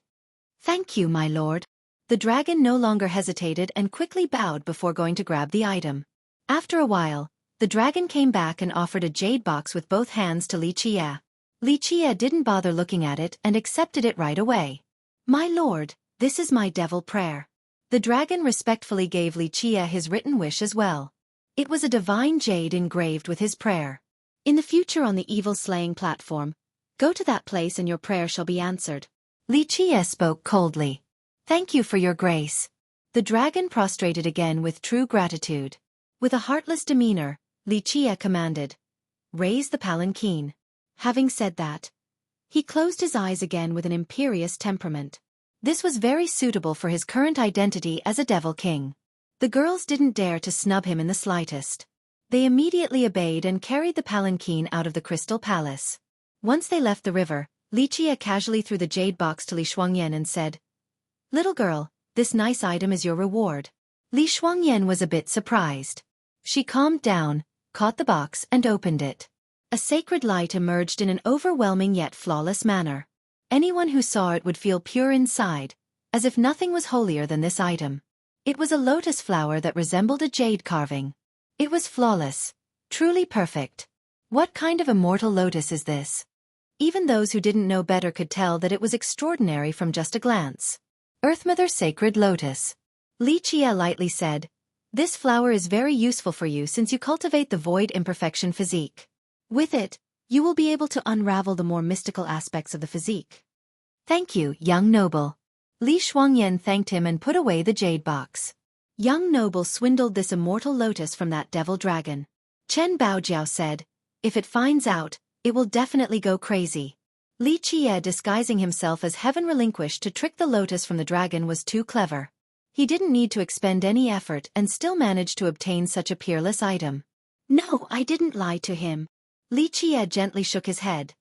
"Thank you, my lord." The dragon no longer hesitated and quickly bowed before going to grab the item. After a while, the dragon came back and offered a jade box with both hands to Li Qie. Li Qie didn't bother looking at it and accepted it right away. "My lord, this is my devil prayer." The dragon respectfully gave Li Qie his written wish as well. It was a divine jade engraved with his prayer. "In the future on the evil slaying platform, go to that place and your prayer shall be answered." Li Qie spoke coldly. "Thank you for your grace." The dragon prostrated again with true gratitude. With a heartless demeanor, Li Qie commanded, "Raise the palanquin." Having said that, he closed his eyes again with an imperious temperament. This was very suitable for his current identity as a devil king. The girls didn't dare to snub him in the slightest. They immediately obeyed and carried the palanquin out of the crystal palace. Once they left the river, Li Qie casually threw the jade box to Li Shuangyan and said, "Little girl, this nice item is your reward." Li Shuangyan was a bit surprised. She calmed down, caught the box and opened it. A sacred light emerged in an overwhelming yet flawless manner. Anyone who saw it would feel pure inside, as if nothing was holier than this item. It was a lotus flower that resembled a jade carving. It was flawless, truly perfect. What kind of immortal lotus is this? Even those who didn't know better could tell that it was extraordinary from just a glance. Earthmother Sacred Lotus. Li Qie lightly said, "This flower is very useful for you since you cultivate the void imperfection physique. With it, you will be able to unravel the more mystical aspects of the physique." "Thank you, young noble." Li Shuangyan thanked him and put away the jade box. Young noble swindled this immortal lotus from that devil dragon. Chen Baojiao said, "If it finds out, it will definitely go crazy." Li Qie disguising himself as heaven relinquished to trick the lotus from the dragon was too clever. He didn't need to expend any effort and still managed to obtain such a peerless item. "No, I didn't lie to him." Li Qie gently shook his head.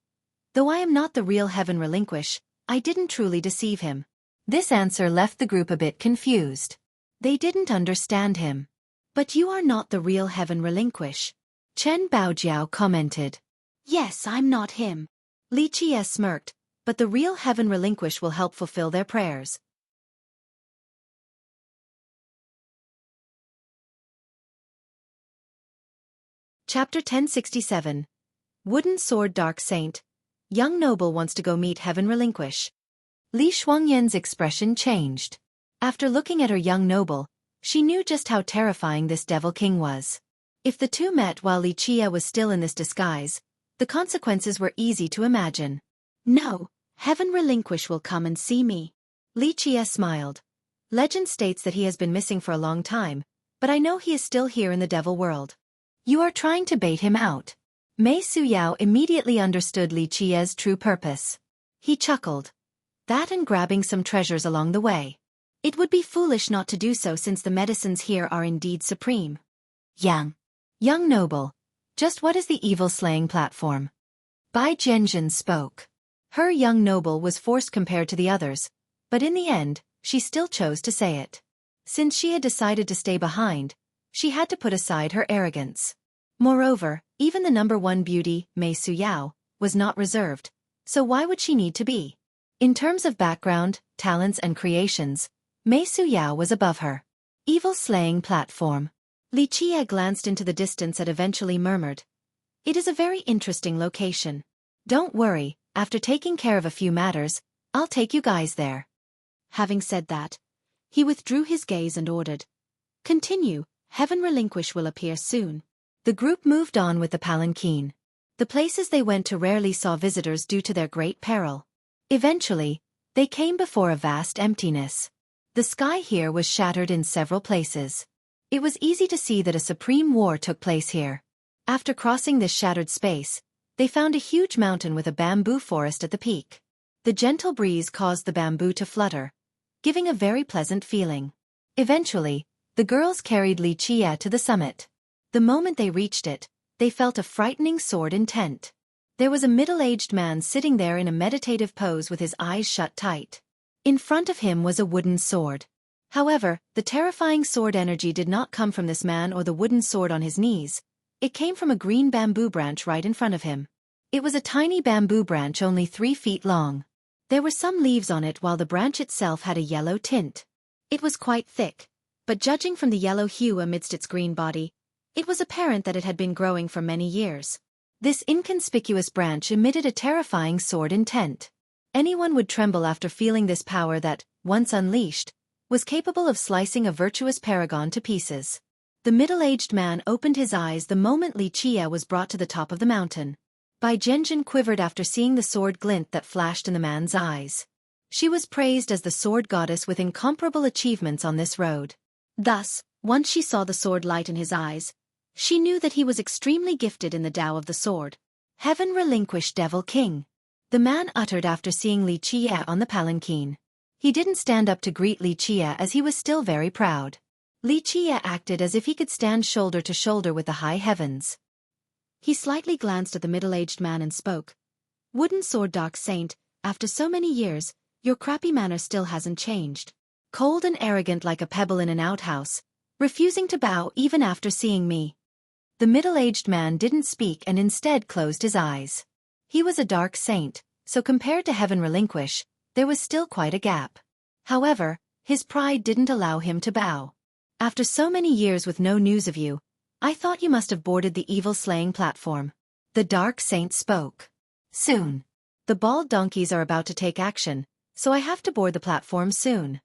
"Though I am not the real heaven relinquish, I didn't truly deceive him." This answer left the group a bit confused. They didn't understand him. "But you are not the real heaven relinquish," Chen Baojiao commented. "Yes, I'm not him." Li Qie smirked, "But the real heaven relinquish will help fulfill their prayers." Chapter 1067. Wooden Sword Dark Saint. Young noble wants to go meet heaven relinquish. Li Shuangyan's expression changed. After looking at her young noble, she knew just how terrifying this devil king was. If the two met while Li Qie was still in this disguise, the consequences were easy to imagine. "No, heaven relinquish will come and see me." Li Qie smiled. "Legend states that he has been missing for a long time, but I know he is still here in the devil world." "You are trying to bait him out." Mei Suyao immediately understood Li Qie's true purpose. He chuckled. "That and grabbing some treasures along the way. It would be foolish not to do so since the medicines here are indeed supreme." Young noble, just what is the evil slaying platform?" Bai Zhenjin spoke. Her young noble was forced compared to the others, but in the end, she still chose to say it. Since she had decided to stay behind, she had to put aside her arrogance. Moreover, even the number one beauty, Mei Suyao, was not reserved, so why would she need to be? In terms of background, talents and creations, Mei Suyao was above her. Evil slaying platform. Li Qie glanced into the distance and eventually murmured. It is a very interesting location. Don't worry, after taking care of a few matters, I'll take you guys there. Having said that, he withdrew his gaze and ordered. Continue, Heaven Relinquish will appear soon. The group moved on with the palanquin. The places they went to rarely saw visitors due to their great peril. Eventually, they came before a vast emptiness. The sky here was shattered in several places. It was easy to see that a supreme war took place here. After crossing this shattered space, they found a huge mountain with a bamboo forest at the peak. The gentle breeze caused the bamboo to flutter, giving a very pleasant feeling. Eventually, the girls carried Li Qie to the summit. The moment they reached it, they felt a frightening sword intent. There was a middle-aged man sitting there in a meditative pose with his eyes shut tight. In front of him was a wooden sword. However, the terrifying sword energy did not come from this man or the wooden sword on his knees. It came from a green bamboo branch right in front of him. It was a tiny bamboo branch only 3 feet long. There were some leaves on it while the branch itself had a yellow tint. It was quite thick, but judging from the yellow hue amidst its green body, it was apparent that it had been growing for many years. This inconspicuous branch emitted a terrifying sword intent. Anyone would tremble after feeling this power that, once unleashed, was capable of slicing a virtuous paragon to pieces. The middle-aged man opened his eyes the moment Li Qie was brought to the top of the mountain. Bai Zhenjin quivered after seeing the sword glint that flashed in the man's eyes. She was praised as the sword goddess with incomparable achievements on this road. Thus, once she saw the sword light in his eyes, she knew that he was extremely gifted in the Tao of the sword. Heaven Relinquish Devil King, the man uttered after seeing Li Qie on the palanquin. He didn't stand up to greet Li Qie as he was still very proud. Li Qie acted as if he could stand shoulder to shoulder with the high heavens. He slightly glanced at the middle-aged man and spoke. Wooden Sword Dark Saint, after so many years, your crappy manner still hasn't changed. Cold and arrogant like a pebble in an outhouse, refusing to bow even after seeing me. The middle-aged man didn't speak and instead closed his eyes. He was a dark saint, so compared to Heaven Relinquish, there was still quite a gap. However, his pride didn't allow him to bow. After so many years with no news of you, I thought you must have boarded the evil-slaying platform. The dark saint spoke. Soon. The bald donkeys are about to take action, so I have to board the platform soon.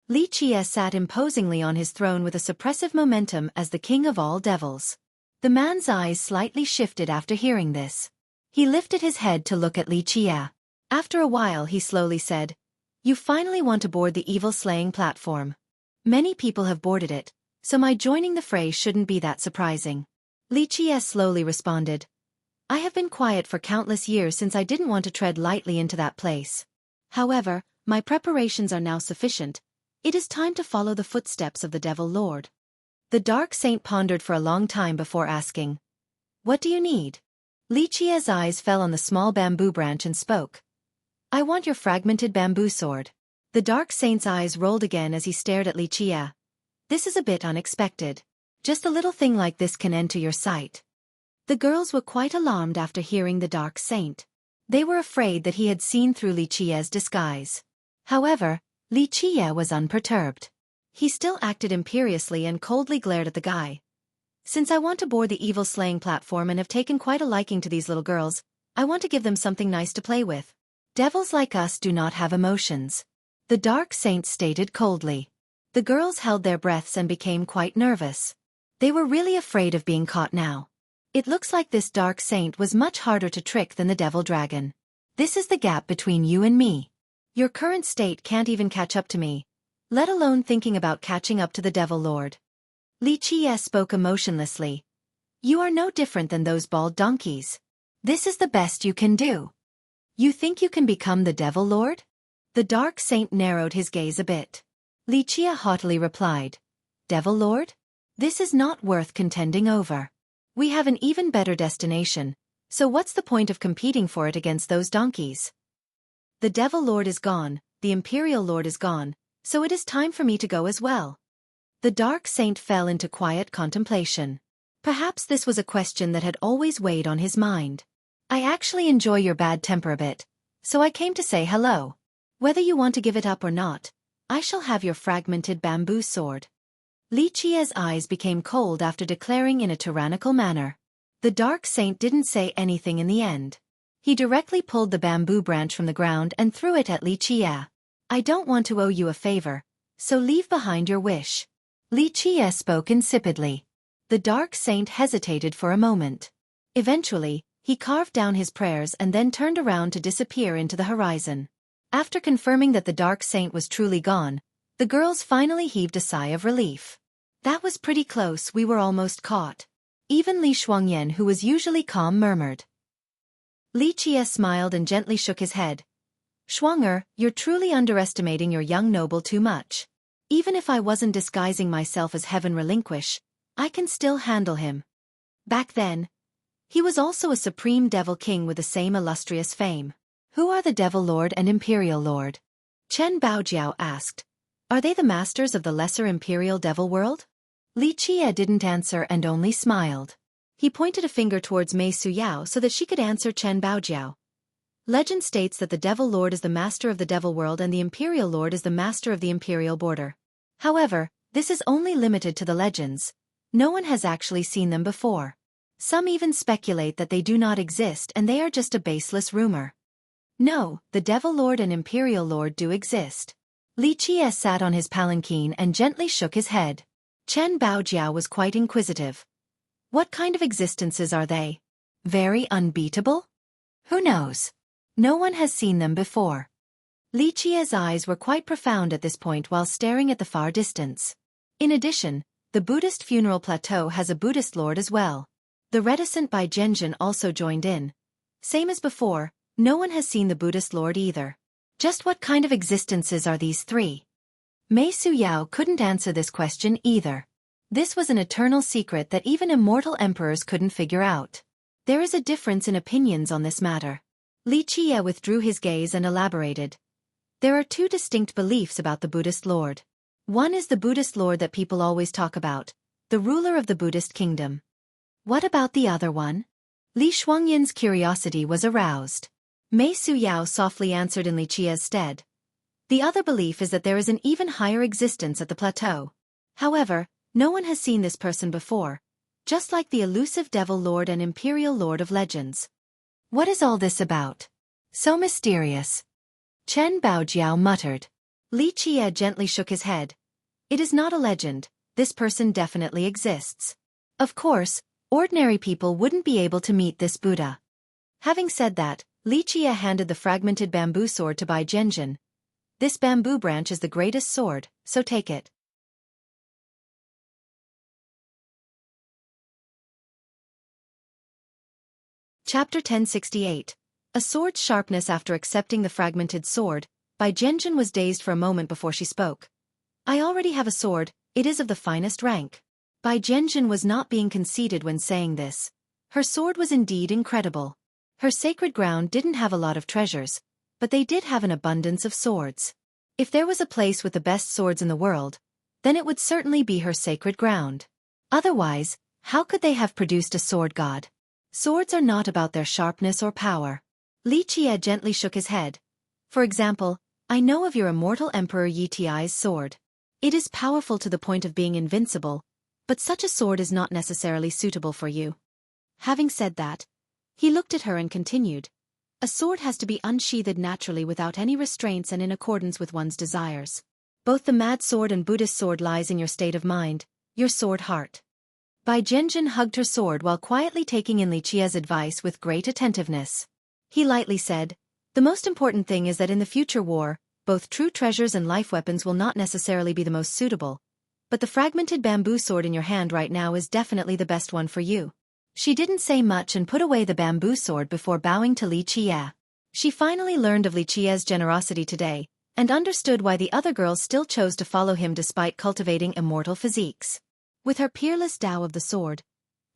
Li Qie sat imposingly on his throne with a suppressive momentum as the king of all devils. The man's eyes slightly shifted after hearing this. He lifted his head to look at Li Qie. After a while he slowly said, You finally want to board the evil-slaying platform. Many people have boarded it, so my joining the fray shouldn't be that surprising. Li Qie slowly responded. I have been quiet for countless years since I didn't want to tread lightly into that place. However, my preparations are now sufficient. It is time to follow the footsteps of the Devil Lord. The dark saint pondered for a long time before asking, What do you need? Li Qie's eyes fell on the small bamboo branch and spoke. I want your fragmented bamboo sword. The dark saint's eyes rolled again as he stared at Li Qie. This is a bit unexpected. Just a little thing like this can enter your sight. The girls were quite alarmed after hearing the dark saint. They were afraid that he had seen through Li Qie's disguise. However, Li Qie was unperturbed. He still acted imperiously and coldly glared at the guy. Since I want to board the evil-slaying platform and have taken quite a liking to these little girls, I want to give them something nice to play with. Devils like us do not have emotions. The dark saint stated coldly. The girls held their breaths and became quite nervous. They were really afraid of being caught now. It looks like this dark saint was much harder to trick than the devil dragon. This is the gap between you and me. Your current state can't even catch up to me, let alone thinking about catching up to the Devil Lord. Li Qie spoke emotionlessly. You are no different than those bald donkeys. This is the best you can do. You think you can become the Devil Lord? The dark saint narrowed his gaze a bit. Li Qie haughtily replied. Devil Lord? This is not worth contending over. We have an even better destination, so what's the point of competing for it against those donkeys? The Devil Lord is gone, the Imperial Lord is gone, so it is time for me to go as well. The dark saint fell into quiet contemplation. Perhaps this was a question that had always weighed on his mind. I actually enjoy your bad temper a bit, so I came to say hello. Whether you want to give it up or not, I shall have your fragmented bamboo sword. Li Qia's eyes became cold after declaring in a tyrannical manner. The dark saint didn't say anything in the end. He directly pulled the bamboo branch from the ground and threw it at Li Qia. I don't want to owe you a favor, so leave behind your wish. Li Qia spoke insipidly. The dark saint hesitated for a moment. Eventually, he carved down his prayers and then turned around to disappear into the horizon. After confirming that the dark saint was truly gone, the girls finally heaved a sigh of relief. That was pretty close, we were almost caught. Even Li Shuangyan, who was usually calm, murmured. Li Qia smiled and gently shook his head. Shuang'er, you're truly underestimating your young noble too much. Even if I wasn't disguising myself as Heaven Relinquish, I can still handle him. Back then, he was also a supreme devil king with the same illustrious fame. Who are the Devil Lord and Imperial Lord? Chen Baojiao asked. Are they the masters of the lesser Imperial Devil world? Li Qia didn't answer and only smiled. He pointed a finger towards Mei Suyao so that she could answer Chen Baojiao. Legend states that the Devil Lord is the master of the Devil world and the Imperial Lord is the master of the Imperial border. However, this is only limited to the legends. No one has actually seen them before. Some even speculate that they do not exist and they are just a baseless rumor. No, the Devil Lord and Imperial Lord do exist. Li Qia sat on his palanquin and gently shook his head. Chen Baojiao was quite inquisitive. What kind of existences are they? Very unbeatable? Who knows? No one has seen them before. Li Qia's eyes were quite profound at this point while staring at the far distance. In addition, the Buddhist funeral plateau has a Buddhist lord as well. The reticent Bai Zhenjin also joined in. Same as before, no one has seen the Buddhist lord either. Just what kind of existences are these three? Mei Suyao couldn't answer this question either. This was an eternal secret that even immortal emperors couldn't figure out. There is a difference in opinions on this matter. Li Qia withdrew his gaze and elaborated. There are two distinct beliefs about the Buddhist Lord. One is the Buddhist Lord that people always talk about, the ruler of the Buddhist kingdom. What about the other one? Li Shuangyan's curiosity was aroused. Mei Suyao softly answered in Li Qia's stead. The other belief is that there is an even higher existence at the plateau. However, no one has seen this person before, just like the elusive Devil Lord and Imperial Lord of legends. What is all this about? So mysterious. Chen Baojiao muttered. Li Qia gently shook his head. It is not a legend, this person definitely exists. Of course, ordinary people wouldn't be able to meet this Buddha. Having said that, Li Qia handed the fragmented bamboo sword to Bai Zhenjin. This bamboo branch is the greatest sword, so take it. Chapter 1068. A sword's sharpness. After accepting the fragmented sword, Bai Zhenjin was dazed for a moment before she spoke. I already have a sword, it is of the finest rank. Bai Zhenjin was not being conceited when saying this. Her sword was indeed incredible. Her sacred ground didn't have a lot of treasures, but they did have an abundance of swords. If there was a place with the best swords in the world, then it would certainly be her sacred ground. Otherwise, how could they have produced a sword god? Swords are not about their sharpness or power. Li Qia gently shook his head. For example, I know of your immortal Emperor Yi Ti's sword. It is powerful to the point of being invincible, but such a sword is not necessarily suitable for you. Having said that, he looked at her and continued. A sword has to be unsheathed naturally without any restraints and in accordance with one's desires. Both the mad sword and Buddhist sword lies in your state of mind, your sword heart. Bai Zhenjin hugged her sword while quietly taking in Li Qia's advice with great attentiveness. He lightly said, the most important thing is that in the future war, both true treasures and life weapons will not necessarily be the most suitable. But the fragmented bamboo sword in your hand right now is definitely the best one for you. She didn't say much and put away the bamboo sword before bowing to Li Qia. She finally learned of Li Qia's generosity today, and understood why the other girls still chose to follow him despite cultivating immortal physiques. With her peerless Tao of the sword,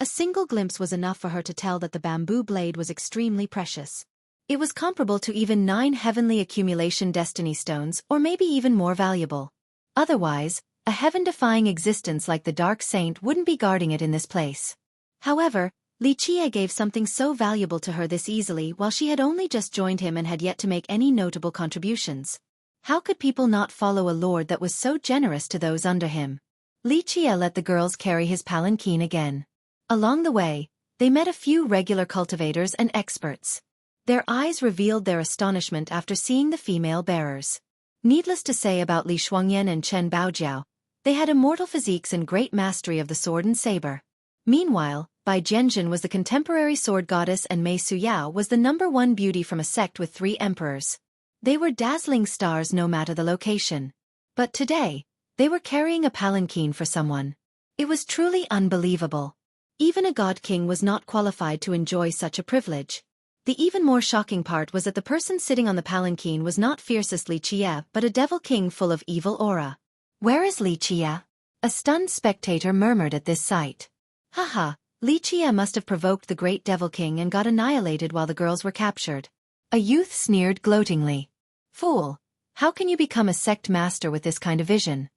a single glimpse was enough for her to tell that the bamboo blade was extremely precious. It was comparable to even 9 heavenly accumulation destiny stones or maybe even more valuable. Otherwise, a heaven-defying existence like the Dark Saint wouldn't be guarding it in this place. However, Li Qia gave something so valuable to her this easily while she had only just joined him and had yet to make any notable contributions. How could people not follow a lord that was so generous to those under him? Li Qie let the girls carry his palanquin again. Along the way, they met a few regular cultivators and experts. Their eyes revealed their astonishment after seeing the female bearers. Needless to say about Li Shuangyan and Chen Baojiao, they had immortal physiques and great mastery of the sword and saber. Meanwhile, Bai Jianjun was the contemporary sword goddess and Mei Suyao was the #1 beauty from a sect with 3 emperors. They were dazzling stars no matter the location. But today, they were carrying a palanquin for someone. It was truly unbelievable. Even a god king was not qualified to enjoy such a privilege. The even more shocking part was that the person sitting on the palanquin was not fiercest Li Qie but a devil king full of evil aura. "Where is Li Qie?" a stunned spectator murmured at this sight. "Haha, Li Qie must have provoked the great devil king and got annihilated while the girls were captured." A youth sneered gloatingly. "Fool, how can you become a sect master with this kind of vision?"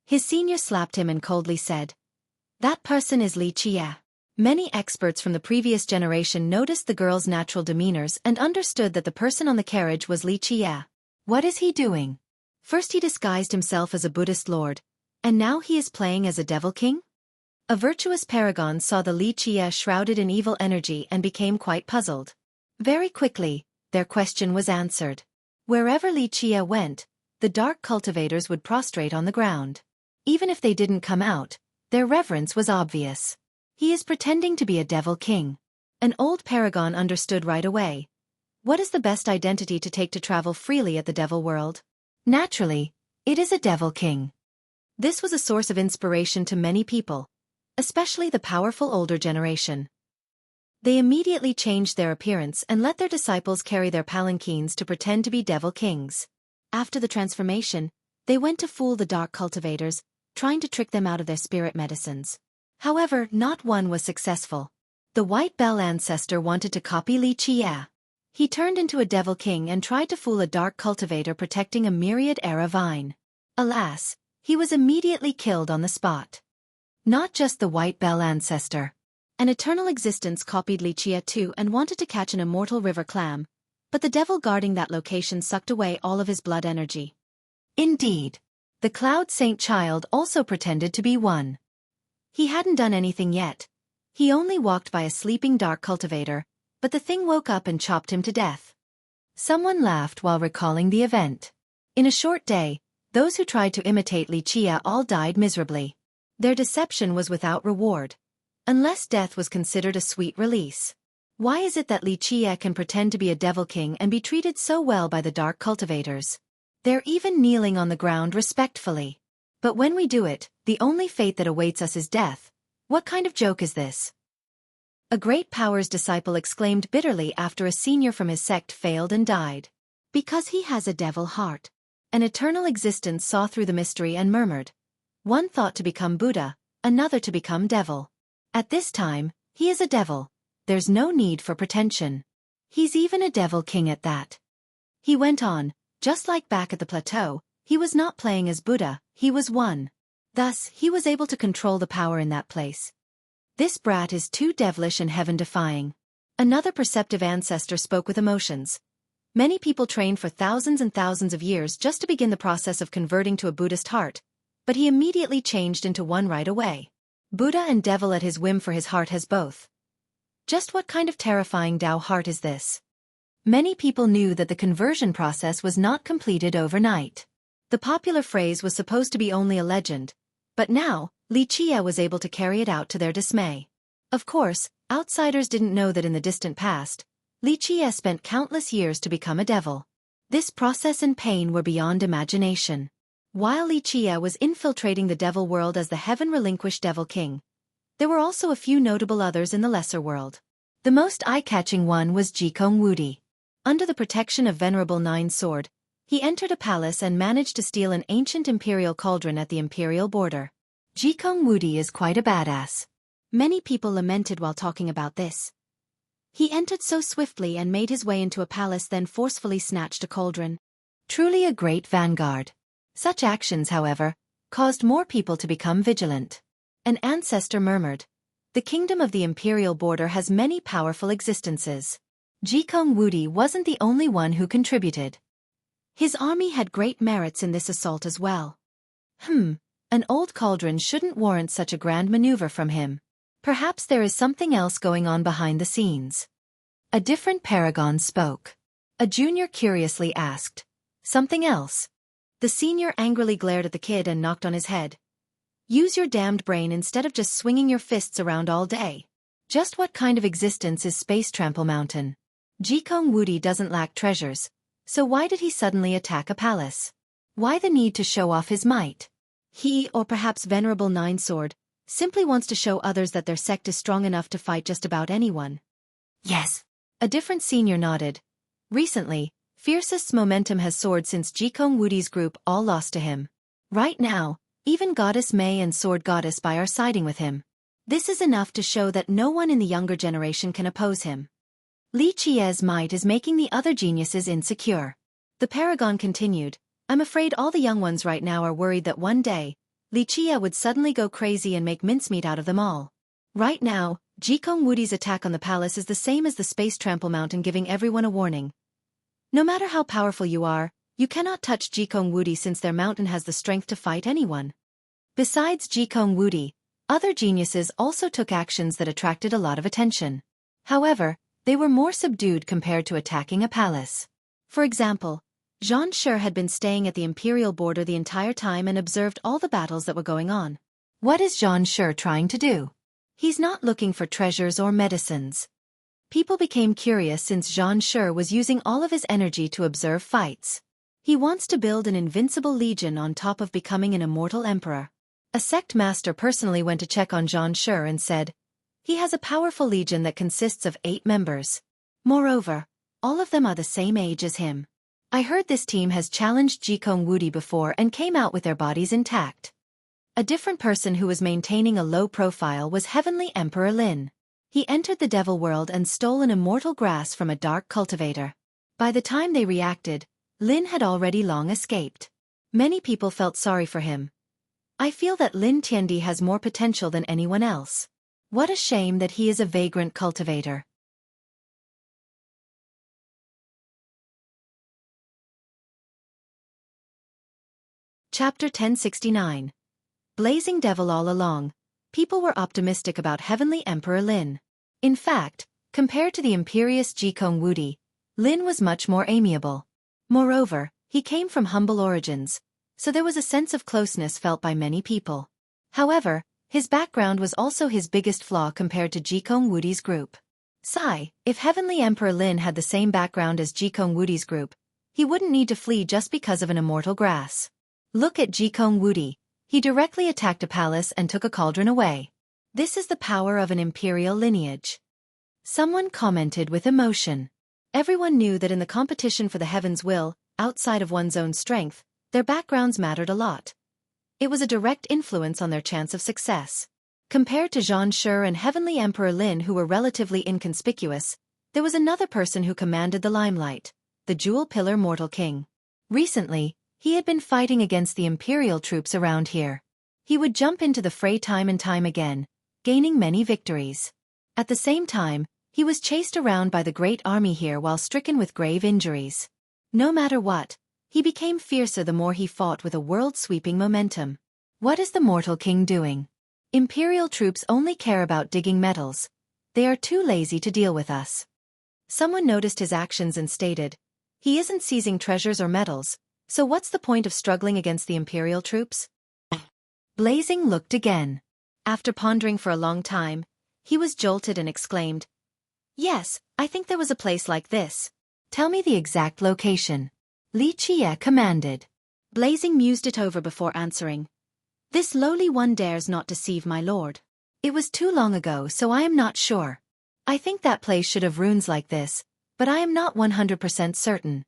His senior slapped him and coldly said, "That person is Li Qie." Many experts from the previous generation noticed the girls' natural demeanors and understood that the person on the carriage was Li Qie. What is he doing? First he disguised himself as a Buddhist lord, and now he is playing as a devil king? A virtuous paragon saw the Li Qie shrouded in evil energy and became quite puzzled. Very quickly, their question was answered. Wherever Li Qie went, the dark cultivators would prostrate on the ground. Even if they didn't come out, their reverence was obvious. He is pretending to be a devil king. An old paragon understood right away. What is the best identity to take to travel freely at the devil world? Naturally, it is a devil king. This was a source of inspiration to many people, especially the powerful older generation. They immediately changed their appearance and let their disciples carry their palanquins to pretend to be devil kings. After the transformation, they went to fool the dark cultivators, trying to trick them out of their spirit medicines. However, not one was successful. The White Bell ancestor wanted to copy Li Qie. He turned into a devil king and tried to fool a dark cultivator protecting a myriad era vine. Alas, he was immediately killed on the spot. Not just the White Bell ancestor. An eternal existence copied Li Qie too and wanted to catch an immortal river clam, but the devil guarding that location sucked away all of his blood energy. Indeed, the Cloud Saint Child also pretended to be one. He hadn't done anything yet. He only walked by a sleeping dark cultivator, but the thing woke up and chopped him to death. Someone laughed while recalling the event. In a short day, those who tried to imitate Li Qie all died miserably. Their deception was without reward, unless death was considered a sweet release. Why is it that Li Qie can pretend to be a devil king and be treated so well by the dark cultivators? They're even kneeling on the ground respectfully. But when we do it, the only fate that awaits us is death. What kind of joke is this? A great power's disciple exclaimed bitterly after a senior from his sect failed and died. Because he has a devil heart. An eternal existence saw through the mystery and murmured. One thought to become Buddha, another to become devil. At this time, he is a devil. There's no need for pretension. He's even a devil king at that. He went on, just like back at the plateau, he was not playing as Buddha, he was one. Thus, he was able to control the power in that place. This brat is too devilish and heaven-defying. Another perceptive ancestor spoke with emotions. Many people trained for thousands and thousands of years just to begin the process of converting to a Buddhist heart, but he immediately changed into one right away. Buddha and devil at his whim for his heart has both. Just what kind of terrifying Tao heart is this? Many people knew that the conversion process was not completed overnight. The popular phrase was supposed to be only a legend, but now, Li Qie was able to carry it out to their dismay. Of course, outsiders didn't know that in the distant past, Li Qie spent countless years to become a devil. This process and pain were beyond imagination. While Li Qie was infiltrating the devil world as the heaven-relinquished devil king, there were also a few notable others in the lesser world. The most eye-catching one was Jikong Wudi. Under the protection of Venerable Nine Sword, he entered a palace and managed to steal an ancient imperial cauldron at the imperial border. Jikong Wudi is quite a badass. Many people lamented while talking about this. He entered so swiftly and made his way into a palace, then forcefully snatched a cauldron. Truly a great vanguard. Such actions, however, caused more people to become vigilant. An ancestor murmured, "The kingdom of the imperial border has many powerful existences." Jikong Wudi wasn't the only one who contributed. His army had great merits in this assault as well. An old cauldron shouldn't warrant such a grand maneuver from him. Perhaps there is something else going on behind the scenes. A different paragon spoke. A junior curiously asked, "Something else?" The senior angrily glared at the kid and knocked on his head. "Use your damned brain instead of just swinging your fists around all day. Just what kind of existence is Space Trample Mountain? Jikong Wudi doesn't lack treasures, so why did he suddenly attack a palace? Why the need to show off his might? He, or perhaps Venerable Ninesword, simply wants to show others that their sect is strong enough to fight just about anyone." "Yes." A different senior nodded. "Recently, fiercest momentum has soared since Jikong Wudi's group all lost to him. Right now, even Goddess May and Sword Goddess Bai are siding with him. This is enough to show that no one in the younger generation can oppose him. Li Chie's might is making the other geniuses insecure." The paragon continued, "I'm afraid all the young ones right now are worried that one day, Li Chie would suddenly go crazy and make mincemeat out of them all. Right now, Jikong Wudi's attack on the palace is the same as the Space Trample Mountain giving everyone a warning. No matter how powerful you are, you cannot touch Jikong Wudi since their mountain has the strength to fight anyone." Besides Jikong Wudi, other geniuses also took actions that attracted a lot of attention. However, they were more subdued compared to attacking a palace. For example, Zhang Shi had been staying at the imperial border the entire time and observed all the battles that were going on. What is Zhang Shi trying to do? He's not looking for treasures or medicines. People became curious since Zhang Shi was using all of his energy to observe fights. He wants to build an invincible legion on top of becoming an immortal emperor. A sect master personally went to check on Zhang Shi and said, "He has a powerful legion that consists of 8 members. Moreover, all of them are the same age as him. I heard this team has challenged Jikong Wudi before and came out with their bodies intact." A different person who was maintaining a low profile was Heavenly Emperor Lin. He entered the devil world and stole an immortal grass from a dark cultivator. By the time they reacted, Lin had already long escaped. Many people felt sorry for him. I feel that Lin Tiandi has more potential than anyone else. What a shame that he is a vagrant cultivator. Chapter 1069. Blazing Devil. All along, people were optimistic about Heavenly Emperor Lin. In fact, compared to the imperious Jikong Wudi, Lin was much more amiable. Moreover, he came from humble origins, so there was a sense of closeness felt by many people. However, his background was also his biggest flaw compared to Jikong Wudi's group. If Heavenly Emperor Lin had the same background as Jikong Wudi's group, he wouldn't need to flee just because of an immortal grass. Look at Jikong Wudi. He directly attacked a palace and took a cauldron away. This is the power of an imperial lineage. Someone commented with emotion. Everyone knew that in the competition for the heaven's will, outside of one's own strength, their backgrounds mattered a lot. It was a direct influence on their chance of success. Compared to Zhang Shi and Heavenly Emperor Lin, who were relatively inconspicuous, there was another person who commanded the limelight, the Jewel Pillar Mortal King. Recently, he had been fighting against the imperial troops around here. He would jump into the fray time and time again, gaining many victories. At the same time, he was chased around by the great army here while stricken with grave injuries. No matter what, he became fiercer the more he fought with a world-sweeping momentum. What is the Mortal King doing? Imperial troops only care about digging metals. They are too lazy to deal with us. Someone noticed his actions and stated, "He isn't seizing treasures or metals, so what's the point of struggling against the Imperial troops?" Blazing looked again. After pondering for a long time, he was jolted and exclaimed, "Yes, I think there was a place like this. Tell me the exact location." Li Chie commanded. Blazing mused it over before answering. "This lowly one dares not deceive my lord. It was too long ago, so I am not sure. I think that place should have runes like this, but I am not 100% certain.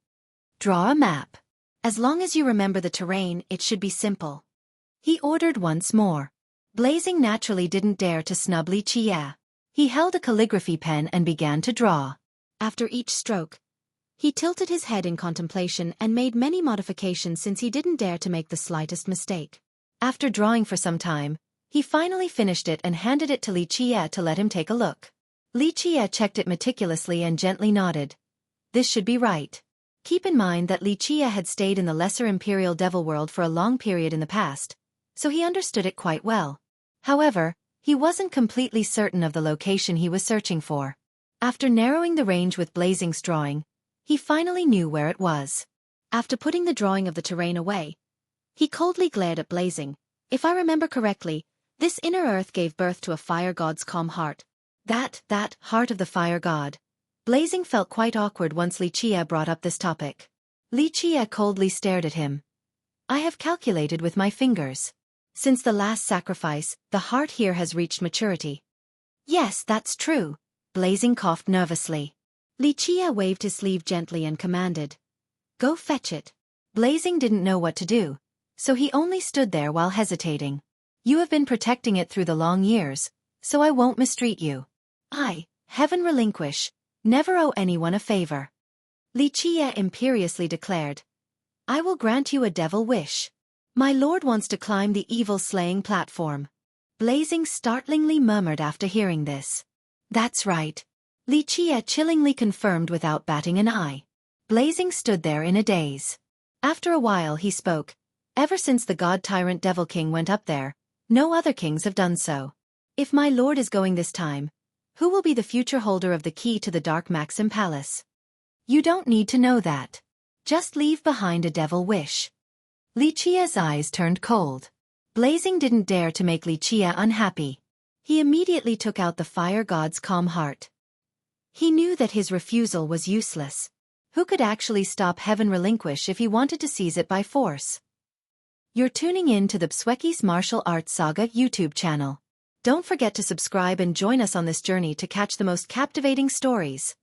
Draw a map. As long as you remember the terrain, it should be simple." He ordered once more. Blazing naturally didn't dare to snub Li Chie. He held a calligraphy pen and began to draw. After each stroke, he tilted his head in contemplation and made many modifications since he didn't dare to make the slightest mistake. After drawing for some time, he finally finished it and handed it to Li Chie to let him take a look. Li Chie checked it meticulously and gently nodded. This should be right. Keep in mind that Li Chie had stayed in the lesser imperial devil world for a long period in the past, so he understood it quite well. However, he wasn't completely certain of the location he was searching for. After narrowing the range with Blazing's drawing, he finally knew where it was. After putting the drawing of the terrain away, he coldly glared at Blazing. If I remember correctly, this inner earth gave birth to a fire god's calm heart. That heart of the fire god. Blazing felt quite awkward once Li Chia brought up this topic. Li Chia coldly stared at him. I have calculated with my fingers. Since the last sacrifice, the heart here has reached maturity. Yes, that's true. Blazing coughed nervously. Li Chia waved his sleeve gently and commanded. Go fetch it. Blazing didn't know what to do, so he only stood there while hesitating. You have been protecting it through the long years, so I won't mistreat you. I, heaven relinquish, never owe anyone a favor. Li Chia imperiously declared. I will grant you a devil wish. My lord wants to climb the evil-slaying platform. Blazing startlingly murmured after hearing this. That's right. Li Chia chillingly confirmed without batting an eye. Blazing stood there in a daze. After a while he spoke. Ever since the god-tyrant Devil King went up there, no other kings have done so. If my lord is going this time, who will be the future holder of the key to the Dark Maxim Palace? You don't need to know that. Just leave behind a devil wish. Li Chia's eyes turned cold. Blazing didn't dare to make Li Chia unhappy. He immediately took out the fire god's calm heart. He knew that his refusal was useless. Who could actually stop Heaven Relinquish if he wanted to seize it by force? You're tuning in to the Xueqi's Martial Arts Saga YouTube channel. Don't forget to subscribe and join us on this journey to catch the most captivating stories.